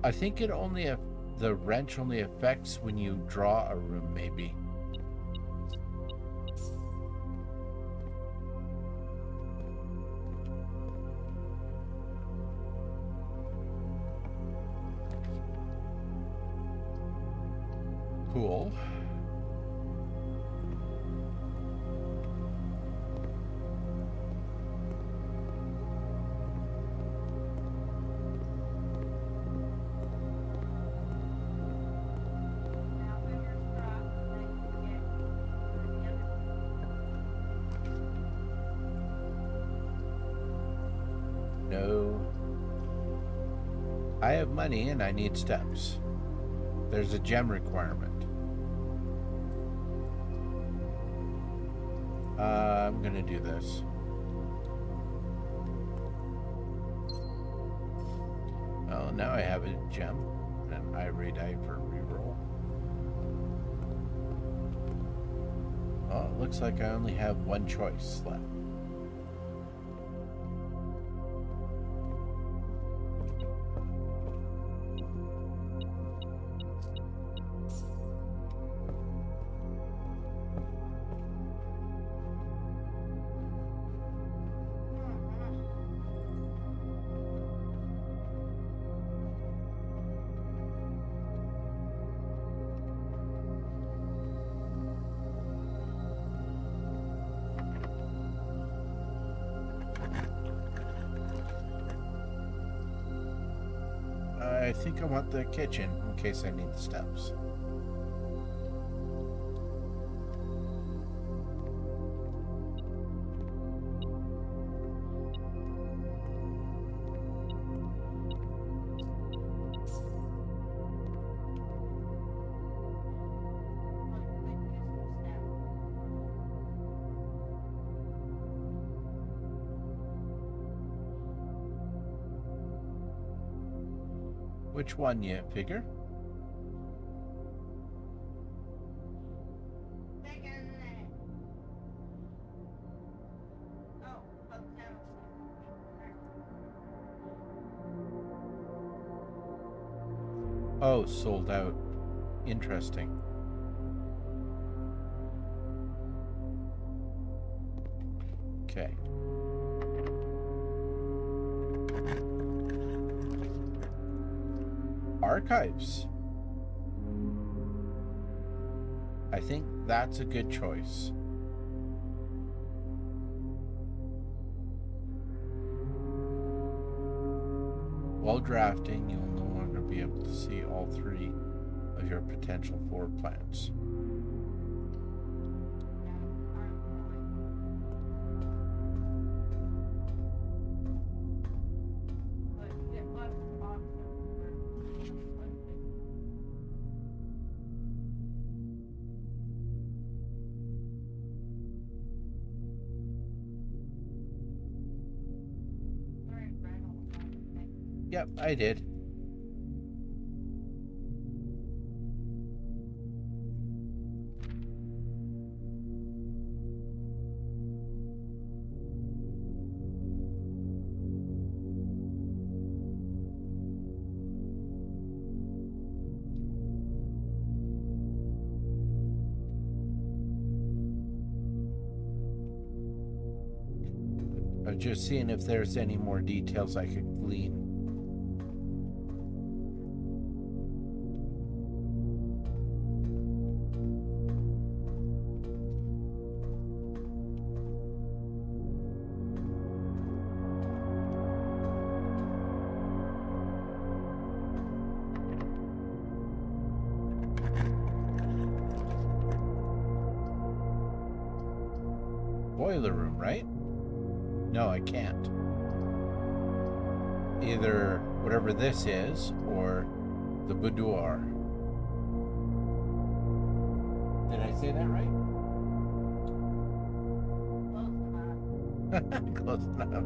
I think the wrench only affects when you draw a room, maybe. Cool. Now, when you're struck, then you get the other. No. I have money and I need steps. There's a gem requirement. I'm gonna do this. Well, now I have a gem, and ivory die for reroll. Well, it looks like I only have one choice left. I think I want the kitchen in case I need the steps. Which one, you figure? Oh, sold out. Interesting. Okay. Archives. I think that's a good choice. While drafting, you'll no longer be able to see all 3 of your potential floor plans. Yep, I did. just seeing if there's any more details I could glean. Boiler room, right? No, I can't. Either whatever this is or the boudoir. Did I say that right? Close enough. Close enough.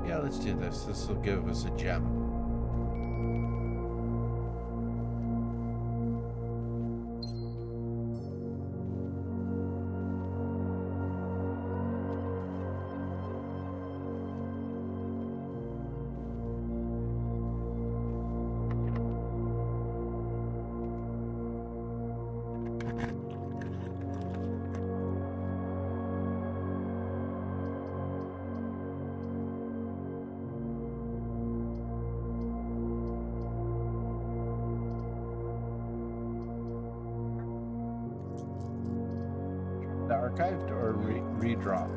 Yeah, let's do this. This will give us a gem. The archived or redraw?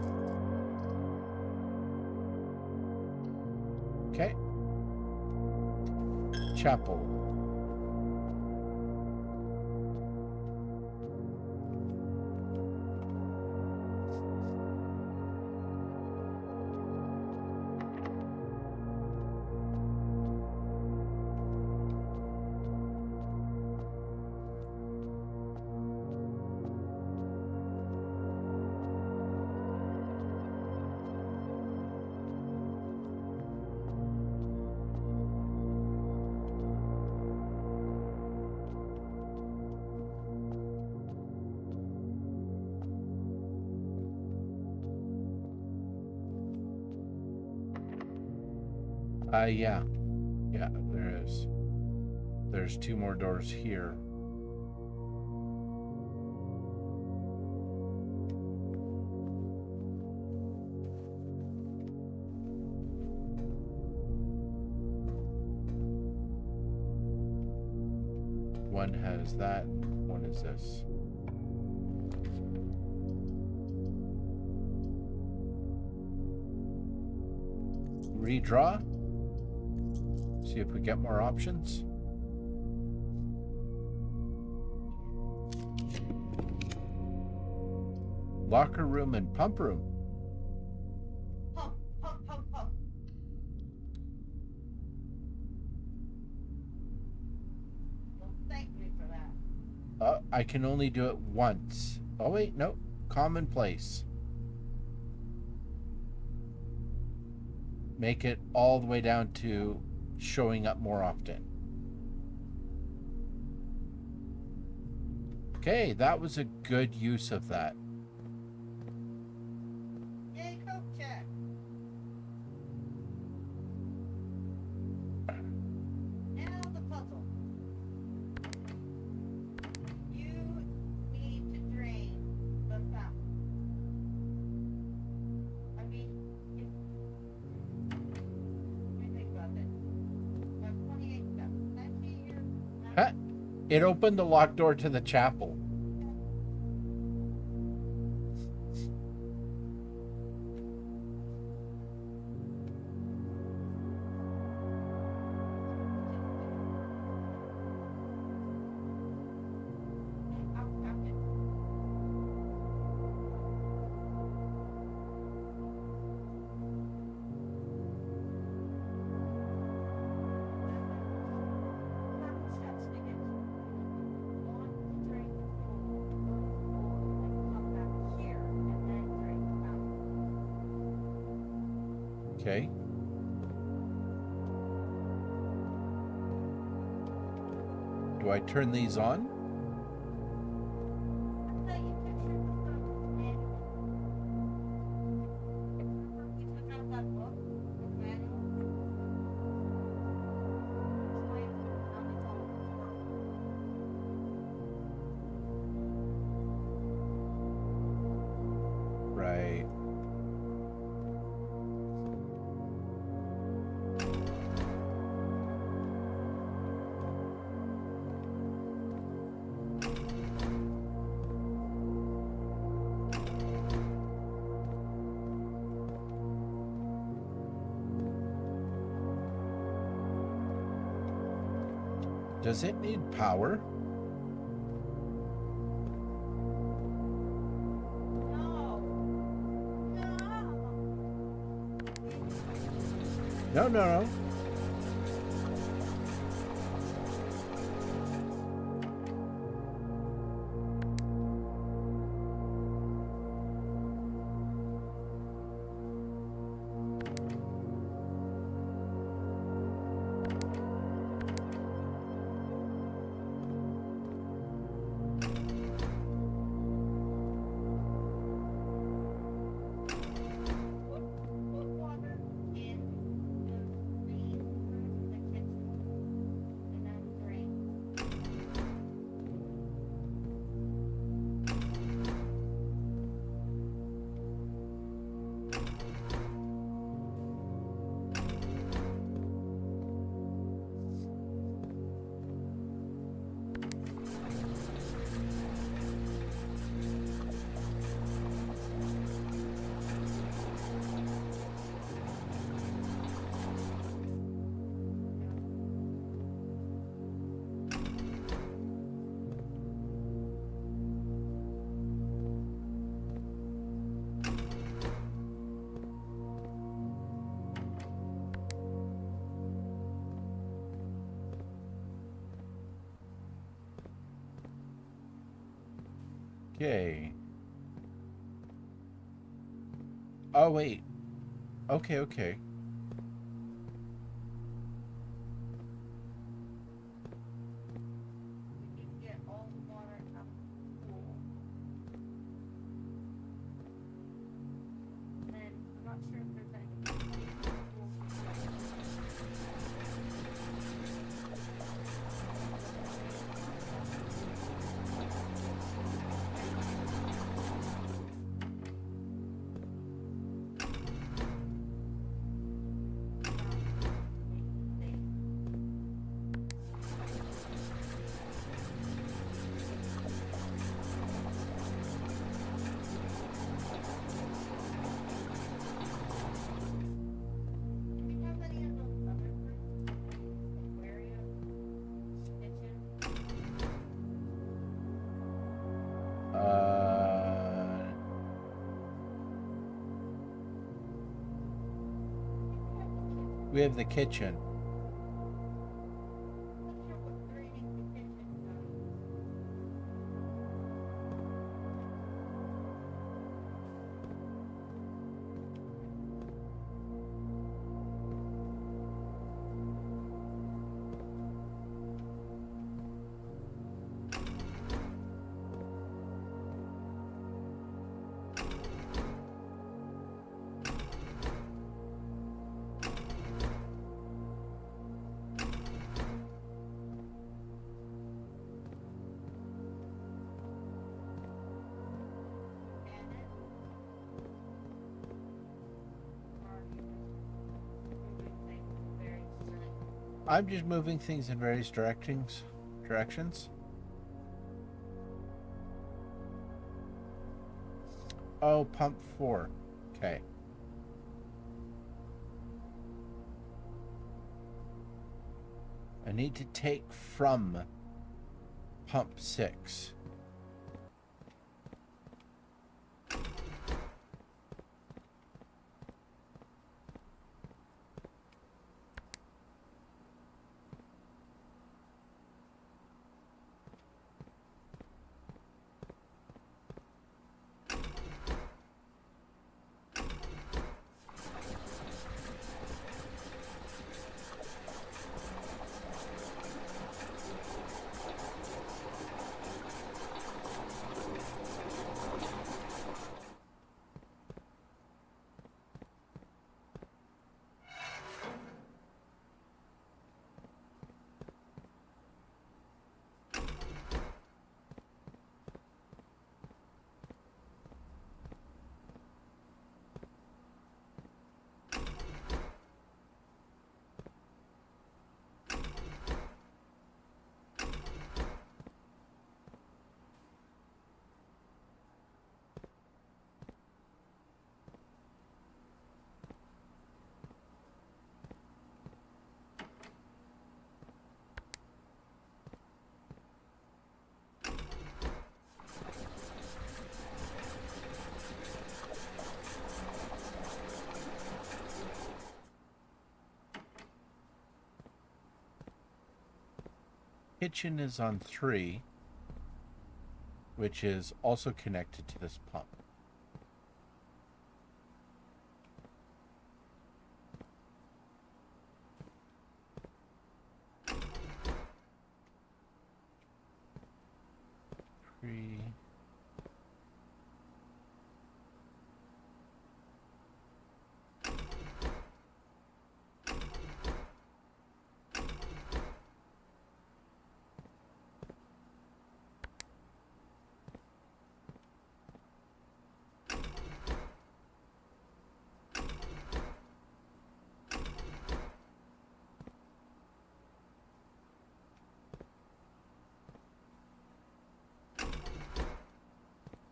Okay. Chapel. Yeah. Yeah, there is. There's two more doors here. One has that, one is this. Redraw. See if we get more options. Locker room and pump room. Pump, pump, pump, pump. Don't thank me for that. I can only do it once. Oh wait, no. Commonplace. Make it all the way down to showing up more often. Okay, that was a good use of that. Yay, coat check. Now the puzzle. You need to drain the fountain. I mean, let me think about this. About 28 steps. Can I see your map? Huh? It opened the locked door to the chapel. I'll count it. Steps to get to. One, drain the pool, and come back here, and then drain the fountain. Okay. Do I turn these on? I thought you pictured the fountain manual. Remember we took out that book, the manual? Explains how the phones work. Right. Does it need power? No. No, No. no, no. Put water in the kitchen and then drain. Okay. Oh, wait. Okay, okay. We can get all the water out of the pool. And then I'm not sure if there's any pool. Do we have any of those other rooms? Aquarium, kitchen. We have the kitchen. I'm not sure what draining the kitchen does. I'm just moving things in various directions. Oh, pump 4. Okay. I need to take from pump 6. kitchen is on 3, which is also connected to this pump. Three.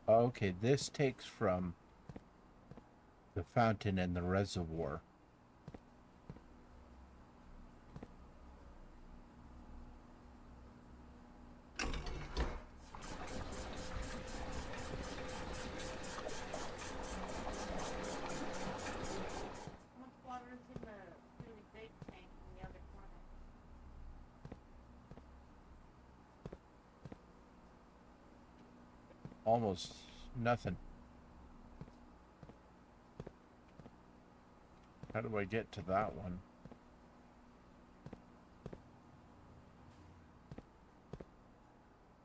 Okay, this takes from the fountain and the reservoir. How much water is in the really big tank in the other corner? Almost nothing. How do I get to that one?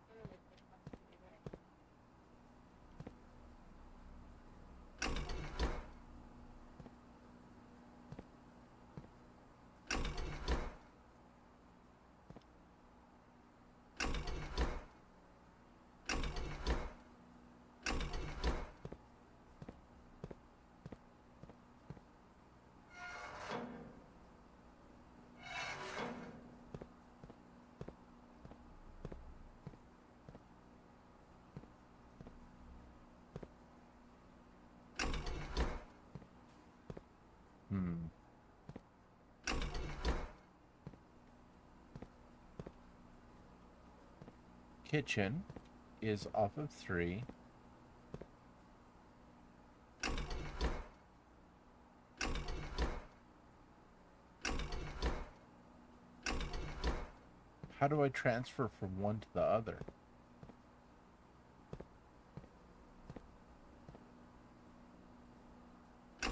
Really big must be right. Hmm. Kitchen is off of 3. How do I transfer from one to the other? Oh,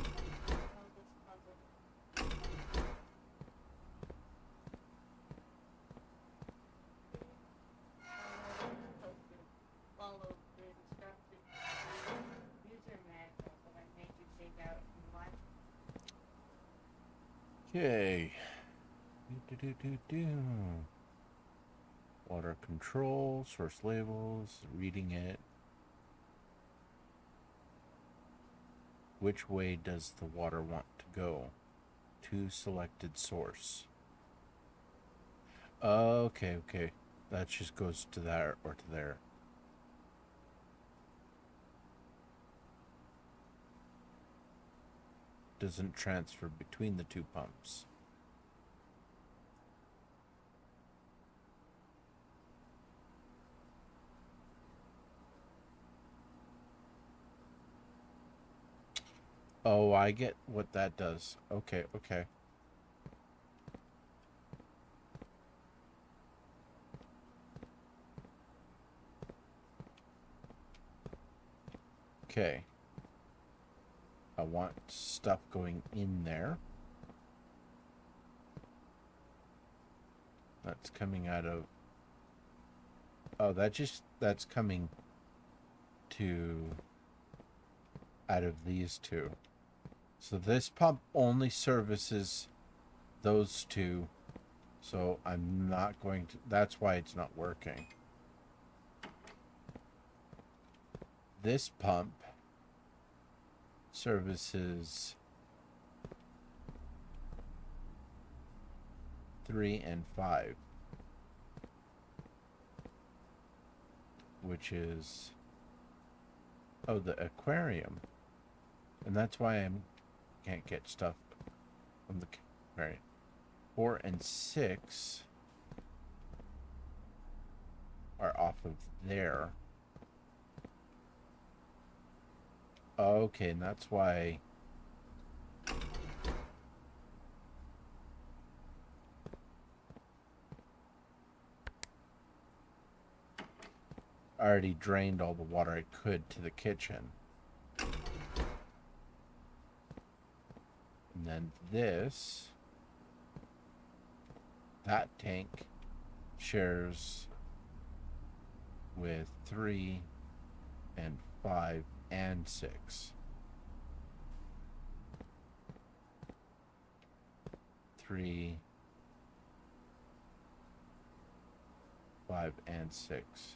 this puzzle. Supposed to follow the instructions. User manual that I made you take out in life. Okay. Water control, source labels, reading it. Which way does the water want to go? To selected source. Okay, okay. That just goes to there or to there. Doesn't transfer between the 2 pumps. Oh, I get what that does. Okay, okay. Okay. I want stuff going in there. That's coming out of... Oh, that's coming to... out of these 2. So this pump only services those 2. So I'm not going to... That's why it's not working. This pump services 3 and 5, which is, oh, the aquarium, and that's why I can't get stuff from the aquarium. 4 and 6 are off of there. Okay, and that's why. already drained all the water I could to the kitchen. And then that tank shares with 3 and 5 and 6. 3, 5, and 6.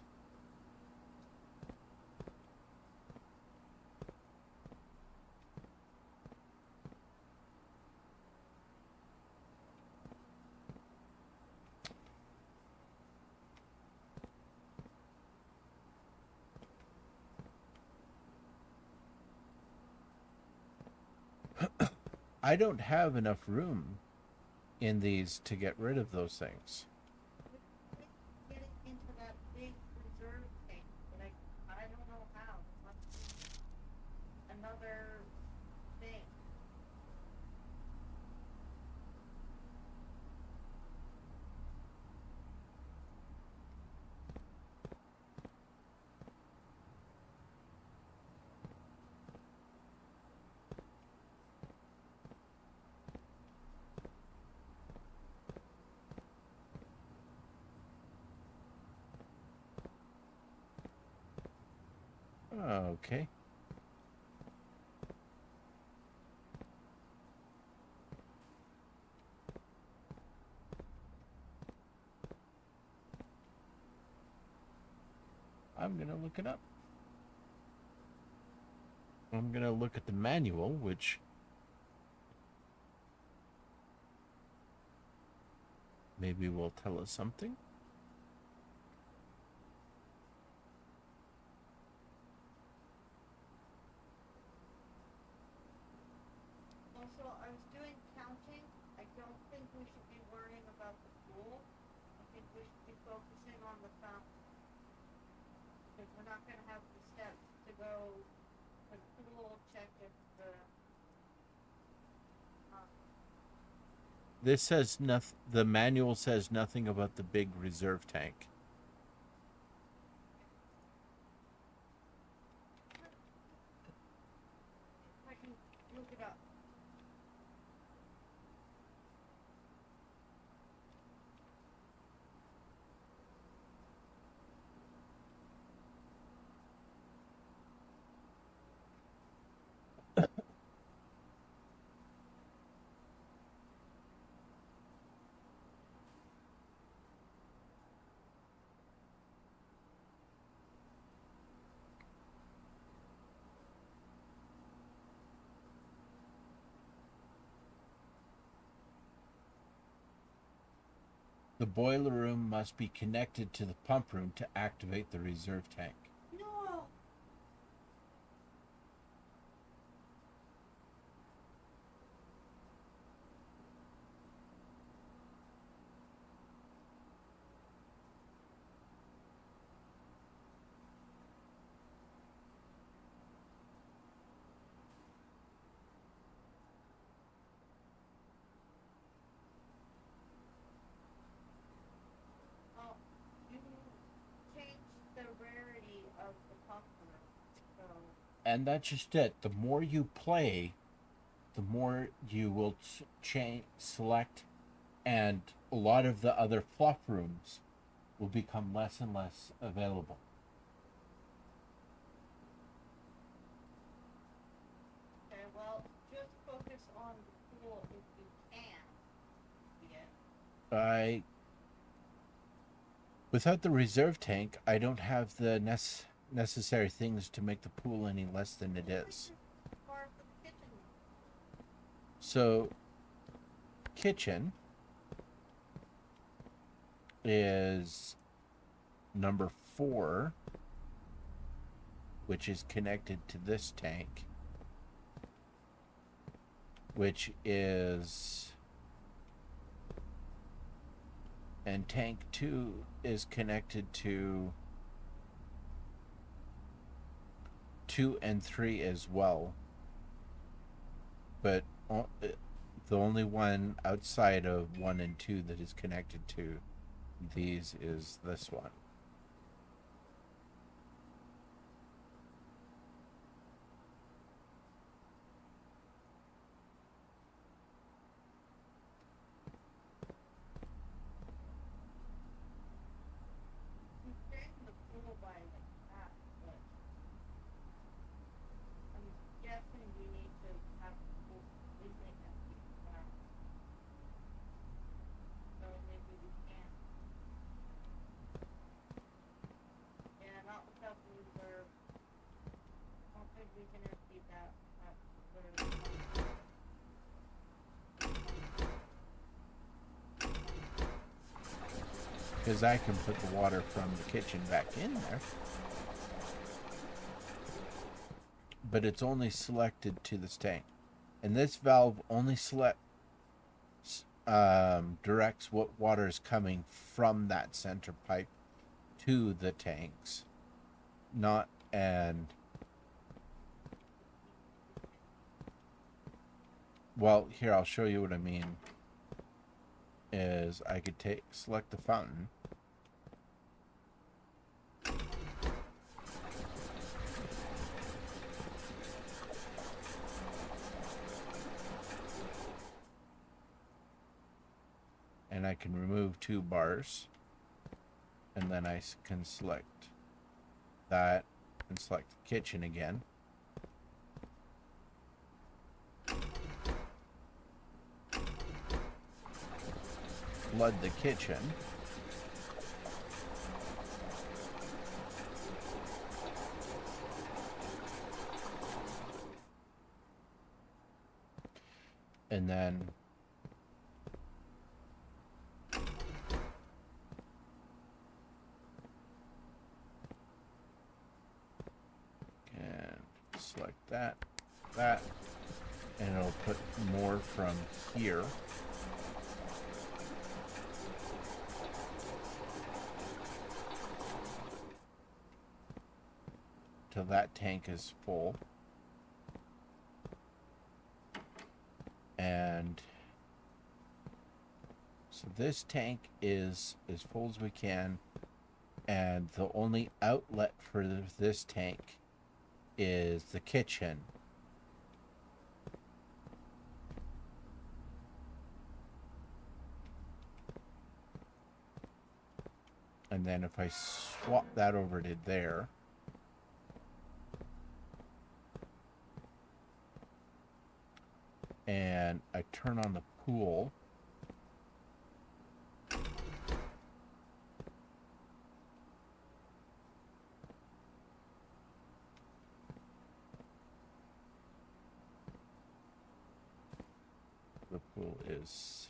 I don't have enough room in these to get rid of those things. Getting into that big reserve tank, but I don't know how. It must be another thing. Okay. I'm going to look it up. I'm going to look at the manual, which maybe will tell us something. Also, I was doing counting. I don't think we should be worrying about the pool. I think we should be focusing on the fountain. Because we're not going to have the steps to go to the pool, check if the... This says nothing. The manual says nothing about the big reserve tank. I can look it up. The boiler room must be connected to the pump room to activate the reserve tank. No! Oh, you changed the rarity of the puffer, so... And that's just it. The more you play, the more you will select, and a lot of the other fluff rooms will become less and less available. Okay, well, just focus on the pool if you can. Yeah. Without the reserve tank, I don't have the necessary things to make the pool any less than it is. Far from the kitchen. So, kitchen is number 4, which is connected to this tank, which is, and tank 2 is connected to 2 and 3 as well, but the only one outside of 1 and 2 that is connected to these is this one. can repeat that. That Because I can put the water from the kitchen back in there. But it's only selected to this tank. And this valve only directs what water is coming from that center pipe to the tanks. Not and well, here I'll show you what I mean. Is I could select the fountain. And I can remove 2 bars. And then I can select that and select the kitchen again. Flood the kitchen. And then select that, and it'll put more from here. Till that tank is full. And so this tank is as full as we can, and the only outlet for this tank is the kitchen. And then if I swap that over to there, and I turn on the pool, the pool is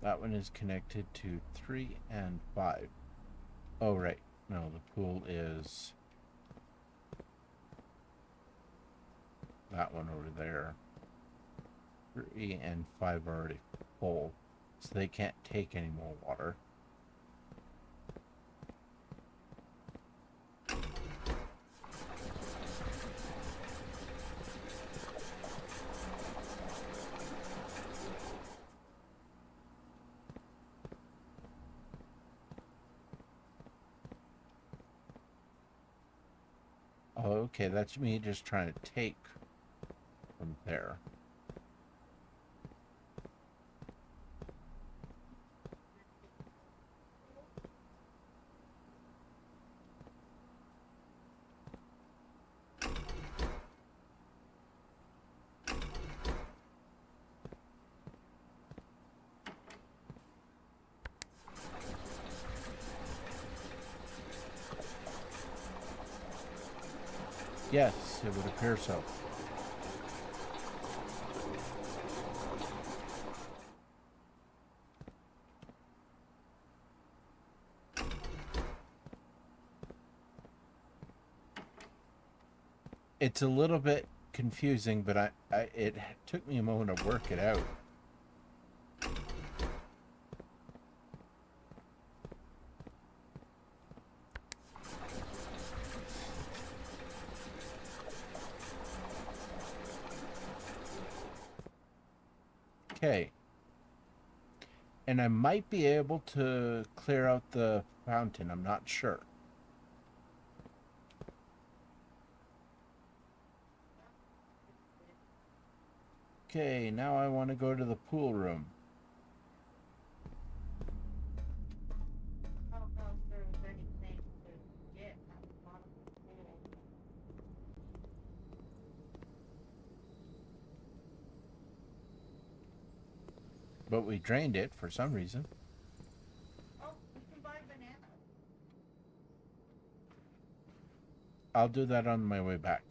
that one is connected to 3 and 5. Oh, right. No, the pool is that one over there. 3 and 5 are already full, so they can't take any more water. Oh, okay, that's me just trying to take from there. Yes, it would appear so. It's a little bit confusing, but it took me a moment to work it out. Okay. And I might be able to clear out the fountain. I'm not sure. Okay, now I want to go to the pool room. I don't know if there was anything to get at the bottom of the pool. But we drained it for some reason. Oh, we can buy bananas. I'll do that on my way back.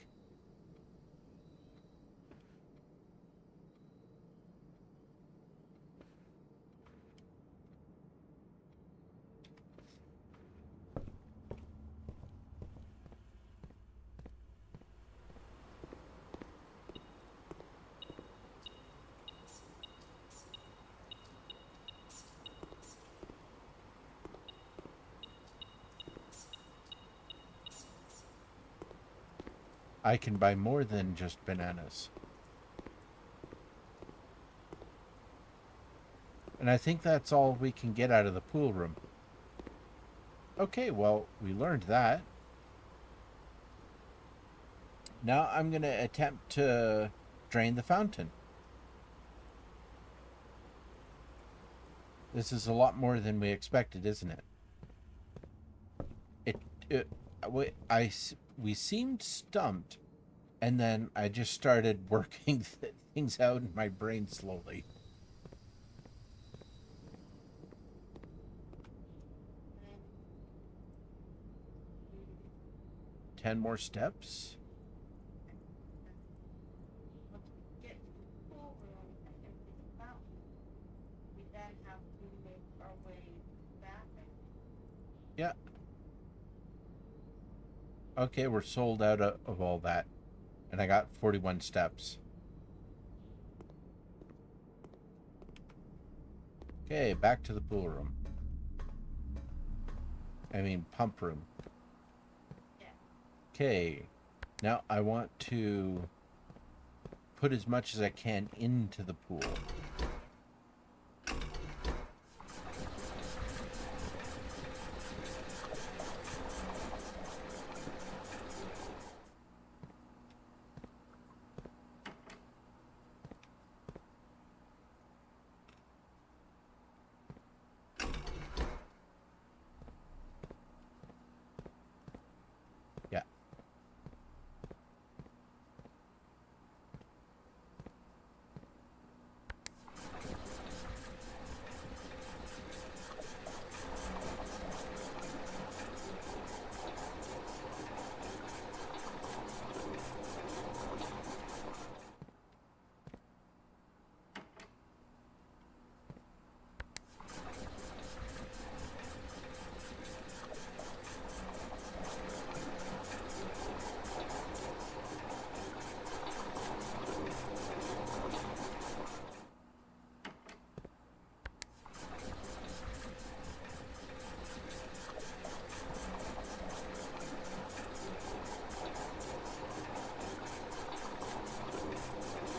I can buy more than just bananas. And I think that's all we can get out of the pool room. Okay, well, we learned that. Now I'm going to attempt to drain the fountain. This is a lot more than we expected, isn't it? We seemed stumped, and then I just started working things out in my brain slowly. 10 more steps. Once we get to the pool room and empty the fountain, we then have to make our way back. Yeah. Okay, we're sold out of all that. And I got 41 steps. Okay, back to the pool room. I mean, pump room. Yeah. Okay, now I want to put as much as I can into the pool. Yeah.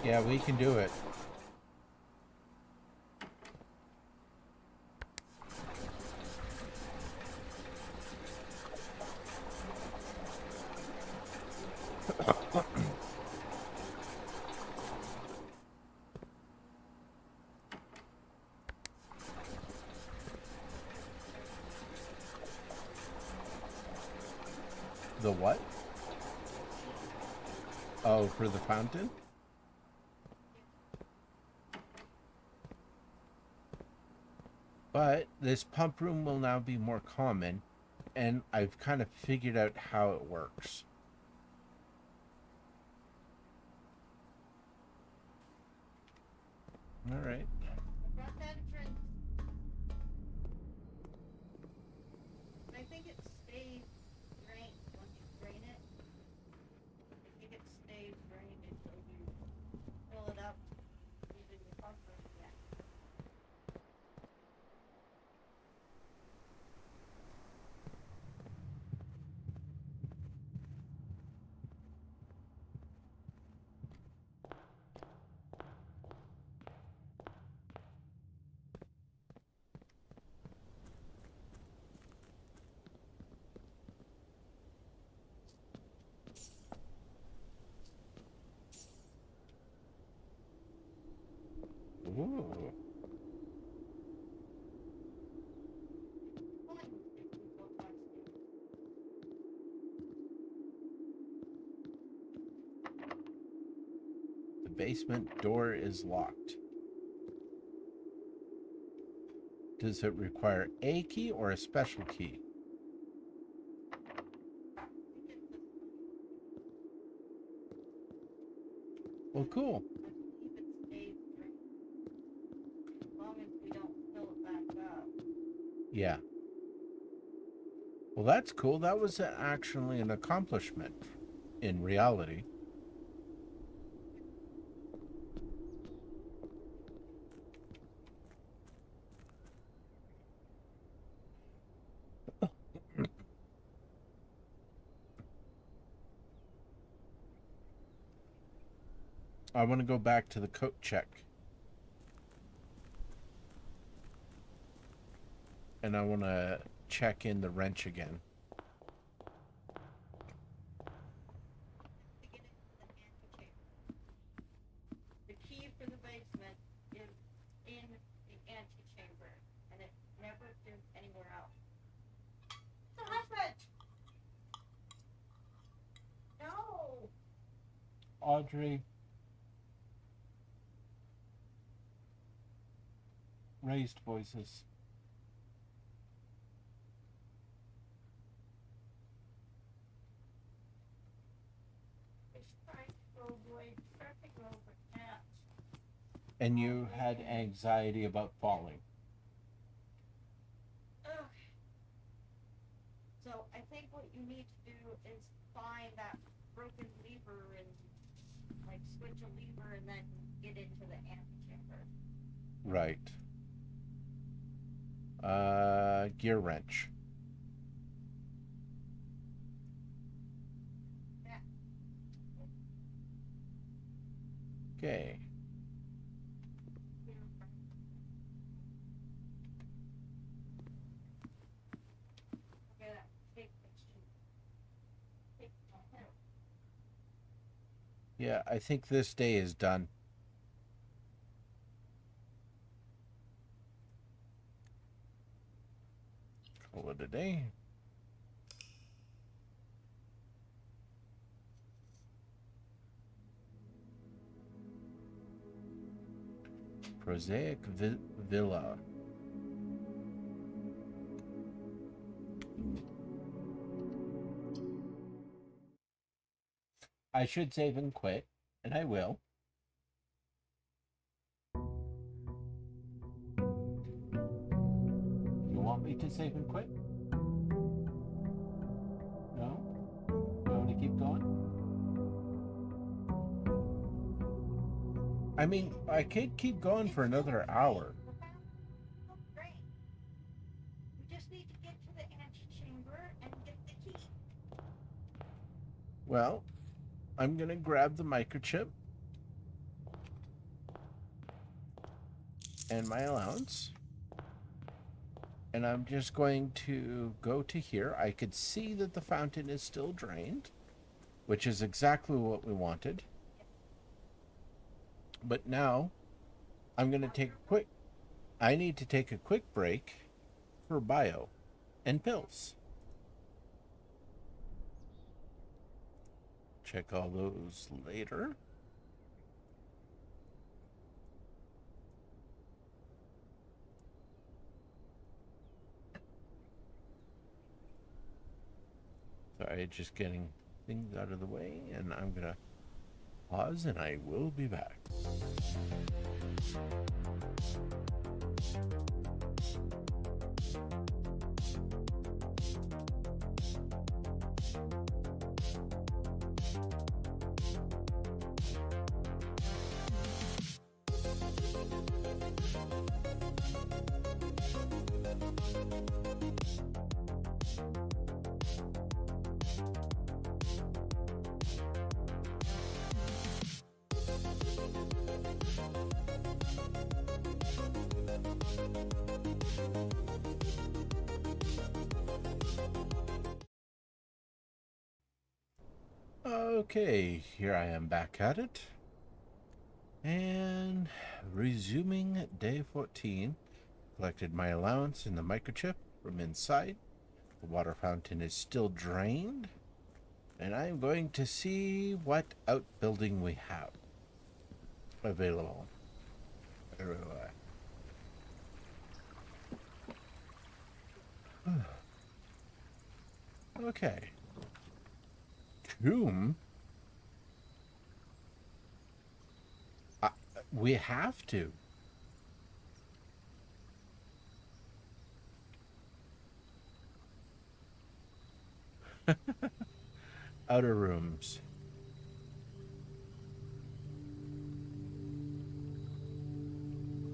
Yeah, we can do it. The what? Oh, for the fountain? But this pump room will now be more common, and I've kind of figured out how it works. All right. I brought that drink. I think it stays drained once you drain it. I think it stays drained until you fill it up using the pump room again. Ooh. The basement door is locked. Does it require a key or a special key? Well, cool. I believe it stays green. As long as we don't fill it back up. Yeah. Well, that's cool. That was actually an accomplishment in reality. I want to go back to the coat check. And I want to check in the wrench again. To get into the antechamber. The key for the basement is in the antechamber, and it never is anywhere else. Stop it! No! Audrey. Raised voices. It's trying to avoid tripping over cats. And you had anxiety about falling. Ugh. So I think what you need to do is find that broken lever and like switch a lever and then get into the antechamber. Right. Gear wrench. Yeah. Okay. Okay, that big picture. Take my head. Yeah, I think this day is done. Call it a day. Prosaic Villa. I should save and quit, and I will. You want me to save and quit? No? You want to keep going? I mean, I could keep going for another hour. Oh, great. We just need to get to the antechamber and get the key. Well, I'm going to grab the microchip and my allowance. And I'm just going to go to here. I could see that the fountain is still drained, which is exactly what we wanted. But now I'm going to take a quick... I need to take a quick break for bio and pills. Check all those later. Sorry, just getting things out of the way, and I'm gonna pause and I will be back. Okay, here I am back at it. And resuming day 14. Collected my allowance in the microchip from inside. The water fountain is still drained. And I'm going to see what outbuilding we have available. Okay. Tomb? We have to. Outer rooms.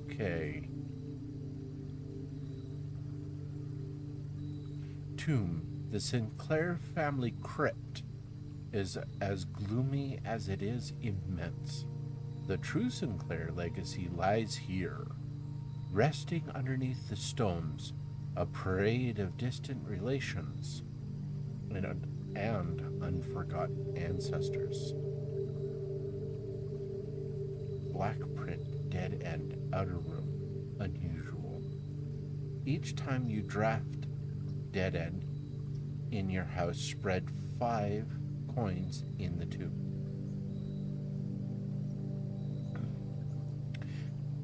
Okay. Tomb. The Sinclair family crypt is as gloomy as it is immense. The true Sinclair legacy lies here, resting underneath the stones, a parade of distant relations and unforgotten ancestors. Black print, dead end, outer room, unusual. Each time you draft dead end in your house, spread 5 coins in the tube.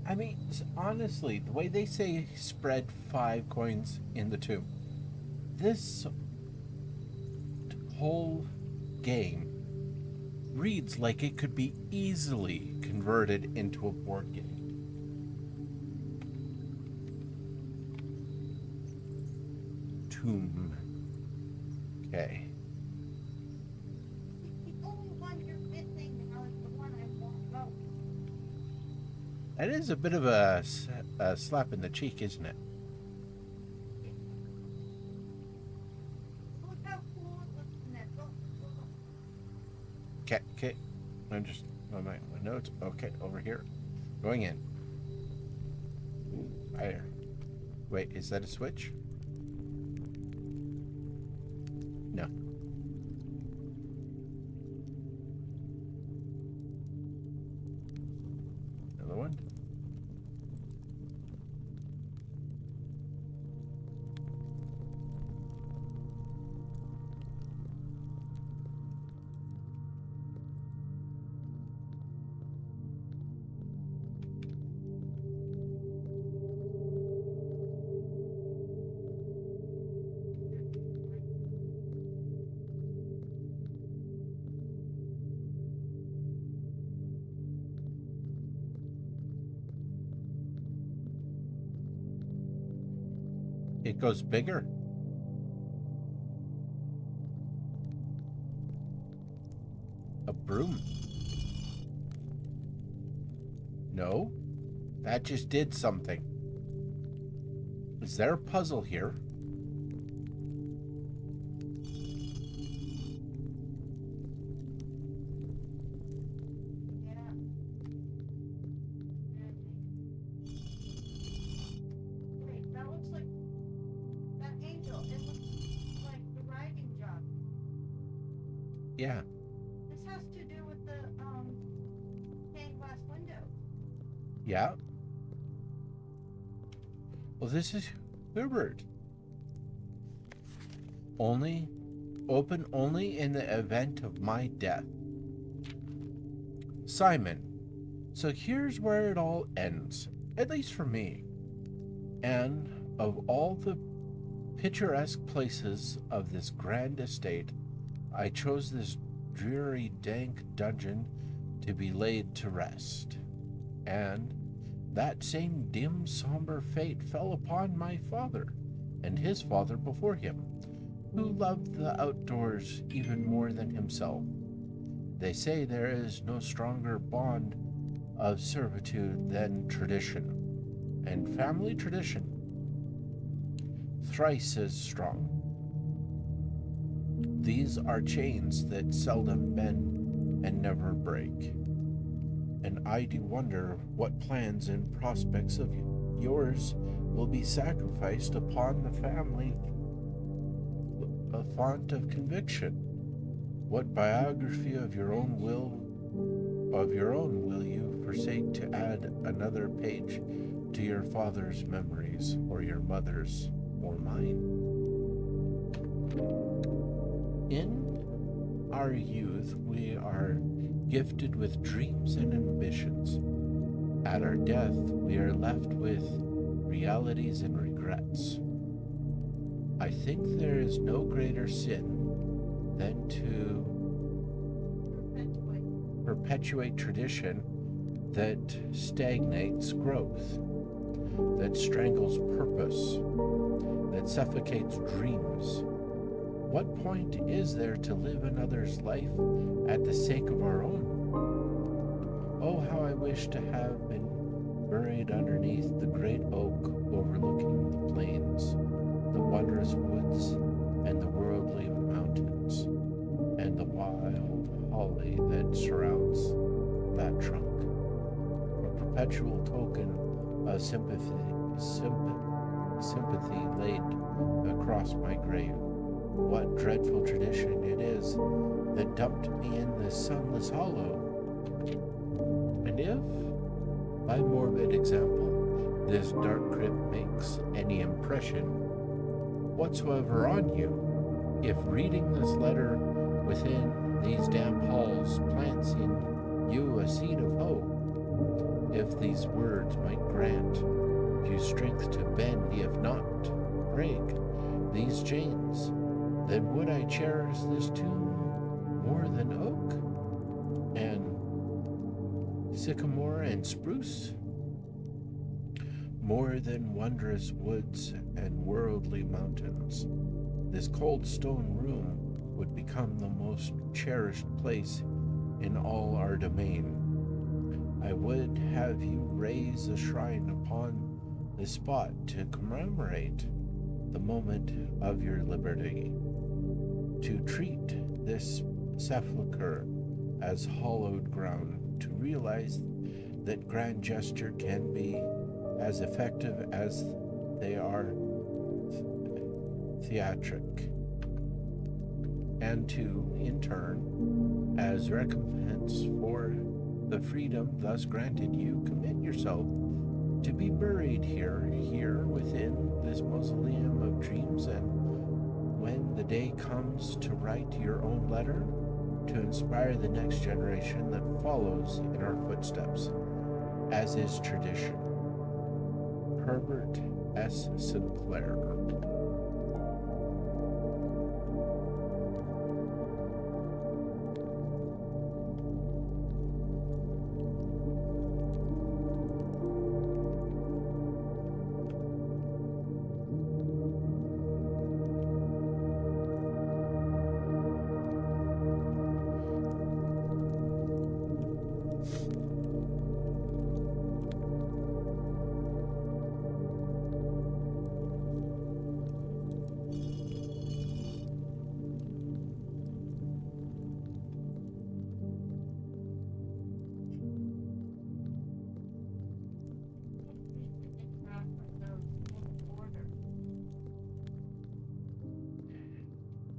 I mean, honestly, the way they say spread 5 coins in the tube, this whole game reads like it could be easily converted into a board game. Tomb. Okay. The only one you're missing now is the one I won't vote. That is a bit of a slap in the cheek, isn't it? Look how cool it looks in that book. Okay. I'm just on my notes. Okay, over here. Going in. Fire. Wait, is that a switch? No. Another one. It goes bigger. A broom. No, that just did something. Is there a puzzle here? Yeah. Wait, that looks like that angel. It looks like the writing job. Yeah. This has to do with the stained glass window. Yeah. Well, this is Hubert. Open only in the event of my death. Simon. So here's where it all ends, at least for me. And of all the picturesque places of this grand estate, I chose this dreary, dank dungeon to be laid to rest. And that same dim, somber fate fell upon my father, and his father before him, who loved the outdoors even more than himself. They say there is no stronger bond of servitude than tradition, and family tradition thrice as strong. These are chains that seldom bend and never break. And I do wonder what plans and prospects of yours will be sacrificed upon the family, a font of conviction. What biography of your own will you forsake to add another page to your father's memories, or your mother's, or mine? In our youth, we are gifted with dreams and ambitions. At our death, we are left with realities and regrets. I think there is no greater sin than to perpetuate tradition that stagnates growth, that strangles purpose, that suffocates dreams. What point is there to live another's life at the sake of our own? Oh, how I wish to have been buried underneath the great oak overlooking the plains, the wondrous woods, and the worldly mountains, and the wild holly that surrounds that trunk. A perpetual token of sympathy laid across my grave. What dreadful tradition it is that dumped me in this sunless hollow. And if, by morbid example, this dark crypt makes any impression whatsoever on you, if reading this letter within these damp halls plants in you a seed of hope, if these words might grant you strength to bend, if not break, these chains, then would I cherish this tomb more than oak and sycamore and spruce, more than wondrous woods and worldly mountains. This cold stone room would become the most cherished place in all our domain. I would have you raise a shrine upon this spot to commemorate the moment of your liberty, to treat this sepulchre as hallowed ground, to realize that grand gesture can be as effective as they are theatric, and to, in turn, as recompense for the freedom thus granted you, commit yourself to be buried here within this mausoleum of dreams, and when the day comes to write your own letter, to inspire the next generation that follows in our footsteps, as is tradition. Herbert S. Sinclair.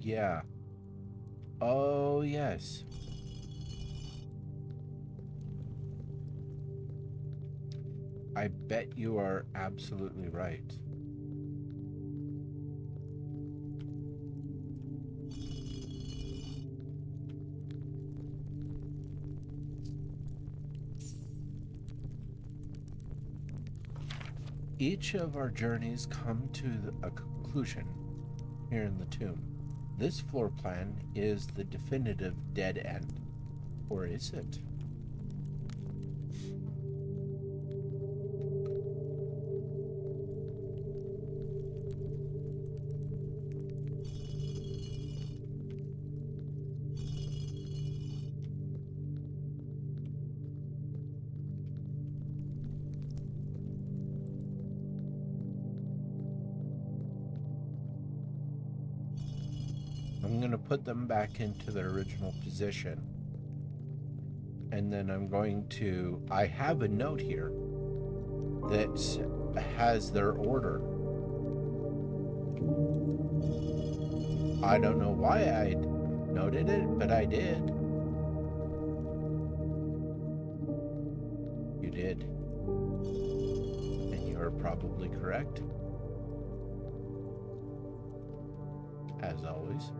Yeah. Oh, yes. I bet you are absolutely right. Each of our journeys come to a conclusion here in the tomb. This floor plan is the definitive dead end. Or is it? I'm going to put them back into their original position. And then I'm going to... I have a note here that has their order. I don't know why I noted it, but I did. You did. And you are probably correct. As always.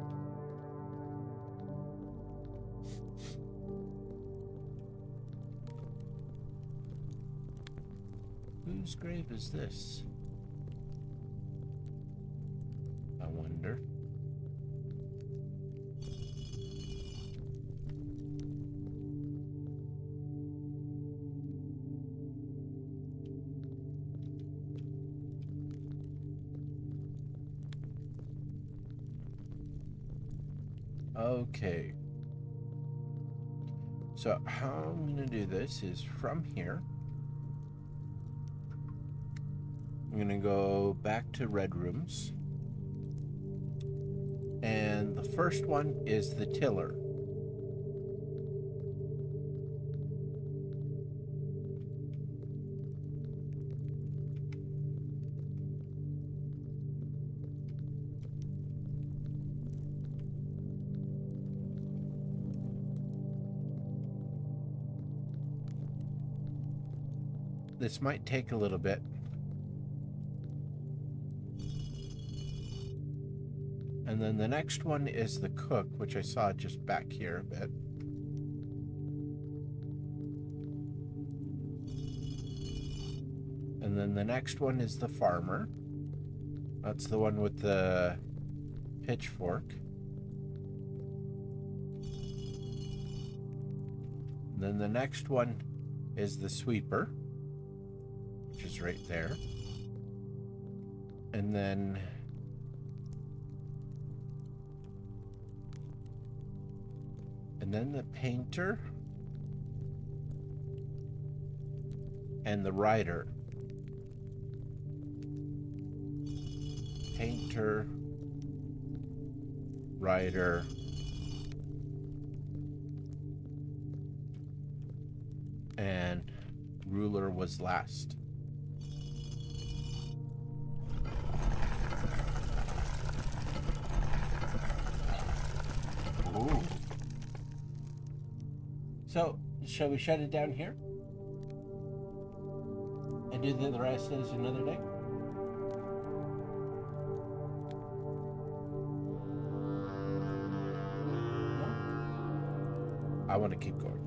Whose grave is this? A Okay. So how I'm going to do this is from here. I'm going to go back to red rooms. And the first one is the tiller. This might take a little bit. And then the next one is the cook, which I saw just back here a bit. And then the next one is the farmer. That's the one with the pitchfork. And then the next one is the sweeper, which is right there. And then the painter and the writer. Painter, writer, and ruler was last. Ooh. So, shall we shut it down here? And do the rest as another day? No? I want to keep going.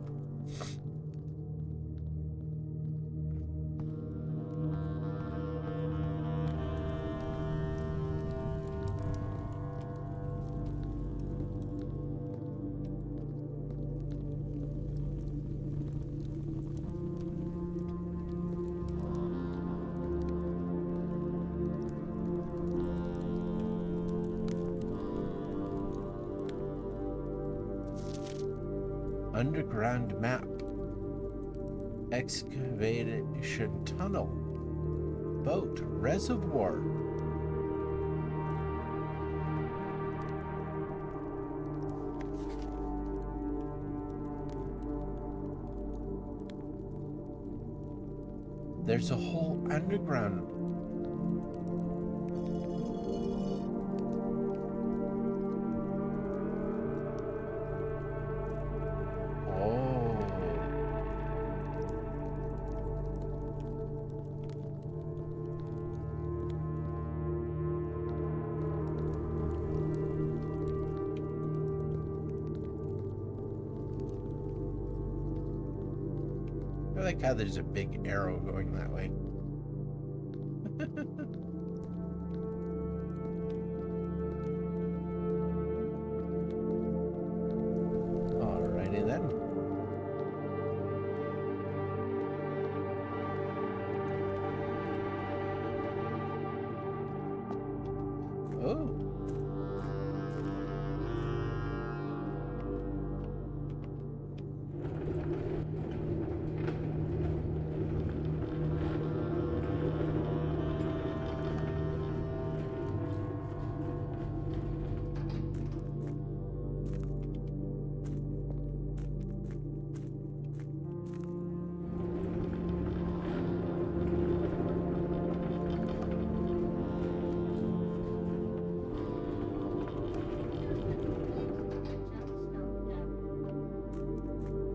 Underground map. Excavation tunnel. Boat. Reservoir. There's a whole underground. I like how there's a big arrow going that way. Alrighty then. Oh.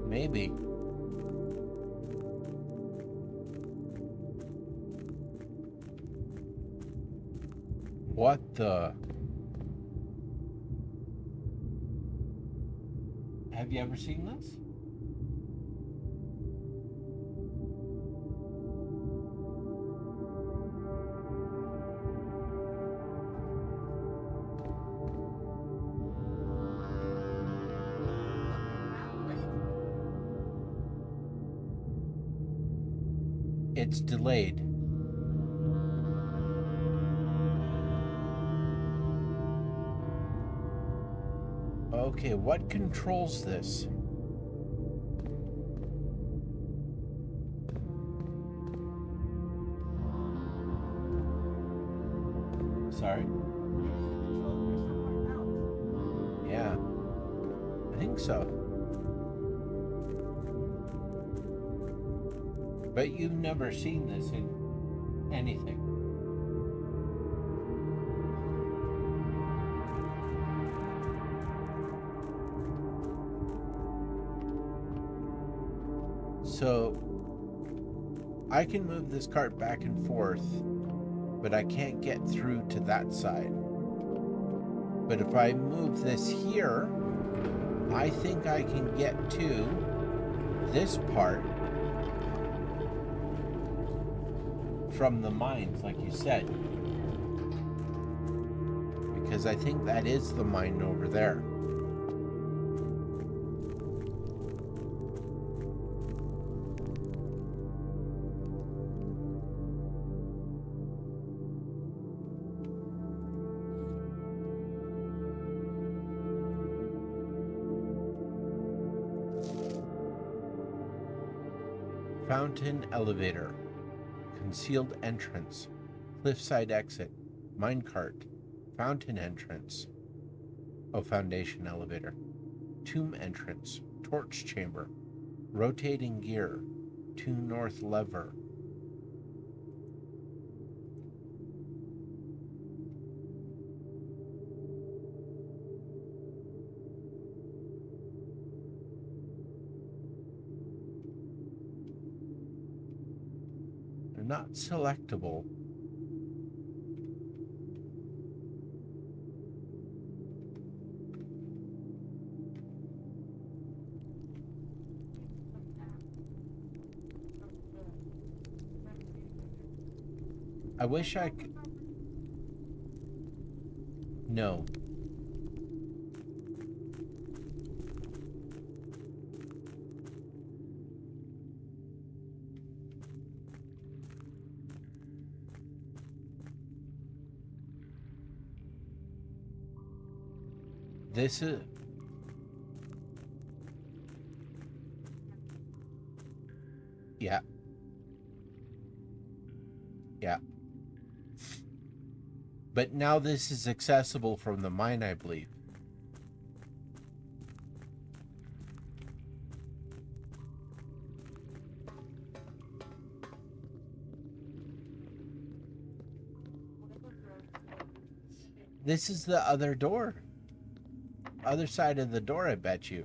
Maybe. What the? Have you ever seen this? It's delayed. Okay, what controls this? Sorry? Yeah, I think so. But you've never seen this in anything. So, I can move this cart back and forth, but I can't get through to that side. But if I move this here, I think I can get to this part from the mines, like you said. Because I think that is the mine over there. Fountain elevator. Concealed entrance. Cliffside exit. Minecart. Fountain entrance. Oh, foundation elevator. Tomb entrance. Torch chamber. Rotating gear. To north lever. They're not selectable. I wish I could. No. This is. Yeah. Yeah. But now this is accessible from the mine, I believe. This is the other door. Other side of the door, I bet you.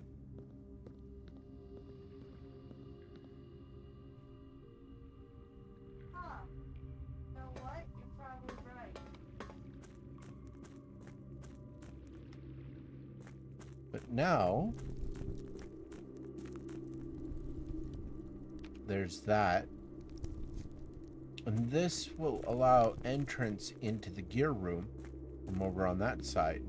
Huh. You know what? You're probably right. But now there's that. And this will allow entrance into the gear room from over on that side.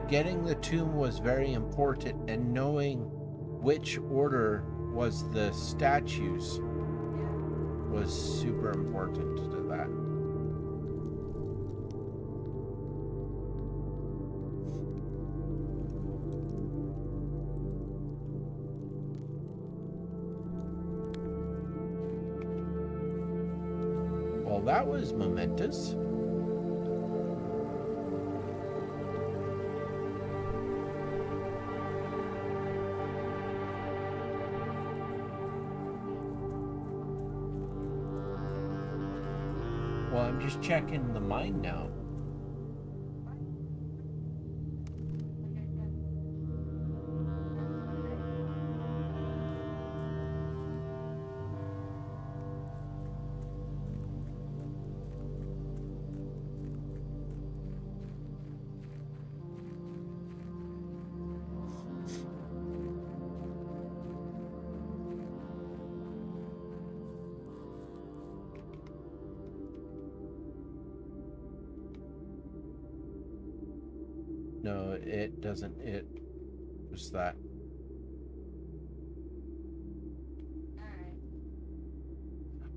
Getting the tomb was very important, and knowing which order was the statues was super important to that. Well, that was momentous. Well, I'm just checking the mine now. No, it doesn't. It was that.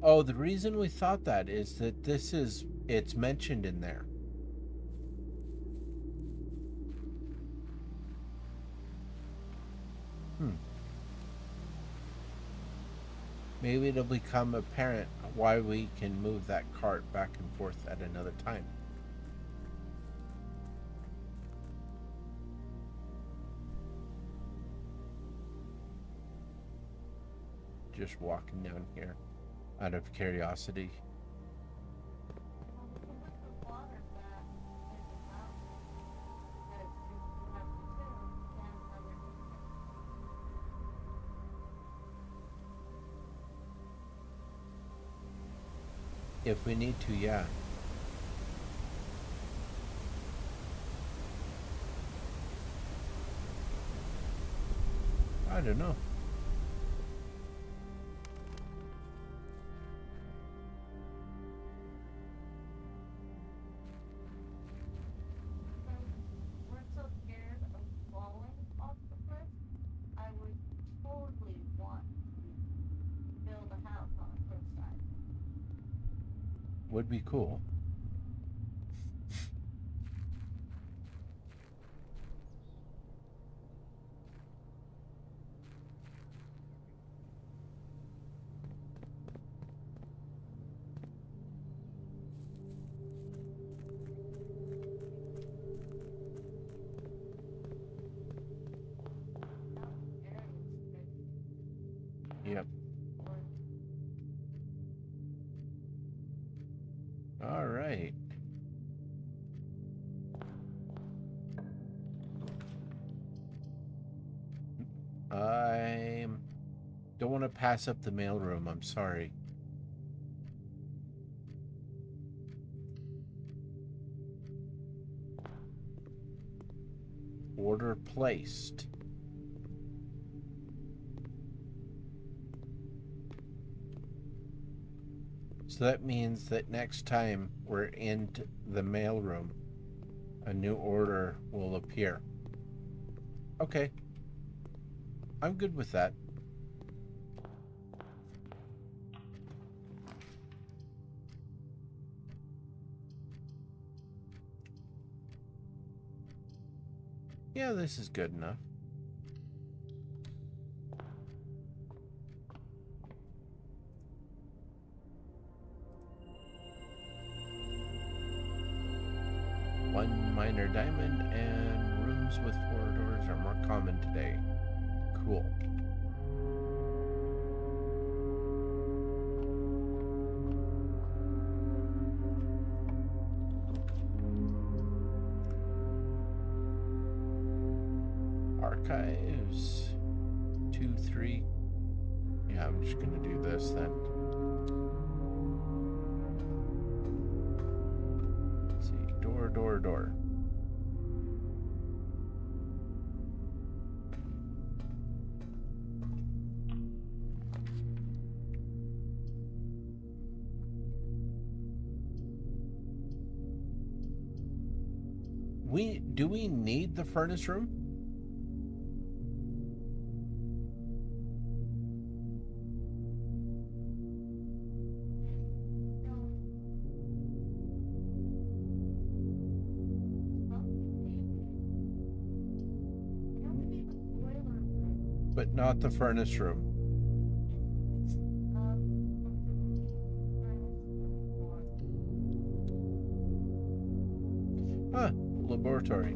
Oh, the reason we thought that is that it's mentioned in there. Maybe it'll become apparent why we can move that cart back and forth at another time. Just walking down here out of curiosity. If we need to, yeah. I don't know. We're so scared of falling off the cliff. I would totally want to build a house on the cliffside. Would be cool. Yep. All right. I don't want to pass up the mailroom. I'm sorry. Order placed. So that means that next time we're in the mailroom, a new order will appear. Okay. I'm good with that. Yeah, this is good enough. One minor diamond and rooms with 4 doors are more common today. Cool. Archives 2, 3. Yeah, I'm just gonna do this then. Let's see, door. Do we need the furnace room? But not the furnace room. Huh, laboratory.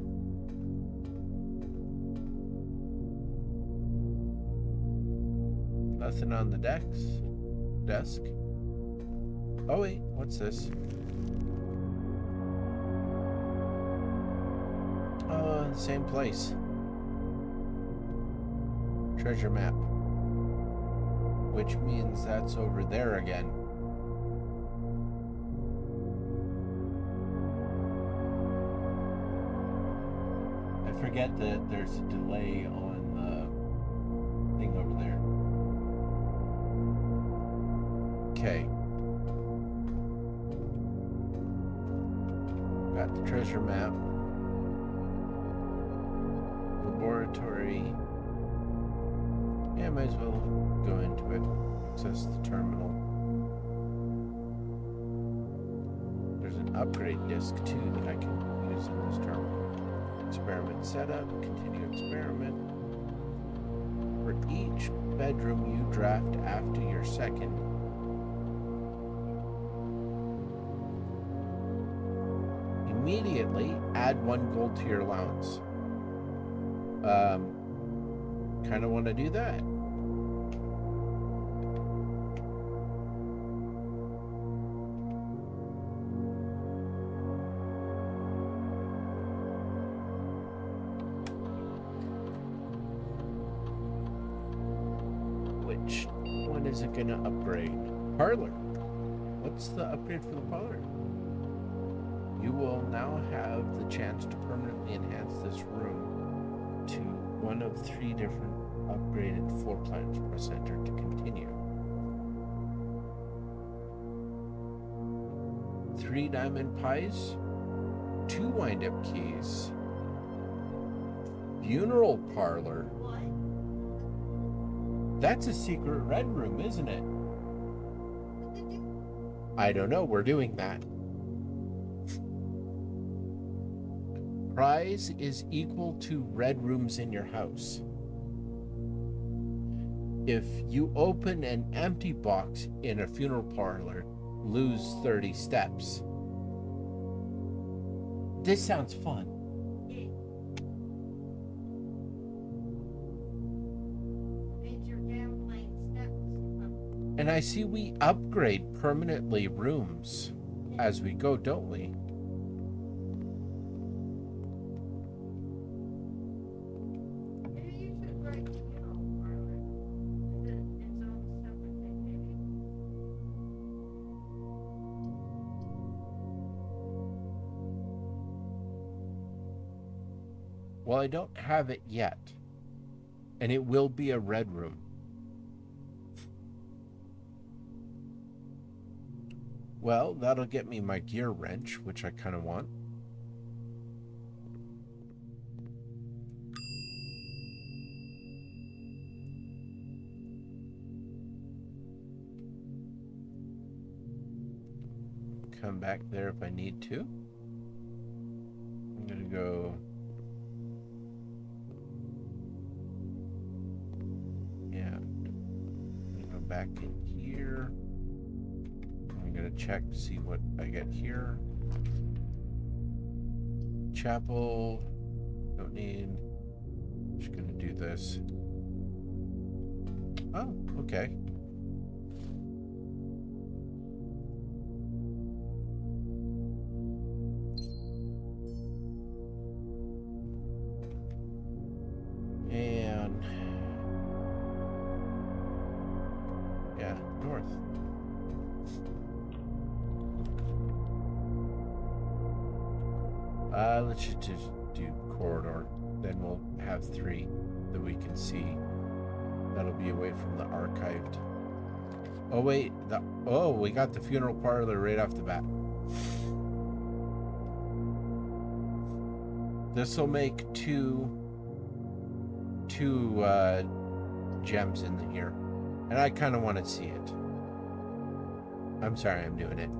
Nothing on the desk. Oh wait, what's this? Oh, the same place. Treasure map. Which means that's over there again. I forget that there's a delay on the thing over there. Okay. Got the treasure map. Laboratory. Yeah, might as well go into it. Access the terminal. an upgrade disc too that I can use in this terminal. Experiment setup, continue experiment. For each bedroom you draft after your second, immediately add 1 gold to your allowance. Kind of want to do that. Which one is it going to upgrade? Parlor. What's the upgrade for the parlor? You will now have the chance to permanently enhance this room to one of 3 different upgraded floor plans. Press enter to continue. 3 diamond pies, 2 wind-up keys, funeral parlor. What? That's a secret red room, isn't it? What did you? I don't know. We're doing that. Prize is equal to red rooms in your house. If you open an empty box in a funeral parlor, lose 30 steps. This sounds fun. Yeah. Means you're gambling steps. And I see we upgrade permanently rooms as we go, don't we? Maybe you should write funeral parlor. Is it its own separate thing, maybe? Well, I don't have it yet. And it will be a red room. Well, that'll get me my gear wrench, which I kind of want. Come back there if I need to. I'm gonna go. Yeah. I'm gonna go back in here. I'm gonna check to see what I get here. Chapel. Don't need. Just gonna do this. Oh, okay. And yeah, north. Let's just do corridor. Then we'll have 3 that we can see. That'll be away from the archived. Oh wait, we got the funeral parlor right off the bat. This will make two gems in here, and I kind of want to see it. I'm sorry, I'm doing it.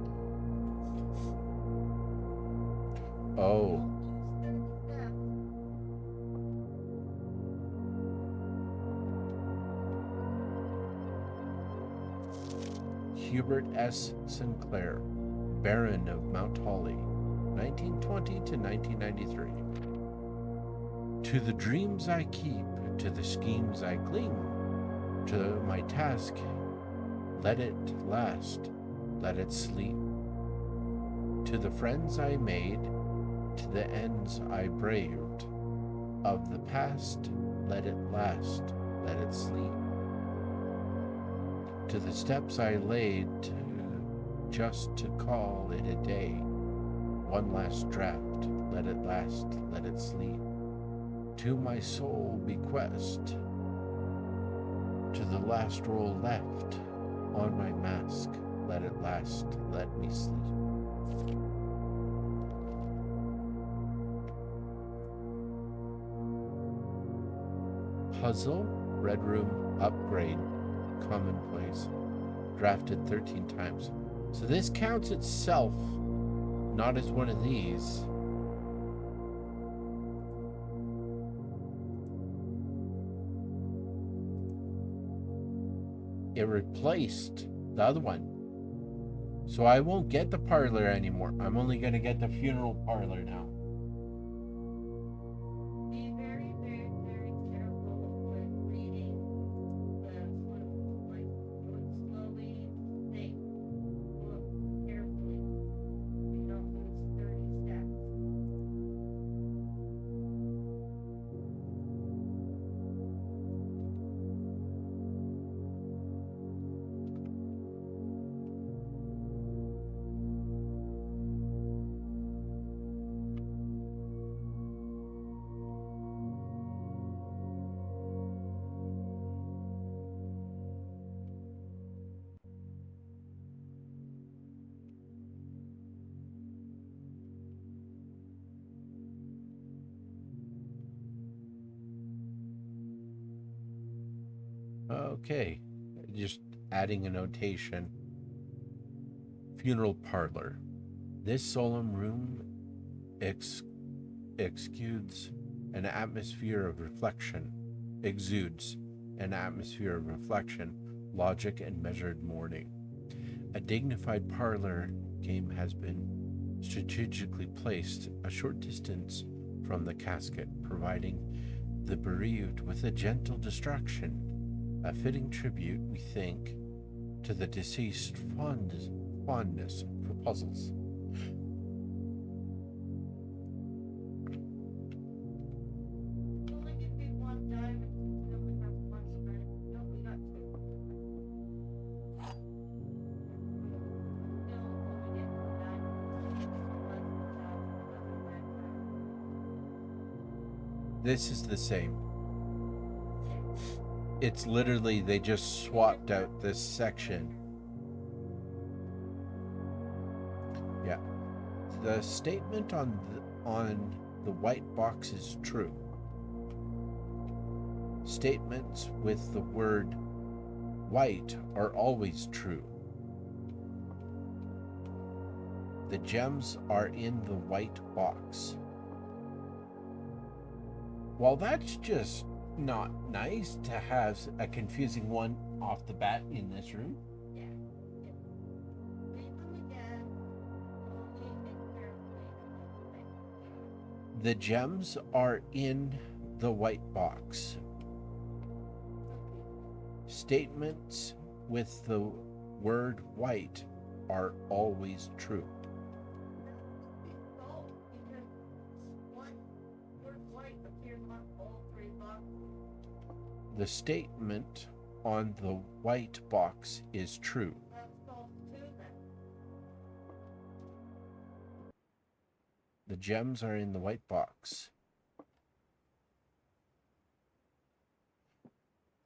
Oh, Hubert S. Sinclair, Baron of Mount Holly, 1920 to 1993. To the dreams I keep, to the schemes I cling, to my task, let it last, let it sleep. To the friends I made, to the ends I braved, of the past, let it last, let it sleep. To the steps I laid, just to call it a day, one last draft, let it last, let it sleep. To my soul bequest, to the last roll left on my mask, let it last, let me sleep. Puzzle, red room, upgrade, commonplace, drafted 13 times. So this counts itself Not as one of these. It replaced the other one. So I won't get the parlor anymore. I'm only going to get the funeral parlor now. Be very, very, very careful when reading the clues. Like, look slowly, think, look carefully. You don't lose 30 steps. Okay. Just adding a notation. Funeral parlor. This solemn room exudes an atmosphere of reflection, logic, and measured mourning. A dignified parlor game has been strategically placed a short distance from the casket, providing the bereaved with a gentle distraction, a fitting tribute, we think, to the deceased fondness for puzzles. Only give me one diamond. We only have one strength. No, we got two. Still only get one diamond. Unless without another red diamond. This is the same. It's literally, they just swapped out this section. Yeah. The statement on the white box is true. Statements with the word white are always true. The gems are in the white box. Well, that's just not nice to have a confusing one off the bat in this room. Yeah. Read them again. Slowly and carefully. The gems are in the white box. Statements with the word white are always true. Because word white appears on all three boxes. The statement on the white box is true. That's false too then. The gems are in the white box.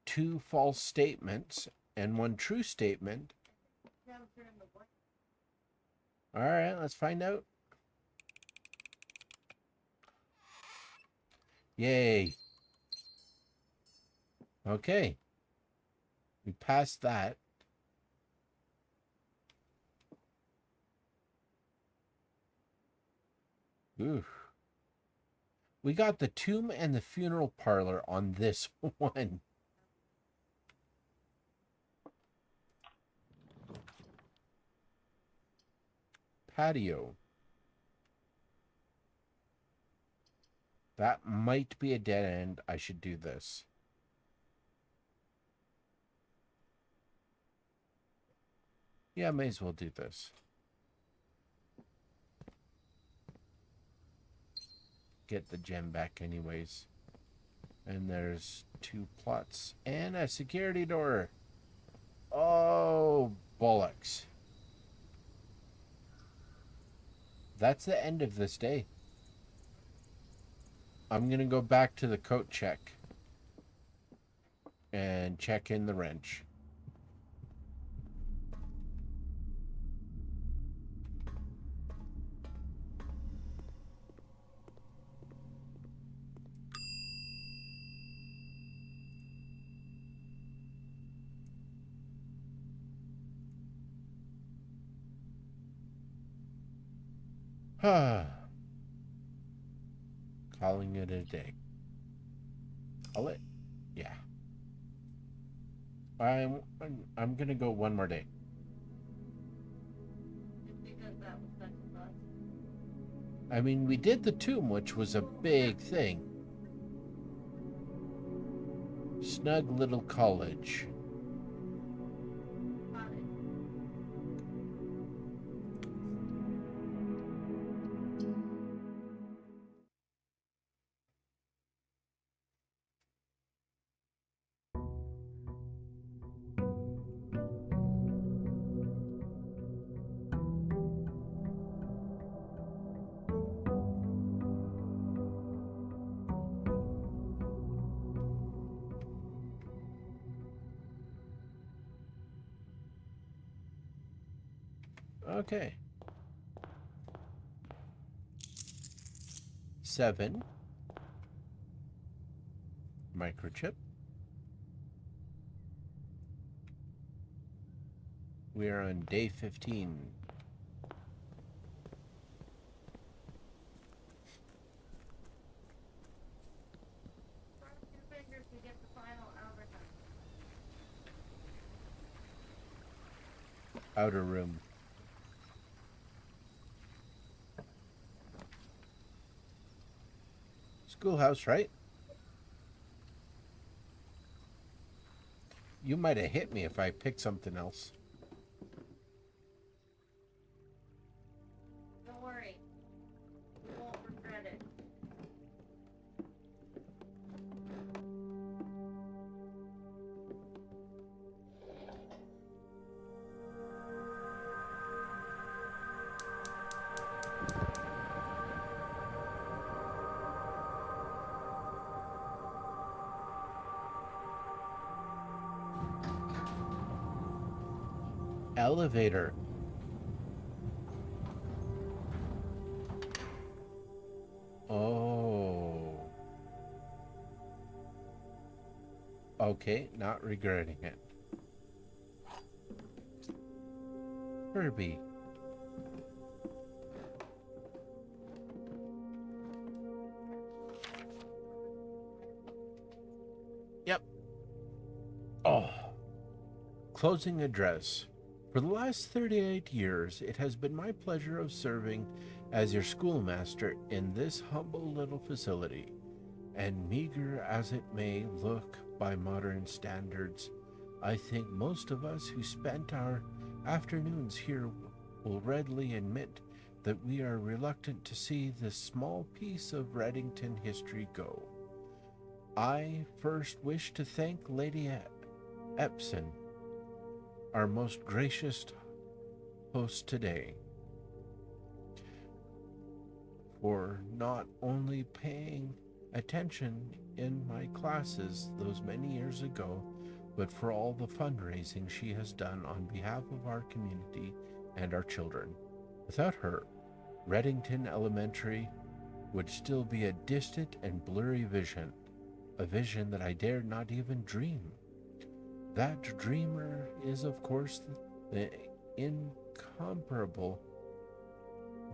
Two false statements and one true statement. Gems are in the white. All right, let's find out. Yay. Okay. We passed that. Ooh. We got the tomb and the funeral parlor on this one. Patio. That might be a dead end. I should do this. Yeah, I may as well do this. Get the gem back anyways. And there's 2 plots and a security door. Oh, bollocks. That's the end of this day. I'm going to go back to the coat check and check in the wrench. Calling it a day. Call it? Yeah. I'm gonna go one more day. Just because that was such a bust. I mean, we did the tomb, which was a big thing. Snug little college. Got it. Okay. 7. Microchip. We are on day 15. Cross your fingers to get the final overtime. Outer room. Schoolhouse, right? You might have hit me if I picked something else. Don't worry. You won't regret it. Elevator. Oh. Okay, not regretting it. Herbie. Yep. Oh. Closing address. For the last 38 years, it has been my pleasure of serving as your schoolmaster in this humble little facility, and meager as it may look by modern standards, I think most of us who spent our afternoons here will readily admit that we are reluctant to see this small piece of Reddington history go. I first wish to thank Lady Epson, our most gracious host today, for not only paying attention in my classes those many years ago, but for all the fundraising she has done on behalf of our community and our children. Without her, Reddington Elementary would still be a distant and blurry vision, a vision that I dared not even dream. That dreamer is, of course, the incomparable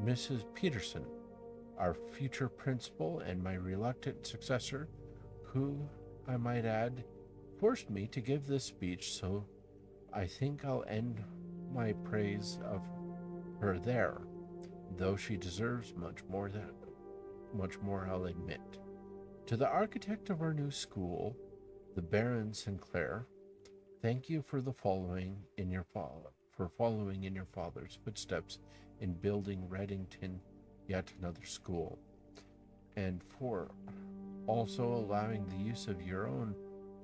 Mrs. Peterson, our future principal and my reluctant successor, who, I might add, forced me to give this speech, so I think I'll end my praise of her there, though she deserves much more, I'll admit. To the architect of our new school, the Baron Sinclair, thank you for following in your father's footsteps in building Reddington yet another school, and for also allowing the use of your own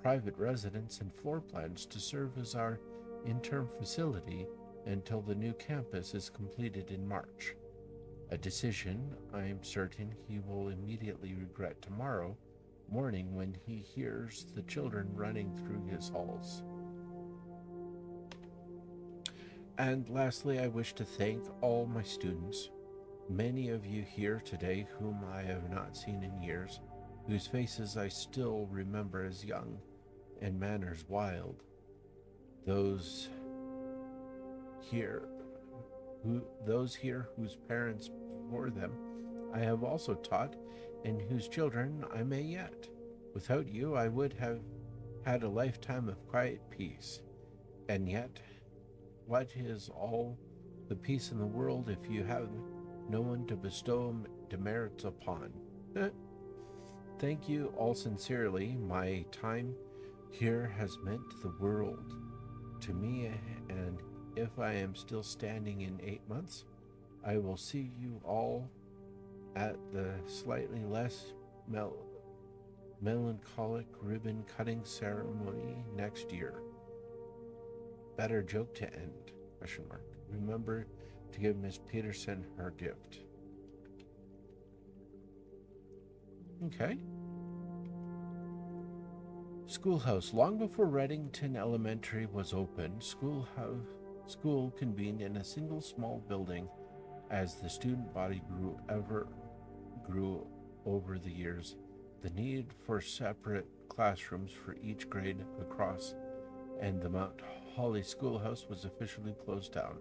private residence and floor plans to serve as our interim facility until the new campus is completed in March. A decision I am certain he will immediately regret tomorrow morning when he hears the children running through his halls. And lastly, I wish to thank all my students, many of you here today whom I have not seen in years, whose faces I still remember as young and manners wild. Those here whose parents before them I have also taught, and whose children I may yet. Without you, I would have had a lifetime of quiet peace. And yet, what is all the peace in the world if you have no one to bestow demerits upon? Thank you all sincerely. My time here has meant the world to me, and if I am still standing in 8 months, I will see you all at the slightly less melancholic ribbon cutting ceremony next year. Better joke to end? Question mark. Remember to give Miss Peterson her gift. Okay. Schoolhouse. Long before Reddington Elementary was open, school convened in a single small building. As the student body grew over the years, the need for separate classrooms for each grade across and the Mount Holly Schoolhouse was officially closed down.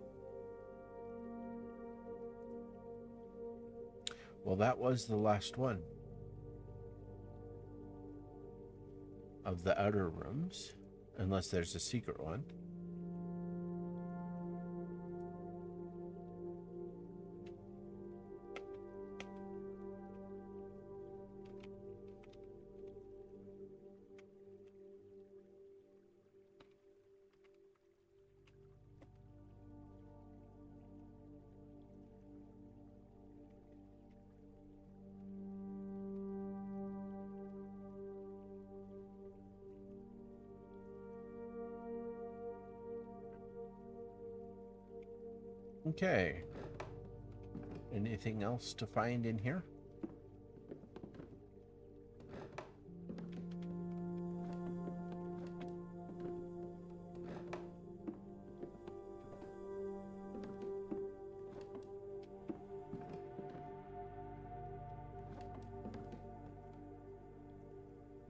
Well, that was the last one of the outer rooms, unless there's a secret one. Okay. Anything else to find in here?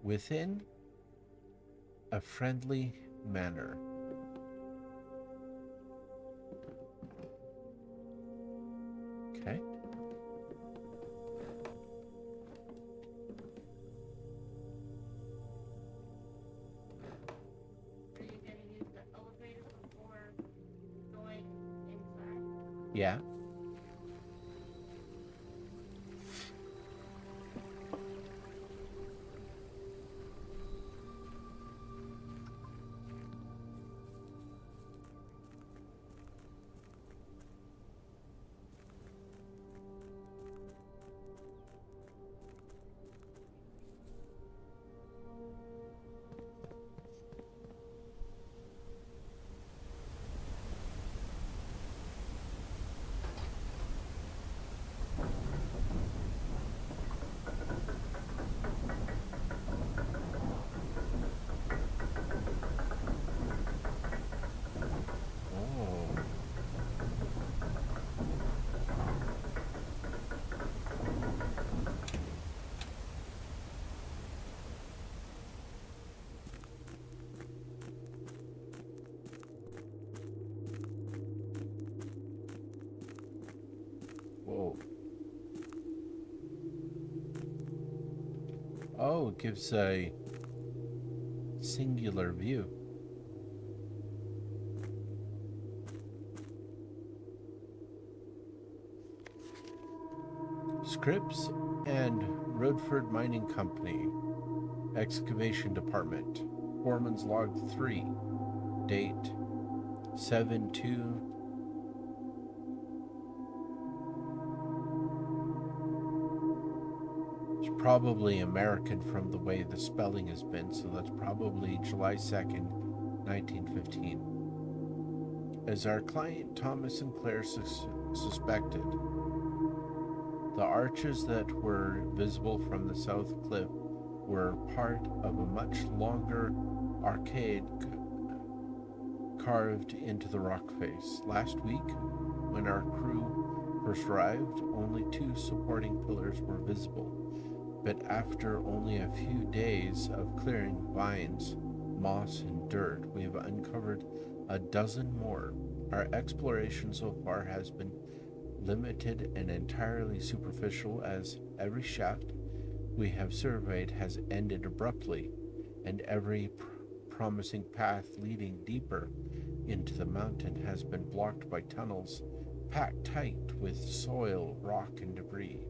Within a friendly manner. Okay. Are you gonna use the elevator before going inside? Yeah. Oh. Whoa. Oh, it gives a singular view. Scripps and Rodford Mining Company, Excavation Department, Foreman's Log 3, date 7/2. It's probably American from the way the spelling has been, so that's probably July 2nd, 1915. As our client Thomas and Claire suspected, the arches that were visible from the south cliff were part of a much longer arcade carved into the rock face. Last week, when our crew first arrived, only 2 supporting pillars were visible, but after only a few days of clearing vines, moss, and dirt, we have uncovered a dozen more. Our exploration so far has been limited and entirely superficial, as every shaft we have surveyed has ended abruptly, and every promising path leading deeper into the mountain has been blocked by tunnels packed tight with soil, rock, and debris.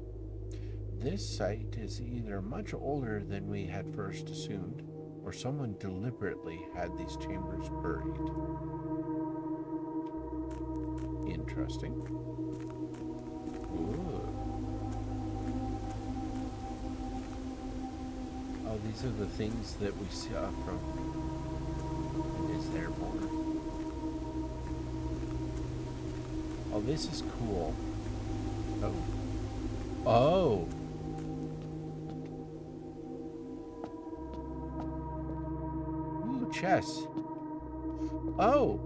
This site is either much older than we had first assumed, or someone deliberately had these chambers buried. Interesting. Ooh. Oh, these are the things that we saw from. And is there more? Oh, this is cool. Oh. Oh! Ooh, chess. Oh!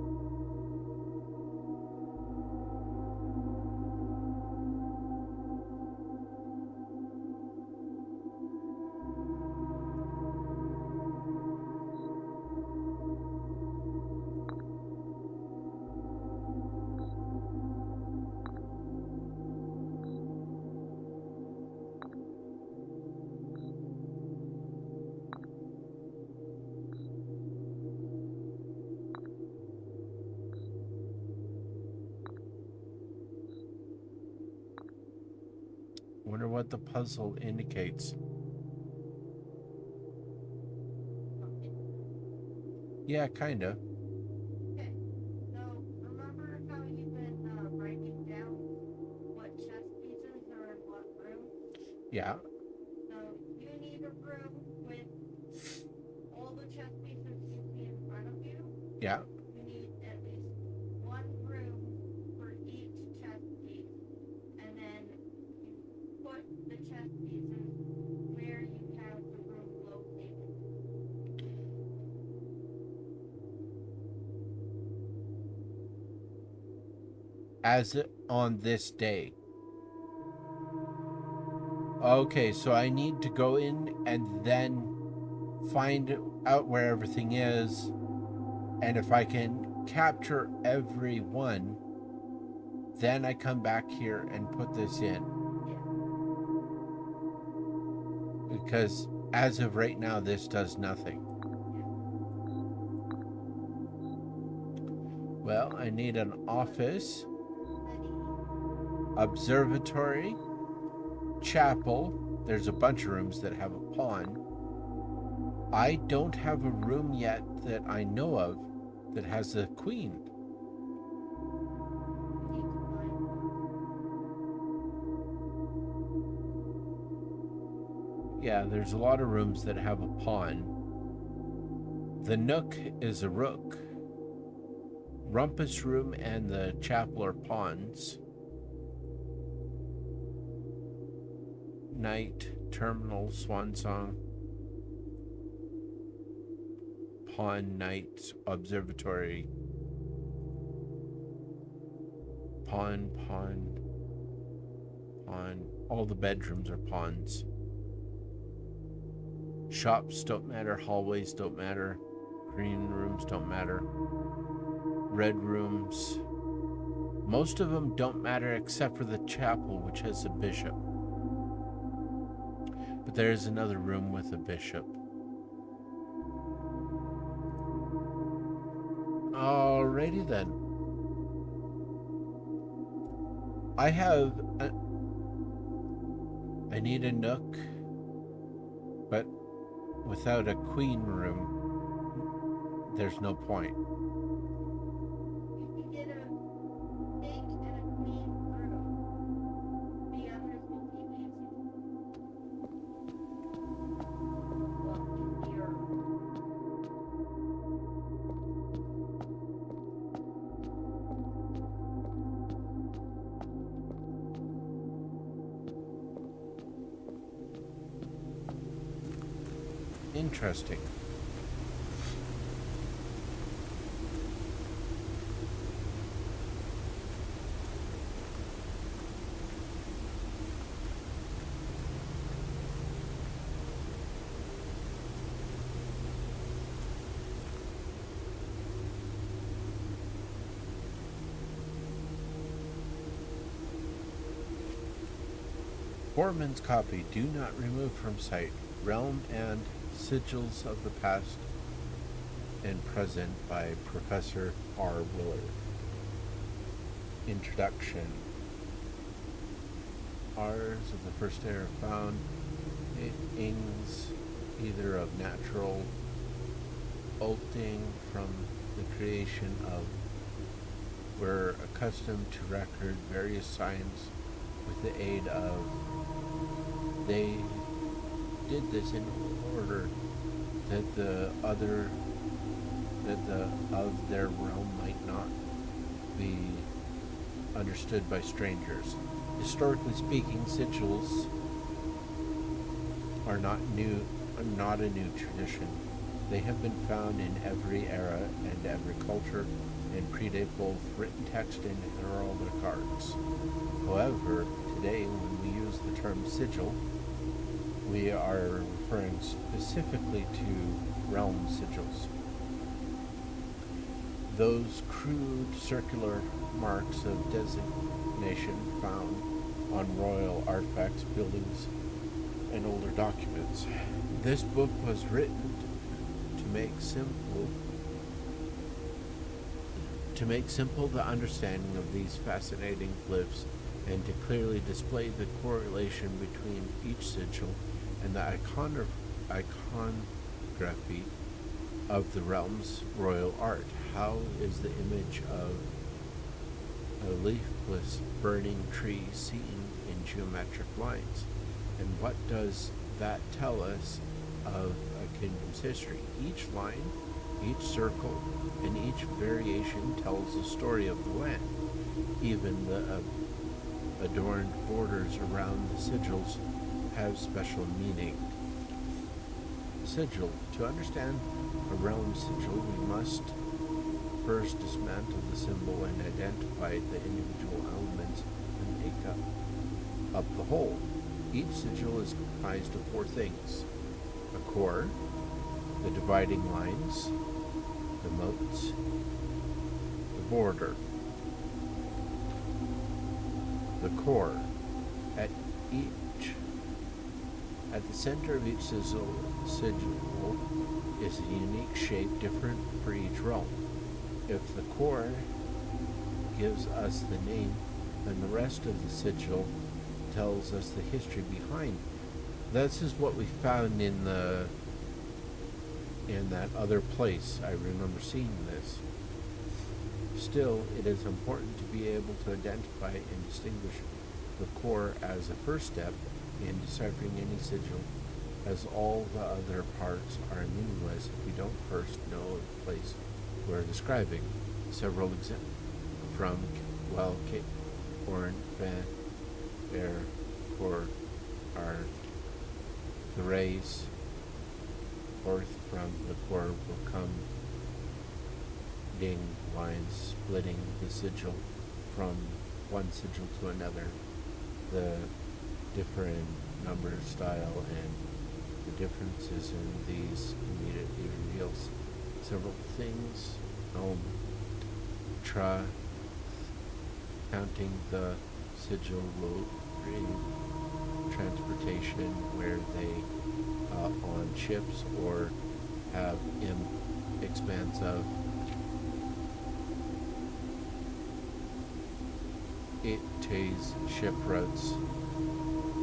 Wonder what the puzzle indicates. Yeah, kinda. Okay, so remember how you've been writing down what chess pieces are in what room? Yeah. So you need a room with all the chess pieces you see in front of you. Yeah. You need at least one room for each chess piece, and then you put the chess pieces where you have the room located. As on this day. Okay, so I need to go in and then find out where everything is, and if I can capture every one, then I come back here and put this in. Yeah. Because as of right now, this does nothing. Well, I need an office, observatory, chapel. There's a bunch of rooms that have a pawn. I don't have a room yet that I know of that has a queen. You need to find one. Yeah, there's a lot of rooms that have a pawn. The nook is a rook. Rumpus room and the chapel are pawns. Knight, terminal, swan song. Pawn, knight, observatory. Pawn, pawn, pawn. All the bedrooms are pawns. Shops don't matter. Hallways don't matter. Green rooms don't matter. Red rooms. Most of them don't matter except for the chapel, which has a bishop. But there is another room with a bishop. Alrighty then. I need a nook, but without a queen room, there's no point. You can get a king and a queen room. The others will be easy. Well, easier. Interesting. Foreman's copy. Do not remove from sight. Realm and Sigils of the Past and Present by Professor R. Willard. Introduction. R's of the first era found ings either of natural ulting from the creation of were accustomed to record various signs with the aid of they did this in order that the of their realm might not be understood by strangers. Historically speaking, sigils are not a new tradition. They have been found in every era and every culture and predate both written text and heraldic arts. However, today when we use the term sigil, we are referring specifically to realm sigils. Those crude circular marks of designation found on royal artifacts, buildings, and older documents. This book was written to make simple the understanding of these fascinating glyphs and to clearly display the correlation between each sigil and the iconography of the realm's royal art. How is the image of a leafless burning tree seen in geometric lines? And what does that tell us of a kingdom's history? Each line, each circle, and each variation tells the story of the land. Even the adorned borders around the sigils have special meaning. Sigil. To understand a realm sigil, we must first dismantle the symbol and identify the individual elements and make up the whole. Each sigil is comprised of four things: a core, the dividing lines, the moats, the border. The core. At the center of each sigil is a unique shape different for each realm. If the core gives us the name, then the rest of the sigil tells us the history behind. This is what we found in that other place. I remember seeing this. Still, it is important to be able to identify and distinguish the core as a first step in deciphering any sigil, as all the other parts are meaningless if we don't first know the place we're describing. Several examples from Corn, Van, Bear, Cor, are the rays. Forth from the core will come ding lines splitting the sigil from one sigil to another. The different number, style, and the differences in these immediately reveals several things. Counting the sigil will bring transportation where they on ships or have expanse of it tays ship routes.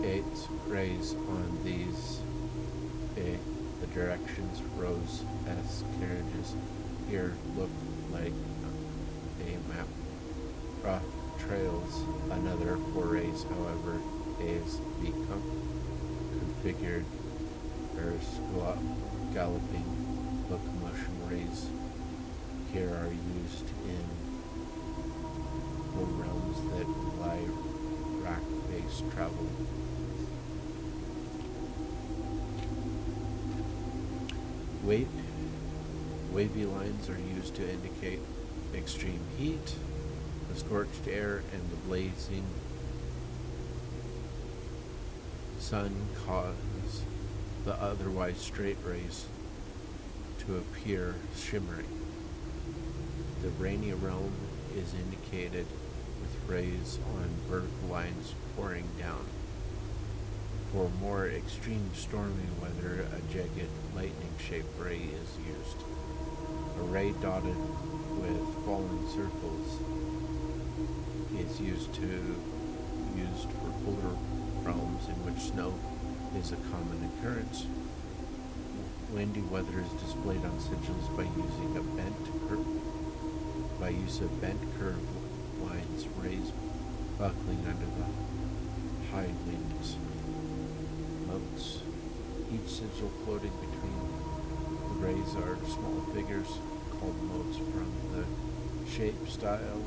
It rays on these the directions rows as carriages here look like a map. Trails another for rays, however, is become configured or galloping locomotion rays here are used in the realms that rely rack-based travel. Wavy lines are used to indicate extreme heat, the scorched air, and the blazing sun cause the otherwise straight rays to appear shimmering. The rainy realm is indicated with rays on vertical lines pouring down. For more extreme stormy weather, a jagged lightning-shaped ray is used. A ray dotted with falling circles is used for polar realms in which snow is a common occurrence. Windy weather is displayed on sigils by using a use of bent curved lines, rays buckling under the high winds. Motes. Each sigil floating between the rays are small figures called motes. From the shape, style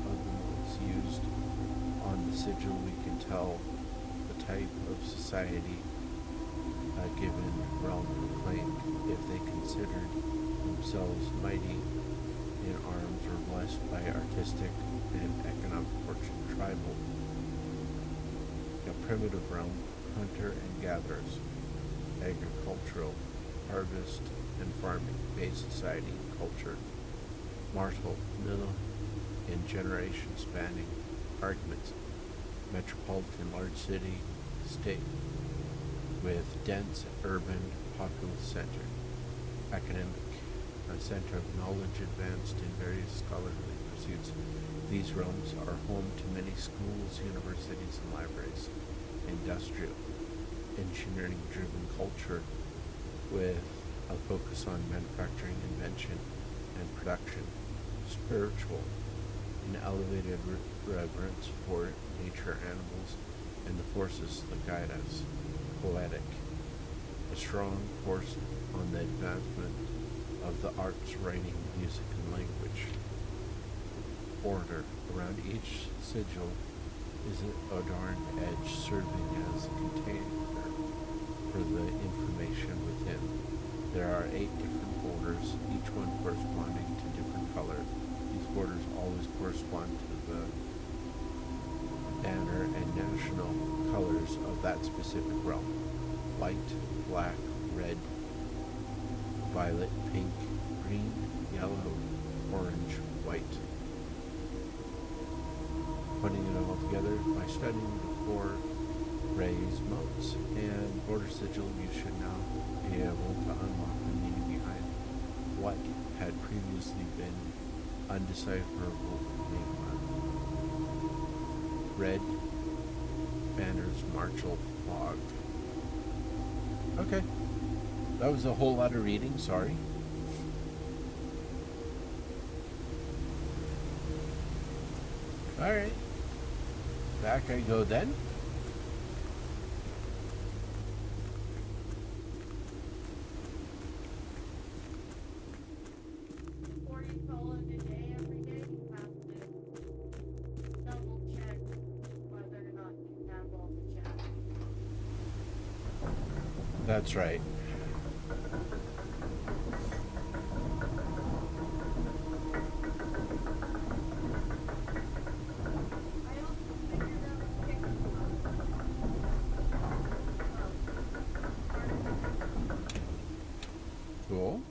of the motes used on the sigil, we can tell the type of society a given realm proclaimed. If they considered themselves mighty in arms or blessed by artistic and economic fortune, tribal. A primitive realm, hunter and gatherers, agricultural, harvest and farming, based society, culture, martial, middle in generation spanning arguments, metropolitan, large city, state, with dense urban populous center, academic, a center of knowledge advanced in various scholarly pursuits. These realms are home to many schools, universities, and libraries. Industrial, engineering-driven culture with a focus on manufacturing, invention, and production. Spiritual, an elevated reverence for nature, animals, and the forces that guide us. Poetic, a strong force on the advancement of the arts, writing, music, and language. Order, around each sigil is an adorned edge serving as a container for the information within. There are 8 different borders, each one corresponding to different color. These borders always correspond to the banner and national colors of that specific realm. White, black, red, violet, pink, green, yellow, orange, white. Putting it all together, by studying the 4 rays, motes, and border sigil, you should now be able to unlock the meaning behind what had previously been undecipherable enigma. Red banners, martial fog. Okay, that was a whole lot of reading, sorry. Alright, back I go then. Before you call it a day every day, you have to double check whether or not you have all the checks. That's right. I also figured out a picture Cool.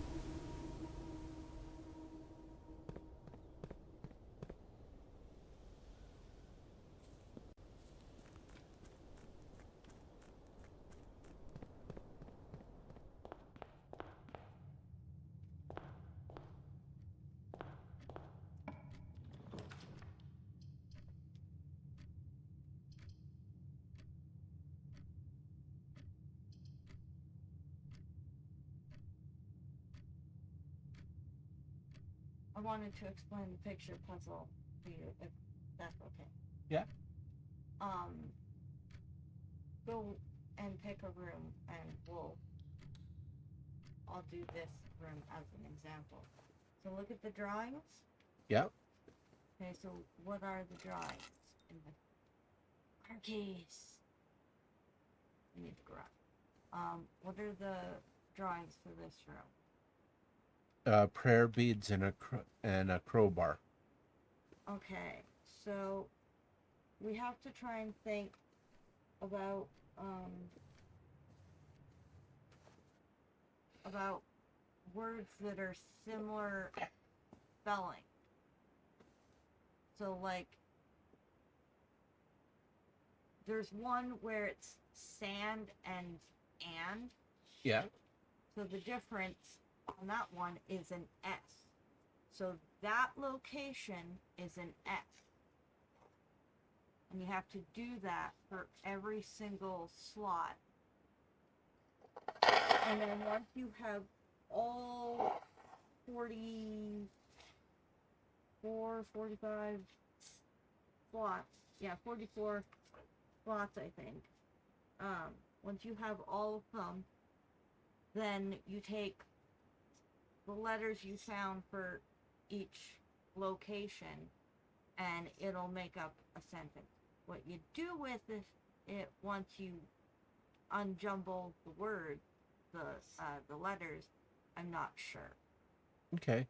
I wanted to explain the picture puzzle to you, if that's okay. Yeah. Go and pick a room, and I'll do this room as an example. So look at the drawings. Yep. Okay, so what are the drawings in the car keys? You need the garage. What are the drawings for this room? Prayer beads and a crowbar. Okay, so we have to try and think about words that are similar spelling. So like there's one where it's sand and. Yeah. So the difference on that one is an S. So that location is an F. And you have to do that for every single slot. And then once you have all 44, 45 slots, yeah, 44 slots, I think. Once you have all of them, then you take the letters you found for each location and it'll make up a sentence. What you do with it once you unjumble the word, the letters, I'm not sure. Okay.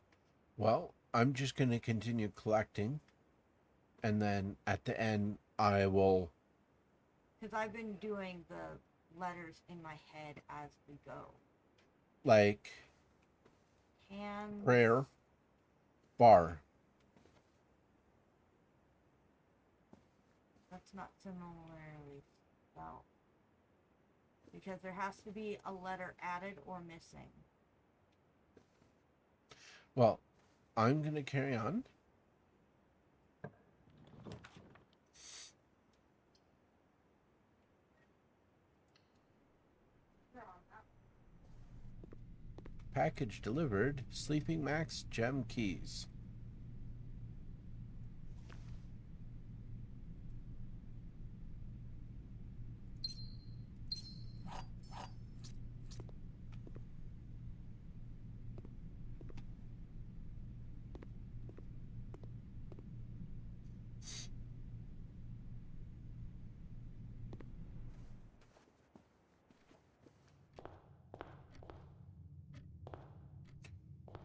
Well, I'm just going to continue collecting. And then at the end, I will. Because I've been doing the letters in my head as we go. Like. Can. Prayer. Bar. That's not similarly spelled. Because there has to be a letter added or missing. Well, I'm going to carry on. Package delivered. Sleeping Max gem keys.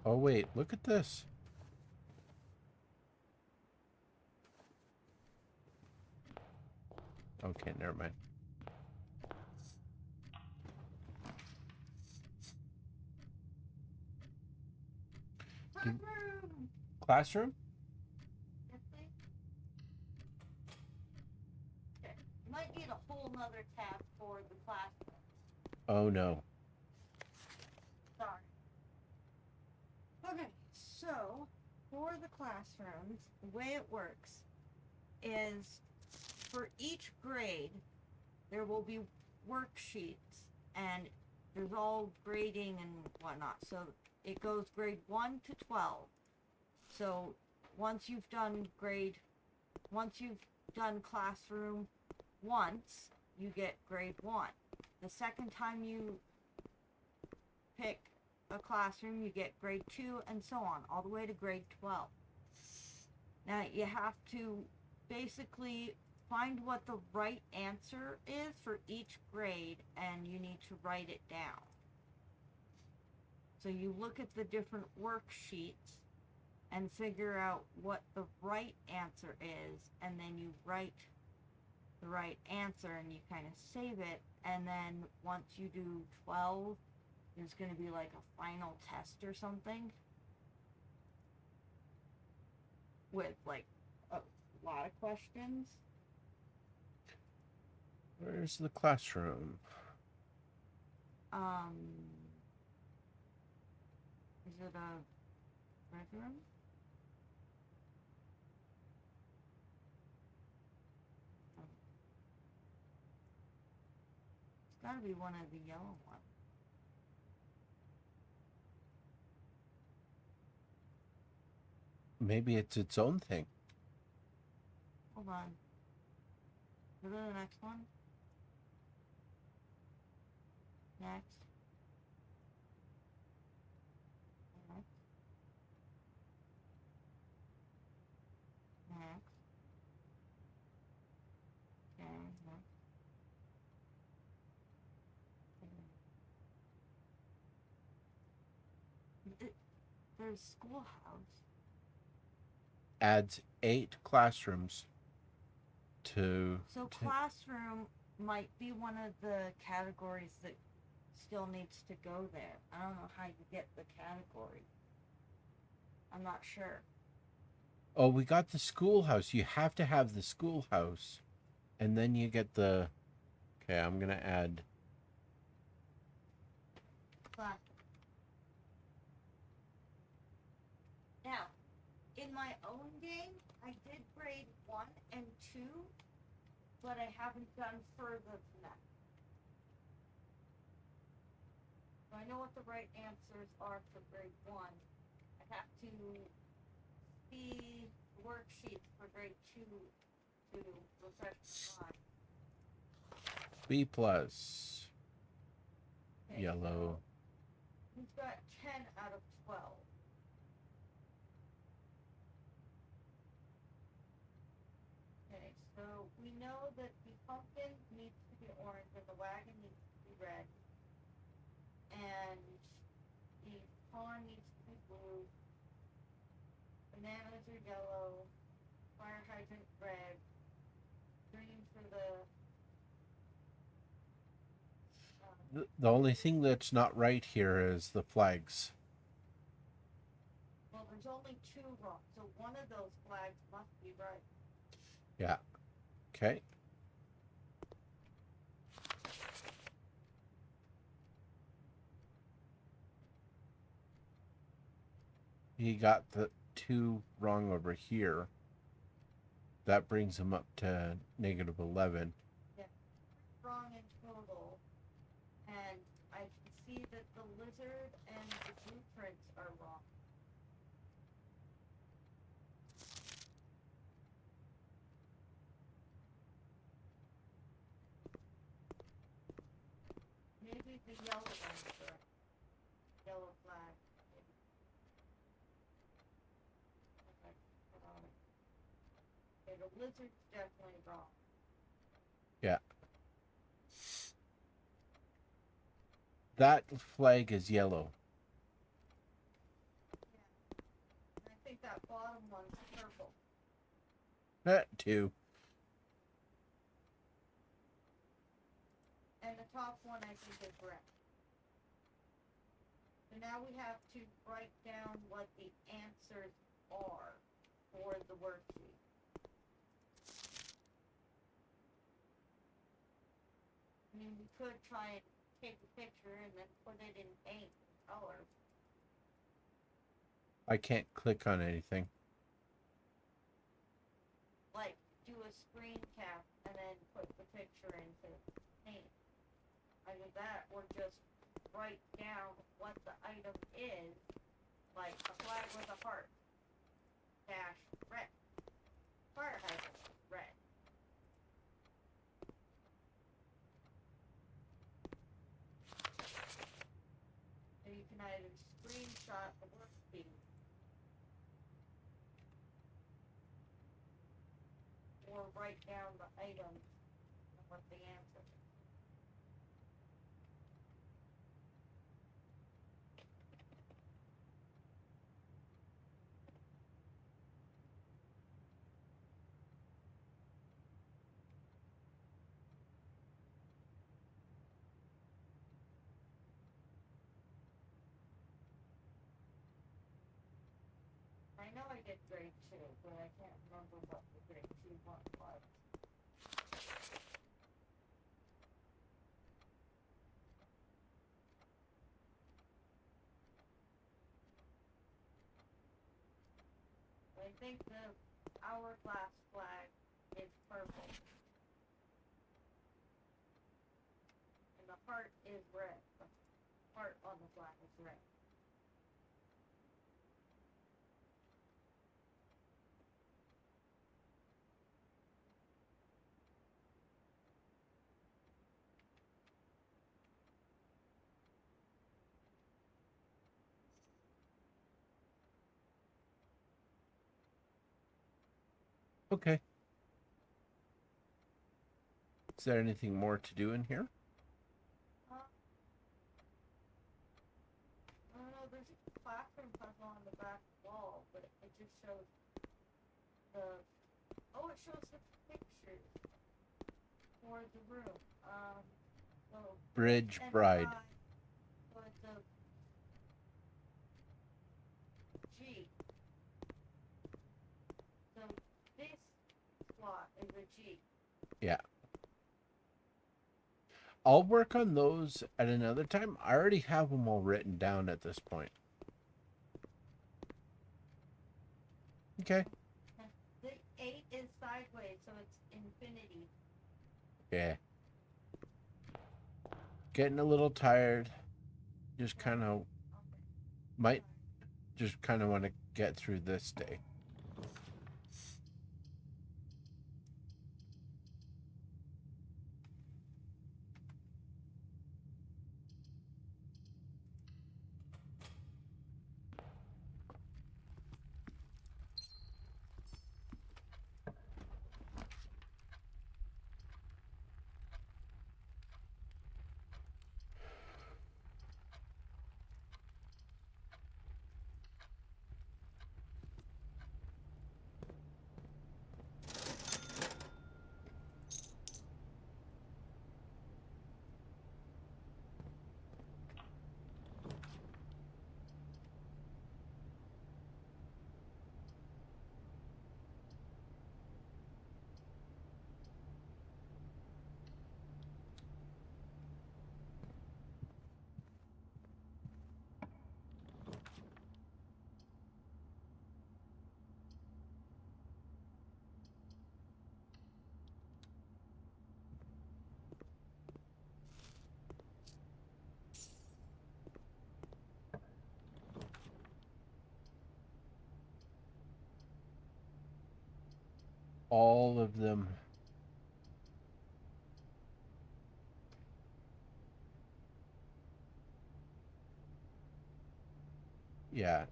Oh, wait. Look at this. Okay, never mind. Classroom! Classroom? Yes, please. Okay. You might need a whole nother tab for the classroom. Oh, no. Sorry. Okay, so for the classrooms, the way it works is for each grade, there will be worksheets and there's all grading and whatnot. So it goes grade 1 to 12. So once you've done classroom once, you get grade 1. The second time you pick a classroom, you get grade 2 and so on, all the way to grade 12. Now you have to basically find what the right answer is for each grade and you need to write it down. So you look at the different worksheets and figure out what the right answer is, and then you write the right answer and you kind of save it, and then once you do 12, there's going to be like a final test or something with like a lot of questions. Where's the classroom? Is it a red room? It's gotta be one of the yellow ones. Maybe it's its own thing. Hold on. Go to the next one. Next. Next. Next. Okay, next. There's schoolhouse. Adds 8 classrooms to. So classroom might be one of the categories that still needs to go there. I don't know how you get the category. I'm not sure. Oh, we got the schoolhouse. You have to have the schoolhouse. And then you get the... Okay, I'm going to add... Flag. Now, in my own game, I did grade 1 and 2, but I haven't gone further than that. So I know what the right answers are for grade 1. I have to see worksheets for grade 2 to refresh my mind. B plus. Okay, Yellow. so we've got 10 out of 12. Okay, so we know that the pumpkin needs to be orange and the wagon needs to be red. And the pond needs to be blue. Bananas are yellow. Fire hydrant red. Green for the The only thing that's not right here is the flags. well, there's only 2 wrong, so one of those flags must be right. Yeah. Okay. He got the 2 wrong over here. That brings him up to negative 11. Yeah, wrong in total. And I can see that the lizard and the blueprints are wrong. Maybe the yellow one's correct. Yellow flag. Maybe. Okay, hold on. Okay, the lizard's definitely wrong. Yeah. That flag is yellow. Yeah. And I think that bottom one's purple. That 2. And the top one I think is red. So now we have to write down what the answers are for the worksheet. I mean, we could try and take a picture and then put it in paint and color. I can't click on anything. Like, do a screen cap and then put the picture into paint. Either that or just write down what the item is, like a flag with a heart, dash, red. Fire hydrant, red. And you can either screenshot the worksheet or write down the item and what the answer is. I know I did grade 2, but I can't remember what the grade 2 one was. I think the hourglass flag is purple. And the heart is red. The heart on the flag is red. Okay. Is there anything more to do in here? I don't know, there's a classroom puzzle on the back wall, but it just shows the... Oh, it shows the pictures for the room. So Bridge and Bride. So it's a G. So this slot is a G. Yeah. I'll work on those at another time. I already have them all written down at this point. Okay. The 8 is sideways, so it's infinity. Yeah. Getting a little tired. Just kind of might just kind of want to get through this day. All of them. Yeah.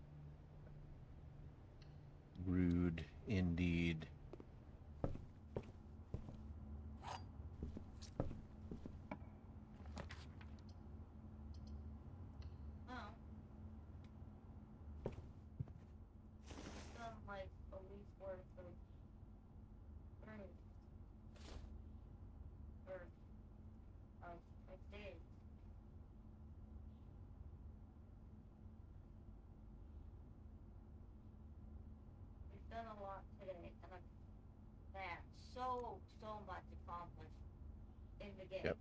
Rude indeed. Oh. Done like a week's worth of earnings. Or of days. We've done a lot today, and man, so much accomplished in the game. Yep.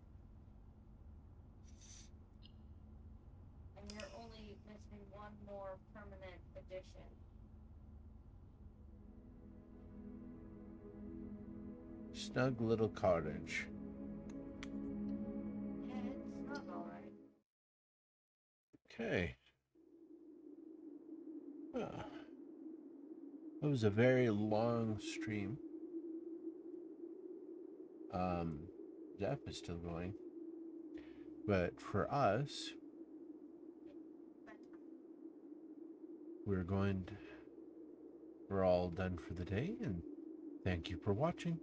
And you're only missing one more permanent addition. Snug little cottage. Yeah, it's snug, alright. Okay. It was a very long stream. Jeff is still going. But for us, we're all done for the day, and thank you for watching.